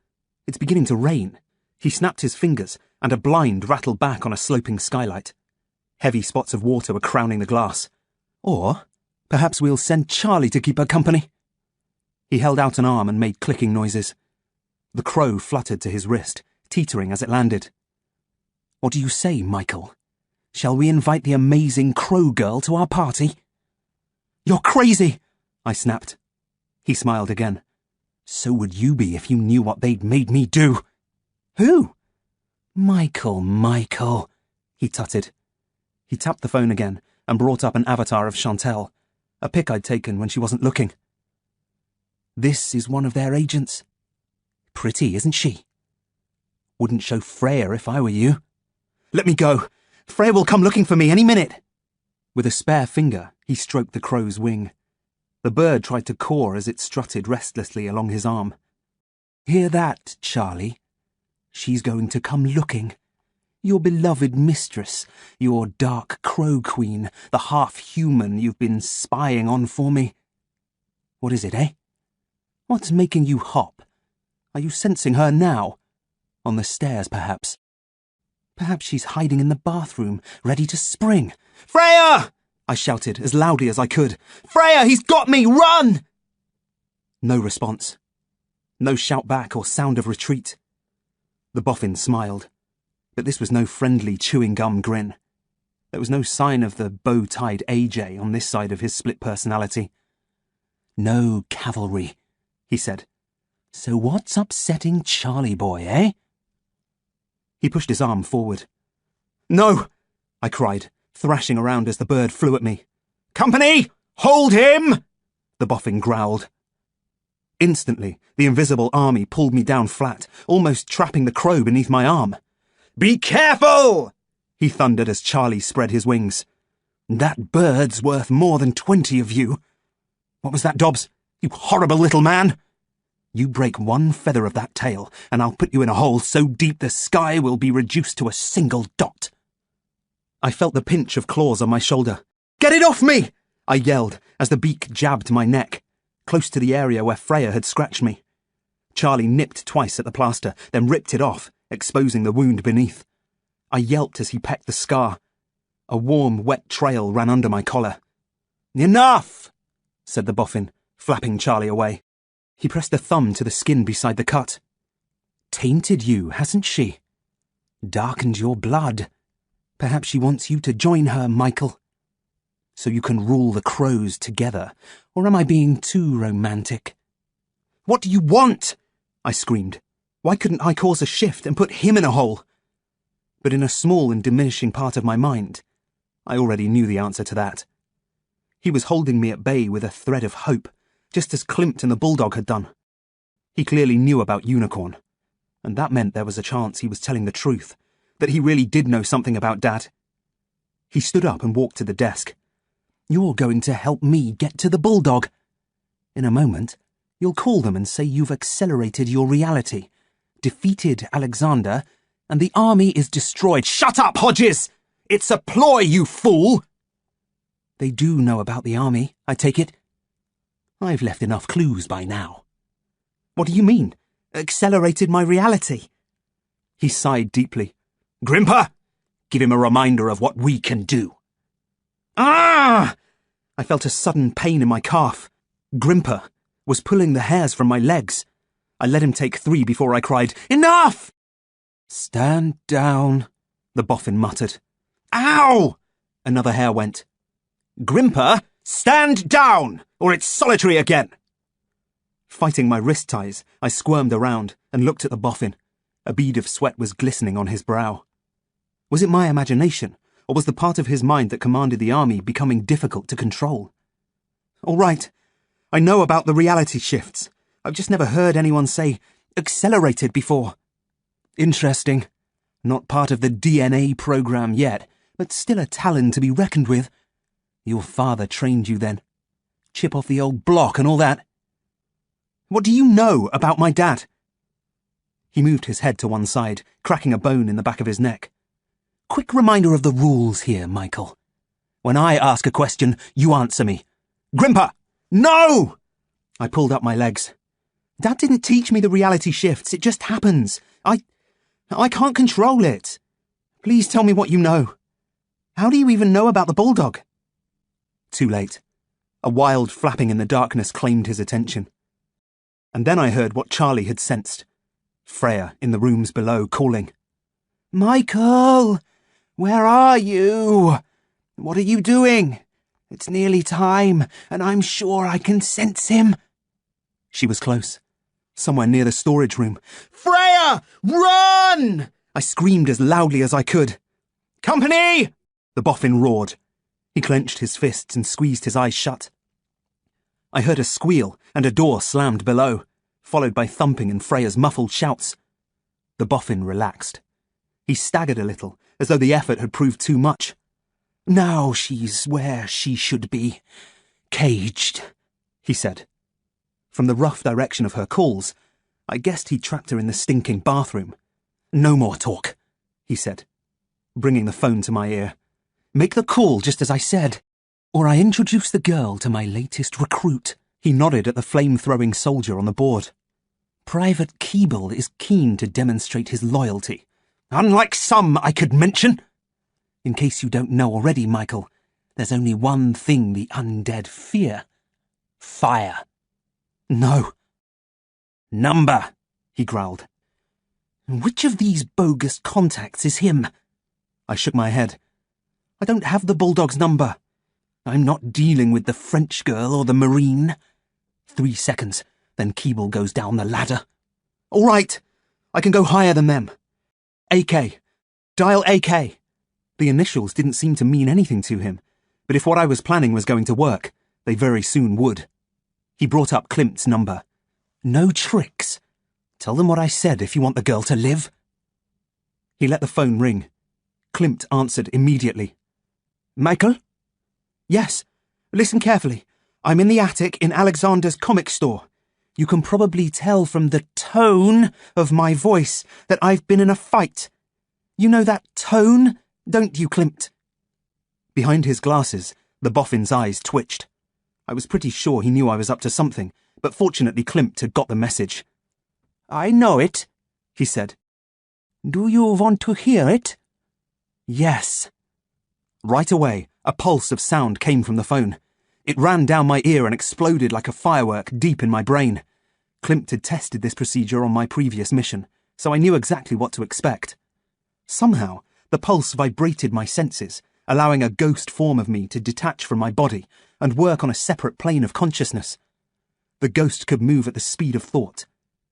it's beginning to rain." He snapped his fingers, and a blind rattled back on a sloping skylight. Heavy spots of water were crowning the glass. Or perhaps we'll send Charlie to keep her company. He held out an arm and made clicking noises. The crow fluttered to his wrist, teetering as it landed. What do you say, Michael? Shall we invite the amazing crow girl to our party? You're crazy, I snapped. He smiled again. So would you be if you knew what they'd made me do. Who? Michael, he tutted. He tapped the phone again and brought up an avatar of Chantel, a pic I'd taken when she wasn't looking. This is one of their agents. Pretty, isn't she? Wouldn't show Freya if I were you. Let me go. Freya will come looking for me any minute. With a spare finger, he stroked the crow's wing. The bird tried to caw as it strutted restlessly along his arm. Hear that, Charlie? She's going to come looking. Your beloved mistress, your dark crow queen, the half-human you've been spying on for me. What is it, eh? What's making you hop? Are you sensing her now? On the stairs, perhaps? Perhaps she's hiding in the bathroom, ready to spring. Freya! I shouted as loudly as I could. Freya, he's got me! Run! No response. No shout back or sound of retreat. The boffin smiled, but this was no friendly chewing gum grin. There was no sign of the bow-tied AJ on this side of his split personality. No cavalry, he said. So what's upsetting Charlie boy, eh? He pushed his arm forward. No, I cried, thrashing around as the bird flew at me. Company! Hold him! The boffin growled. Instantly, the invisible army pulled me down flat, almost trapping the crow beneath my arm. Be careful! He thundered as Charlie spread his wings. That bird's worth more than 20 of you. What was that, Dobbs? You horrible little man! You break one feather of that tail, and I'll put you in a hole so deep the sky will be reduced to a single dot. I felt the pinch of claws on my shoulder. Get it off me! I yelled as the beak jabbed my neck, close to the area where Freya had scratched me. Charlie nipped twice at the plaster, then ripped it off, exposing the wound beneath. I yelped as he pecked the scar. A warm, wet trail ran under my collar. Enough! Said the boffin, flapping Charlie away. He pressed a thumb to the skin beside the cut. Tainted you, hasn't she? Darkened your blood. Perhaps she wants you to join her, Michael. So you can rule the crows together, or am I being too romantic? What do you want? I screamed. Why couldn't I cause a shift and put him in a hole? But in a small and diminishing part of my mind, I already knew the answer to that. He was holding me at bay with a thread of hope, just as Klimt and the bulldog had done. He clearly knew about Unicorn, and that meant there was a chance he was telling the truth, that he really did know something about Dad. He stood up and walked to the desk. You're going to help me get to the bulldog. In a moment, you'll call them and say you've accelerated your reality, defeated Alexander, and the army is destroyed. Shut up, Hodges! It's a ploy, you fool! They do know about the army, I take it. I've left enough clues by now. What do you mean? Accelerated my reality? He sighed deeply. Grimper! Give him a reminder of what we can do. Ah! I felt a sudden pain in my calf. Grimper was pulling the hairs from my legs. I let him take 3 before I cried, Enough! Stand down, the boffin muttered. Ow! Another hair went. Grimper, stand down, or it's solitary again. Fighting my wrist ties, I squirmed around and looked at the boffin. A bead of sweat was glistening on his brow. Was it my imagination, or was the part of his mind that commanded the army becoming difficult to control? All right, I know about the reality shifts. I've just never heard anyone say accelerated before. Interesting. Not part of the DNA program yet, but still a talent to be reckoned with. Your father trained you then. Chip off the old block and all that. What do you know about my dad? He moved his head to one side, cracking a bone in the back of his neck. Quick reminder of the rules here, Michael. When I ask a question, you answer me. Grimper! No! I pulled up my legs. Dad didn't teach me the reality shifts. It just happens. I can't control it. Please tell me what you know. How do you even know about the bulldog? Too late. A wild flapping in the darkness claimed his attention. And then I heard what Charlie had sensed. Freya in the rooms below calling. Michael! Where are you? What are you doing? It's nearly time, and I'm sure I can sense him. She was close. Somewhere near the storage room. Freya! Run! I screamed as loudly as I could. Company! The boffin roared. He clenched his fists and squeezed his eyes shut. I heard a squeal and a door slammed below, followed by thumping and Freya's muffled shouts. The boffin relaxed. He staggered a little, as though the effort had proved too much. Now she's where she should be. Caged, he said. From the rough direction of her calls, I guessed he'd trapped her in the stinking bathroom. No more talk, he said, bringing the phone to my ear. Make the call just as I said, or I introduce the girl to my latest recruit. He nodded at the flame-throwing soldier on the board. Private Keeble is keen to demonstrate his loyalty, unlike some I could mention. In case you don't know already, Michael, there's only one thing the undead fear. Fire. No. Number, he growled. Which of these bogus contacts is him? I shook my head. I don't have the bulldog's number. I'm not dealing with the French girl or the Marine. 3 seconds, then Keeble goes down the ladder. All right, I can go higher than them. AK. Dial AK. The initials didn't seem to mean anything to him, but if what I was planning was going to work, they very soon would. He brought up Klimt's number. No tricks. Tell them what I said if you want the girl to live. He let the phone ring. Klimt answered immediately. Michael? Yes. Listen carefully. I'm in the attic in Alexander's comic store. You can probably tell from the tone of my voice that I've been in a fight. You know that tone, don't you, Klimt? Behind his glasses, the boffin's eyes twitched. I was pretty sure he knew I was up to something, but fortunately Klimt had got the message. I know it, he said. Do you want to hear it? Yes. Right away, a pulse of sound came from the phone. It ran down my ear and exploded like a firework deep in my brain. Klimt had tested this procedure on my previous mission, so I knew exactly what to expect. Somehow, the pulse vibrated my senses, allowing a ghost form of me to detach from my body and work on a separate plane of consciousness. The ghost could move at the speed of thought,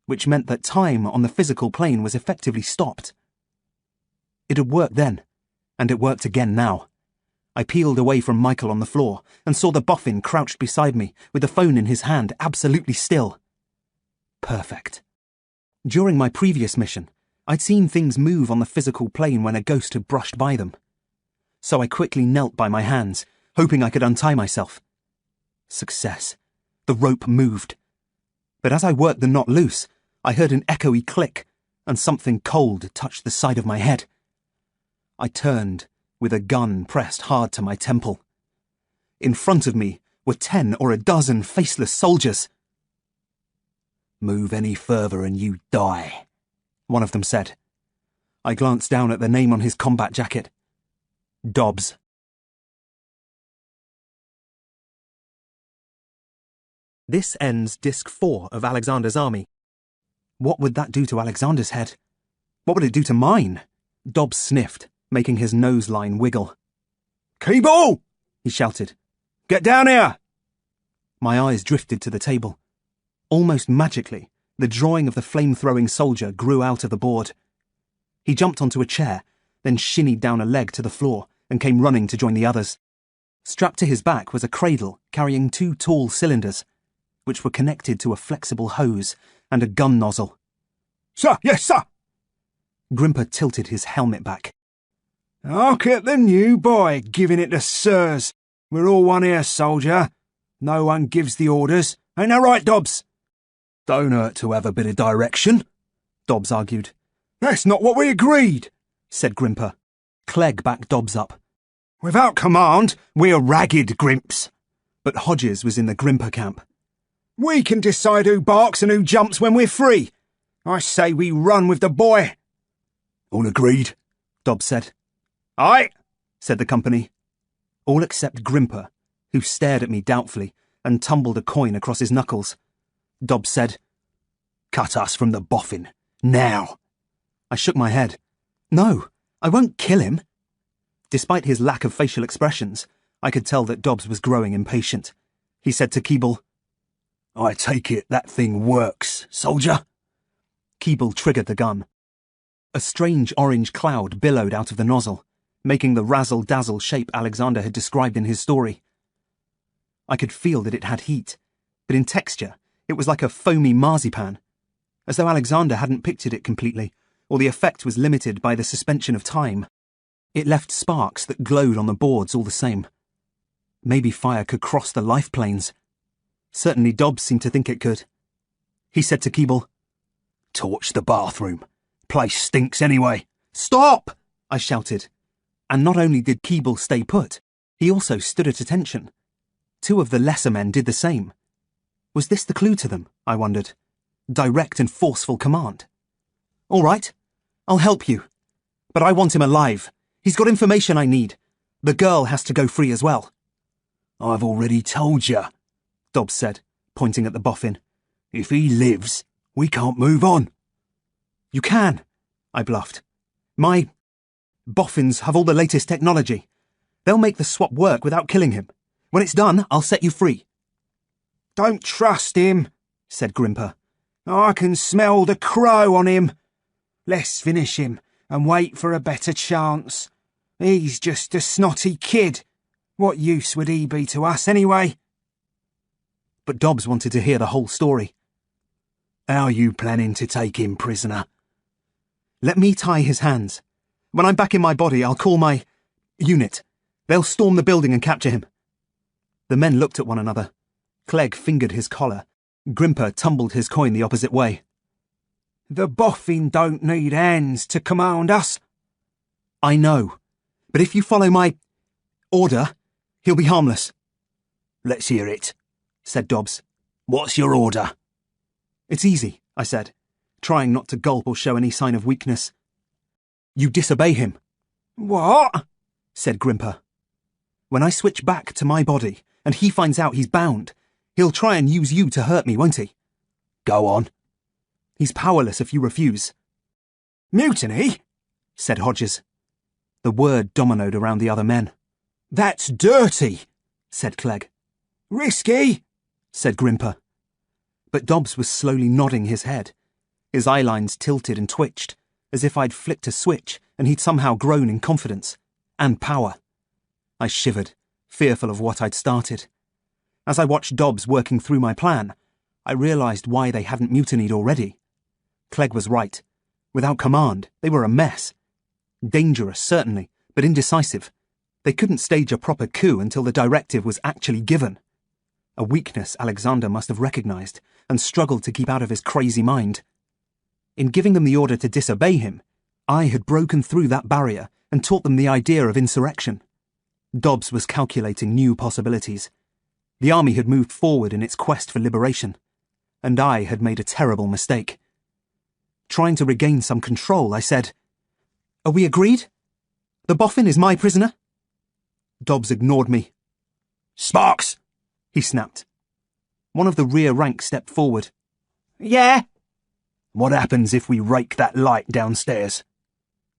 which meant that time on the physical plane was effectively stopped. It had worked then, and it worked again now. I peeled away from Michael on the floor and saw the boffin crouched beside me with the phone in his hand, absolutely still. Perfect. During my previous mission, I'd seen things move on the physical plane when a ghost had brushed by them. So I quickly knelt by my hands, hoping I could untie myself. Success. The rope moved. But as I worked the knot loose, I heard an echoey click, and something cold touched the side of my head. I turned, with a gun pressed hard to my temple. In front of me were 10 or a dozen faceless soldiers. Move any further and you die, one of them said. I glanced down at the name on his combat jacket. Dobbs. This ends Disc 4 of Alexander's Army. What would that do to Alexander's head? What would it do to mine? Dobbs sniffed, making his nose line wiggle. Keeble! He shouted. Get down here! My eyes drifted to the table. Almost magically, the drawing of the flame-throwing soldier grew out of the board. He jumped onto a chair, then shinnied down a leg to the floor and came running to join the others. Strapped to his back was a cradle carrying 2 tall cylinders, which were connected to a flexible hose and a gun nozzle. Sir, yes, sir! Grimper tilted his helmet back. Hark at the new boy giving it to sirs. We're all one here, soldier. No one gives the orders. Ain't that right, Dobbs? Don't hurt to have a bit of direction, Dobbs argued. That's not what we agreed, said Grimper. Clegg backed Dobbs up. Without command, we're ragged grimps. But Hodges was in the Grimper camp. We can decide who barks and who jumps when we're free. I say we run with the boy. All agreed, Dobbs said. Aye, said the company. All except Grimper, who stared at me doubtfully and tumbled a coin across his knuckles. Dobbs said, "Cut us from the boffin, now." I shook my head. "No, I won't kill him." Despite his lack of facial expressions, I could tell that Dobbs was growing impatient. He said to Keeble, "I take it that thing works, soldier?" Keeble triggered the gun. A strange orange cloud billowed out of the nozzle, making the razzle-dazzle shape Alexander had described in his story. I could feel that it had heat, but in texture it was like a foamy marzipan, as though Alexander hadn't pictured it completely, or the effect was limited by the suspension of time. It left sparks that glowed on the boards all the same. Maybe fire could cross the life planes. Certainly Dobbs seemed to think it could. He said to Keeble, "Torch the bathroom. Place stinks anyway." "Stop!" I shouted. And not only did Keeble stay put, he also stood at attention. Two of the lesser men did the same. Was this the clue to them, I wondered? Direct and forceful command. "All right, I'll help you. But I want him alive. He's got information I need. The girl has to go free as well." "I've already told you," Dobbs said, pointing at the boffin. "If he lives, we can't move on." "You can," I bluffed. "My boffins have all the latest technology. They'll make the swap work without killing him. When it's done, I'll set you free." "Don't trust him," said Grimper. "I can smell the crow on him. Let's finish him and wait for a better chance. He's just a snotty kid. What use would he be to us anyway?" But Dobbs wanted to hear the whole story. "How are you planning to take him prisoner?" "Let me tie his hands. When I'm back in my body, I'll call my unit. They'll storm the building and capture him." The men looked at one another. Clegg fingered his collar. Grimper tumbled his coin the opposite way. "The boffin don't need hands to command us." "I know. But if you follow my order, he'll be harmless." "Let's hear it," said Dobbs. "What's your order?" "It's easy," I said, trying not to gulp or show any sign of weakness. "You disobey him." "What?" said Grimper. "When I switch back to my body and he finds out he's bound, he'll try and use you to hurt me, won't he?" "Go on." "He's powerless if you refuse." "Mutiny?" said Hodges. The word dominoed around the other men. "That's dirty," said Clegg. "Risky," said Grimper. But Dobbs was slowly nodding his head. His eyelines tilted and twitched, as if I'd flicked a switch and he'd somehow grown in confidence and power. I shivered, fearful of what I'd started. As I watched Dobbs working through my plan, I realised why they hadn't mutinied already. Clegg was right. Without command, they were a mess. Dangerous, certainly, but indecisive. They couldn't stage a proper coup until the directive was actually given. A weakness Alexander must have recognised and struggled to keep out of his crazy mind. In giving them the order to disobey him, I had broken through that barrier and taught them the idea of insurrection. Dobbs was calculating new possibilities. The army had moved forward in its quest for liberation, and I had made a terrible mistake. Trying to regain some control, I said, "Are we agreed? The boffin is my prisoner?" Dobbs ignored me. "Sparks!" he snapped. One of the rear rank stepped forward. "Yeah?" "What happens if we rake that light downstairs?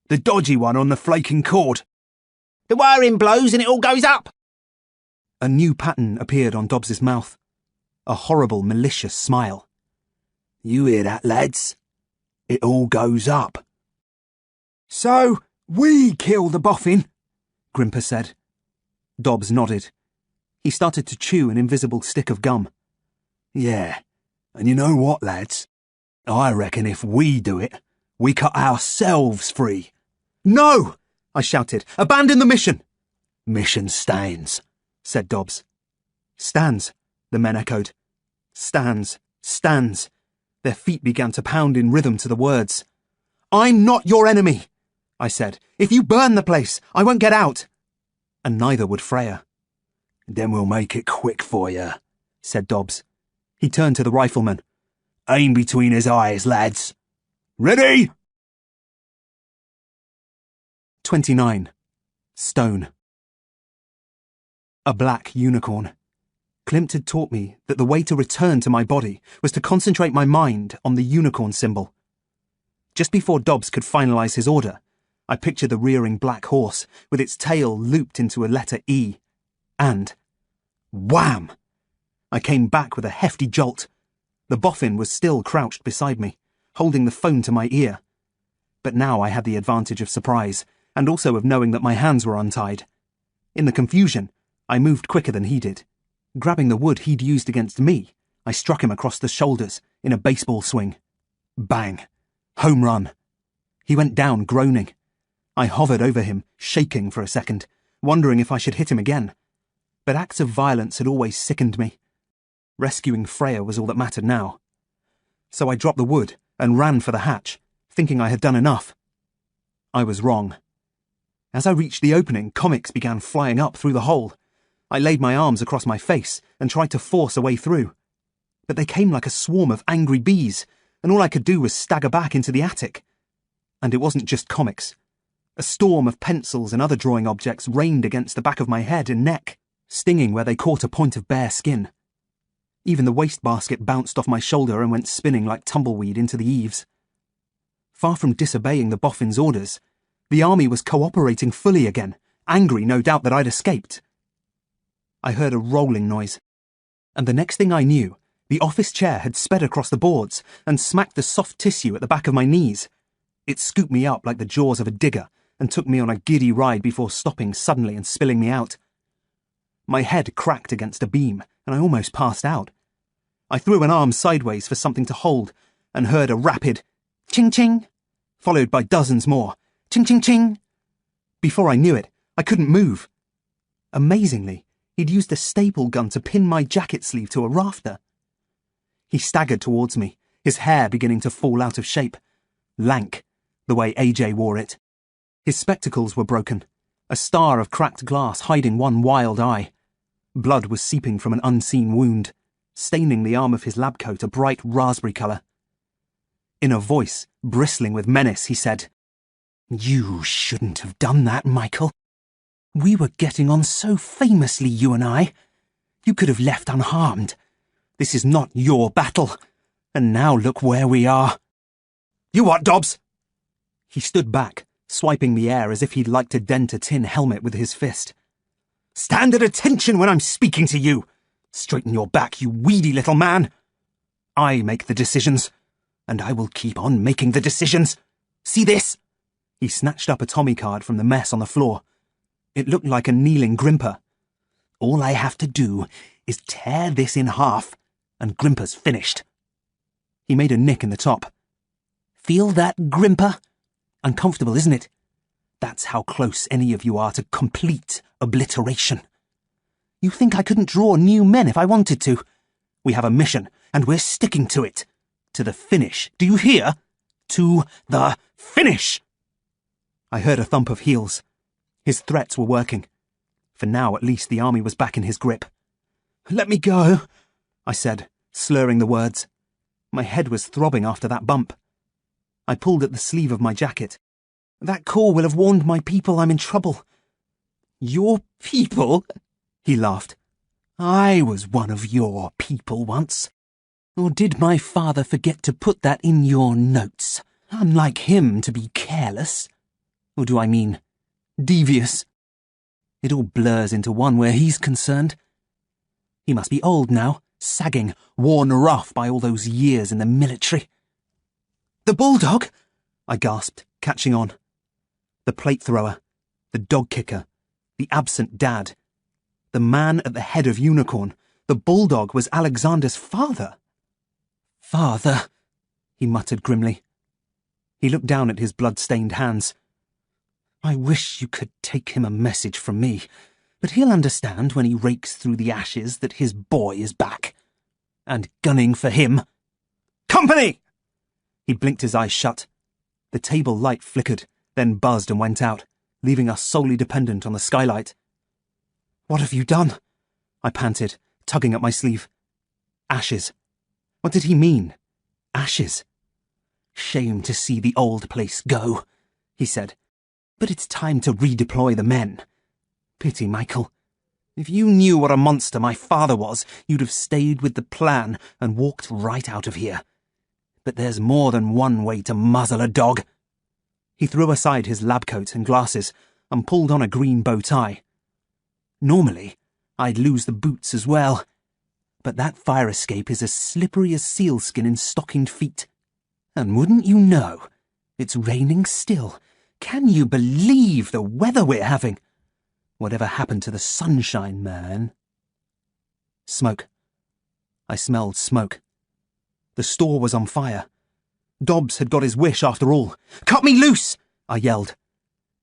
The dodgy one on the flaking cord." "The wiring blows and it all goes up." A new pattern appeared on Dobbs's mouth. A horrible, malicious smile. "You hear that, lads? It all goes up." "So, we kill the boffin?" Grimper said. Dobbs nodded. He started to chew an invisible stick of gum. "Yeah, and you know what, lads? I reckon if we do it, we cut ourselves free." "No!" I shouted. "Abandon the mission!" "Mission stands," said Dobbs. "Stands," the men echoed. "Stands, stands." Their feet began to pound in rhythm to the words. "I'm not your enemy," I said. "If you burn the place, I won't get out." And neither would Freya. "Then we'll make it quick for you," said Dobbs. He turned to the riflemen. "Aim between his eyes, lads. Ready?" 29. Stone. A black unicorn. Klimt had taught me that the way to return to my body was to concentrate my mind on the unicorn symbol. Just before Dobbs could finalise his order, I pictured the rearing black horse with its tail looped into a letter E. And wham! I came back with a hefty jolt. The boffin was still crouched beside me, holding the phone to my ear. But now I had the advantage of surprise, and also of knowing that my hands were untied. In the confusion, I moved quicker than he did. Grabbing the wood he'd used against me, I struck him across the shoulders in a baseball swing. Bang! Home run. He went down groaning. I hovered over him, shaking for a second, wondering if I should hit him again. But acts of violence had always sickened me. Rescuing Freya was all that mattered now. So I dropped the wood and ran for the hatch, thinking I had done enough. I was wrong. As I reached the opening, comics began flying up through the hole. I laid my arms across my face and tried to force a way through. But they came like a swarm of angry bees, and all I could do was stagger back into the attic. And it wasn't just comics. A storm of pencils and other drawing objects rained against the back of my head and neck, stinging where they caught a point of bare skin. Even the wastebasket bounced off my shoulder and went spinning like tumbleweed into the eaves. Far from disobeying the boffin's orders, the army was cooperating fully again, angry no doubt that I'd escaped. I heard a rolling noise, and the next thing I knew, the office chair had sped across the boards and smacked the soft tissue at the back of my knees. It scooped me up like the jaws of a digger and took me on a giddy ride before stopping suddenly and spilling me out. My head cracked against a beam, and I almost passed out. I threw an arm sideways for something to hold and heard a rapid ching-ching, followed by dozens more ching-ching-ching. Before I knew it, I couldn't move. Amazingly, he'd used a staple gun to pin my jacket sleeve to a rafter. He staggered towards me, his hair beginning to fall out of shape. Lank, the way AJ wore it. His spectacles were broken, a star of cracked glass hiding one wild eye. Blood was seeping from an unseen wound, staining the arm of his lab coat a bright raspberry colour. In a voice bristling with menace, he said, "You shouldn't have done that, Michael. We were getting on so famously, you and I. You could have left unharmed. This is not your battle. And now look where we are." "You what, Dobbs?" He stood back, swiping the air as if he'd like to dent a tin helmet with his fist. "Stand at attention when I'm speaking to you. Straighten your back, you weedy little man. I make the decisions, and I will keep on making the decisions. See this?" He snatched up a Tommy card from the mess on the floor. It looked like a kneeling Grimper. "All I have to do is tear this in half, and Grimper's finished." He made a nick in the top. "Feel that, Grimper? Uncomfortable, isn't it? That's how close any of you are to complete obliteration. You think I couldn't draw new men if I wanted to? We have a mission, and we're sticking to it. To the finish. Do you hear? To the finish!" I heard a thump of heels. His threats were working. For now, at least, the army was back in his grip. "Let me go," I said, slurring the words. My head was throbbing after that bump. I pulled at the sleeve of my jacket. "That call will have warned my people I'm in trouble." "Your people?" He laughed. "I was one of your people once. Or did my father forget to put that in your notes? Unlike him to be careless. Or do I mean devious? It all blurs into one where he's concerned. He must be old now, sagging, worn rough by all those years in the military." "The bulldog?" I gasped, catching on. The plate thrower, the dog kicker, the absent dad. The man at the head of Unicorn, the bulldog, was Alexander's father. "Father," he muttered grimly. He looked down at his blood-stained hands. "I wish you could take him a message from me, but he'll understand when he rakes through the ashes that his boy is back. And gunning for him." "Company!" He blinked his eyes shut. The table light flickered, then buzzed and went out, leaving us solely dependent on the skylight. "What have you done?" I panted, tugging at my sleeve. Ashes. What did he mean? Ashes. "Shame to see the old place go," he said. "But it's time to redeploy the men. Pity, Michael. If you knew what a monster my father was, you'd have stayed with the plan and walked right out of here. But there's more than one way to muzzle a dog. He threw aside his lab coat and glasses and pulled on a green bow tie. Normally, I'd lose the boots as well, but that fire escape is as slippery as sealskin in stockinged feet. And wouldn't you know, it's raining still. Can you believe the weather we're having? Whatever happened to the sunshine, man? Smoke. I smelled smoke. The store was on fire. Dobbs had got his wish after all. "Cut me loose!" I yelled.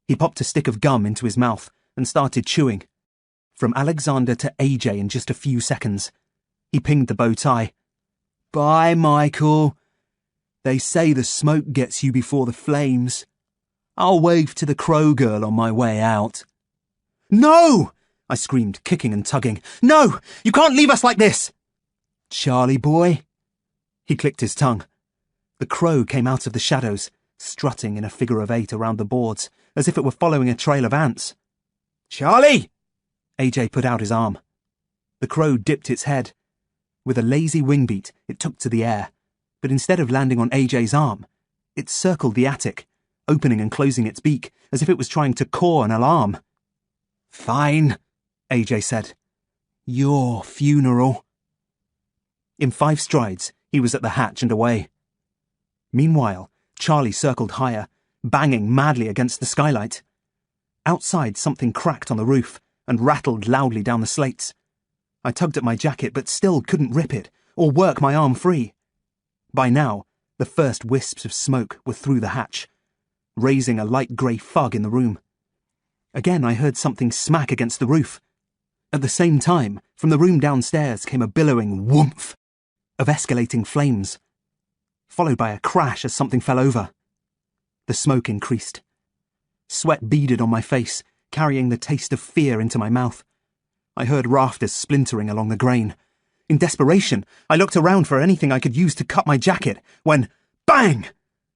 He popped a stick of gum into his mouth and started chewing. From Alexander to AJ in just a few seconds. He pinged the bow tie. "Bye, Michael. They say the smoke gets you before the flames. I'll wave to the Crow girl on my way out." "No!" I screamed, kicking and tugging. "No! You can't leave us like this!" "Charlie boy." He clicked his tongue. The Crow came out of the shadows, strutting in a figure of 8 around the boards, as if it were following a trail of ants. "Charlie!" AJ put out his arm. The Crow dipped its head. With a lazy wing beat, it took to the air, but instead of landing on AJ's arm, it circled the attic, opening and closing its beak as if it was trying to caw an alarm. "Fine," AJ said. "Your funeral." In 5 strides, he was at the hatch and away. Meanwhile, Charlie circled higher, banging madly against the skylight. Outside, something cracked on the roof and rattled loudly down the slates. I tugged at my jacket but still couldn't rip it or work my arm free. By now, the first wisps of smoke were through the hatch, raising a light grey fog in the room. Again I heard something smack against the roof. At the same time, from the room downstairs came a billowing whoomph of escalating flames, followed by a crash as something fell over. The smoke increased. Sweat beaded on my face, carrying the taste of fear into my mouth. I heard rafters splintering along the grain. In desperation, I looked around for anything I could use to cut my jacket, when, bang!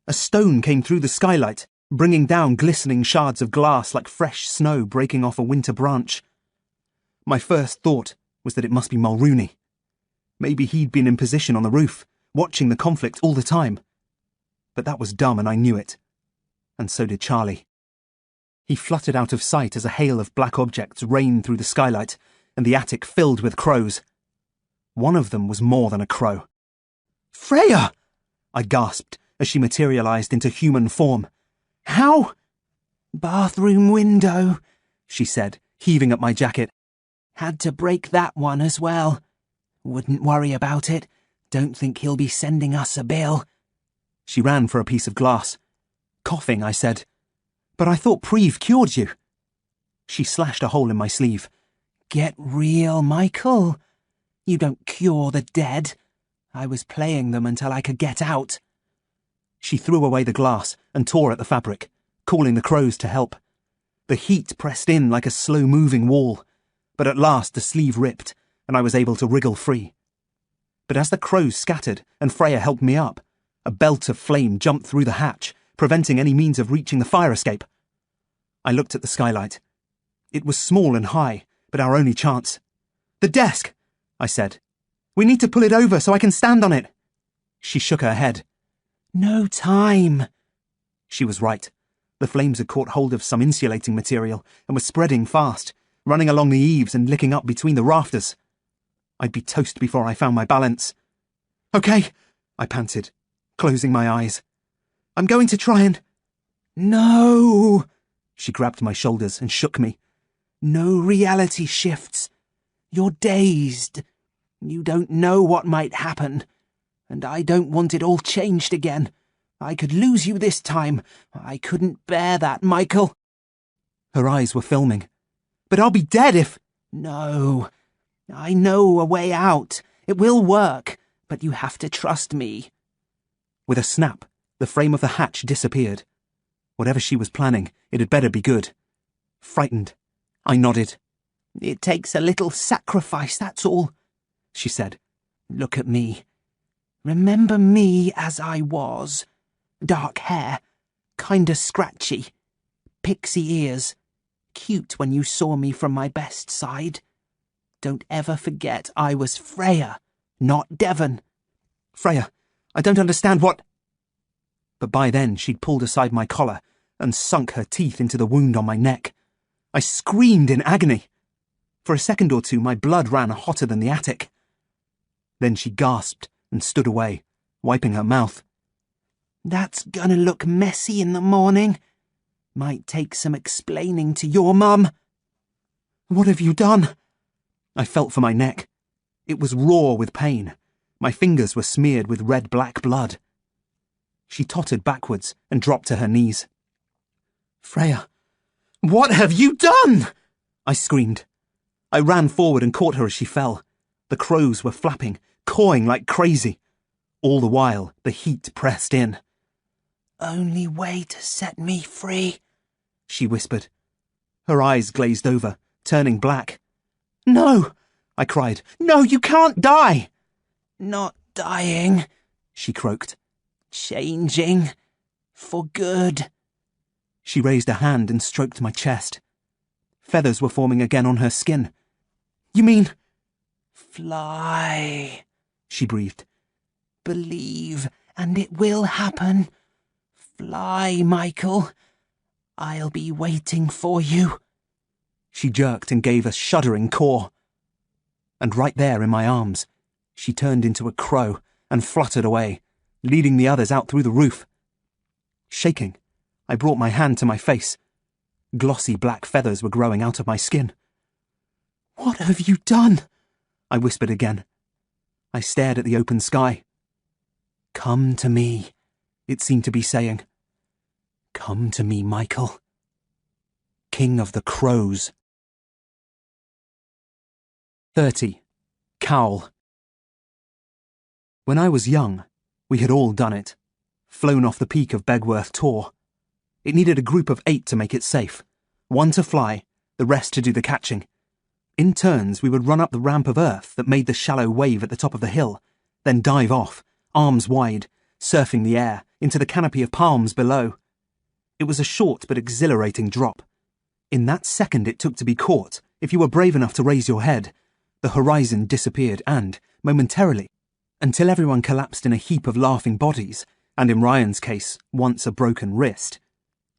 A stone came through the skylight, bringing down glistening shards of glass like fresh snow breaking off a winter branch. My first thought was that it must be Mulrooney. Maybe he'd been in position on the roof, watching the conflict all the time. But that was dumb and I knew it. And so did Charlie. He fluttered out of sight as a hail of black objects rained through the skylight and the attic filled with crows. One of them was more than a crow. "Freya!" I gasped as she materialized into human form. "How?" "Bathroom window," she said, heaving at my jacket. "Had to break that one as well. Wouldn't worry about it. Don't think he'll be sending us a bill." She ran for a piece of glass. Coughing, I said, "But I thought Preve cured you." She slashed a hole in my sleeve. "Get real, Michael. You don't cure the dead. I was playing them until I could get out." She threw away the glass and tore at the fabric, calling the crows to help. The heat pressed in like a slow-moving wall, but at last the sleeve ripped, and I was able to wriggle free. But as the crows scattered and Freya helped me up, a belt of flame jumped through the hatch, preventing any means of reaching the fire escape. I looked at the skylight. It was small and high, but our only chance. "The desk," I said. "We need to pull it over so I can stand on it." She shook her head. "No time." She was right. The flames had caught hold of some insulating material and were spreading fast, running along the eaves and licking up between the rafters. I'd be toast before I found my balance. "Okay," I panted, closing my eyes. "I'm going to try and—" "No!" She grabbed my shoulders and shook me. "No reality shifts. You're dazed. You don't know what might happen. And I don't want it all changed again. I could lose you this time. I couldn't bear that, Michael." Her eyes were filming. "But I'll be dead if—" "No. I know a way out. It will work, but you have to trust me." With a snap, the frame of the hatch disappeared. Whatever she was planning, it had better be good. Frightened, I nodded. "It takes a little sacrifice, that's all," she said. "Look at me. Remember me as I was. Dark hair, kinda scratchy, pixie ears, cute when you saw me from my best side. Don't ever forget I was Freya, not Devon. Freya, I don't understand what... But by then she'd pulled aside my collar and sunk her teeth into the wound on my neck. I screamed in agony. For a second or two my blood ran hotter than the attic. Then she gasped and stood away, wiping her mouth. That's gonna look messy in the morning. Might take some explaining to your mum. What have you done? I felt for my neck. It was raw with pain. My fingers were smeared with red-black blood. She tottered backwards and dropped to her knees. Freya, what have you done? I screamed. I ran forward and caught her as she fell. The crows were flapping, cawing like crazy. All the while, the heat pressed in. Only way to set me free, she whispered. Her eyes glazed over, turning black. No, I cried. No, you can't die. Not dying, she croaked. Changing. For good. She raised a hand and stroked my chest. Feathers were forming again on her skin. You mean... Fly, she breathed. Believe, and it will happen. Fly, Michael. I'll be waiting for you. She jerked and gave a shuddering caw. And right there in my arms, she turned into a crow and fluttered away, leading the others out through the roof. Shaking, I brought my hand to my face. Glossy black feathers were growing out of my skin. What have you done? I whispered again. I stared at the open sky. Come to me, it seemed to be saying. Come to me, Michael. King of the Crows. 30. Cowl. When I was young, we had all done it. Flown off the peak of Begworth Tor. It needed a group of 8 to make it safe. 1 to fly, the rest to do the catching. In turns, we would run up the ramp of earth that made the shallow wave at the top of the hill, then dive off, arms wide, surfing the air, into the canopy of palms below. It was a short but exhilarating drop. In that second it took to be caught, if you were brave enough to raise your head, the horizon disappeared and, momentarily, until everyone collapsed in a heap of laughing bodies, and in Ryan's case, once a broken wrist,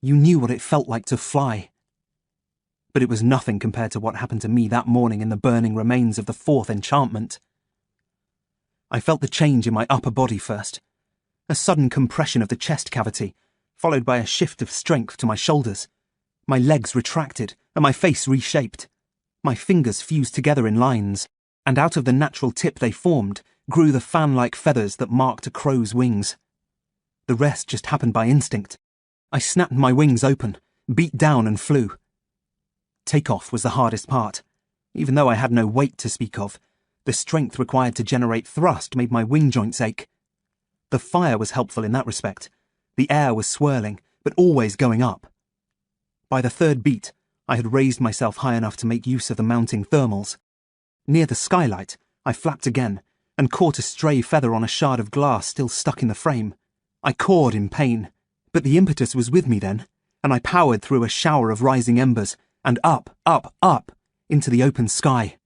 you knew what it felt like to fly. But it was nothing compared to what happened to me that morning in the burning remains of the 4th enchantment. I felt the change in my upper body first, a sudden compression of the chest cavity, followed by a shift of strength to my shoulders. My legs retracted, and my face reshaped. My fingers fused together in lines, and out of the natural tip they formed grew the fan-like feathers that marked a crow's wings. The rest just happened by instinct. I snapped my wings open, beat down and flew. Takeoff was the hardest part. Even though I had no weight to speak of, the strength required to generate thrust made my wing joints ache. The fire was helpful in that respect. The air was swirling, but always going up. By the 3rd beat, I had raised myself high enough to make use of the mounting thermals. Near the skylight, I flapped again, and caught a stray feather on a shard of glass still stuck in the frame. I cawed in pain, but the impetus was with me then, and I powered through a shower of rising embers, and up, up, up, into the open sky.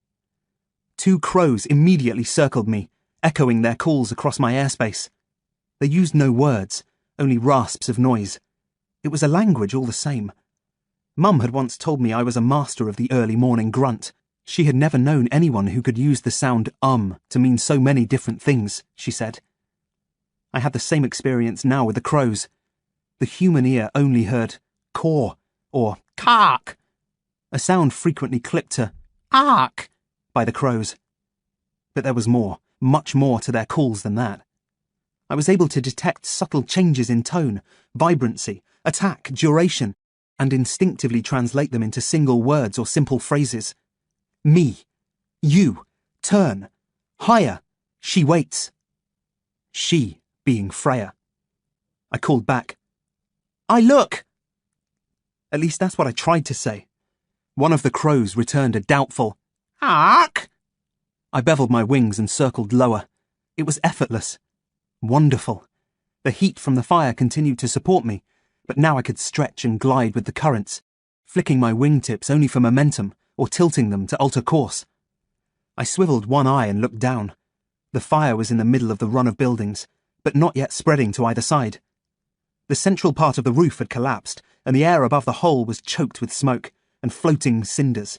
2 crows immediately circled me, echoing their calls across my airspace. They used no words, only rasps of noise. It was a language all the same. Mum had once told me I was a master of the early morning grunt. She had never known anyone who could use the sound to mean so many different things, she said. I had the same experience now with the crows. The human ear only heard caw or cark, a sound frequently clipped to ark by the crows. But there was more, much more to their calls than that. I was able to detect subtle changes in tone, vibrancy, attack, duration, and instinctively translate them into single words or simple phrases. Me, you, turn, higher, she waits. She being Freya. I called back, I look! At least that's what I tried to say. One of the crows returned a doubtful, ark! I beveled my wings and circled lower. It was effortless. Wonderful. The heat from the fire continued to support me, but now I could stretch and glide with the currents, flicking my wingtips only for momentum or tilting them to alter course. I swiveled one eye and looked down. The fire was in the middle of the run of buildings, but not yet spreading to either side. The central part of the roof had collapsed, and the air above the hole was choked with smoke and floating cinders,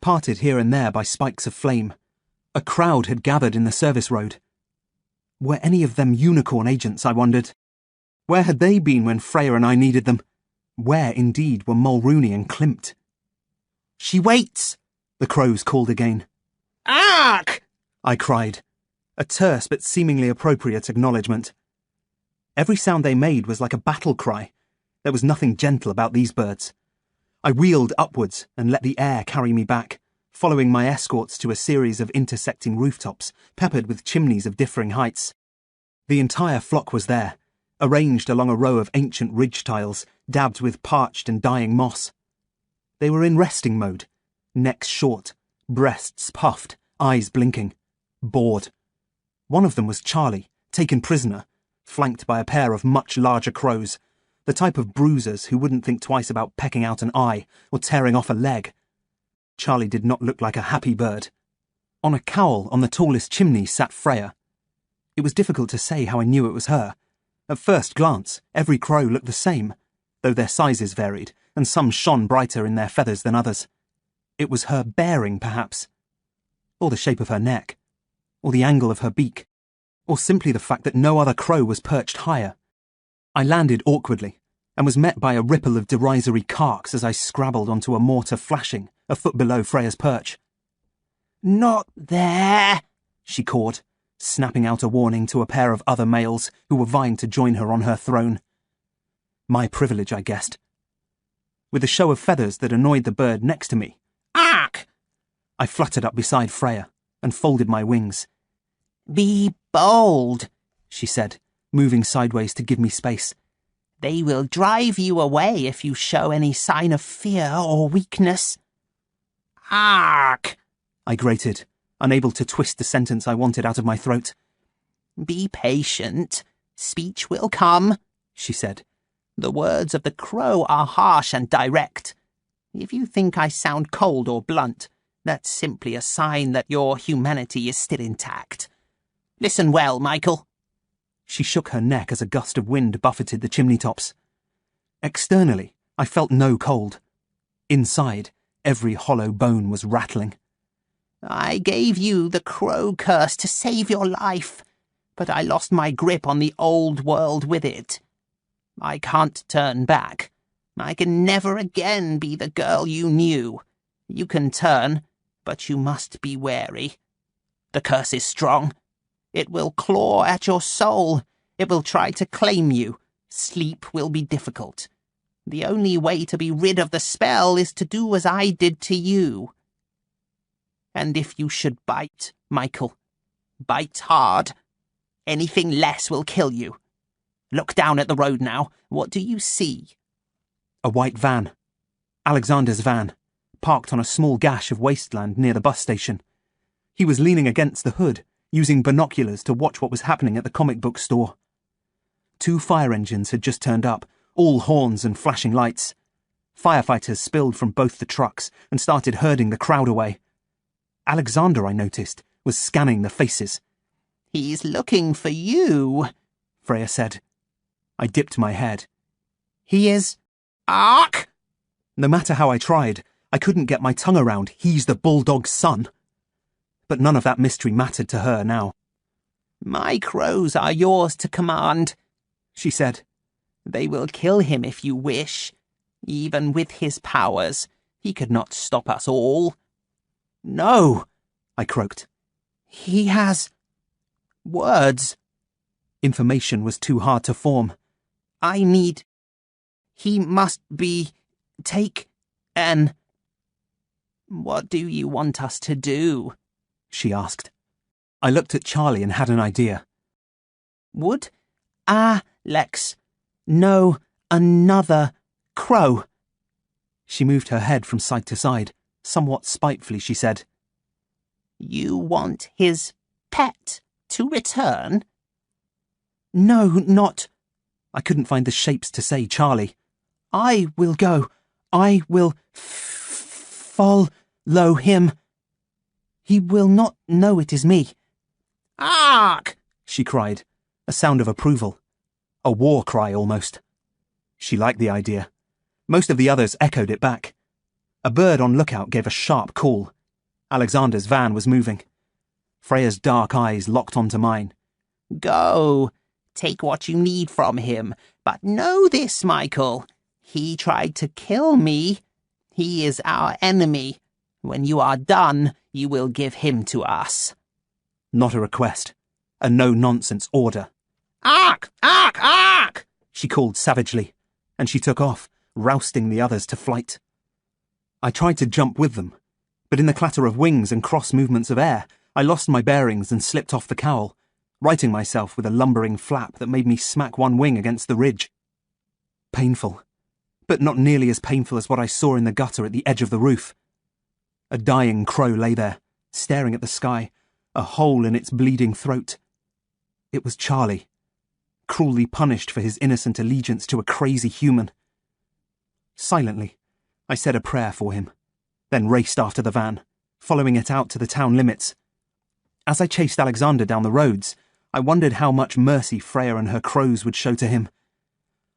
parted here and there by spikes of flame. A crowd had gathered in the service road. Were any of them unicorn agents, I wondered? Where had they been when Freya and I needed them? Where, indeed, were Mulrooney and Klimt? "She waits!" the crows called again. Ark! I cried, a terse but seemingly appropriate acknowledgement. Every sound they made was like a battle cry. There was nothing gentle about these birds. I wheeled upwards and let the air carry me back, following my escorts to a series of intersecting rooftops, peppered with chimneys of differing heights. The entire flock was there, arranged along a row of ancient ridge tiles, dabbed with parched and dying moss. They were in resting mode, necks short, breasts puffed, eyes blinking, bored. One of them was Charlie, taken prisoner, flanked by a pair of much larger crows, the type of bruisers who wouldn't think twice about pecking out an eye or tearing off a leg. Charlie did not look like a happy bird. On a cowl on the tallest chimney sat Freya. It was difficult to say how I knew it was her. At first glance, every crow looked the same, though their sizes varied, and some shone brighter in their feathers than others. It was her bearing, perhaps, or the shape of her neck, or the angle of her beak, or simply the fact that no other crow was perched higher. I landed awkwardly, and was met by a ripple of derisory carks as I scrabbled onto a mortar flashing a foot below Freya's perch. "Not there!" she cawed, snapping out a warning to a pair of other males who were vying to join her on her throne. My privilege, I guessed. With a show of feathers that annoyed the bird next to me, Ark! I fluttered up beside Freya and folded my wings. "Be bold," she said, moving sideways to give me space. "They will drive you away if you show any sign of fear or weakness." Ark! I grated, unable to twist the sentence I wanted out of my throat. "Be patient. Speech will come," she said. "The words of the crow are harsh and direct. If you think I sound cold or blunt, that's simply a sign that your humanity is still intact. Listen well, Michael." She shook her neck as a gust of wind buffeted the chimney tops. Externally, I felt no cold. Inside, every hollow bone was rattling. "I gave you the crow curse to save your life, but I lost my grip on the old world with it. I can't turn back. I can never again be the girl you knew. You can turn, but you must be wary. The curse is strong. It will claw at your soul. It will try to claim you. Sleep will be difficult. The only way to be rid of the spell is to do as I did to you. And if you should bite, Michael, bite hard. Anything less will kill you. Look down at the road now. What do you see?" A white van. Alexander's van, parked on a small gash of wasteland near the bus station. He was leaning against the hood, using binoculars to watch what was happening at the comic book store. 2 fire engines had just turned up, all horns and flashing lights. Firefighters spilled from both the trucks and started herding the crowd away. Alexander, I noticed, was scanning the faces. "He's looking for you," Freya said. I dipped my head. "He is..." Ark! No matter how I tried, I couldn't get my tongue around "he's the bulldog's son." But none of that mystery mattered to her now. "My crows are yours to command," she said. "They will kill him if you wish. Even with his powers, he could not stop us all." "No," I croaked. "He has... words." Information was too hard to form. "I need... he must be... take-en." "What do you want us to do?" she asked. I looked at Charlie and had an idea. "Would Alex know another crow?" She moved her head from side to side. Somewhat spitefully, she said, "You want his pet to return?" "No, not..." I couldn't find the shapes to say Charlie. "I will go. I will follow him. He will not know it is me. Ark! She cried, a sound of approval. A war cry, almost. She liked the idea. Most of the others echoed it back. A bird on lookout gave a sharp call. Alexander's van was moving. Freya's dark eyes locked onto mine. Go. Take what you need from him. But know this, Michael. He tried to kill me. He is our enemy. When you are done, you will give him to us. Not a request. A no-nonsense order. Ark! Ark! Ark! She called savagely, and she took off, rousting the others to flight. I tried to jump with them, but in the clatter of wings and cross movements of air, I lost my bearings and slipped off the cowl, righting myself with a lumbering flap that made me smack one wing against the ridge. Painful, but not nearly as painful as what I saw in the gutter at the edge of the roof. A dying crow lay there, staring at the sky, a hole in its bleeding throat. It was Charlie, cruelly punished for his innocent allegiance to a crazy human. Silently, I said a prayer for him, then raced after the van, following it out to the town limits. As I chased Alexander down the roads, I wondered how much mercy Freya and her crows would show to him.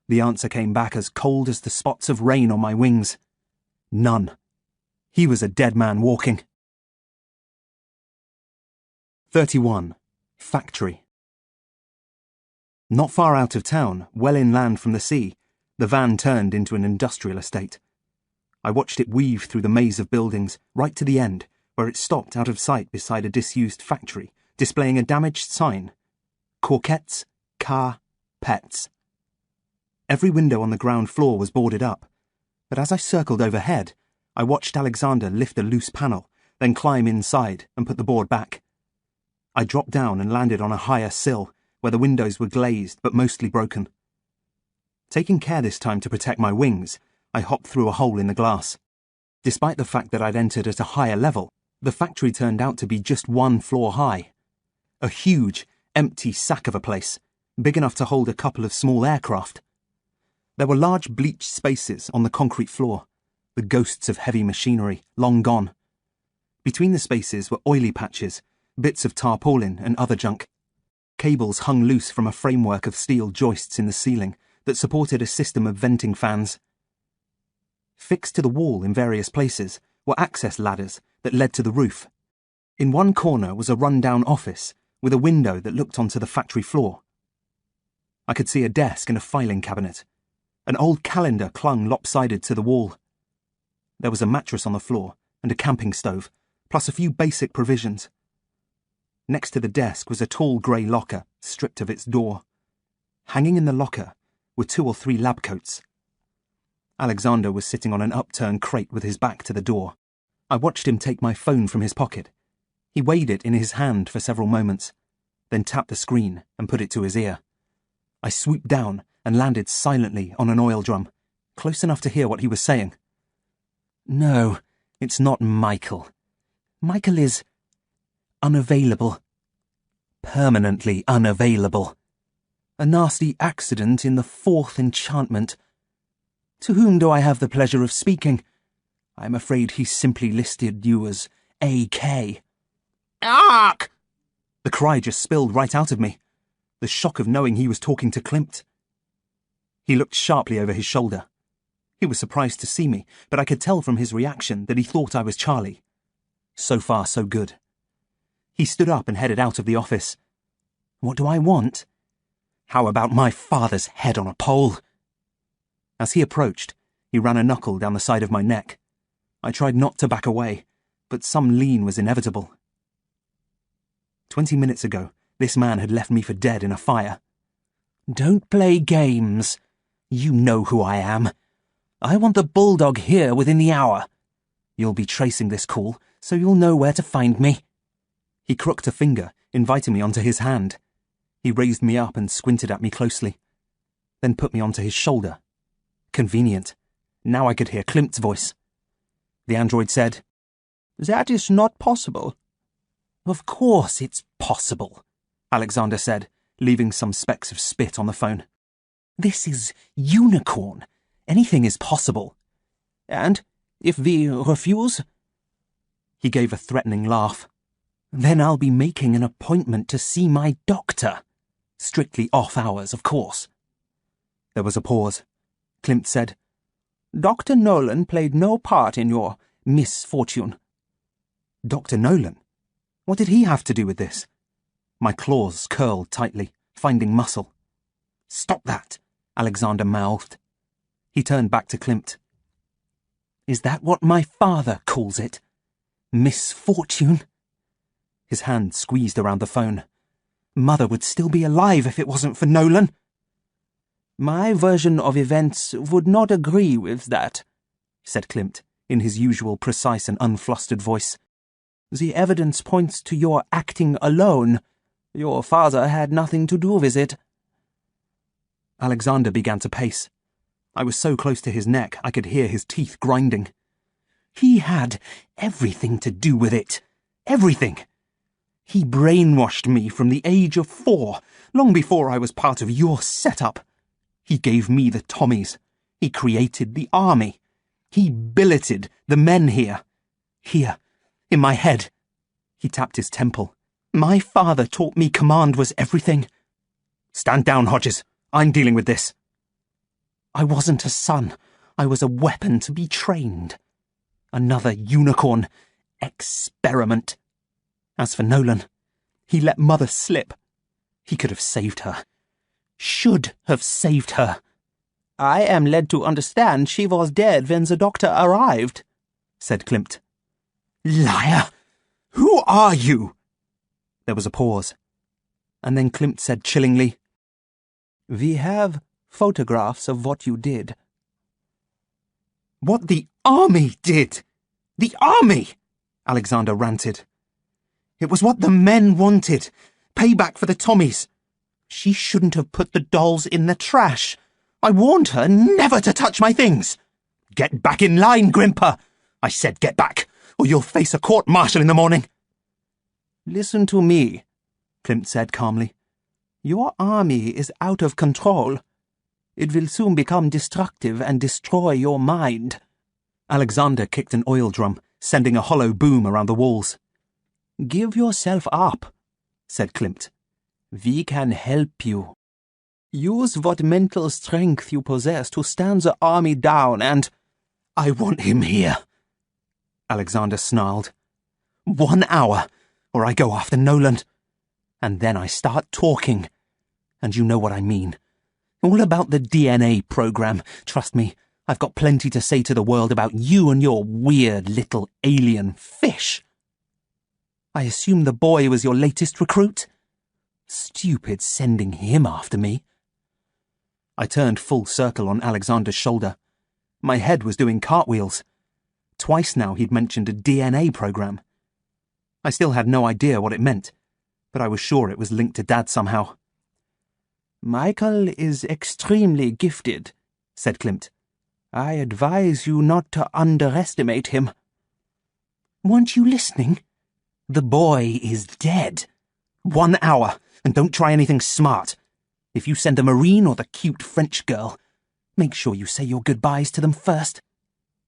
The answer came back as cold as the spots of rain on my wings. None. He was a dead man walking. 31. Factory. Not far out of town, well inland from the sea, the van turned into an industrial estate. I watched it weave through the maze of buildings, right to the end, where it stopped out of sight beside a disused factory, displaying a damaged sign. Corquettes, Car, Pets. Every window on the ground floor was boarded up, but as I circled overhead, I watched Alexander lift a loose panel, then climb inside and put the board back. I dropped down and landed on a higher sill, where the windows were glazed but mostly broken. Taking care this time to protect my wings, I hopped through a hole in the glass. Despite the fact that I'd entered at a higher level, the factory turned out to be just one floor high. A huge, empty sack of a place, big enough to hold a couple of small aircraft. There were large bleached spaces on the concrete floor, the ghosts of heavy machinery, long gone. Between the spaces were oily patches, bits of tarpaulin and other junk. Cables hung loose from a framework of steel joists in the ceiling that supported a system of venting fans. Fixed to the wall in various places were access ladders that led to the roof. In one corner was a run-down office with a window that looked onto the factory floor. I could see a desk and a filing cabinet. An old calendar clung lopsided to the wall. There was a mattress on the floor and a camping stove, plus a few basic provisions. Next to the desk was a tall grey locker, stripped of its door. Hanging in the locker were 2 or 3 lab coats. Alexander was sitting on an upturned crate with his back to the door. I watched him take my phone from his pocket. He weighed it in his hand for several moments, then tapped the screen and put it to his ear. I swooped down and landed silently on an oil drum, close enough to hear what he was saying. No, it's not Michael. Michael is unavailable. Permanently unavailable. A nasty accident in the 4th enchantment. To whom do I have the pleasure of speaking? I'm afraid he simply listed you as A.K. Ark! The cry just spilled right out of me, the shock of knowing he was talking to Klimt. He looked sharply over his shoulder. He was surprised to see me, but I could tell from his reaction that he thought I was Charlie. So far, so good. He stood up and headed out of the office. What do I want? How about my father's head on a pole? As he approached, he ran a knuckle down the side of my neck. I tried not to back away, but some lean was inevitable. 20 minutes ago, this man had left me for dead in a fire. Don't play games. You know who I am. I want the bulldog here within the hour. You'll be tracing this call, so you'll know where to find me. He crooked a finger, inviting me onto his hand. He raised me up and squinted at me closely, then put me onto his shoulder. Convenient. Now I could hear Klimt's voice. The android said, "That is not possible." "Of course it's possible," Alexander said, leaving some specks of spit on the phone. "This is Unicorn. Anything is possible." And if we refuse?" He gave a threatening laugh. "Then I'll be making an appointment to see my doctor. Strictly off hours, of course." There was a pause. Klimt said, "Dr. Nolan played no part in your misfortune." "Dr. Nolan? What did he have to do with this?" My claws curled tightly, finding muscle. "Stop that," Alexander mouthed. He turned back to Klimt. "Is that what my father calls it? Misfortune?" His hand squeezed around the phone. "Mother would still be alive if it wasn't for Nolan." "My version of events would not agree with that," said Klimt, in his usual precise and unflustered voice. "The evidence points to your acting alone. Your father had nothing to do with it." Alexander began to pace. I was so close to his neck I could hear his teeth grinding. "He had everything to do with it. Everything. He brainwashed me from the age of 4, long before I was part of your setup. He gave me the Tommies. He created the army. He billeted the men here. Here, in my head." He tapped his temple. "My father taught me command was everything." "Stand down, Hodges. I'm dealing with this." "I wasn't a son. I was a weapon to be trained. Another unicorn experiment. As for Nolan, he let Mother slip. He could have saved her. Should have saved her." "I am led to understand she was dead when the doctor arrived," said Klimt. "Liar! Who are you?" There was a pause, and then Klimt said chillingly, "We have photographs of what you did." "What the army did! The army!" Alexander ranted. "It was what the men wanted. Payback for the Tommies. She shouldn't have put the dolls in the trash. I warned her never to touch my things. Get back in line, Grimper. I said get back, or you'll face a court-martial in the morning." "Listen to me," Klimt said calmly. "Your army is out of control. It will soon become destructive and destroy your mind." Alexander kicked an oil drum, sending a hollow boom around the walls. "Give yourself up," said Klimt. "We can help you. Use what mental strength you possess to stand the army down and—" "I want him here," Alexander snarled. "1 hour, or I go after Nolan. And then I start talking. And you know what I mean. All about the DNA program. Trust me, I've got plenty to say to the world about you and your weird little alien fish. I assume the boy was your latest recruit? Stupid sending him after me." I turned full circle on Alexander's shoulder. My head was doing cartwheels. Twice now he'd mentioned a DNA program. I still had no idea what it meant, but I was sure it was linked to Dad somehow. "Michael is extremely gifted," said Klimt. "I advise you not to underestimate him." "Weren't you listening? The boy is dead. 1 hour, and don't try anything smart. If you send a Marine or the cute French girl, make sure you say your goodbyes to them first."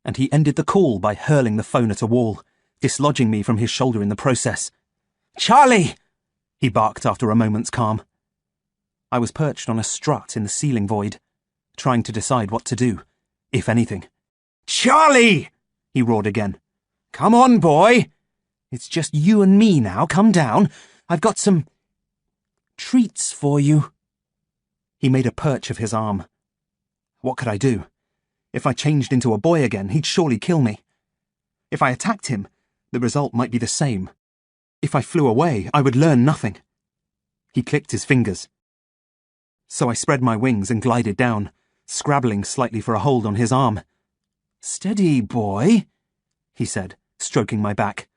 And he ended the call by hurling the phone at a wall, dislodging me from his shoulder in the process. "Charlie!" he barked after a moment's calm. I was perched on a strut in the ceiling void, trying to decide what to do, if anything. "Charlie!" he roared again. "Come on, boy! It's just you and me now. Come down. I've got some treats for you." He made a perch of his arm. What could I do? If I changed into a boy again, he'd surely kill me. If I attacked him, the result might be the same. If I flew away, I would learn nothing. He clicked his fingers. So I spread my wings and glided down, scrabbling slightly for a hold on his arm. "Steady, boy," he said, stroking my back.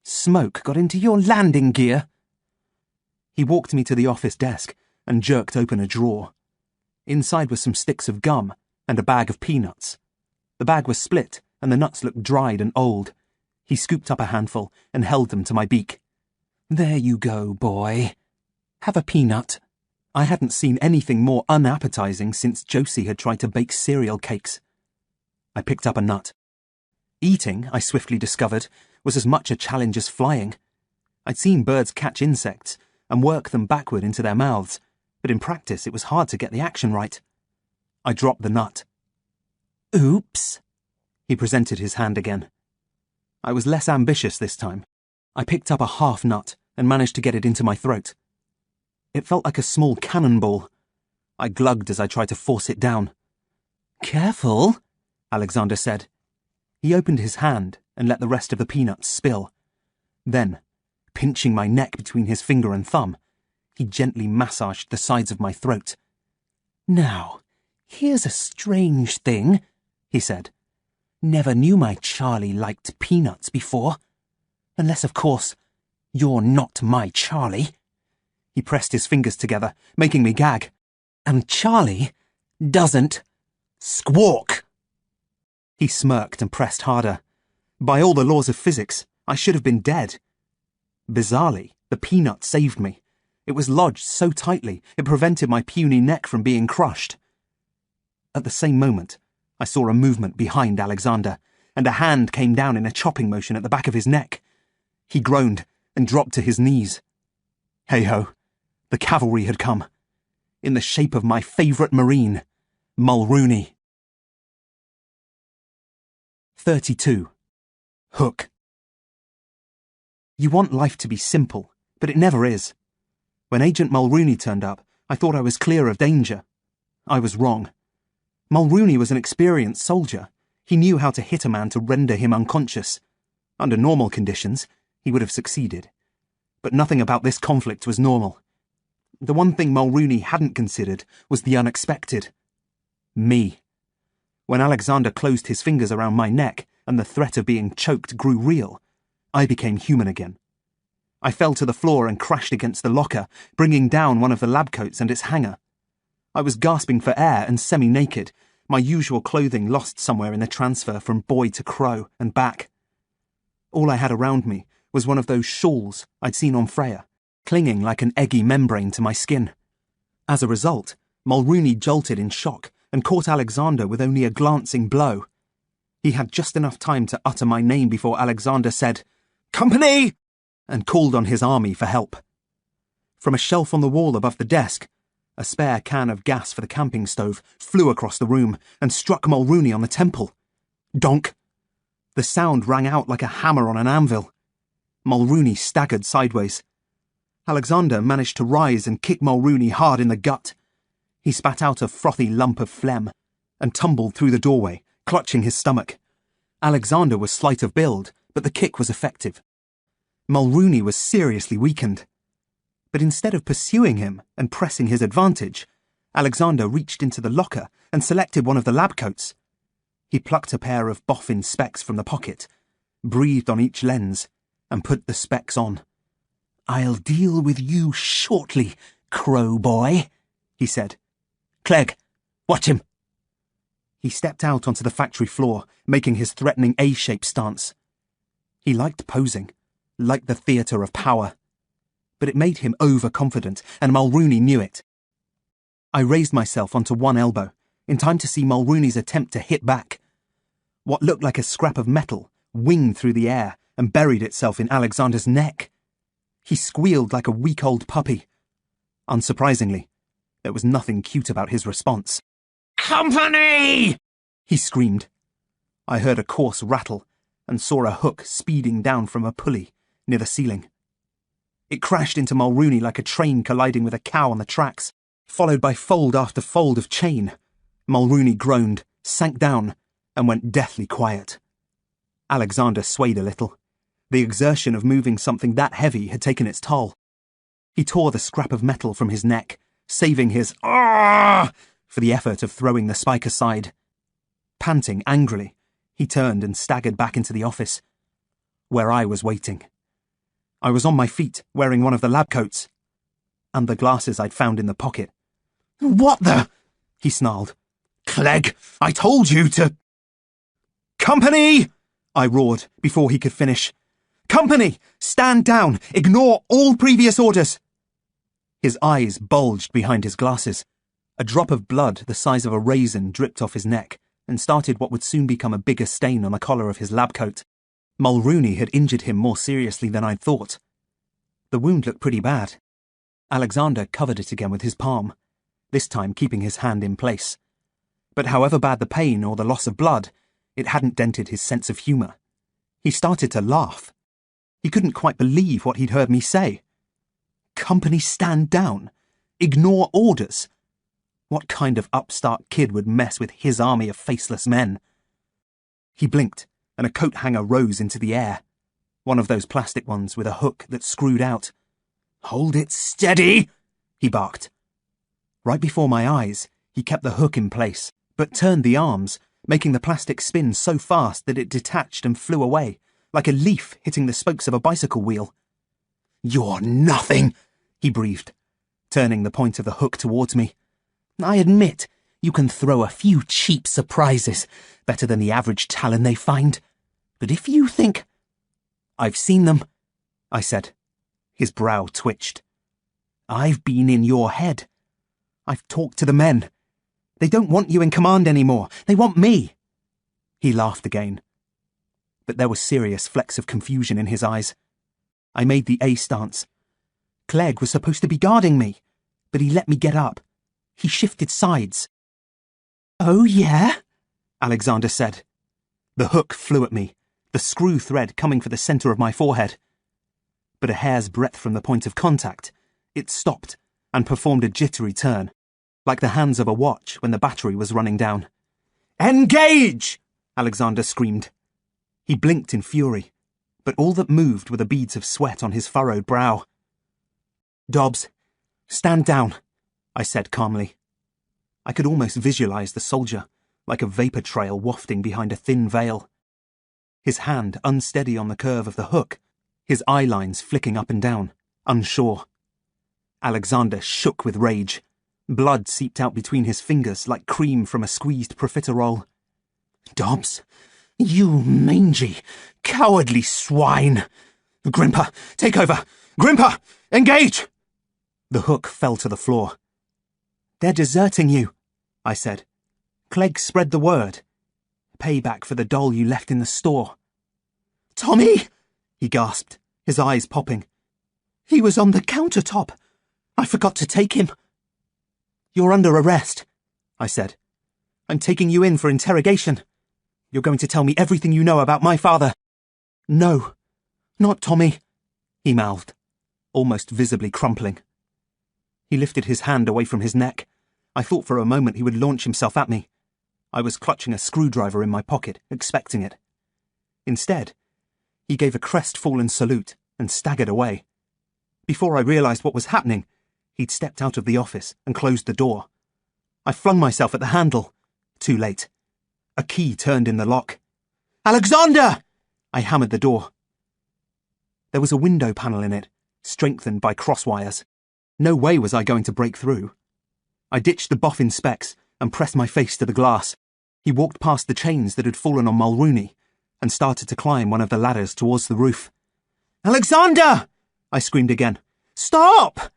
"Smoke got into your landing gear." He walked me to the office desk and jerked open a drawer. Inside were some sticks of gum and a bag of peanuts. The bag was split and the nuts looked dried and old. He scooped up a handful and held them to my beak. "There you go, boy. Have a peanut." I hadn't seen anything more unappetizing since Josie had tried to bake cereal cakes. I picked up a nut. Eating, I swiftly discovered, was as much a challenge as flying. I'd seen birds catch insects and work them backward into their mouths, but in practice it was hard to get the action right. I dropped the nut. Oops. He presented his hand again. I was less ambitious this time. I picked up a half nut and managed to get it into my throat. It felt like a small cannonball. I glugged as I tried to force it down. Careful, Alexander said. He opened his hand and let the rest of the peanuts spill. Then, pinching my neck between his finger and thumb, he gently massaged the sides of my throat. Now, here's a strange thing, he said. Never knew my Charlie liked peanuts before. Unless, of course, you're not my Charlie. He pressed his fingers together, making me gag. And Charlie doesn't squawk. He smirked and pressed harder. By all the laws of physics, I should have been dead. Bizarrely, the peanut saved me. It was lodged so tightly it prevented my puny neck from being crushed. At the same moment, I saw a movement behind Alexander, and a hand came down in a chopping motion at the back of his neck. He groaned and dropped to his knees. Hey-ho, the cavalry had come, in the shape of my favourite Marine, Mulrooney. 32. Hook. You want life to be simple, but it never is. When Agent Mulrooney turned up, I thought I was clear of danger. I was wrong. Mulrooney was an experienced soldier. He knew how to hit a man to render him unconscious. Under normal conditions, he would have succeeded. But nothing about this conflict was normal. The one thing Mulrooney hadn't considered was the unexpected. Me. When Alexander closed his fingers around my neck and the threat of being choked grew real, I became human again. I fell to the floor and crashed against the locker, bringing down one of the lab coats and its hanger. I was gasping for air and semi-naked, my usual clothing lost somewhere in the transfer from boy to crow and back. All I had around me was one of those shawls I'd seen on Freya, clinging like an eggy membrane to my skin. As a result, Mulrooney jolted in shock and caught Alexander with only a glancing blow. He had just enough time to utter my name before Alexander said, "Company!" and called on his army for help. From a shelf on the wall above the desk, a spare can of gas for the camping stove flew across the room and struck Mulrooney on the temple. Donk! The sound rang out like a hammer on an anvil. Mulrooney staggered sideways. Alexander managed to rise and kick Mulrooney hard in the gut. He spat out a frothy lump of phlegm and tumbled through the doorway, clutching his stomach. Alexander was slight of build, but the kick was effective. Mulrooney was seriously weakened. But instead of pursuing him and pressing his advantage, Alexander reached into the locker and selected one of the lab coats. He plucked a pair of boffin specs from the pocket, breathed on each lens, and put the specs on. "I'll deal with you shortly, crow boy," he said. "Clegg, watch him." He stepped out onto the factory floor, making his threatening A-shaped stance. He liked posing, liked the theatre of power. But it made him overconfident, and Mulrooney knew it. I raised myself onto one elbow, in time to see Mulrooney's attempt to hit back. What looked like a scrap of metal winged through the air and buried itself in Alexander's neck. He squealed like a week-old puppy. Unsurprisingly, there was nothing cute about his response. "Company!" he screamed. I heard a coarse rattle and saw a hook speeding down from a pulley near the ceiling. It crashed into Mulrooney like a train colliding with a cow on the tracks, followed by fold after fold of chain. Mulrooney groaned, sank down, and went deathly quiet. Alexander swayed a little. The exertion of moving something that heavy had taken its toll. He tore the scrap of metal from his neck, saving his "Arrgh!" for the effort of throwing the spike aside. Panting angrily, he turned and staggered back into the office, where I was waiting. I was on my feet, wearing one of the lab coats, and the glasses I'd found in the pocket. "What the?" he snarled. "Clegg, I told you to—" "Company!" I roared before he could finish. "Company! Stand down! Ignore all previous orders!" His eyes bulged behind his glasses. A drop of blood the size of a raisin dripped off his neck, and started what would soon become a bigger stain on the collar of his lab coat. Mulrooney had injured him more seriously than I'd thought. The wound looked pretty bad. Alexander covered it again with his palm, this time keeping his hand in place. But however bad the pain or the loss of blood, it hadn't dented his sense of humour. He started to laugh. He couldn't quite believe what he'd heard me say. Company stand down? Ignore orders? What kind of upstart kid would mess with his army of faceless men? He blinked, and a coat hanger rose into the air. One of those plastic ones with a hook that screwed out. "Hold it steady!" he barked. Right before my eyes, he kept the hook in place, but turned the arms, making the plastic spin so fast that it detached and flew away, like a leaf hitting the spokes of a bicycle wheel. "You're nothing," he breathed, turning the point of the hook towards me. "I admit, you can throw a few cheap surprises, better than the average Talon they find. But if you think—" "I've seen them," I said. His brow twitched. "I've been in your head. I've talked to the men. They don't want you in command anymore. They want me." He laughed again. But there were serious flecks of confusion in his eyes. I made the A stance. Clegg was supposed to be guarding me, but he let me get up. He shifted sides. "Oh, yeah?" Alexander said. The hook flew at me, the screw thread coming for the centre of my forehead. But a hair's breadth from the point of contact, it stopped and performed a jittery turn, like the hands of a watch when the battery was running down. "Engage!" Alexander screamed. He blinked in fury, but all that moved were the beads of sweat on his furrowed brow. "Dobbs, stand down," I said calmly. I could almost visualize the soldier, like a vapour trail wafting behind a thin veil. His hand unsteady on the curve of the hook, his eye lines flicking up and down, unsure. Alexander shook with rage. Blood seeped out between his fingers like cream from a squeezed profiterole. "Dobbs, you mangy, cowardly swine! Grimper, take over! Grimper, engage!" The hook fell to the floor. "They're deserting you," I said. "Clegg spread the word. Payback for the doll you left in the store." "Tommy!" he gasped, his eyes popping. "He was on the countertop. I forgot to take him." "You're under arrest," I said. "I'm taking you in for interrogation. You're going to tell me everything you know about my father." "No, not Tommy," he mouthed, almost visibly crumpling. He lifted his hand away from his neck. I thought for a moment he would launch himself at me. I was clutching a screwdriver in my pocket, expecting it. Instead, he gave a crestfallen salute and staggered away. Before I realised what was happening, he'd stepped out of the office and closed the door. I flung myself at the handle. Too late. A key turned in the lock. "Alexander!" I hammered the door. There was a window panel in it, strengthened by cross wires. No way was I going to break through. I ditched the boffin specs and pressed my face to the glass. He walked past the chains that had fallen on Mulrooney and started to climb one of the ladders towards the roof. "Alexander!" I screamed again. "Stop!"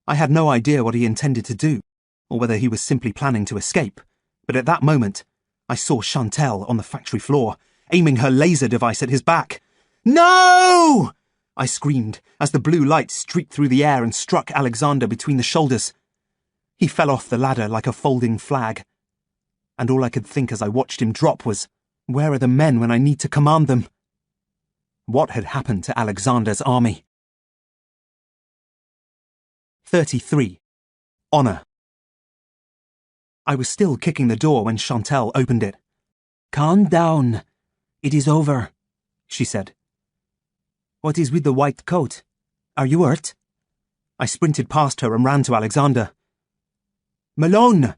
I had no idea what he intended to do, or whether he was simply planning to escape, but at that moment, I saw Chantel on the factory floor, aiming her laser device at his back. "No!" I screamed as the blue light streaked through the air and struck Alexander between the shoulders. He fell off the ladder like a folding flag. And all I could think as I watched him drop was, where are the men when I need to command them? What had happened to Alexander's army? 33. Honour. I was still kicking the door when Chantel opened it. "Calm down. It is over," she said. "What is with the white coat? Are you hurt?" I sprinted past her and ran to Alexander. "Malone,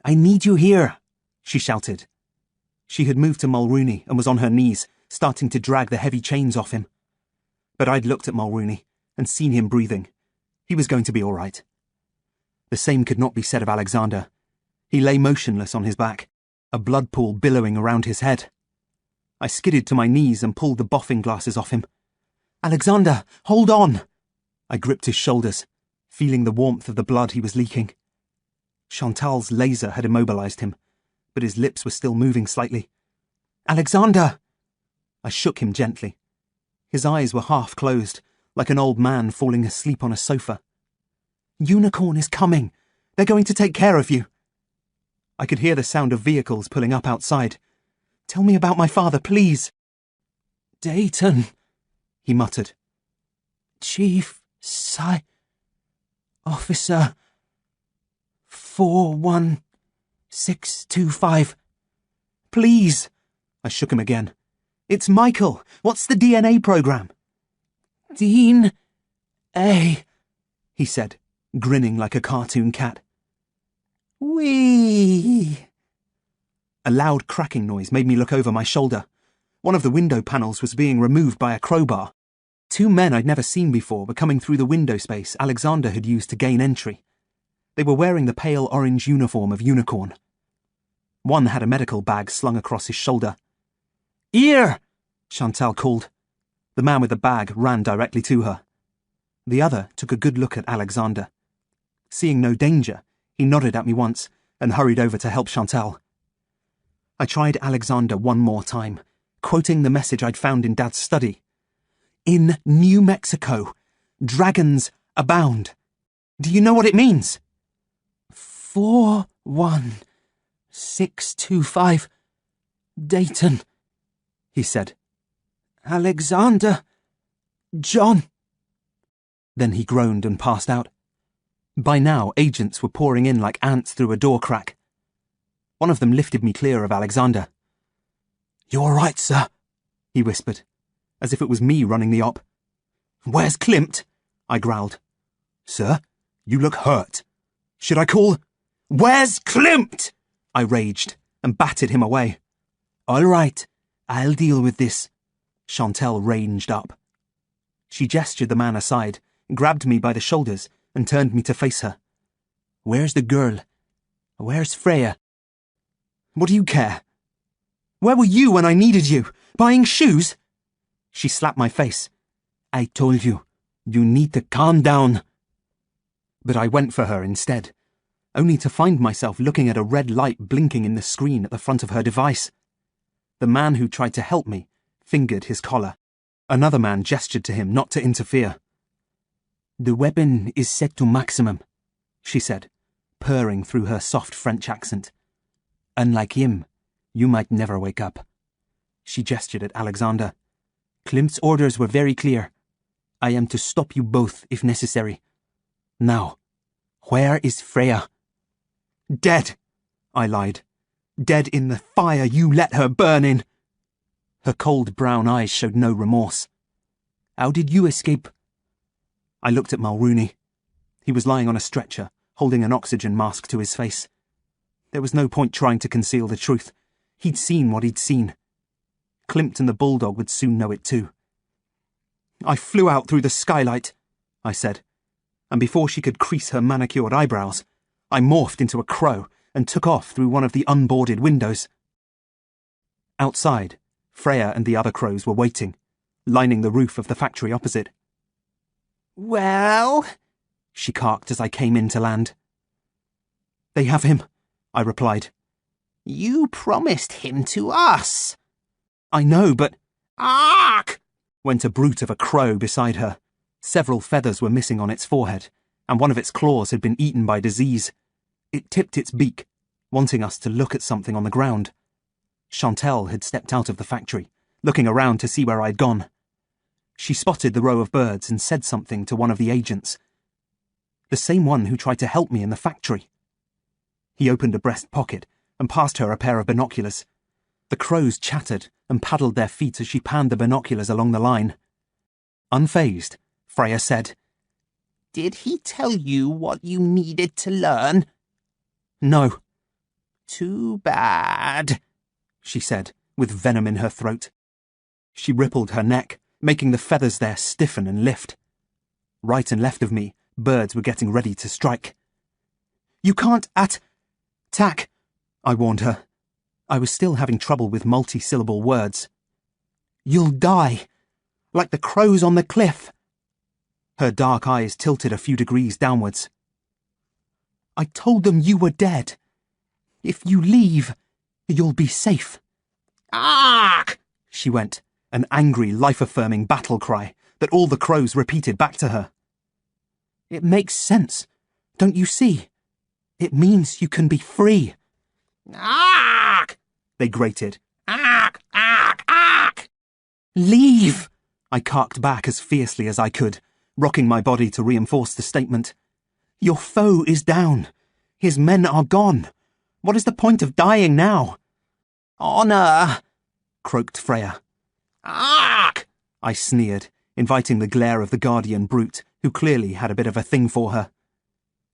I need you here," she shouted. She had moved to Mulrooney and was on her knees, starting to drag the heavy chains off him. But I'd looked at Mulrooney and seen him breathing. He was going to be all right. The same could not be said of Alexander. He lay motionless on his back, a blood pool billowing around his head. I skidded to my knees and pulled the boffin glasses off him. "Alexander, hold on!" I gripped his shoulders, feeling the warmth of the blood he was leaking. Chantal's laser had immobilized him, but his lips were still moving slightly. "Alexander!" I shook him gently. His eyes were half closed, like an old man falling asleep on a sofa. "Unicorn is coming. They're going to take care of you." I could hear the sound of vehicles pulling up outside. "Tell me about my father, please." "Dayton," he muttered. "Chief Officer 41625. Please." I shook him again. "It's Michael. What's the DNA program?" "Dean A," he said, grinning like a cartoon cat. "Wee." A loud cracking noise made me look over my shoulder. One of the window panels was being removed by a crowbar. Two men I'd never seen before were coming through the window space Alexander had used to gain entry. They were wearing the pale orange uniform of Unicorn. One had a medical bag slung across his shoulder. "Here!" Chantal called. The man with the bag ran directly to her. The other took a good look at Alexander. Seeing no danger, he nodded at me once and hurried over to help Chantal. I tried Alexander one more time, quoting the message I'd found in Dad's study. "In New Mexico, dragons abound. Do you know what it means?" 41625. Dayton, he said. "Alexander. John." Then he groaned and passed out. By now, agents were pouring in like ants through a door crack. One of them lifted me clear of Alexander. "You all right, sir?" he whispered, as if it was me running the op. "Where's Klimt?" I growled. "Sir, you look hurt. Should I call—" "Where's Klimt?" I raged and batted him away. "All right, I'll deal with this." Chantal ranged up. She gestured the man aside, grabbed me by the shoulders, and turned me to face her. "Where's the girl? Where's Freya?" "What do you care? Where were you when I needed you? Buying shoes?" She slapped my face. "I told you, you need to calm down." But I went for her instead, only to find myself looking at a red light blinking in the screen at the front of her device. The man who tried to help me fingered his collar. Another man gestured to him not to interfere. "The weapon is set to maximum," she said, purring through her soft French accent. "Unlike him, you might never wake up." She gestured at Alexander. "Klimt's orders were very clear. I am to stop you both if necessary. Now, where is Freya?" "Dead," I lied. "Dead in the fire you let her burn in." Her cold brown eyes showed no remorse. "How did you escape?" I looked at Mulrooney. He was lying on a stretcher, holding an oxygen mask to his face. There was no point trying to conceal the truth. He'd seen what he'd seen. Klimt and the bulldog would soon know it too. "I flew out through the skylight," I said, and before she could crease her manicured eyebrows, I morphed into a crow and took off through one of the unboarded windows. Outside, Freya and the other crows were waiting, lining the roof of the factory opposite. "Well?" she carked as I came in to land. "They have him," I replied. "You promised him to us." "I know, but—" "Ark!" went a brute of a crow beside her. Several feathers were missing on its forehead, and one of its claws had been eaten by disease. It tipped its beak, wanting us to look at something on the ground. Chantal had stepped out of the factory, looking around to see where I'd gone. She spotted the row of birds and said something to one of the agents. The same one who tried to help me in the factory. He opened a breast pocket and passed her a pair of binoculars. The crows chattered and paddled their feet as she panned the binoculars along the line. Unfazed, Freya said, "Did he tell you what you needed to learn?" "No." "Too bad," she said, with venom in her throat. She rippled her neck, making the feathers there stiffen and lift. Right and left of me, birds were getting ready to strike. "You can't attack," I warned her. I was still having trouble with multi-syllable words. "You'll die, like the crows on the cliff." Her dark eyes tilted a few degrees downwards. "I told them you were dead. If you leave, You'll be safe. Ark! She went, an angry, life-affirming battle cry that all the crows repeated back to her. It makes sense. Don't you see? It means you can be free. Ark! They grated. Ark! Ark! Ark! Leave! I carked back as fiercely as I could, rocking my body to reinforce the statement. Your foe is down. His men are gone. What is the point of dying now? Honour! Croaked Freya. Ark! I sneered, inviting the glare of the guardian brute, who clearly had a bit of a thing for her.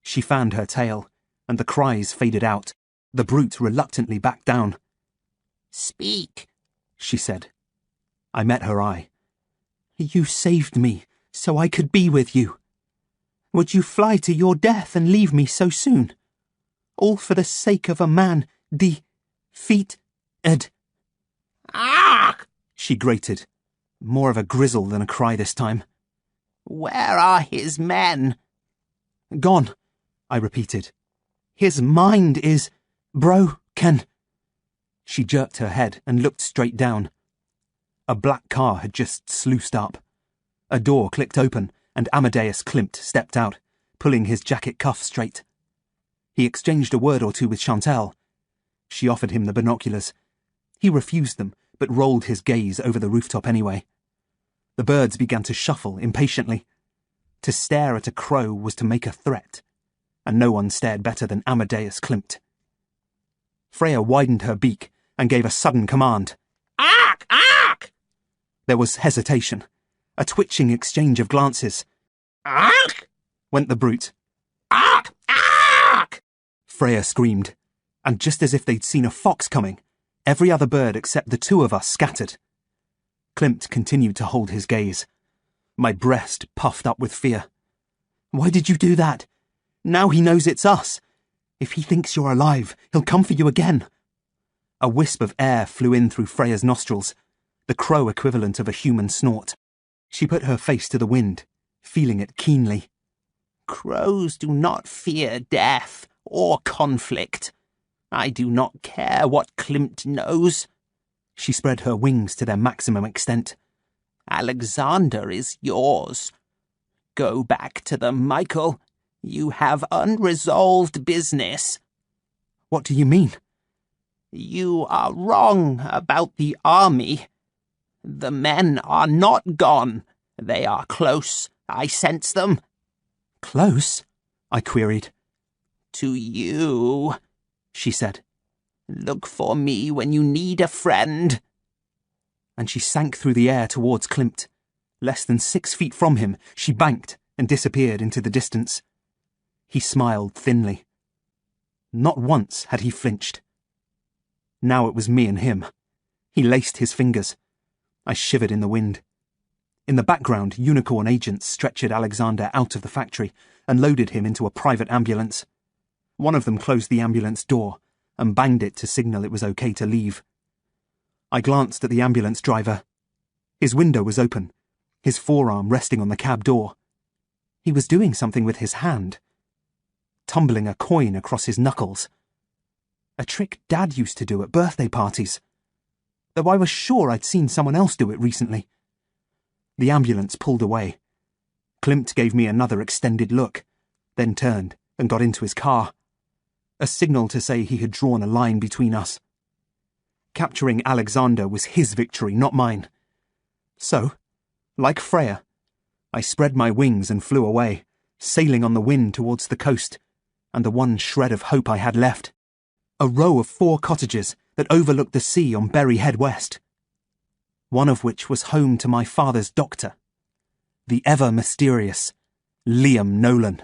She fanned her tail, and the cries faded out. The brute reluctantly backed down. Speak, she said. I met her eye. You saved me, so I could be with you. Would you fly to your death and leave me so soon? All for the sake of a man defeated. Ark! She grated, more of a grizzle than a cry this time. Where are his men? Gone, I repeated. His mind is broken. She jerked her head and looked straight down. A black car had just sluiced up. A door clicked open, and Amadeus Klimt stepped out, pulling his jacket cuff straight. He exchanged a word or two with Chantal. She offered him the binoculars. He refused them, but rolled his gaze over the rooftop anyway. The birds began to shuffle impatiently. To stare at a crow was to make a threat, and no one stared better than Amadeus Klimt. Freya widened her beak and gave a sudden command. Ark! Ark! There was hesitation, a twitching exchange of glances. Ark! Went the brute. Ark! Ark! Freya screamed, and just as if they'd seen a fox coming, every other bird except the two of us scattered. Klimt continued to hold his gaze. My breast puffed up with fear. Why did you do that? Now he knows it's us. If he thinks you're alive, he'll come for you again. A wisp of air flew in through Freya's nostrils, the crow equivalent of a human snort. She put her face to the wind, feeling it keenly. Crows do not fear death or conflict. I do not care what Klimt knows. She spread her wings to their maximum extent. Alexander is yours. Go back to them, Michael. You have unresolved business. What do you mean? You are wrong about the army. The men are not gone. They are close. I sense them. Close? I queried. To you, she said. Look for me when you need a friend. And she sank through the air towards Klimt. Less than 6 feet from him, she banked and disappeared into the distance. He smiled thinly. Not once had he flinched. Now it was me and him. He laced his fingers. I shivered in the wind. In the background, unicorn agents stretchered Alexander out of the factory and loaded him into a private ambulance. One of them closed the ambulance door and banged it to signal it was okay to leave. I glanced at the ambulance driver. His window was open, his forearm resting on the cab door. He was doing something with his hand, tumbling a coin across his knuckles. A trick Dad used to do at birthday parties, though I was sure I'd seen someone else do it recently. The ambulance pulled away. Klimt gave me another extended look, then turned and got into his car. A signal to say he had drawn a line between us. Capturing Alexander was his victory, not mine. So, like Freya, I spread my wings and flew away, sailing on the wind towards the coast, and the one shred of hope I had left. A row of 4 cottages that overlooked the sea on Berry Head West. One of which was home to my father's doctor, the ever-mysterious Liam Nolan.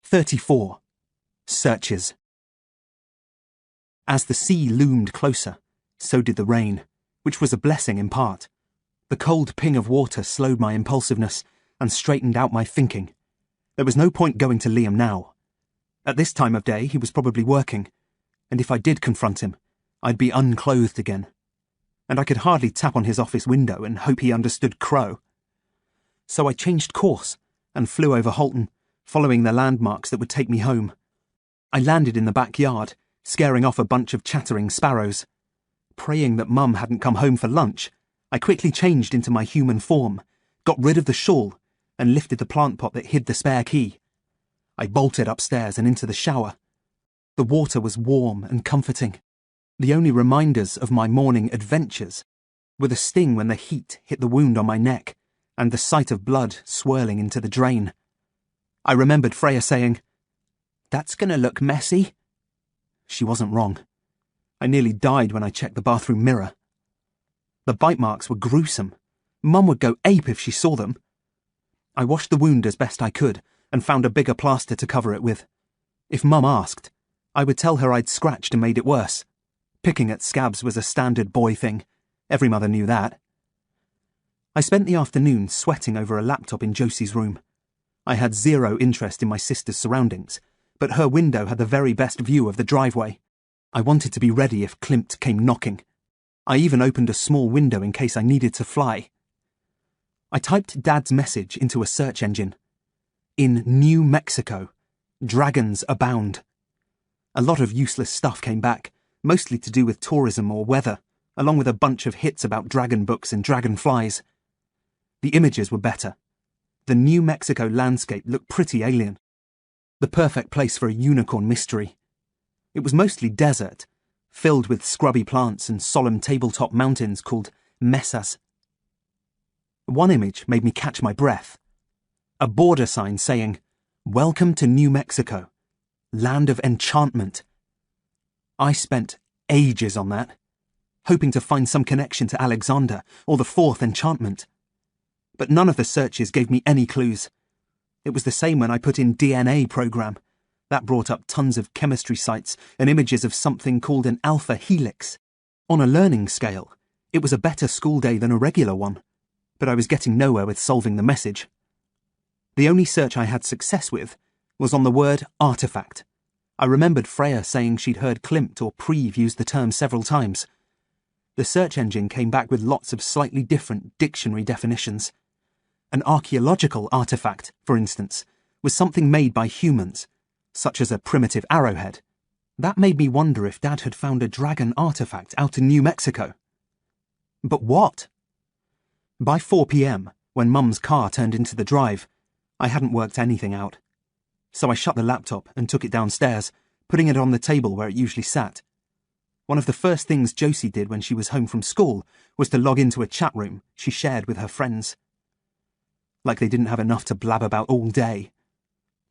34. Searches. As the sea loomed closer, so did the rain, which was a blessing in part. The cold ping of water slowed my impulsiveness and straightened out my thinking. There was no point going to Liam now. At this time of day, he was probably working, and if I did confront him, I'd be unclothed again. And I could hardly tap on his office window and hope he understood Crow. So I changed course and flew over Holton, following the landmarks that would take me home. I landed in the backyard, scaring off a bunch of chattering sparrows. Praying that Mum hadn't come home for lunch, I quickly changed into my human form, got rid of the shawl, and lifted the plant pot that hid the spare key. I bolted upstairs and into the shower. The water was warm and comforting. The only reminders of my morning adventures were the sting when the heat hit the wound on my neck and the sight of blood swirling into the drain. I remembered Freya saying, "That's going to look messy." She wasn't wrong. I nearly died when I checked the bathroom mirror. The bite marks were gruesome. Mum would go ape if she saw them. I washed the wound as best I could and found a bigger plaster to cover it with. If Mum asked, I would tell her I'd scratched and made it worse. Picking at scabs was a standard boy thing. Every mother knew that. I spent the afternoon sweating over a laptop in Josie's room. I had zero interest in my sister's surroundings, but her window had the very best view of the driveway. I wanted to be ready if Klimt came knocking. I even opened a small window in case I needed to fly. I typed Dad's message into a search engine. In New Mexico, dragons abound. A lot of useless stuff came back, mostly to do with tourism or weather, along with a bunch of hits about dragon books and dragonflies. The images were better. The New Mexico landscape looked pretty alien. The perfect place for a unicorn mystery. It was mostly desert, filled with scrubby plants and solemn tabletop mountains called mesas. One image made me catch my breath. A border sign saying, "Welcome to New Mexico, land of enchantment." I spent ages on that, hoping to find some connection to Alexander or the fourth enchantment. But none of the searches gave me any clues. It was the same when I put in DNA program. That brought up tons of chemistry sites and images of something called an alpha helix. On a learning scale, it was a better school day than a regular one, but I was getting nowhere with solving the message. The only search I had success with was on the word artifact. I remembered Freya saying she'd heard Klimt or Preve use the term several times. The search engine came back with lots of slightly different dictionary definitions. An archaeological artifact, for instance, was something made by humans, such as a primitive arrowhead. That made me wonder if Dad had found a dragon artifact out in New Mexico. But what? By 4 p.m, when Mum's car turned into the drive, I hadn't worked anything out. So I shut the laptop and took it downstairs, putting it on the table where it usually sat. One of the first things Josie did when she was home from school was to log into a chat room she shared with her friends. Like they didn't have enough to blab about all day.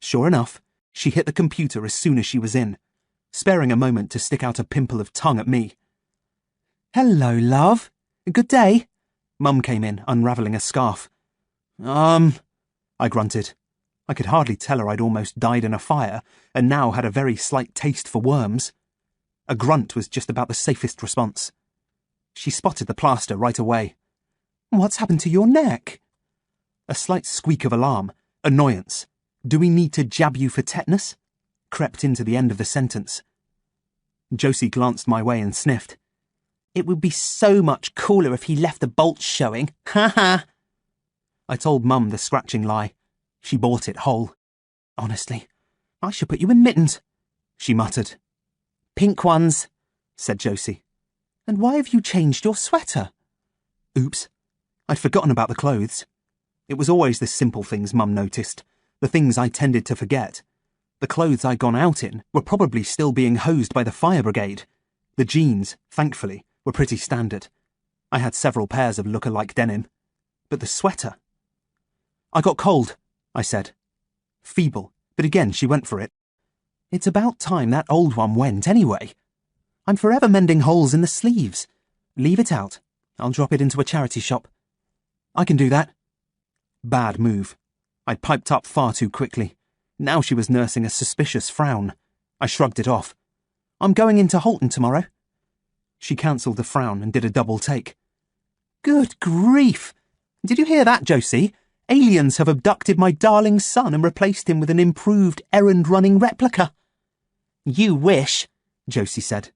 Sure enough, she hit the computer as soon as she was in, sparing a moment to stick out a pimple of tongue at me. "Hello, love. Good day." Mum came in, unravelling a scarf. I grunted. I could hardly tell her I'd almost died in a fire, and now had a very slight taste for worms. A grunt was just about the safest response. She spotted the plaster right away. "What's happened to your neck?" A slight squeak of alarm, annoyance. "Do we need to jab you for tetanus?" crept into the end of the sentence. Josie glanced my way and sniffed. "It would be so much cooler if he left the bolts showing. Ha ha." I told Mum the scratching lie. She bought it whole. "Honestly, I should put you in mittens," she muttered. "Pink ones," said Josie. "And why have you changed your sweater?" Oops. I'd forgotten about the clothes. It was always the simple things Mum noticed, the things I tended to forget. The clothes I'd gone out in were probably still being hosed by the fire brigade. The jeans, thankfully, were pretty standard. I had several pairs of look-alike denim. But the sweater... "I got cold," I said. Feeble, but again she went for it. "It's about time that old one went anyway. I'm forever mending holes in the sleeves. Leave it out. I'll drop it into a charity shop." "I can do that." Bad move. I'd piped up far too quickly. Now she was nursing a suspicious frown. I shrugged it off. "I'm going into Holton tomorrow." She cancelled the frown and did a double take. "Good grief! Did you hear that, Josie? Aliens have abducted my darling son and replaced him with an improved errand-running replica." "You wish," Josie said.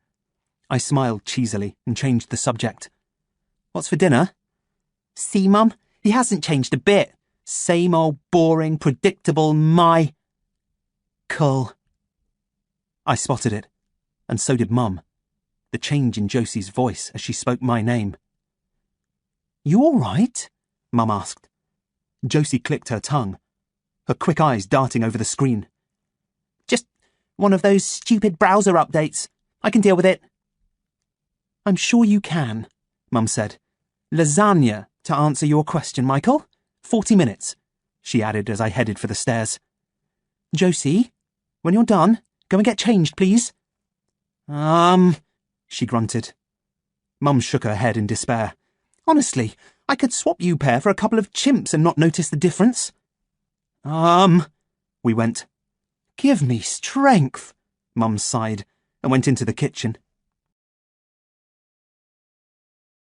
I smiled cheesily and changed the subject. "What's for dinner?" "See, Mum, he hasn't changed a bit. Same old boring, predictable Cull." I spotted it. and so did Mum. The change in Josie's voice as she spoke my name. "You all right?" Mum asked. Josie clicked her tongue, her quick eyes darting over the screen. "Just one of those stupid browser updates. I can deal with it." "I'm sure you can," Mum said. "Lasagna, to answer your question, Michael. 40 minutes, she added as I headed for the stairs. "Josie, when you're done, go and get changed, please." She grunted. Mum shook her head in despair. "Honestly, I could swap you pair for a couple of chimps and not notice the difference." We went. "Give me strength," Mum sighed and went into the kitchen.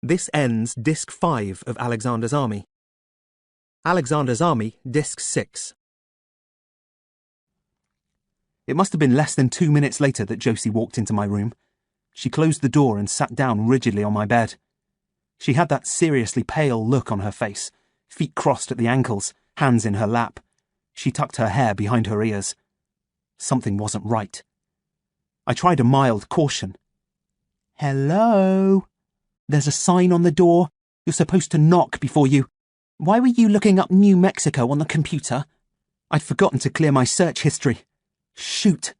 This ends Disc 5 of Alexander's Army. Alexander's Army, Disc 6. It must have been less than 2 minutes later that Josie walked into my room. She closed the door and sat down rigidly on my bed. She had that seriously pale look on her face, feet crossed at the ankles, hands in her lap. She tucked her hair behind her ears. Something wasn't right. I tried a mild caution. "Hello? There's a sign on the door. You're supposed to knock before you... Why were you looking up New Mexico on the computer?" I'd forgotten to clear my search history. Shoot.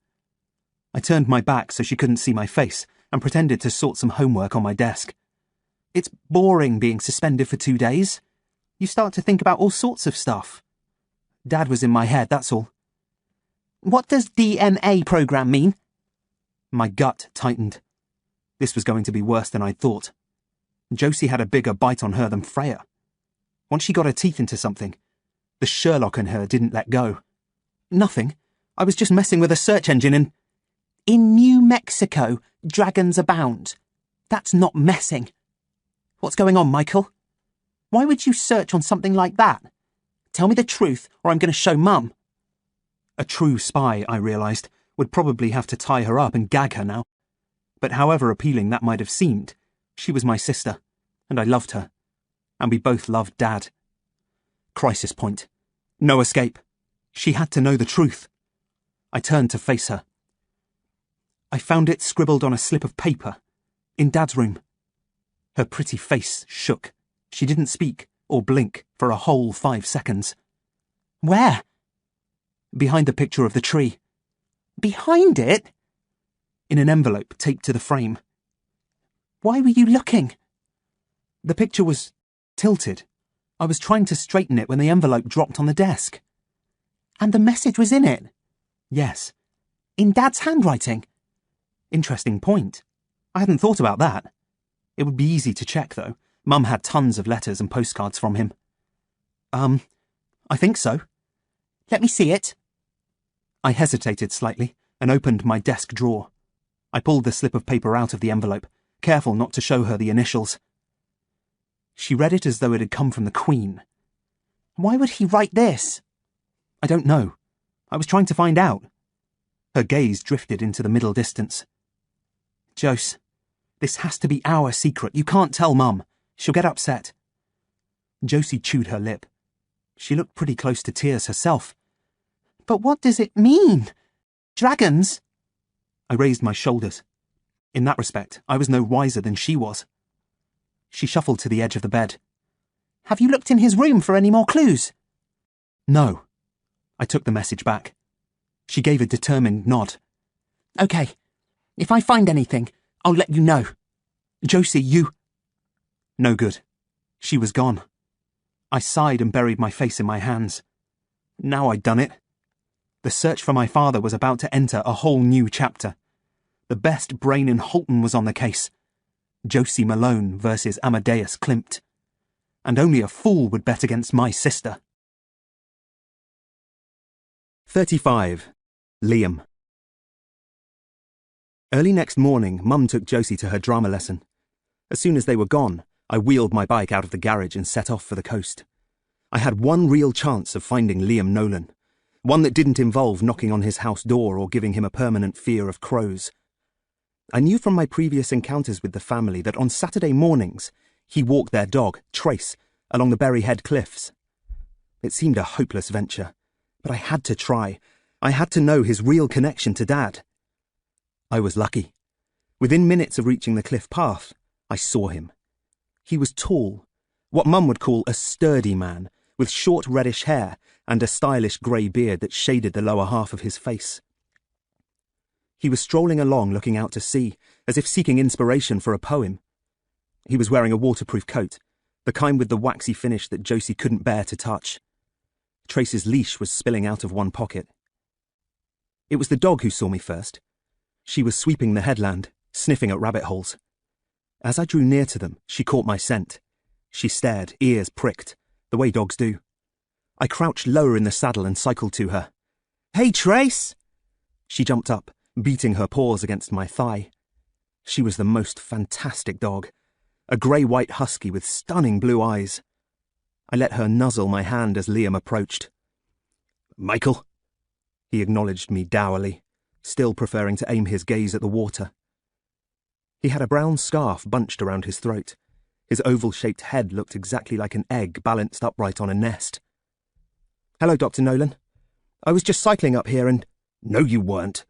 I turned my back so she couldn't see my face and pretended to sort some homework on my desk. It's boring being suspended for 2 days. You start to think about all sorts of stuff. Dad was in my head, that's all. "What does DNA program mean?" My gut tightened. This was going to be worse than I'd thought. Josie had a bigger bite on her than Freya. Once she got her teeth into something, the Sherlock in her didn't let go. "Nothing. I was just messing with a search engine and..." "In New Mexico, dragons abound. That's not messing. What's going on, Michael? Why would you search on something like that? Tell me the truth, or I'm going to show Mum." A true spy, I realised, would probably have to tie her up and gag her now. But however appealing that might have seemed, she was my sister, and I loved her. And we both loved Dad. Crisis point. No escape. She had to know the truth. I turned to face her. I found it scribbled on a slip of paper, in Dad's room. Her pretty face shook. She didn't speak or blink for a whole 5 seconds. "Where?" "Behind the picture of the tree." "Behind it?" "In an envelope taped to the frame." "Why were you looking?" "The picture was tilted. I was trying to straighten it when the envelope dropped on the desk." "And the message was in it?" "Yes." "In Dad's handwriting?" Interesting point. I hadn't thought about that. It would be easy to check, though. Mum had tons of letters and postcards from him. I think so." "Let me see it." I hesitated slightly and opened my desk drawer. I pulled the slip of paper out of the envelope, careful not to show her the initials. She read it as though it had come from the Queen. "Why would he write this?" "I don't know. I was trying to find out." Her gaze drifted into the middle distance. "Jose, this has to be our secret. You can't tell Mum. She'll get upset." Josie chewed her lip. She looked pretty close to tears herself. "But what does it mean? Dragons?" I raised my shoulders. In that respect, I was no wiser than she was. She shuffled to the edge of the bed. "Have you looked in his room for any more clues?" "No." I took the message back. She gave a determined nod. "Okay. If I find anything, I'll let you know. Josie, you..." No good. She was gone. I sighed and buried my face in my hands. Now I'd done it. The search for my father was about to enter a whole new chapter. The best brain in Holton was on the case. Josie Malone versus Amadeus Klimt. And only a fool would bet against my sister. 35. Liam. Early next morning, Mum took Josie to her drama lesson. As soon as they were gone, I wheeled my bike out of the garage and set off for the coast. I had one real chance of finding Liam Nolan, one that didn't involve knocking on his house door or giving him a permanent fear of crows. I knew from my previous encounters with the family that on Saturday mornings, he walked their dog, Trace, along the Berry Head cliffs. It seemed a hopeless venture, but I had to try. I had to know his real connection to Dad. I was lucky. Within minutes of reaching the cliff path, I saw him. He was tall, what Mum would call a sturdy man, with short reddish hair and a stylish grey beard that shaded the lower half of his face. He was strolling along looking out to sea, as if seeking inspiration for a poem. He was wearing a waterproof coat, the kind with the waxy finish that Josie couldn't bear to touch. Trace's leash was spilling out of one pocket. It was the dog who saw me first. She was sweeping the headland, sniffing at rabbit holes. As I drew near to them, she caught my scent. She stared, ears pricked, the way dogs do. I crouched lower in the saddle and cycled to her. "Hey, Trace!" She jumped up, beating her paws against my thigh. She was the most fantastic dog, a grey-white husky with stunning blue eyes. I let her nuzzle my hand as Liam approached. "Michael?" He acknowledged me dourly, still preferring to aim his gaze at the water. He had a brown scarf bunched around his throat. His oval-shaped head looked exactly like an egg balanced upright on a nest. "Hello, Dr. Nolan. I was just cycling up here and—" "No, you weren't.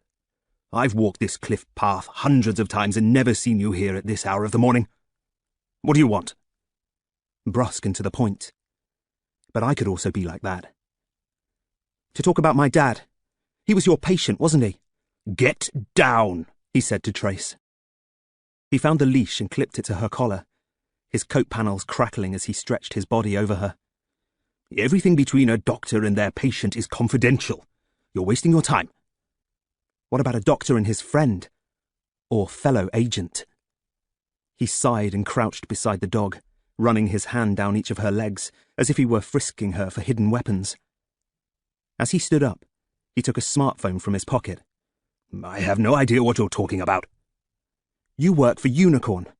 I've walked this cliff path hundreds of times and never seen you here at this hour of the morning. What do you want?" Brusque and to the point. But I could also be like that. "To talk about my dad. He was your patient, wasn't he?" "Get down," he said to Trace. He found the leash and clipped it to her collar, his coat panels crackling as he stretched his body over her. "Everything between a doctor and their patient is confidential. You're wasting your time." "What about a doctor and his friend? Or fellow agent?" He sighed and crouched beside the dog, running his hand down each of her legs, as if he were frisking her for hidden weapons. As he stood up, he took a smartphone from his pocket. "I have no idea what you're talking about." "You work for Unicorn.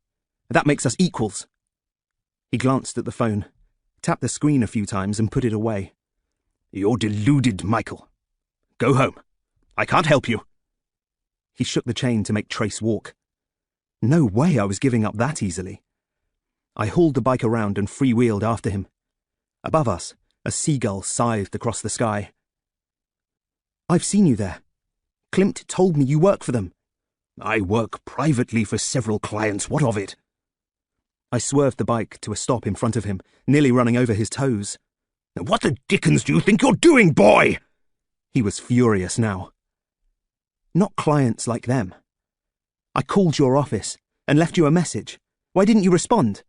That makes us equals." He glanced at the phone, tapped the screen a few times and put it away. "You're deluded, Michael. Go home. I can't help you." He shook the chain to make Trace walk. No way I was giving up that easily. I hauled the bike around and freewheeled after him. Above us, a seagull scythed across the sky. "I've seen you there. Klimt told me you work for them." "I work privately for several clients. What of it?" I swerved the bike to a stop in front of him, nearly running over his toes. "What the dickens do you think you're doing, boy?" He was furious now. "Not clients like them. I called your office and left you a message. Why didn't you respond?"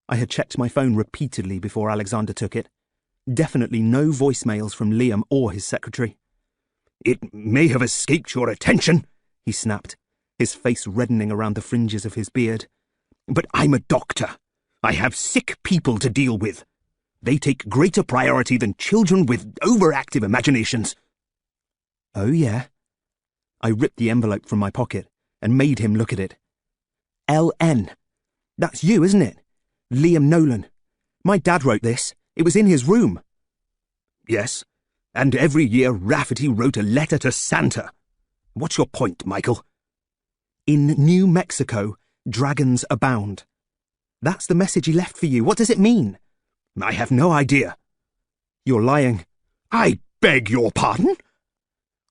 I had checked my phone repeatedly before Alexander took it. Definitely no voicemails from Liam or his secretary. "It may have escaped your attention," he snapped, his face reddening around the fringes of his beard. "But I'm a doctor. I have sick people to deal with. They take greater priority than children with overactive imaginations." "Oh, yeah?" I ripped the envelope from my pocket and made him look at it. "LN. That's you, isn't it? Liam Nolan. My dad wrote this. It was in his room." "Yes, and every year Rafferty wrote a letter to Santa. What's your point, Michael?" "In New Mexico, dragons abound. That's the message he left for you. What does it mean?" "I have no idea." "You're lying." "I beg your pardon?"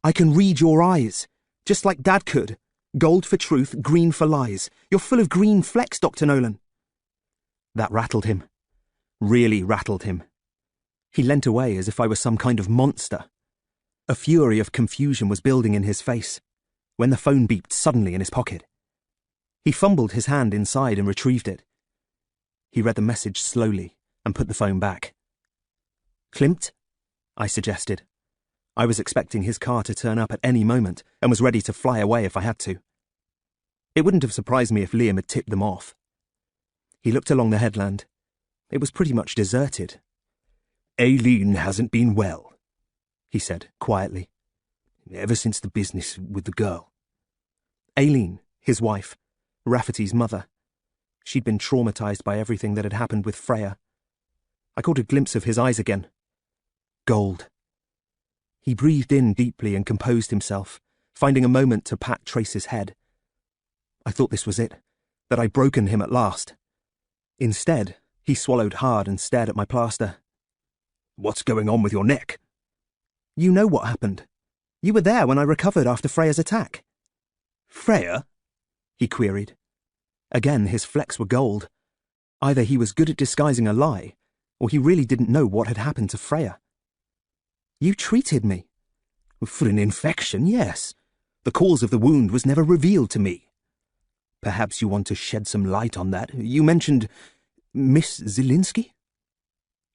"I can read your eyes, just like Dad could. Gold for truth, green for lies. You're full of green flecks, Dr. Nolan." That rattled him. Really rattled him. He leant away as if I was some kind of monster. A fury of confusion was building in his face, when the phone beeped suddenly in his pocket. He fumbled his hand inside and retrieved it. He read the message slowly and put the phone back. "Klimt?" I suggested. I was expecting his car to turn up at any moment and was ready to fly away if I had to. It wouldn't have surprised me if Liam had tipped them off. He looked along the headland. It was pretty much deserted. "Aileen hasn't been well," he said quietly. "Ever since the business with the girl." Aileen, his wife, Rafferty's mother. She'd been traumatized by everything that had happened with Freya. I caught a glimpse of his eyes again. Gold. He breathed in deeply and composed himself, finding a moment to pat Trace's head. I thought this was it, that I'd broken him at last. Instead, he swallowed hard and stared at my plaster. "What's going on with your neck?" "You know what happened. You were there when I recovered after Freya's attack." "Freya?" he queried. Again, his flecks were gold. Either he was good at disguising a lie, or he really didn't know what had happened to Freya. You treated me. For an infection, yes. The cause of the wound was never revealed to me. Perhaps you want to shed some light on that. You mentioned Miss Zielinski?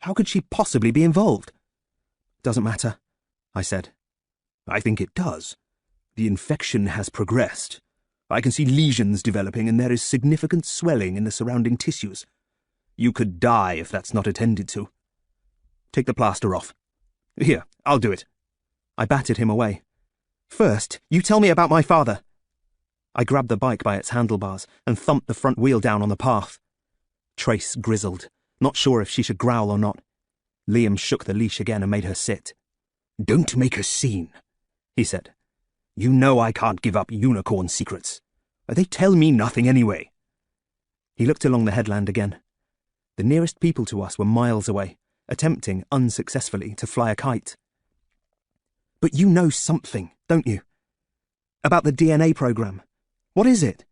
How could she possibly be involved? Doesn't matter, I said. I think it does. The infection has progressed. I can see lesions developing, and there is significant swelling in the surrounding tissues. You could die if that's not attended to. Take the plaster off. Here, I'll do it. I batted him away. First, you tell me about my father. I grabbed the bike by its handlebars and thumped the front wheel down on the path. Trace grizzled, not sure if she should growl or not. Liam shook the leash again and made her sit. Don't make a scene, he said. You know I can't give up unicorn secrets. They tell me nothing anyway. He looked along the headland again. The nearest people to us were miles away, attempting unsuccessfully to fly a kite. But you know something, don't you? About the DNA program. What is it?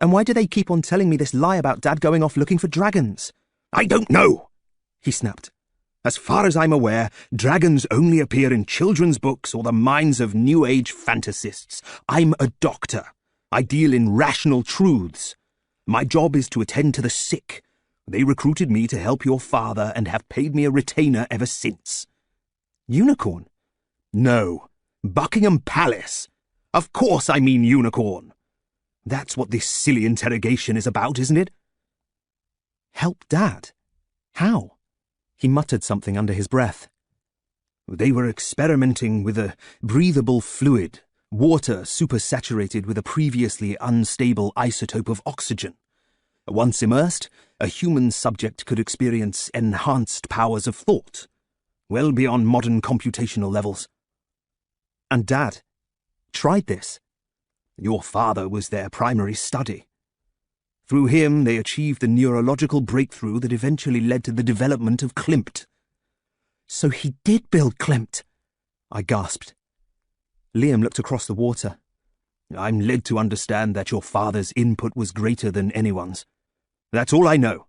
And why do they keep on telling me this lie about Dad going off looking for dragons? I don't know, he snapped. As far as I'm aware, dragons only appear in children's books or the minds of New Age fantasists. I'm a doctor. I deal in rational truths. My job is to attend to the sick. They recruited me to help your father and have paid me a retainer ever since. Unicorn? No, Buckingham Palace. Of course I mean unicorn. That's what this silly interrogation is about, isn't it? Help Dad? How? He muttered something under his breath. They were experimenting with a breathable fluid, water supersaturated with a previously unstable isotope of oxygen. Once immersed, a human subject could experience enhanced powers of thought, well beyond modern computational levels. And Dad tried this? Your father was their primary study. Through him, they achieved the neurological breakthrough that eventually led to the development of Klimt. So he did build Klimt, I gasped. Liam looked across the water. I'm led to understand that your father's input was greater than anyone's. That's all I know.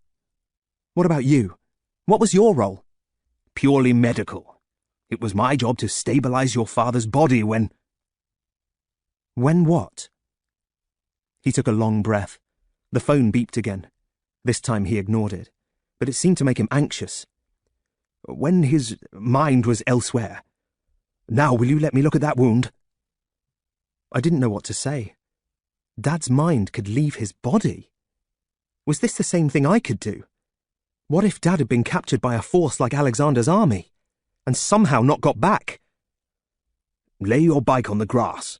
What about you? What was your role? Purely medical. It was my job to stabilize your father's body when... When what? He took a long breath. The phone beeped again. This time he ignored it, but it seemed to make him anxious. When his mind was elsewhere. Now, will you let me look at that wound? I didn't know what to say. Dad's mind could leave his body. Was this the same thing I could do? What if Dad had been captured by a force like Alexander's army, and somehow not got back? Lay your bike on the grass,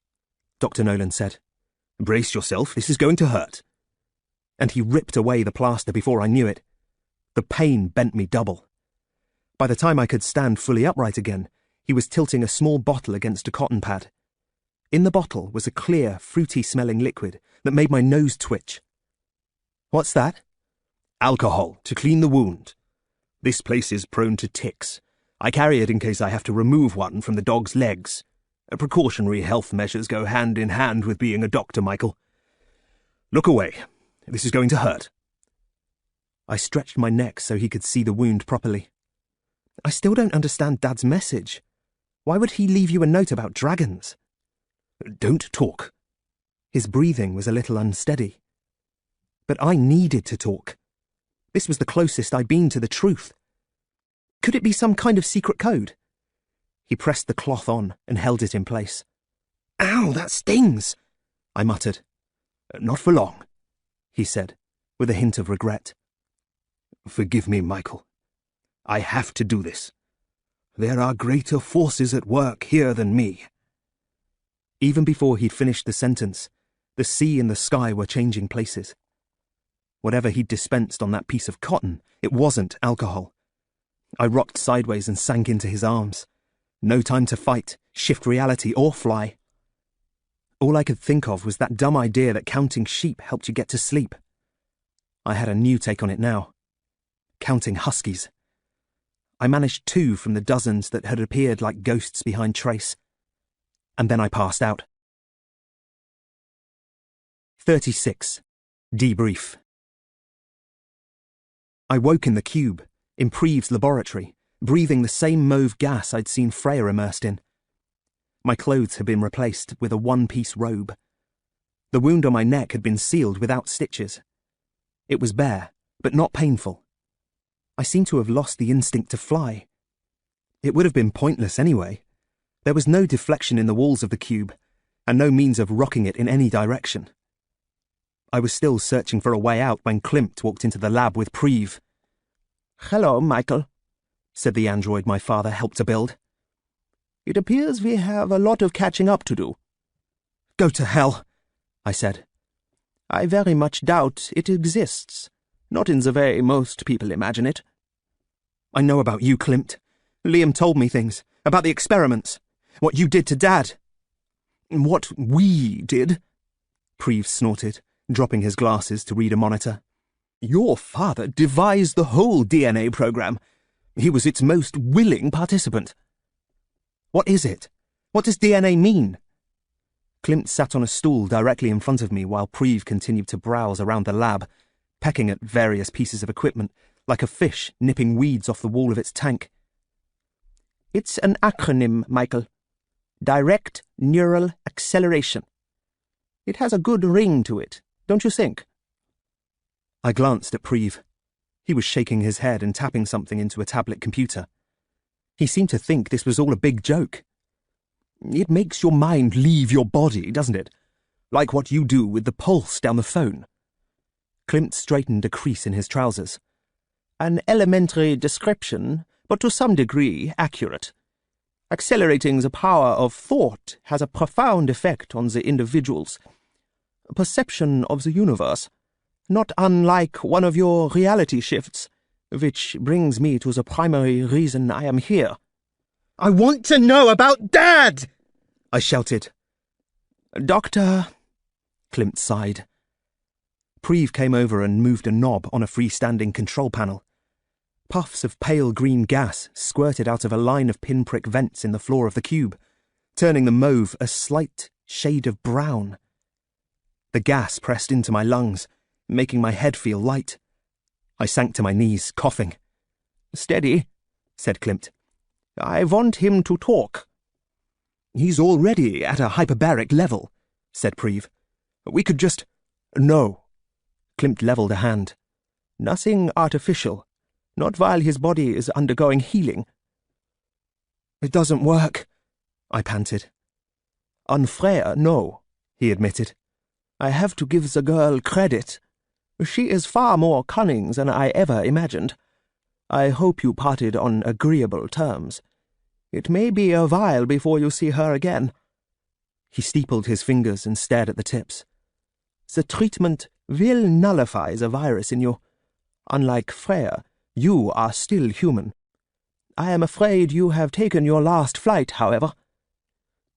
Dr. Nolan said. Brace yourself, this is going to hurt. And he ripped away the plaster before I knew it. The pain bent me double. By the time I could stand fully upright again, he was tilting a small bottle against a cotton pad. In the bottle was a clear, fruity-smelling liquid that made my nose twitch. What's that? Alcohol, to clean the wound. This place is prone to ticks. I carry it in case I have to remove one from the dog's legs. Precautionary health measures go hand in hand with being a doctor, Michael. Look away. This is going to hurt. I stretched my neck so he could see the wound properly. I still don't understand Dad's message. Why would he leave you a note about dragons? Don't talk. His breathing was a little unsteady. But I needed to talk. This was the closest I'd been to the truth. Could it be some kind of secret code? He pressed the cloth on and held it in place. Ow, that stings, I muttered. Not for long, he said, with a hint of regret. Forgive me, Michael. I have to do this. There are greater forces at work here than me. Even before he'd finished the sentence, the sea and the sky were changing places. Whatever he'd dispensed on that piece of cotton, it wasn't alcohol. I rocked sideways and sank into his arms. No time to fight, shift reality, or fly. All I could think of was that dumb idea that counting sheep helped you get to sleep. I had a new take on it now. Counting huskies. I managed 2 from the dozens that had appeared like ghosts behind Trace. And then I passed out. 36. Debrief. I woke in the cube, in Preve's laboratory, breathing the same mauve gas I'd seen Freya immersed in. My clothes had been replaced with a one-piece robe. The wound on my neck had been sealed without stitches. It was bare, but not painful. I seemed to have lost the instinct to fly. It would have been pointless anyway. There was no deflection in the walls of the cube, and no means of rocking it in any direction. I was still searching for a way out when Klimt walked into the lab with Preve. "Hello, Michael," said the android my father helped to build. "It appears we have a lot of catching up to do." "Go to hell," I said. "I very much doubt it exists. Not in the way most people imagine it." "I know about you, Klimt. Liam told me things. About the experiments. What you did to Dad." "What we did?" Preve snorted, dropping his glasses to read a monitor. "Your father devised the whole DNA program. He was its most willing participant." "What is it? What does DNA mean?" Klimt sat on a stool directly in front of me while Preve continued to browse around the lab, pecking at various pieces of equipment, like a fish nipping weeds off the wall of its tank. "It's an acronym, Michael. Direct Neural Acceleration. It has a good ring to it, don't you think?" I glanced at Preve. He was shaking his head and tapping something into a tablet computer. He seemed to think this was all a big joke. "It makes your mind leave your body, doesn't it? Like what you do with the pulse down the phone." Klimt straightened a crease in his trousers. "An elementary description, but to some degree accurate. Accelerating the power of thought has a profound effect on the individual's perception of the universe, not unlike one of your reality shifts, which brings me to the primary reason I am here." "I want to know about Dad!" I shouted. "Doctor," Klimt sighed. Preve came over and moved a knob on a freestanding control panel. Puffs of pale green gas squirted out of a line of pinprick vents in the floor of the cube, turning the mauve a slight shade of brown. The gas pressed into my lungs, making my head feel light. I sank to my knees, coughing. "Steady," said Klimt. "I want him to talk." "He's already at a hyperbaric level," said Preve. "We could just—" "No." Klimt levelled a hand. "Nothing artificial. Not while his body is undergoing healing." "It doesn't work," I panted. "On Freya, no," he admitted. "I have to give the girl credit. She is far more cunning than I ever imagined. I hope you parted on agreeable terms. It may be a while before you see her again." He steepled his fingers and stared at the tips. "The treatment will nullify the virus in you. Unlike Freya, you are still human. I am afraid you have taken your last flight, however.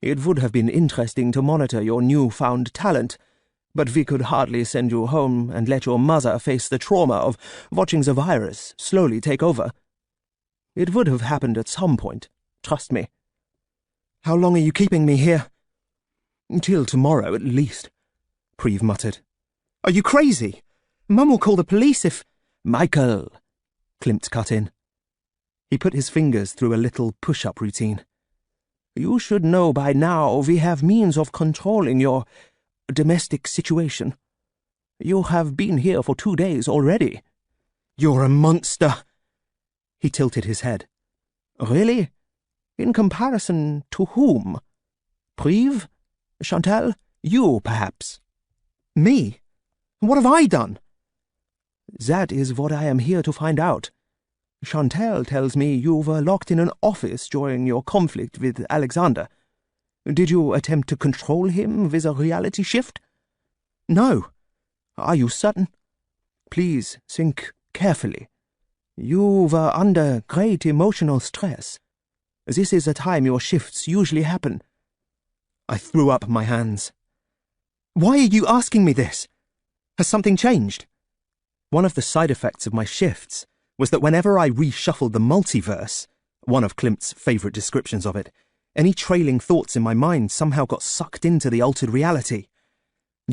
It would have been interesting to monitor your newfound talent, but we could hardly send you home and let your mother face the trauma of watching the virus slowly take over. It would have happened at some point, trust me." "How long are you keeping me here?" "Till tomorrow, at least," Preve muttered. "Are you crazy? Mum will call the police if—" "Michael," Klimt cut in. He put his fingers through a little push-up routine. "You should know by now we have means of controlling your domestic situation. You have been here for 2 days already." "You're a monster." He tilted his head. "Really? In comparison to whom? Preve? Chantal? You, perhaps?" "Me? What have I done?" "That is what I am here to find out. Chantal tells me you were locked in an office during your conflict with Alexander. Did you attempt to control him with a reality shift?" "No." "Are you certain? Please think carefully. You were under great emotional stress. This is the time your shifts usually happen." I threw up my hands. "Why are you asking me this? Has something changed?" One of the side effects of my shifts was that whenever I reshuffled the multiverse, one of Klimt's favourite descriptions of it, any trailing thoughts in my mind somehow got sucked into the altered reality.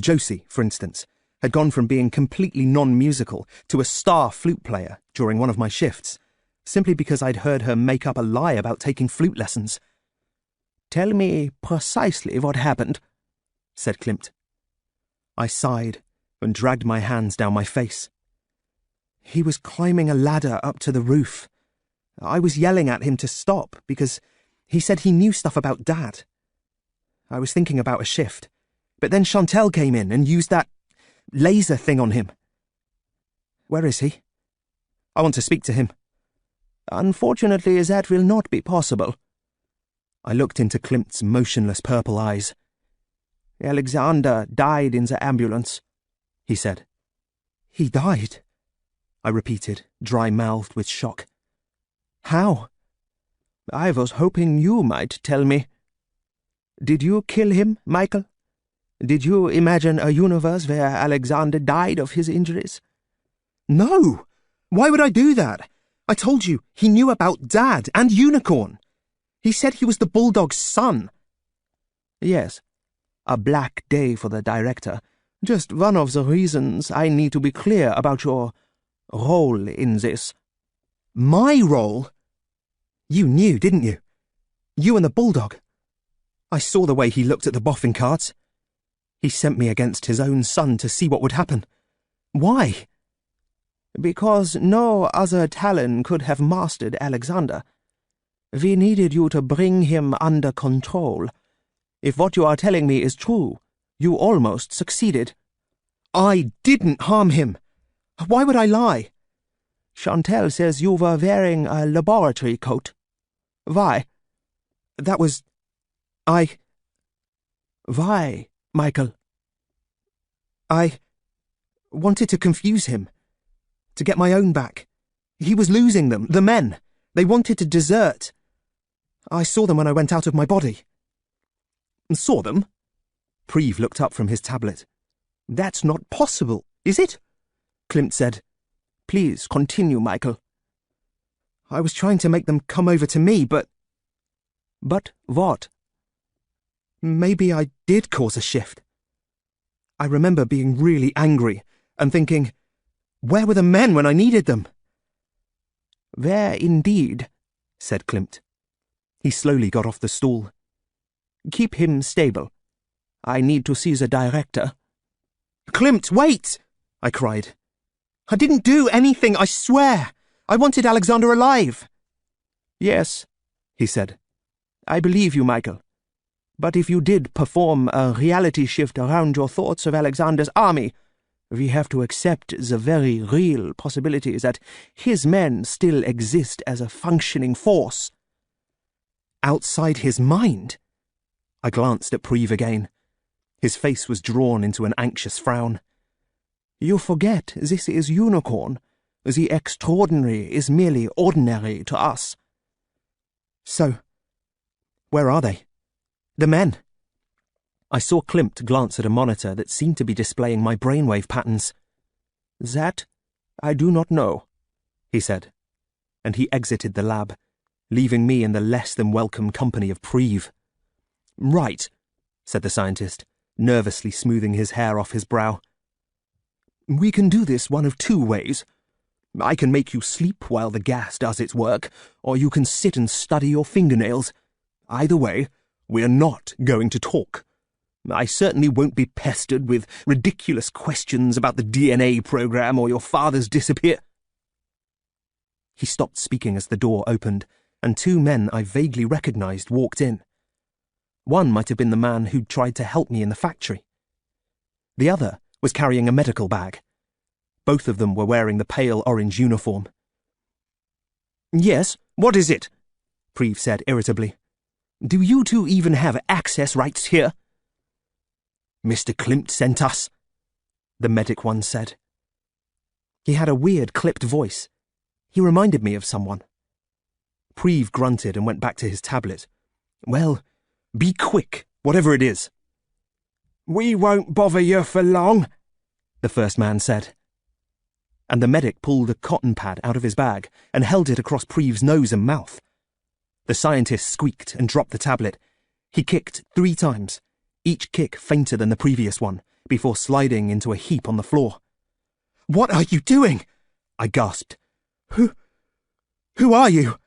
Josie, for instance, had gone from being completely non-musical to a star flute player during one of my shifts, simply because I'd heard her make up a lie about taking flute lessons. "Tell me precisely what happened," said Klimt. I sighed and dragged my hands down my face. He was climbing a ladder up to the roof. I was yelling at him to stop because he said he knew stuff about Dad. I was thinking about a shift, but then Chantel came in and used that laser thing on him. Where is he? I want to speak to him. "Unfortunately, that will not be possible." I looked into Klimt's motionless purple eyes. "Alexander died in the ambulance," he said. He died? I repeated, dry-mouthed with shock. How? "I was hoping you might tell me. Did you kill him, Michael? Did you imagine a universe where Alexander died of his injuries?" No! Why would I do that? I told you, he knew about Dad and Unicorn. He said he was the Bulldog's son. "Yes. A black day for the director. Just one of the reasons I need to be clear about your role in this." My role? You knew, didn't you? You and the Bulldog. I saw the way he looked at the boffin cards. He sent me against his own son to see what would happen. Why? "Because no other Talon could have mastered Alexander. We needed you to bring him under control. If what you are telling me is true, you almost succeeded." I didn't harm him. Why would I lie? "Chantel says you were wearing a laboratory coat. Why?" That was... Why, Michael? I wanted to confuse him. To get my own back. He was losing them, the men. They wanted to desert. I saw them when I went out of my body. Saw them? Preve looked up from his tablet. That's not possible, is it? Klimt said. "Please continue, Michael." I was trying to make them come over to me, but... "But what?" Maybe I did cause a shift. I remember being really angry and thinking, where were the men when I needed them? "Where indeed," said Klimt. He slowly got off the stool. "Keep him stable. I need to see the director." "Klimt, wait!" I cried. "I didn't do anything, I swear! I wanted Alexander alive!" "Yes," he said. "I believe you, Michael. But if you did perform a reality shift around your thoughts of Alexander's army, we have to accept the very real possibility that his men still exist as a functioning force." Outside his mind? I glanced at Preve again. His face was drawn into an anxious frown. "You forget this is Unicorn. The extraordinary is merely ordinary to us." So, where are they? The men? I saw Klimt glance at a monitor that seemed to be displaying my brainwave patterns. "That I do not know," he said, and he exited the lab, leaving me in the less than welcome company of Preve. "Right," said the scientist, nervously smoothing his hair off his brow. "We can do this one of two ways. I can make you sleep while the gas does its work, or you can sit and study your fingernails. Either way, we're not going to talk. I certainly won't be pestered with ridiculous questions about the DNA program or your father's disappear—" He stopped speaking as the door opened, and two men I vaguely recognized walked in. One might have been the man who'd tried to help me in the factory. The other was carrying a medical bag. Both of them were wearing the pale orange uniform. "Yes, what is it?" Preve said irritably. "Do you two even have access rights here?" "Mr. Klimt sent us," the medic one said. He had a weird clipped voice. He reminded me of someone. Preve grunted and went back to his tablet. "Well, be quick, whatever it is." "We won't bother you for long," the first man said. And the medic pulled a cotton pad out of his bag and held it across Preve's nose and mouth. The scientist squeaked and dropped the tablet. He kicked 3 times, each kick fainter than the previous one, before sliding into a heap on the floor. "What are you doing?" I gasped. Who are you?"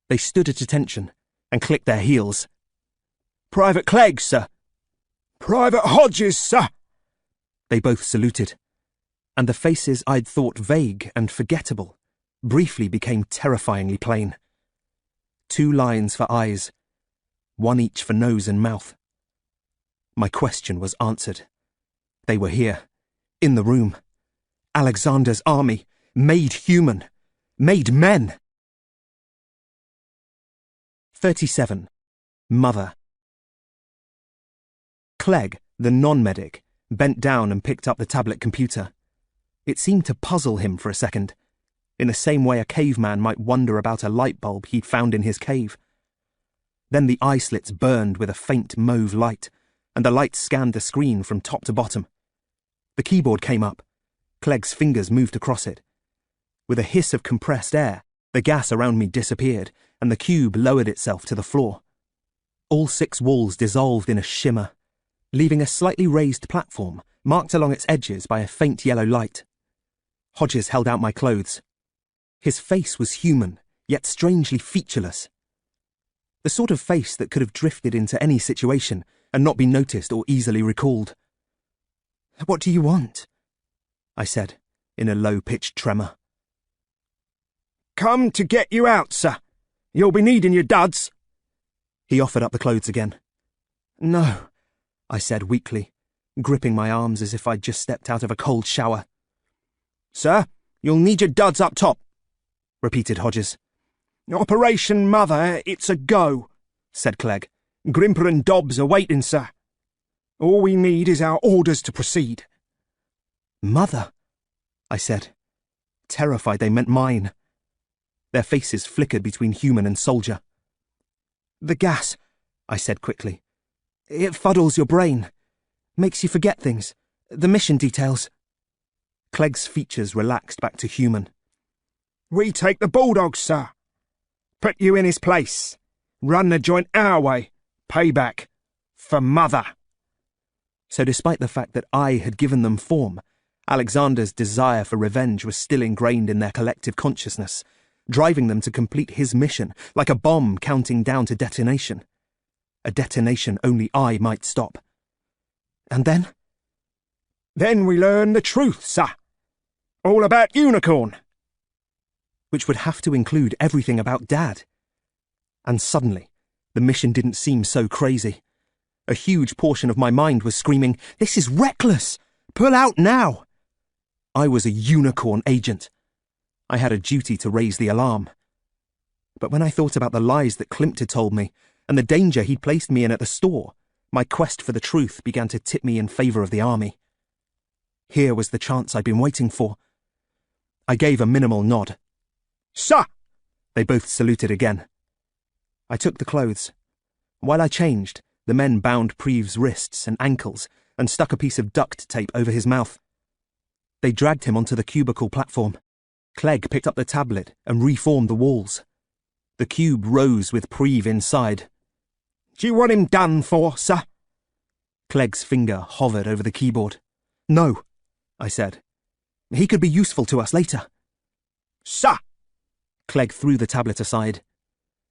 They stood at attention and clicked their heels. "Private Clegg, sir." "Private Hodges, sir." They both saluted, and the faces I'd thought vague and forgettable briefly became terrifyingly plain. 2 lines for eyes, 1 each for nose and mouth. My question was answered. They were here, in the room. Alexander's army, made human, made men. 37. Mother. Clegg, the non-medic, bent down and picked up the tablet computer. It seemed to puzzle him for a second, in the same way a caveman might wonder about a light bulb he'd found in his cave. Then the eye slits burned with a faint mauve light, and the light scanned the screen from top to bottom. The keyboard came up. Clegg's fingers moved across it. With a hiss of compressed air, the gas around me disappeared, and the cube lowered itself to the floor. All 6 walls dissolved in a shimmer, leaving a slightly raised platform marked along its edges by a faint yellow light. Hodges held out my clothes. His face was human, yet strangely featureless. The sort of face that could have drifted into any situation and not been noticed or easily recalled. "What do you want?" I said, in a low-pitched tremor. "Come to get you out, sir. You'll be needing your duds." He offered up the clothes again. "No," I said weakly, gripping my arms as if I'd just stepped out of a cold shower. "Sir, you'll need your duds up top," repeated Hodges. "Operation Mother, it's a go," said Clegg. "Grimper and Dobbs are waiting, sir. All we need is our orders to proceed." "Mother," I said, terrified they meant mine. Their faces flickered between human and soldier. "The gas," I said quickly. "It fuddles your brain. Makes you forget things. The mission details." Clegg's features relaxed back to human. "We take the Bulldogs, sir. Put you in his place. Run the joint our way. Payback. For Mother." So despite the fact that I had given them form, Alexander's desire for revenge was still ingrained in their collective consciousness, driving them to complete his mission like a bomb counting down to detonation. A detonation only I might stop. And then? "Then we learn the truth, sir. All about Unicorn." Which would have to include everything about Dad. And suddenly, the mission didn't seem so crazy. A huge portion of my mind was screaming, "This is reckless! Pull out now!" I was a Unicorn agent. I had a duty to raise the alarm. But when I thought about the lies that Klimt had told me, and the danger he'd placed me in at the store, my quest for the truth began to tip me in favour of the army. Here was the chance I'd been waiting for. I gave a minimal nod. "Sir!" They both saluted again. I took the clothes. While I changed, the men bound Preve's wrists and ankles and stuck a piece of duct tape over his mouth. They dragged him onto the cubicle platform. Clegg picked up the tablet and reformed the walls. The cube rose with Preve inside. "Do you want him done for, sir?" Clegg's finger hovered over the keyboard. "No," I said. "He could be useful to us later." "Sir!" Clegg threw the tablet aside.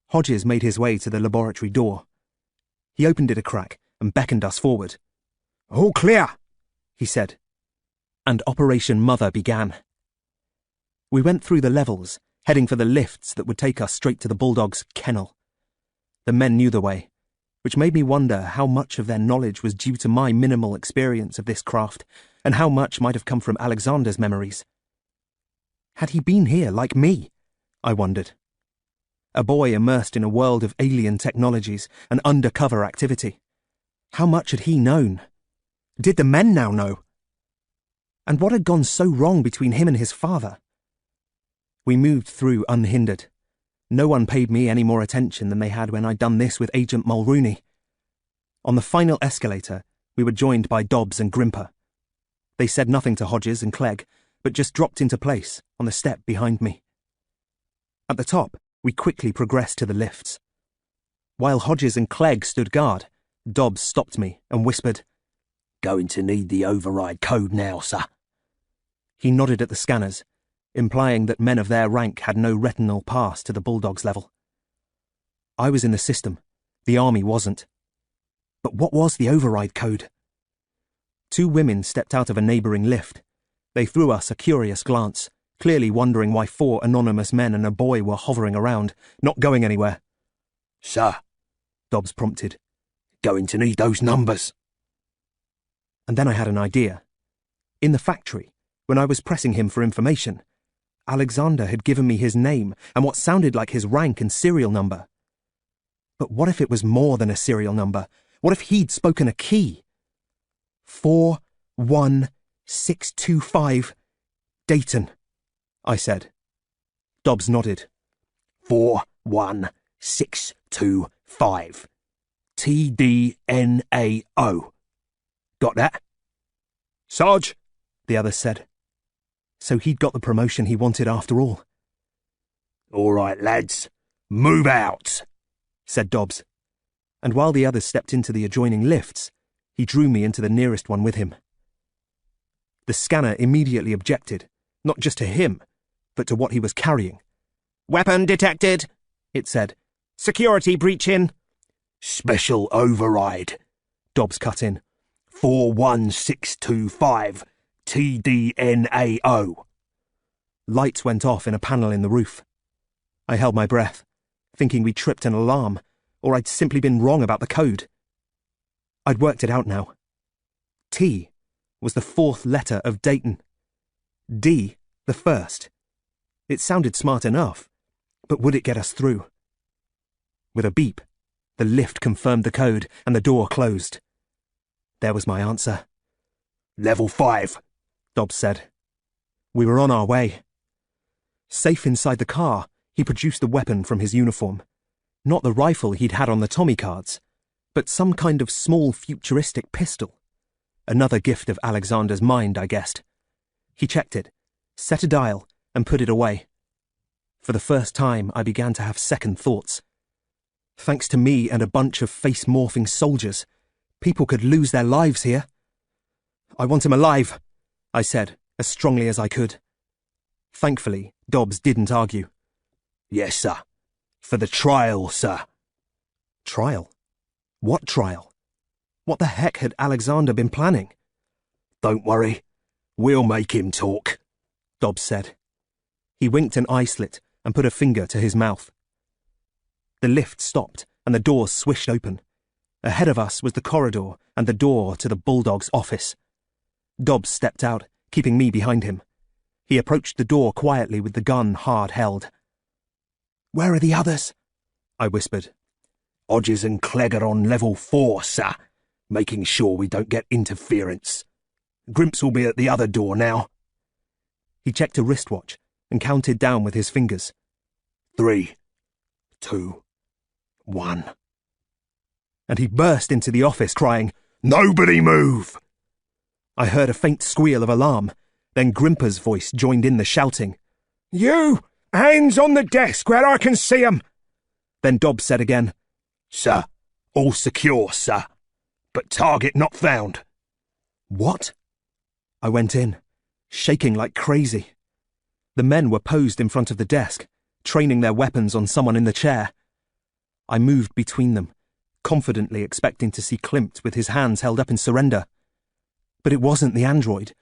Hodges made his way to the laboratory door. He opened it a crack and beckoned us forward. "All clear," he said. And Operation Mother began. We went through the levels, heading for the lifts that would take us straight to the Bulldog's kennel. The men knew the way, which made me wonder how much of their knowledge was due to my minimal experience of this craft, and how much might have come from Alexander's memories. Had he been here like me? I wondered. A boy immersed in a world of alien technologies and undercover activity. How much had he known? Did the men now know? And what had gone so wrong between him and his father? We moved through unhindered. No one paid me any more attention than they had when I'd done this with Agent Mulrooney. On the final escalator, we were joined by Dobbs and Grimper. They said nothing to Hodges and Clegg, but just dropped into place on the step behind me. At the top, we quickly progressed to the lifts. While Hodges and Clegg stood guard, Dobbs stopped me and whispered, Going to need the override code now, sir. He nodded at the scanners, implying that men of their rank had no retinal pass to the Bulldog's level. I was in the system. The army wasn't. But what was the override code? 2 women stepped out of a neighbouring lift. They threw us a curious glance, clearly wondering why 4 anonymous men and a boy were hovering around, not going anywhere. Sir, Dobbs prompted. Going to need those numbers. And then I had an idea. In the factory, when I was pressing him for information, Alexander had given me his name and what sounded like his rank and serial number. But what if it was more than a serial number? What if he'd spoken a key? 41625 Dayton, I said. Dobbs nodded. 41625 TDNAO. Got that? Sarge, the other said. So he'd got the promotion he wanted after all. All right, lads, move out, said Dobbs. And while the others stepped into the adjoining lifts, he drew me into the nearest one with him. The scanner immediately objected, not just to him, but to what he was carrying. Weapon detected, it said. Security breach in. Special override, Dobbs cut in. 41625 TDNAO. Lights went off in a panel in the roof. I held my breath, thinking we'd tripped an alarm, or I'd simply been wrong about the code. I'd worked it out now. T was the 4th letter of Dayton. D, the 1st. It sounded smart enough, but would it get us through? With a beep, the lift confirmed the code and the door closed. There was my answer. Level 5, Dobbs said. We were on our way. Safe inside the car, he produced the weapon from his uniform. Not the rifle he'd had on the Tommy cards, but some kind of small futuristic pistol. Another gift of Alexander's mind, I guessed. He checked it, set a dial, and put it away. For the first time, I began to have second thoughts. Thanks to me and a bunch of face-morphing soldiers, people could lose their lives here. I want him alive, I said, as strongly as I could. Thankfully, Dobbs didn't argue. Yes, sir. For the trial, sir. Trial? What trial? What the heck had Alexander been planning? Don't worry. We'll make him talk, Dobbs said. He winked an eye slit and put a finger to his mouth. The lift stopped and the doors swished open. Ahead of us was the corridor and the door to the Bulldog's office. Dobbs stepped out, keeping me behind him. He approached the door quietly with the gun hard held. Where are the others? I whispered. Odgers and Clegg are on level 4, sir, making sure we don't get interference. Grimps will be at the other door now. He checked a wristwatch and counted down with his fingers. 3, 2, 1. And he burst into the office crying, Nobody move! I heard a faint squeal of alarm. Then Grimper's voice joined in the shouting. You! Hands on the desk where I can see 'em! Then Dobbs said again, Sir, all secure, sir. But target not found. What? I went in, shaking like crazy. The men were posed in front of the desk, training their weapons on someone in the chair. I moved between them, confidently expecting to see Klimt with his hands held up in surrender. But it wasn't the android.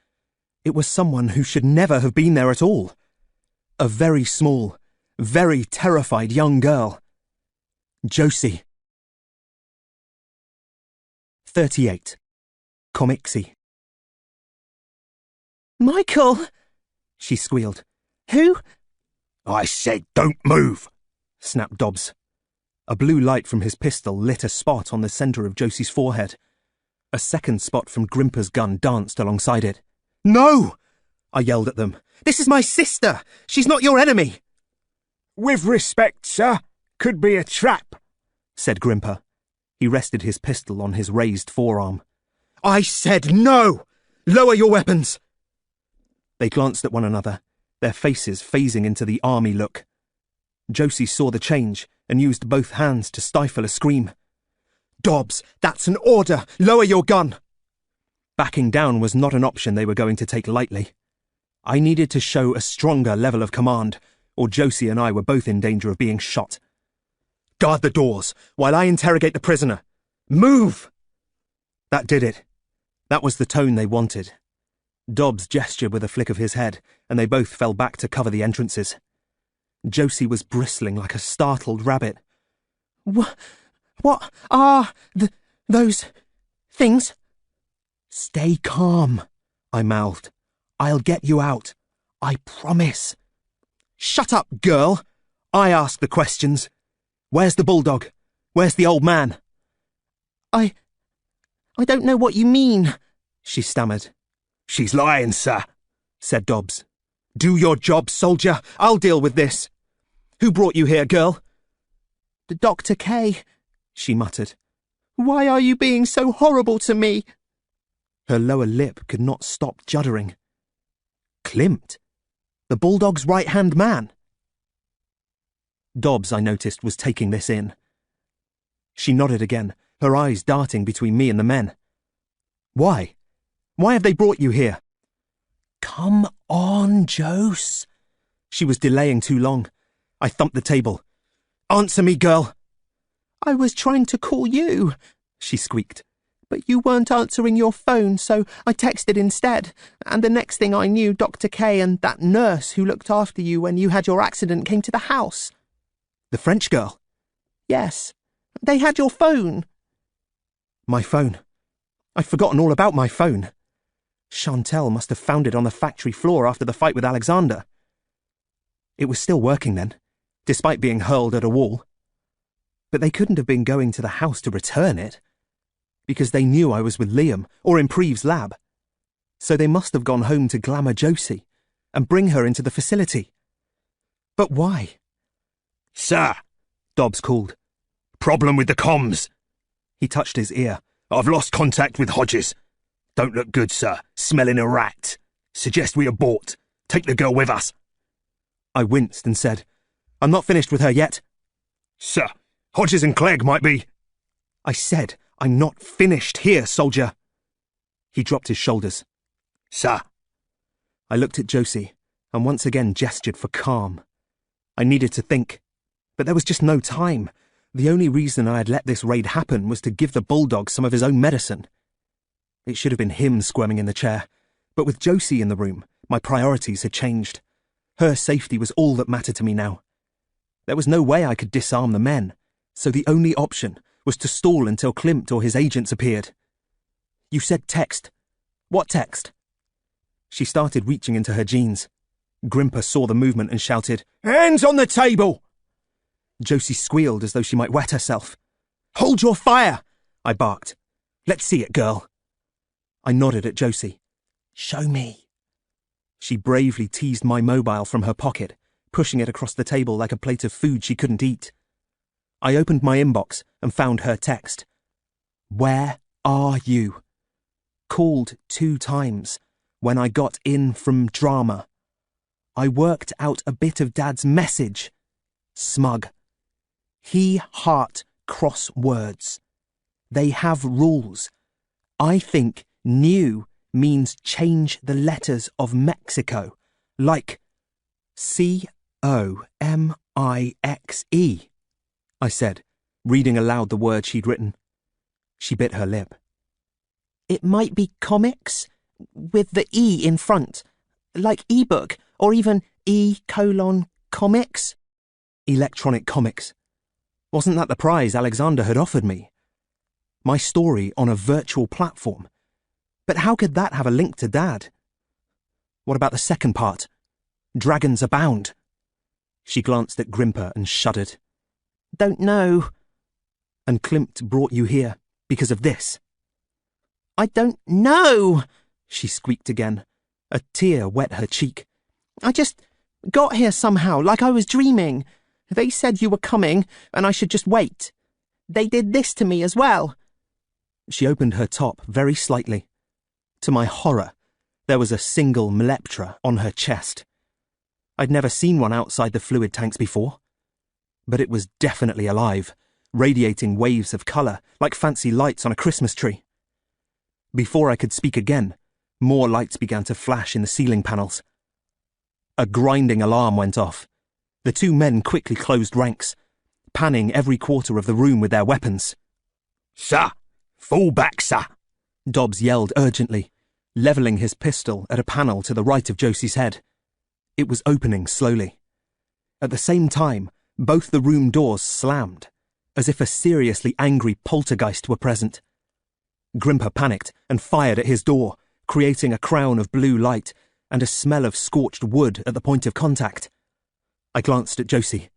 It was someone who should never have been there at all. A very small, very terrified young girl. Josie. 38. Comixie. Michael! She squealed. Who? I said don't move, snapped Dobbs. A blue light from his pistol lit a spot on the centre of Josie's forehead. A second spot from Grimper's gun danced alongside it. No! I yelled at them. This is my sister! She's not your enemy! With respect, sir, could be a trap, said Grimper. He rested his pistol on his raised forearm. I said no! Lower your weapons! They glanced at one another, their faces phasing into the army look. Josie saw the change and used both hands to stifle a scream. Dobbs, that's an order! Lower your gun! Backing down was not an option they were going to take lightly. I needed to show a stronger level of command, or Josie and I were both in danger of being shot. "Guard the doors, while I interrogate the prisoner. Move!" That did it. That was the tone they wanted. Dobbs gestured with a flick of his head, and they both fell back to cover the entrances. Josie was bristling like a startled rabbit. What are those things?" "Stay calm," I mouthed. "I'll get you out. I promise." "Shut up, girl. I ask the questions. Where's the bulldog? Where's the old man?" I don't know what you mean," she stammered. "She's lying, sir," said Dobbs. "Do your job, soldier. I'll deal with this. Who brought you here, girl?" "Dr. K," she muttered. "Why are you being so horrible to me?" Her lower lip could not stop juddering. Klimt, the bulldog's right-hand man. Dobbs, I noticed, was taking this in. She nodded again, her eyes darting between me and the men. "Why? Why have they brought you here?" "Come on, Jose." She was delaying too long. I thumped the table. "Answer me, girl." "I was trying to call you," she squeaked. "But you weren't answering your phone, so I texted instead. And the next thing I knew, Dr. K and that nurse who looked after you when you had your accident came to the house." "The French girl?" "Yes. They had your phone." My phone. I'd forgotten all about my phone. Chantel must have found it on the factory floor after the fight with Alexander. It was still working then, despite being hurled at a wall. But they couldn't have been going to the house to return it, because they knew I was with Liam or in Preve's lab. So they must have gone home to glamour Josie and bring her into the facility. But why? "Sir," Dobbs called. "Problem with the comms." He touched his ear. "I've lost contact with Hodges. Don't look good, sir. Smelling a rat. Suggest we abort. Take the girl with us." I winced and said, "I'm not finished with her yet." "Sir, Hodges and Clegg might be—" I said, "I'm not finished here, soldier." He dropped his shoulders. "Sir." I looked at Josie and once again gestured for calm. I needed to think, but there was just no time. The only reason I had let this raid happen was to give the bulldog some of his own medicine. It should have been him squirming in the chair, but with Josie in the room, my priorities had changed. Her safety was all that mattered to me now. There was no way I could disarm the men, so the only option was to stall until Klimt or his agents appeared. "You said text. What text?" She started reaching into her jeans. Grimper saw the movement and shouted, "Hands on the table!" Josie squealed as though she might wet herself. "Hold your fire!" I barked. "Let's see it, girl." I nodded at Josie. "Show me." She bravely teased my mobile from her pocket, pushing it across the table like a plate of food she couldn't eat. I opened my inbox and found her text. "Where are you? Called 2 times when I got in from drama. I worked out a bit of Dad's message. Smug. He heart cross words. They have rules. I think new means change the letters of Mexico, like COMIXE, I said, reading aloud the word she'd written. She bit her lip. "It might be comics, with the E in front, like ebook, or even E:comics. Electronic comics. Wasn't that the prize Alexander had offered me? My story on a virtual platform. But how could that have a link to Dad? What about the second part? Dragons abound. She glanced at Grimper and shuddered. "Don't know." "And Klimt brought you here because of this?" "I don't know," she squeaked again. A tear wet her cheek. "I just got here somehow, like I was dreaming. They said you were coming, and I should just wait. They did this to me as well." She opened her top very slightly. To my horror, there was a single mleptra on her chest. I'd never seen one outside the fluid tanks before. But it was definitely alive, radiating waves of colour, like fancy lights on a Christmas tree. Before I could speak again, more lights began to flash in the ceiling panels. A grinding alarm went off. The two men quickly closed ranks, panning every quarter of the room with their weapons. "Sir! Fall back, sir!" Dobbs yelled urgently, levelling his pistol at a panel to the right of Josie's head. It was opening slowly. At the same time, both the room doors slammed, as if a seriously angry poltergeist were present. Grimper panicked and fired at his door, creating a crown of blue light and a smell of scorched wood at the point of contact. I glanced at Josie.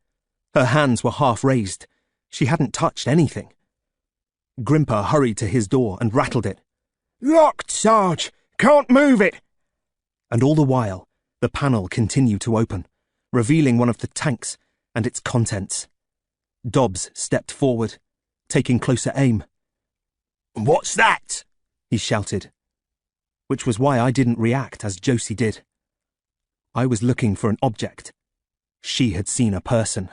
Her hands were half raised. She hadn't touched anything. Grimper hurried to his door and rattled it. "Locked, Sarge! Can't move it!" And all the while, the panel continued to open, revealing one of the tanks and its contents. Dobbs stepped forward, taking closer aim. "What's that?" he shouted, which was why I didn't react as Josie did. I was looking for an object. She had seen a person.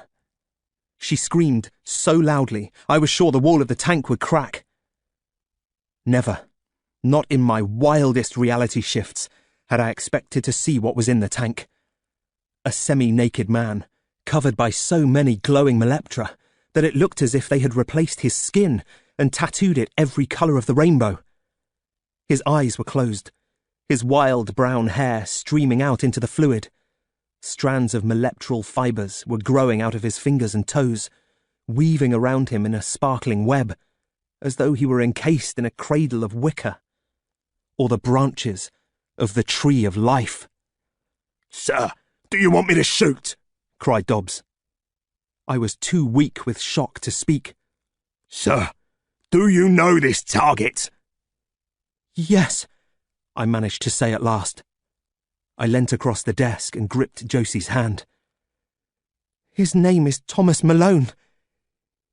She screamed so loudly, I was sure the wall of the tank would crack. Never, not in my wildest reality shifts, had I expected to see what was in the tank. A semi-naked man, covered by so many glowing meleptra that it looked as if they had replaced his skin and tattooed it every colour of the rainbow. His eyes were closed, his wild brown hair streaming out into the fluid. Strands of meleptral fibres were growing out of his fingers and toes, weaving around him in a sparkling web, as though he were encased in a cradle of wicker, or the branches of the tree of life. "Sir, do you want me to shoot?" cried Dobbs. I was too weak with shock to speak. "Sir, do you know this target?" "Yes," I managed to say at last. I leant across the desk and gripped Josie's hand. "His name is Thomas Malone.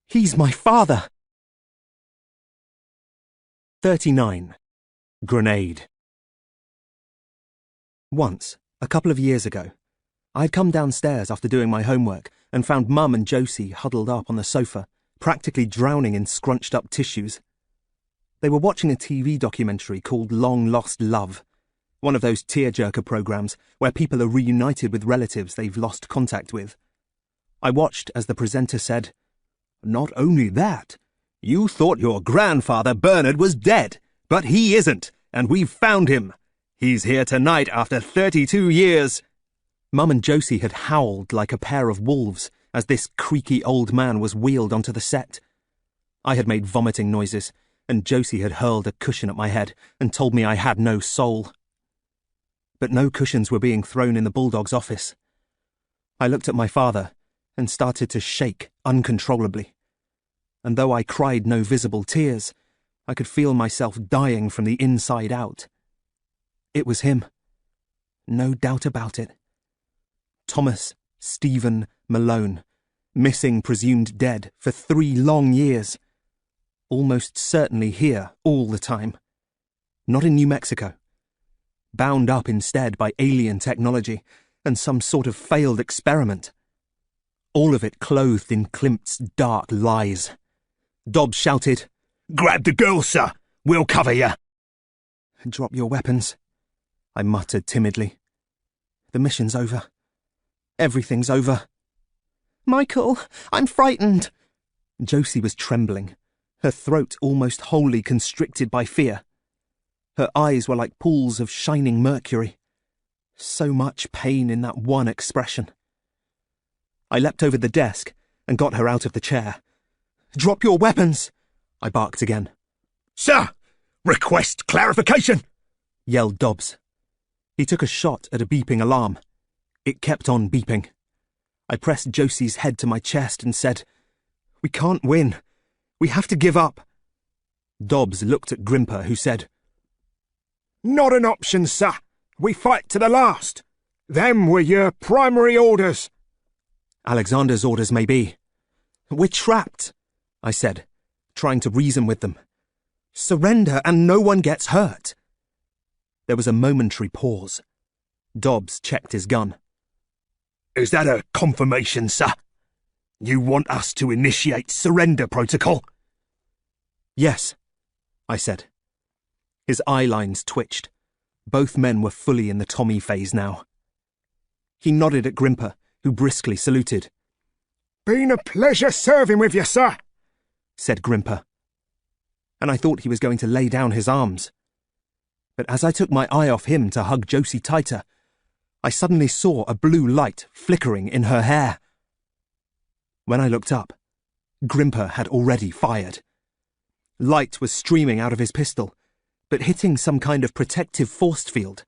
He's my father." 39. Grenade. Once, a couple of years ago, I had come downstairs after doing my homework and found Mum and Josie huddled up on the sofa, practically drowning in scrunched-up tissues. They were watching a TV documentary called Long Lost Love, one of those tearjerker programs where people are reunited with relatives they've lost contact with. I watched as the presenter said, "Not only that, you thought your grandfather Bernard was dead, but he isn't, and we've found him. He's here tonight after 32 years. Mum and Josie had howled like a pair of wolves as this creaky old man was wheeled onto the set. I had made vomiting noises, and Josie had hurled a cushion at my head and told me I had no soul. But no cushions were being thrown in the bulldog's office. I looked at my father and started to shake uncontrollably. And though I cried no visible tears, I could feel myself dying from the inside out. It was him. No doubt about it. Thomas Stephen Malone, missing presumed dead for 3 long years. Almost certainly here all the time. Not in New Mexico. Bound up instead by alien technology and some sort of failed experiment. All of it clothed in Klimt's dark lies. Dobbs shouted, "Grab the girl, sir! We'll cover you!" "Drop your weapons," I muttered timidly. "The mission's over. Everything's over." "Michael, I'm frightened." Josie was trembling, her throat almost wholly constricted by fear. Her eyes were like pools of shining mercury. So much pain in that one expression. I leapt over the desk and got her out of the chair. "Drop your weapons!" I barked again. "Sir! Request clarification!" yelled Dobbs. He took a shot at a beeping alarm. It kept on beeping. I pressed Josie's head to my chest and said, "We can't win. We have to give up." Dobbs looked at Grimper, who said, "Not an option, sir. We fight to the last. Them were your primary orders." "Alexander's orders may be." "We're trapped," I said, trying to reason with them. "Surrender and no one gets hurt." There was a momentary pause. Dobbs checked his gun. "Is that a confirmation, sir? You want us to initiate surrender protocol?" "Yes," I said. His eye lines twitched. Both men were fully in the Tommy phase now. He nodded at Grimper, who briskly saluted. "Been a pleasure serving with you, sir," said Grimper. And I thought he was going to lay down his arms. But as I took my eye off him to hug Josie tighter, I suddenly saw a blue light flickering in her hair. When I looked up, Grimper had already fired. Light was streaming out of his pistol, but hitting some kind of protective force field,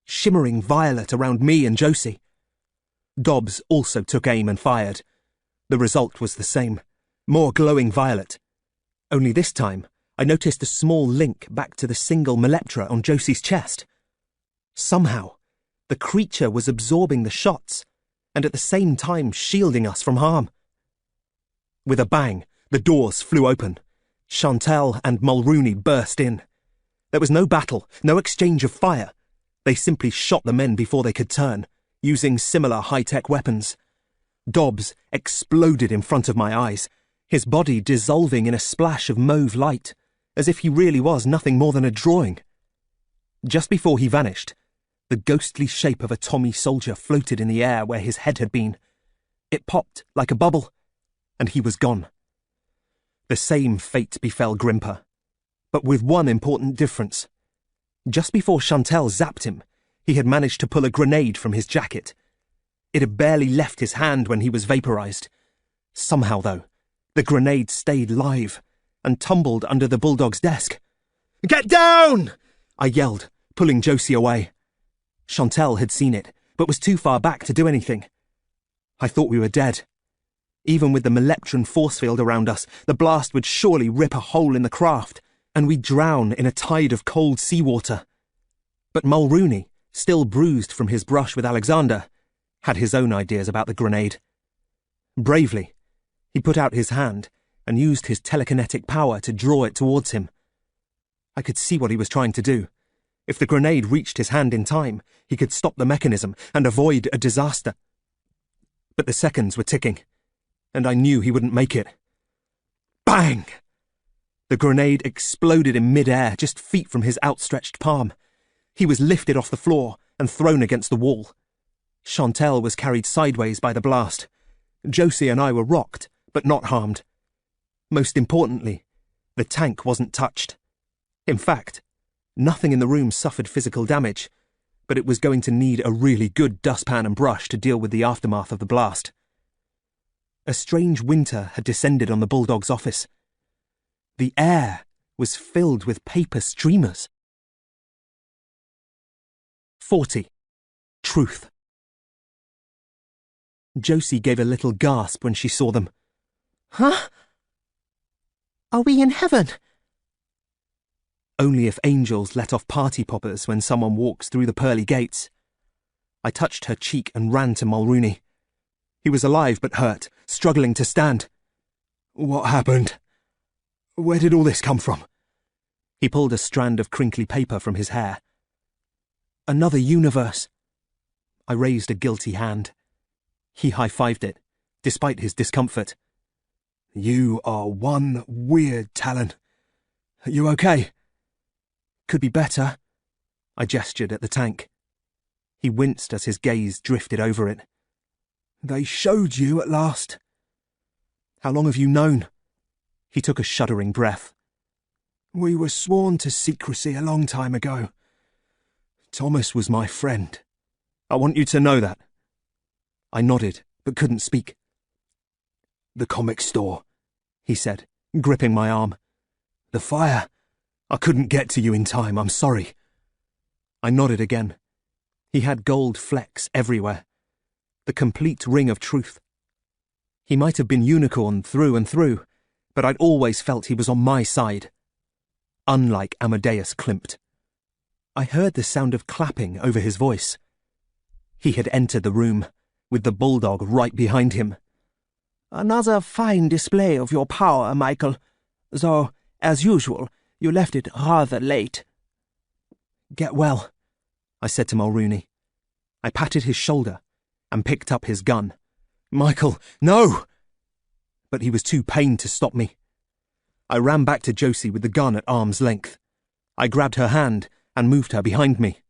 shimmering violet around me and Josie. Dobbs also took aim and fired. The result was the same, more glowing violet. Only this time, I noticed a small link back to the single Meleptra on Josie's chest. Somehow, the creature was absorbing the shots, and at the same time shielding us from harm. With a bang, the doors flew open. Chantal and Mulrooney burst in. There was no battle, no exchange of fire. They simply shot the men before they could turn, using similar high-tech weapons. Dobbs exploded in front of my eyes, his body dissolving in a splash of mauve light, as if he really was nothing more than a drawing. Just before he vanished, the ghostly shape of a Tommy soldier floated in the air where his head had been. It popped like a bubble, and he was gone. The same fate befell Grimper, but with one important difference. Just before Chantal zapped him, he had managed to pull a grenade from his jacket. It had barely left his hand when he was vaporized. Somehow, though, the grenade stayed live and tumbled under the bulldog's desk. "Get down!" I yelled, pulling Josie away. Chantal had seen it, but was too far back to do anything. I thought we were dead. Even with the Meleptran force field around us, the blast would surely rip a hole in the craft, and we'd drown in a tide of cold seawater. But Mulrooney, still bruised from his brush with Alexander, had his own ideas about the grenade. Bravely, he put out his hand and used his telekinetic power to draw it towards him. I could see what he was trying to do. If the grenade reached his hand in time, he could stop the mechanism and avoid a disaster. But the seconds were ticking, and I knew he wouldn't make it. Bang! The grenade exploded in mid-air just feet from his outstretched palm. He was lifted off the floor and thrown against the wall. Chantal was carried sideways by the blast. Josie and I were rocked, but not harmed. Most importantly, the tank wasn't touched. In fact, nothing in the room suffered physical damage, but it was going to need a really good dustpan and brush to deal with the aftermath of the blast. A strange winter had descended on the bulldog's office. The air was filled with paper streamers. 40. Truth. Josie gave a little gasp when she saw them. Huh? Are we in heaven? Only if angels let off party poppers when someone walks through the pearly gates. I touched her cheek and ran to Mulrooney. He was alive but hurt, struggling to stand. "What happened? Where did all this come from?" He pulled a strand of crinkly paper from his hair. "Another universe." I raised a guilty hand. He high-fived it, despite his discomfort. "You are one weird Talon. Are you okay?" "Could be better." I gestured at the tank. He winced as his gaze drifted over it. "They showed you at last." "How long have you known?" He took a shuddering breath. "We were sworn to secrecy a long time ago. Thomas was my friend. I want you to know that." I nodded, but couldn't speak. "The comic store," he said, gripping my arm. "The fire. I couldn't get to you in time, I'm sorry." I nodded again. He had gold flecks everywhere. The complete ring of truth. He might have been unicorn through and through, but I'd always felt he was on my side. Unlike Amadeus Klimt. I heard the sound of clapping over his voice. He had entered the room, with the bulldog right behind him. "Another fine display of your power, Michael, though, as usual, you left it rather late." "Get well," I said to Mulrooney. I patted his shoulder and picked up his gun. "Michael, no!" But he was too pained to stop me. I ran back to Josie with the gun at arm's length. I grabbed her hand and moved her behind me.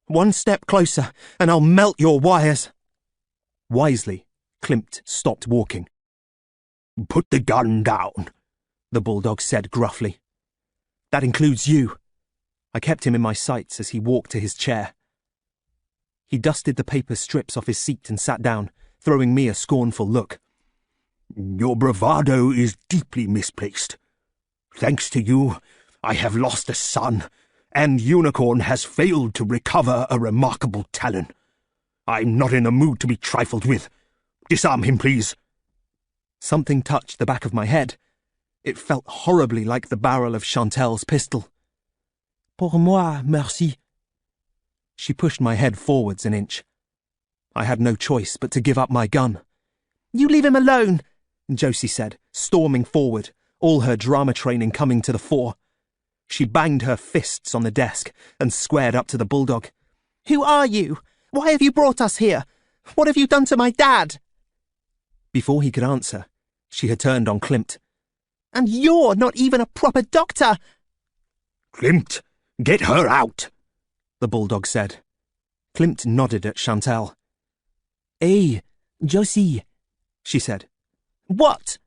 "One step closer, and I'll melt your wires." Wisely, Klimt stopped walking. "Put the gun down," the bulldog said gruffly. "That includes you." I kept him in my sights as he walked to his chair. He dusted the paper strips off his seat and sat down, throwing me a scornful look. "Your bravado is deeply misplaced. Thanks to you, I have lost a son, and Unicorn has failed to recover a remarkable talon. I'm not in the mood to be trifled with. Disarm him, please." Something touched the back of my head. It felt horribly like the barrel of Chantel's pistol. "Pour moi, merci." She pushed my head forwards an inch. I had no choice but to give up my gun. "You leave him alone," Josie said, storming forward, all her drama training coming to the fore. She banged her fists on the desk and squared up to the bulldog. "Who are you? Why have you brought us here? What have you done to my dad?" Before he could answer, she had turned on Klimt. "And you're not even a proper doctor!" "Klimt, get her out," the bulldog said. Klimt nodded at Chantel. "Hey, Josie," she said. "What?"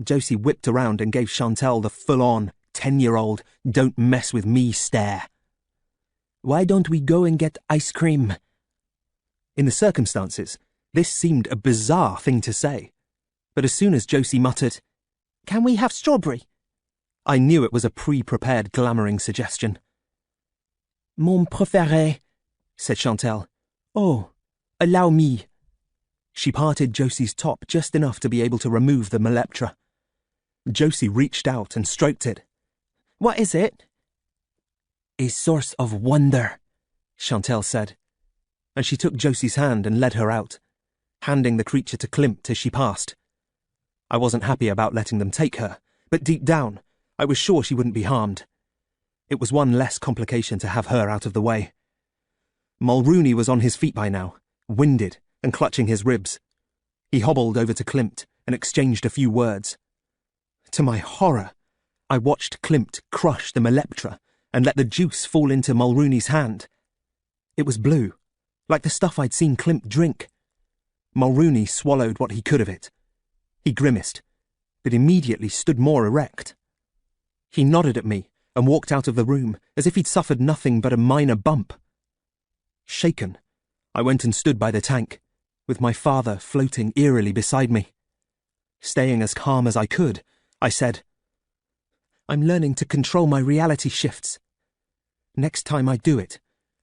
Josie whipped around and gave Chantel the full-on, 10-year-old, don't-mess-with-me stare. "Why don't we go and get ice cream?" In the circumstances, this seemed a bizarre thing to say. But as soon as Josie muttered, "Can we have strawberry?" I knew it was a pre-prepared glamouring suggestion. "Mon préféré," said Chantel. "Oh, allow me." She parted Josie's top just enough to be able to remove the Meleptra. Josie reached out and stroked it. "What is it?" "A source of wonder," Chantel said. And she took Josie's hand and led her out, handing the creature to Klimt as she passed. I wasn't happy about letting them take her, but deep down, I was sure she wouldn't be harmed. It was one less complication to have her out of the way. Mulrooney was on his feet by now, winded and clutching his ribs. He hobbled over to Klimt and exchanged a few words. To my horror, I watched Klimt crush the Meleptra and let the juice fall into Mulrooney's hand. It was blue, like the stuff I'd seen Klimt drink. Mulrooney swallowed what he could of it. He grimaced, but immediately stood more erect. He nodded at me and walked out of the room as if he'd suffered nothing but a minor bump. Shaken, I went and stood by the tank, with my father floating eerily beside me. Staying as calm as I could, I said, "I'm learning to control my reality shifts. Next time I do it,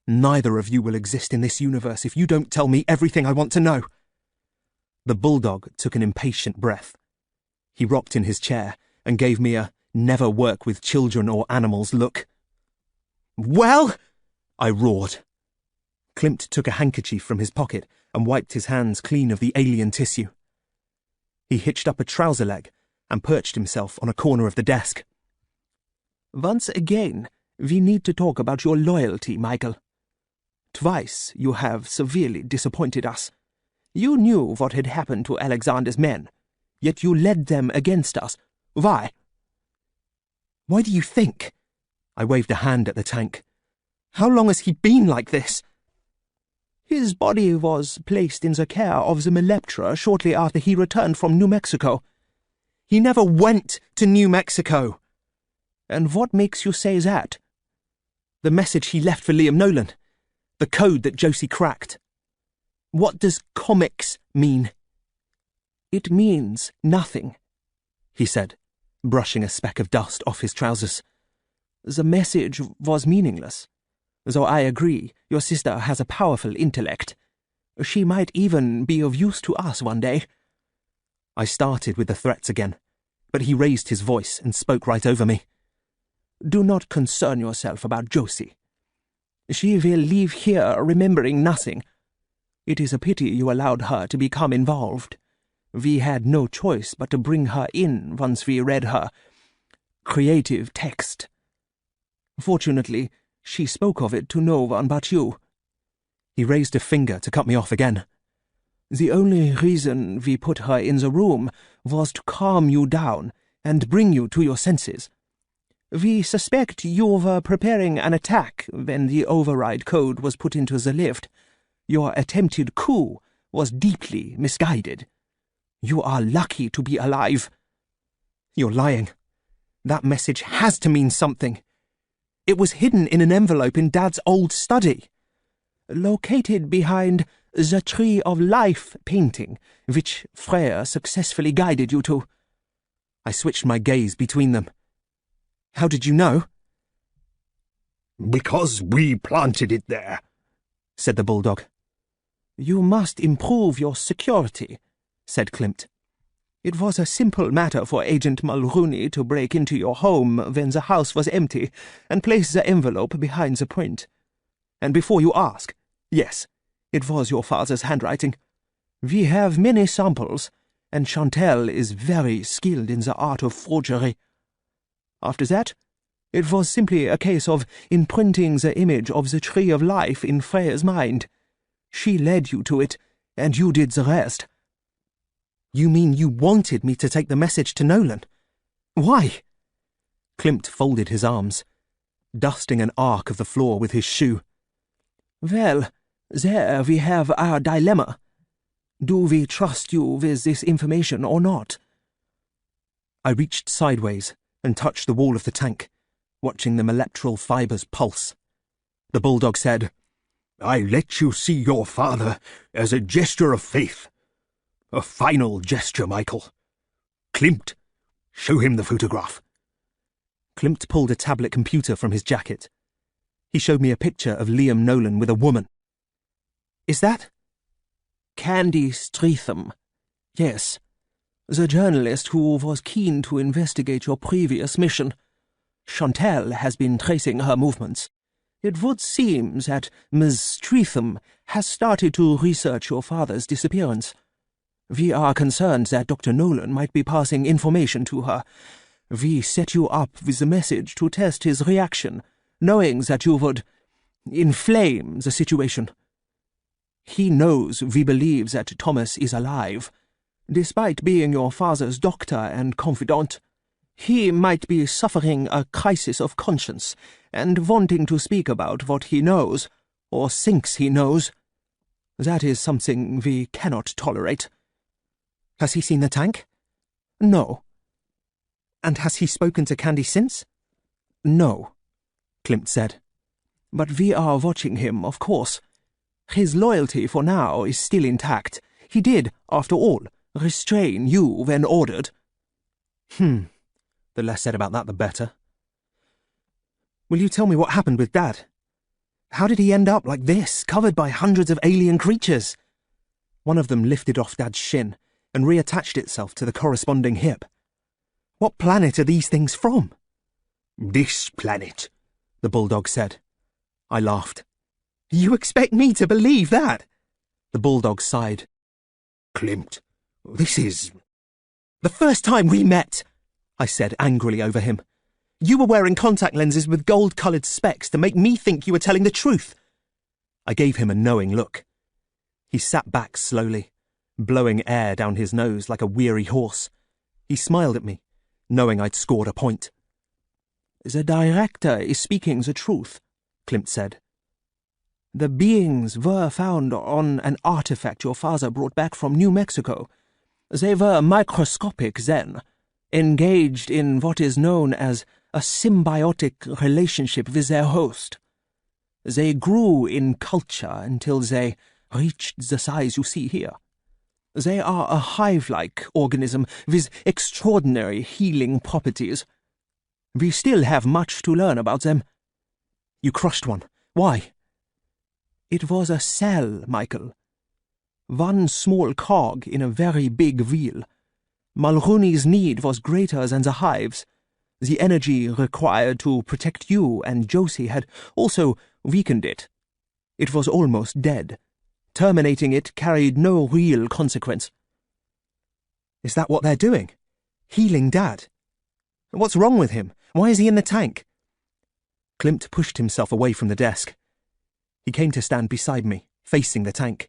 neither of you will exist in this universe if you don't tell me everything I want to know." The bulldog took an impatient breath. He rocked in his chair and gave me a never work with children or animals look. "Well?" I roared. Klimt took a handkerchief from his pocket and wiped his hands clean of the alien tissue. He hitched up a trouser leg and perched himself on a corner of the desk. "Once again, we need to talk about your loyalty, Michael. Twice you have severely disappointed us. You knew what had happened to Alexander's men, yet you led them against us. Why?" "Why do you think?" I waved a hand at the tank. "How long has he been like this?" "His body was placed in the care of the Meleptra shortly after he returned from New Mexico." "He never went to New Mexico." "And what makes you say that?" "The message he left for Liam Nolan. The code that Josie cracked." "What does comics mean?" "It means nothing," he said, brushing a speck of dust off his trousers. "The message was meaningless. Though I agree, your sister has a powerful intellect. She might even be of use to us one day." I started with the threats again, but he raised his voice and spoke right over me. "Do not concern yourself about Josie. She will leave here remembering nothing. It is a pity you allowed her to become involved. We had no choice but to bring her in once we read her creative text. Fortunately, she spoke of it to no one but you." He raised a finger to cut me off again. "The only reason we put her in the room was to calm you down and bring you to your senses. We suspect you were preparing an attack when the override code was put into the lift. Your attempted coup was deeply misguided. You are lucky to be alive. You're lying. That message has to mean something. It was hidden in an envelope in Dad's old study. Located behind the Tree of Life painting, which Freya successfully guided you to. I switched my gaze between them. How did you know? Because we planted it there, said the bulldog. You must improve your security, said Klimt. It was a simple matter for Agent Mulrooney to break into your home when the house was empty and place the envelope behind the print. And before you ask, yes, it was your father's handwriting. We have many samples, and Chantal is very skilled in the art of forgery. After that, it was simply a case of imprinting the image of the Tree of Life in Freya's mind. She led you to it, and you did the rest. You mean you wanted me to take the message to Nolan? Why? Klimt folded his arms, dusting an arc of the floor with his shoe. Well, there we have our dilemma. Do we trust you with this information or not? I reached sideways and touched the wall of the tank, watching the electral fibres pulse. The bulldog said, I let you see your father as a gesture of faith. A final gesture, Michael. Klimt, show him the photograph. Klimt pulled a tablet computer from his jacket. He showed me a picture of Liam Nolan with a woman. Is that? Candy Streatham. Yes. The journalist who was keen to investigate your previous mission. Chantal has been tracing her movements. It would seem that Ms. Streatham has started to research your father's disappearance. We are concerned that Dr. Nolan might be passing information to her. We set you up with the message to test his reaction, knowing that you would inflame the situation. He knows we believe that Thomas is alive. Despite being your father's doctor and confidant, he might be suffering a crisis of conscience and wanting to speak about what he knows, or thinks he knows. That is something we cannot tolerate. Has he seen the tank? No. And has he spoken to Candy since? No, Klimt said. But we are watching him, of course. His loyalty for now is still intact. He did, after all, restrain you when ordered. The less said about that, the better. Will you tell me what happened with Dad? How did he end up like this, covered by hundreds of alien creatures? One of them lifted off Dad's shin and reattached itself to the corresponding hip. What planet are these things from? This planet, the bulldog said. I laughed. You expect me to believe that? The bulldog sighed. Klimt, this is... The first time we met, I said angrily over him. You were wearing contact lenses with gold-coloured specks to make me think you were telling the truth. I gave him a knowing look. He sat back slowly, blowing air down his nose like a weary horse. He smiled at me, knowing I'd scored a point. The director is speaking the truth, Klimt said. The beings were found on an artifact your father brought back from New Mexico. They were microscopic then, engaged in what is known as a symbiotic relationship with their host. They grew in culture until they reached the size you see here. They are a hive-like organism with extraordinary healing properties. We still have much to learn about them. You crushed one. Why? It was a cell, Michael. One small cog in a very big wheel. Mulrooney's need was greater than the hive's. The energy required to protect you and Josie had also weakened it. It was almost dead. Terminating it carried no real consequence. Is that what they're doing? Healing Dad? What's wrong with him? Why is he in the tank? Klimt pushed himself away from the desk. He came to stand beside me, facing the tank.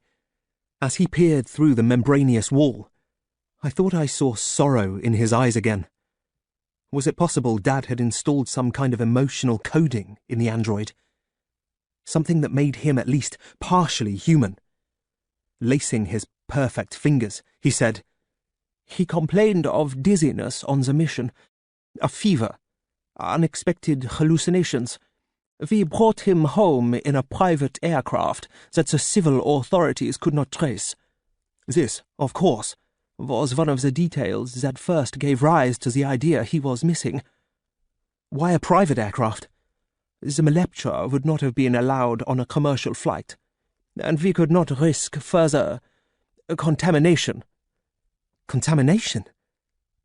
As he peered through the membraneous wall, I thought I saw sorrow in his eyes again. Was it possible Dad had installed some kind of emotional coding in the android? Something that made him at least partially human. Lacing his perfect fingers, he said, "He complained of dizziness on the mission, a fever, unexpected hallucinations. We brought him home in a private aircraft that the civil authorities could not trace. This, of course, was one of the details that first gave rise to the idea he was missing. Why a private aircraft? The Meleptra would not have been allowed on a commercial flight, and we could not risk further contamination." Contamination?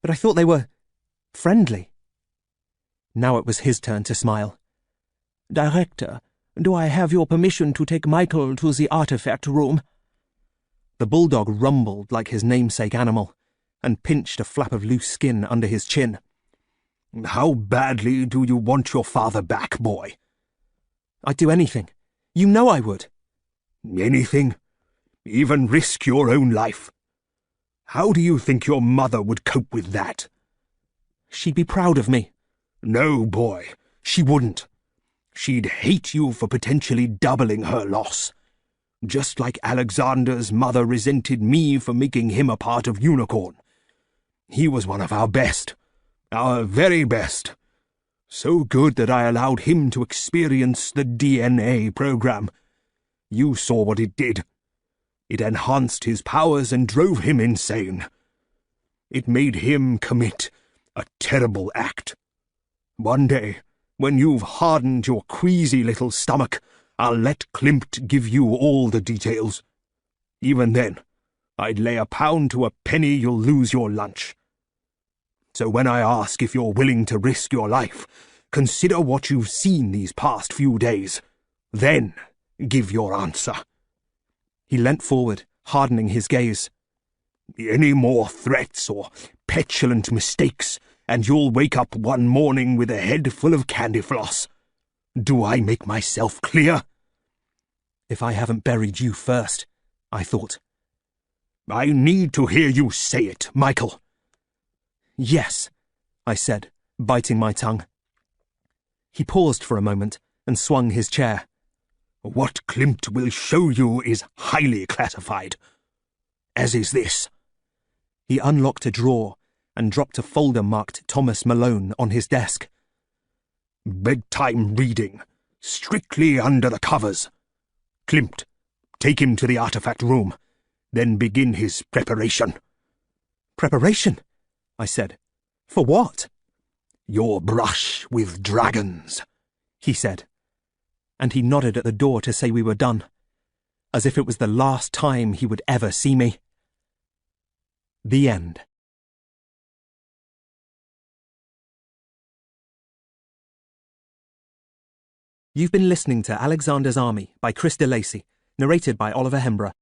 But I thought they were friendly. Now it was his turn to smile. "Director, do I have your permission to take Michael to the artifact room?" The bulldog rumbled like his namesake animal, and pinched a flap of loose skin under his chin. "How badly do you want your father back, boy?" "I'd do anything. You know I would." "Anything? Even risk your own life? How do you think your mother would cope with that?" "She'd be proud of me." "No, boy, she wouldn't. She'd hate you for potentially doubling her loss. Just like Alexander's mother resented me for making him a part of Unicorn. He was one of our best, our very best. So good that I allowed him to experience the DNA program. You saw what it did. It enhanced his powers and drove him insane. It made him commit a terrible act. One day, when you've hardened your queasy little stomach, I'll let Klimt give you all the details. Even then, I'd lay a pound to a penny you'll lose your lunch. So when I ask if you're willing to risk your life, consider what you've seen these past few days. Then give your answer." He leant forward, hardening his gaze. "Any more threats or petulant mistakes, and you'll wake up one morning with a head full of candy floss. Do I make myself clear?" "If I haven't buried you first," I thought. "I need to hear you say it, Michael." "Yes," I said, biting my tongue. He paused for a moment and swung his chair. "What Klimt will show you is highly classified. As is this." He unlocked a drawer and dropped a folder marked Thomas Malone on his desk. "Bedtime reading, strictly under the covers. Klimt, take him to the artifact room, then begin his preparation." "Preparation?" I said. "For what?" "Your brush with dragons," he said, and he nodded at the door to say we were done, as if it was the last time he would ever see me. The end. You've been listening to Alexander's Army by Chris de Lacy, narrated by Oliver Hembrough.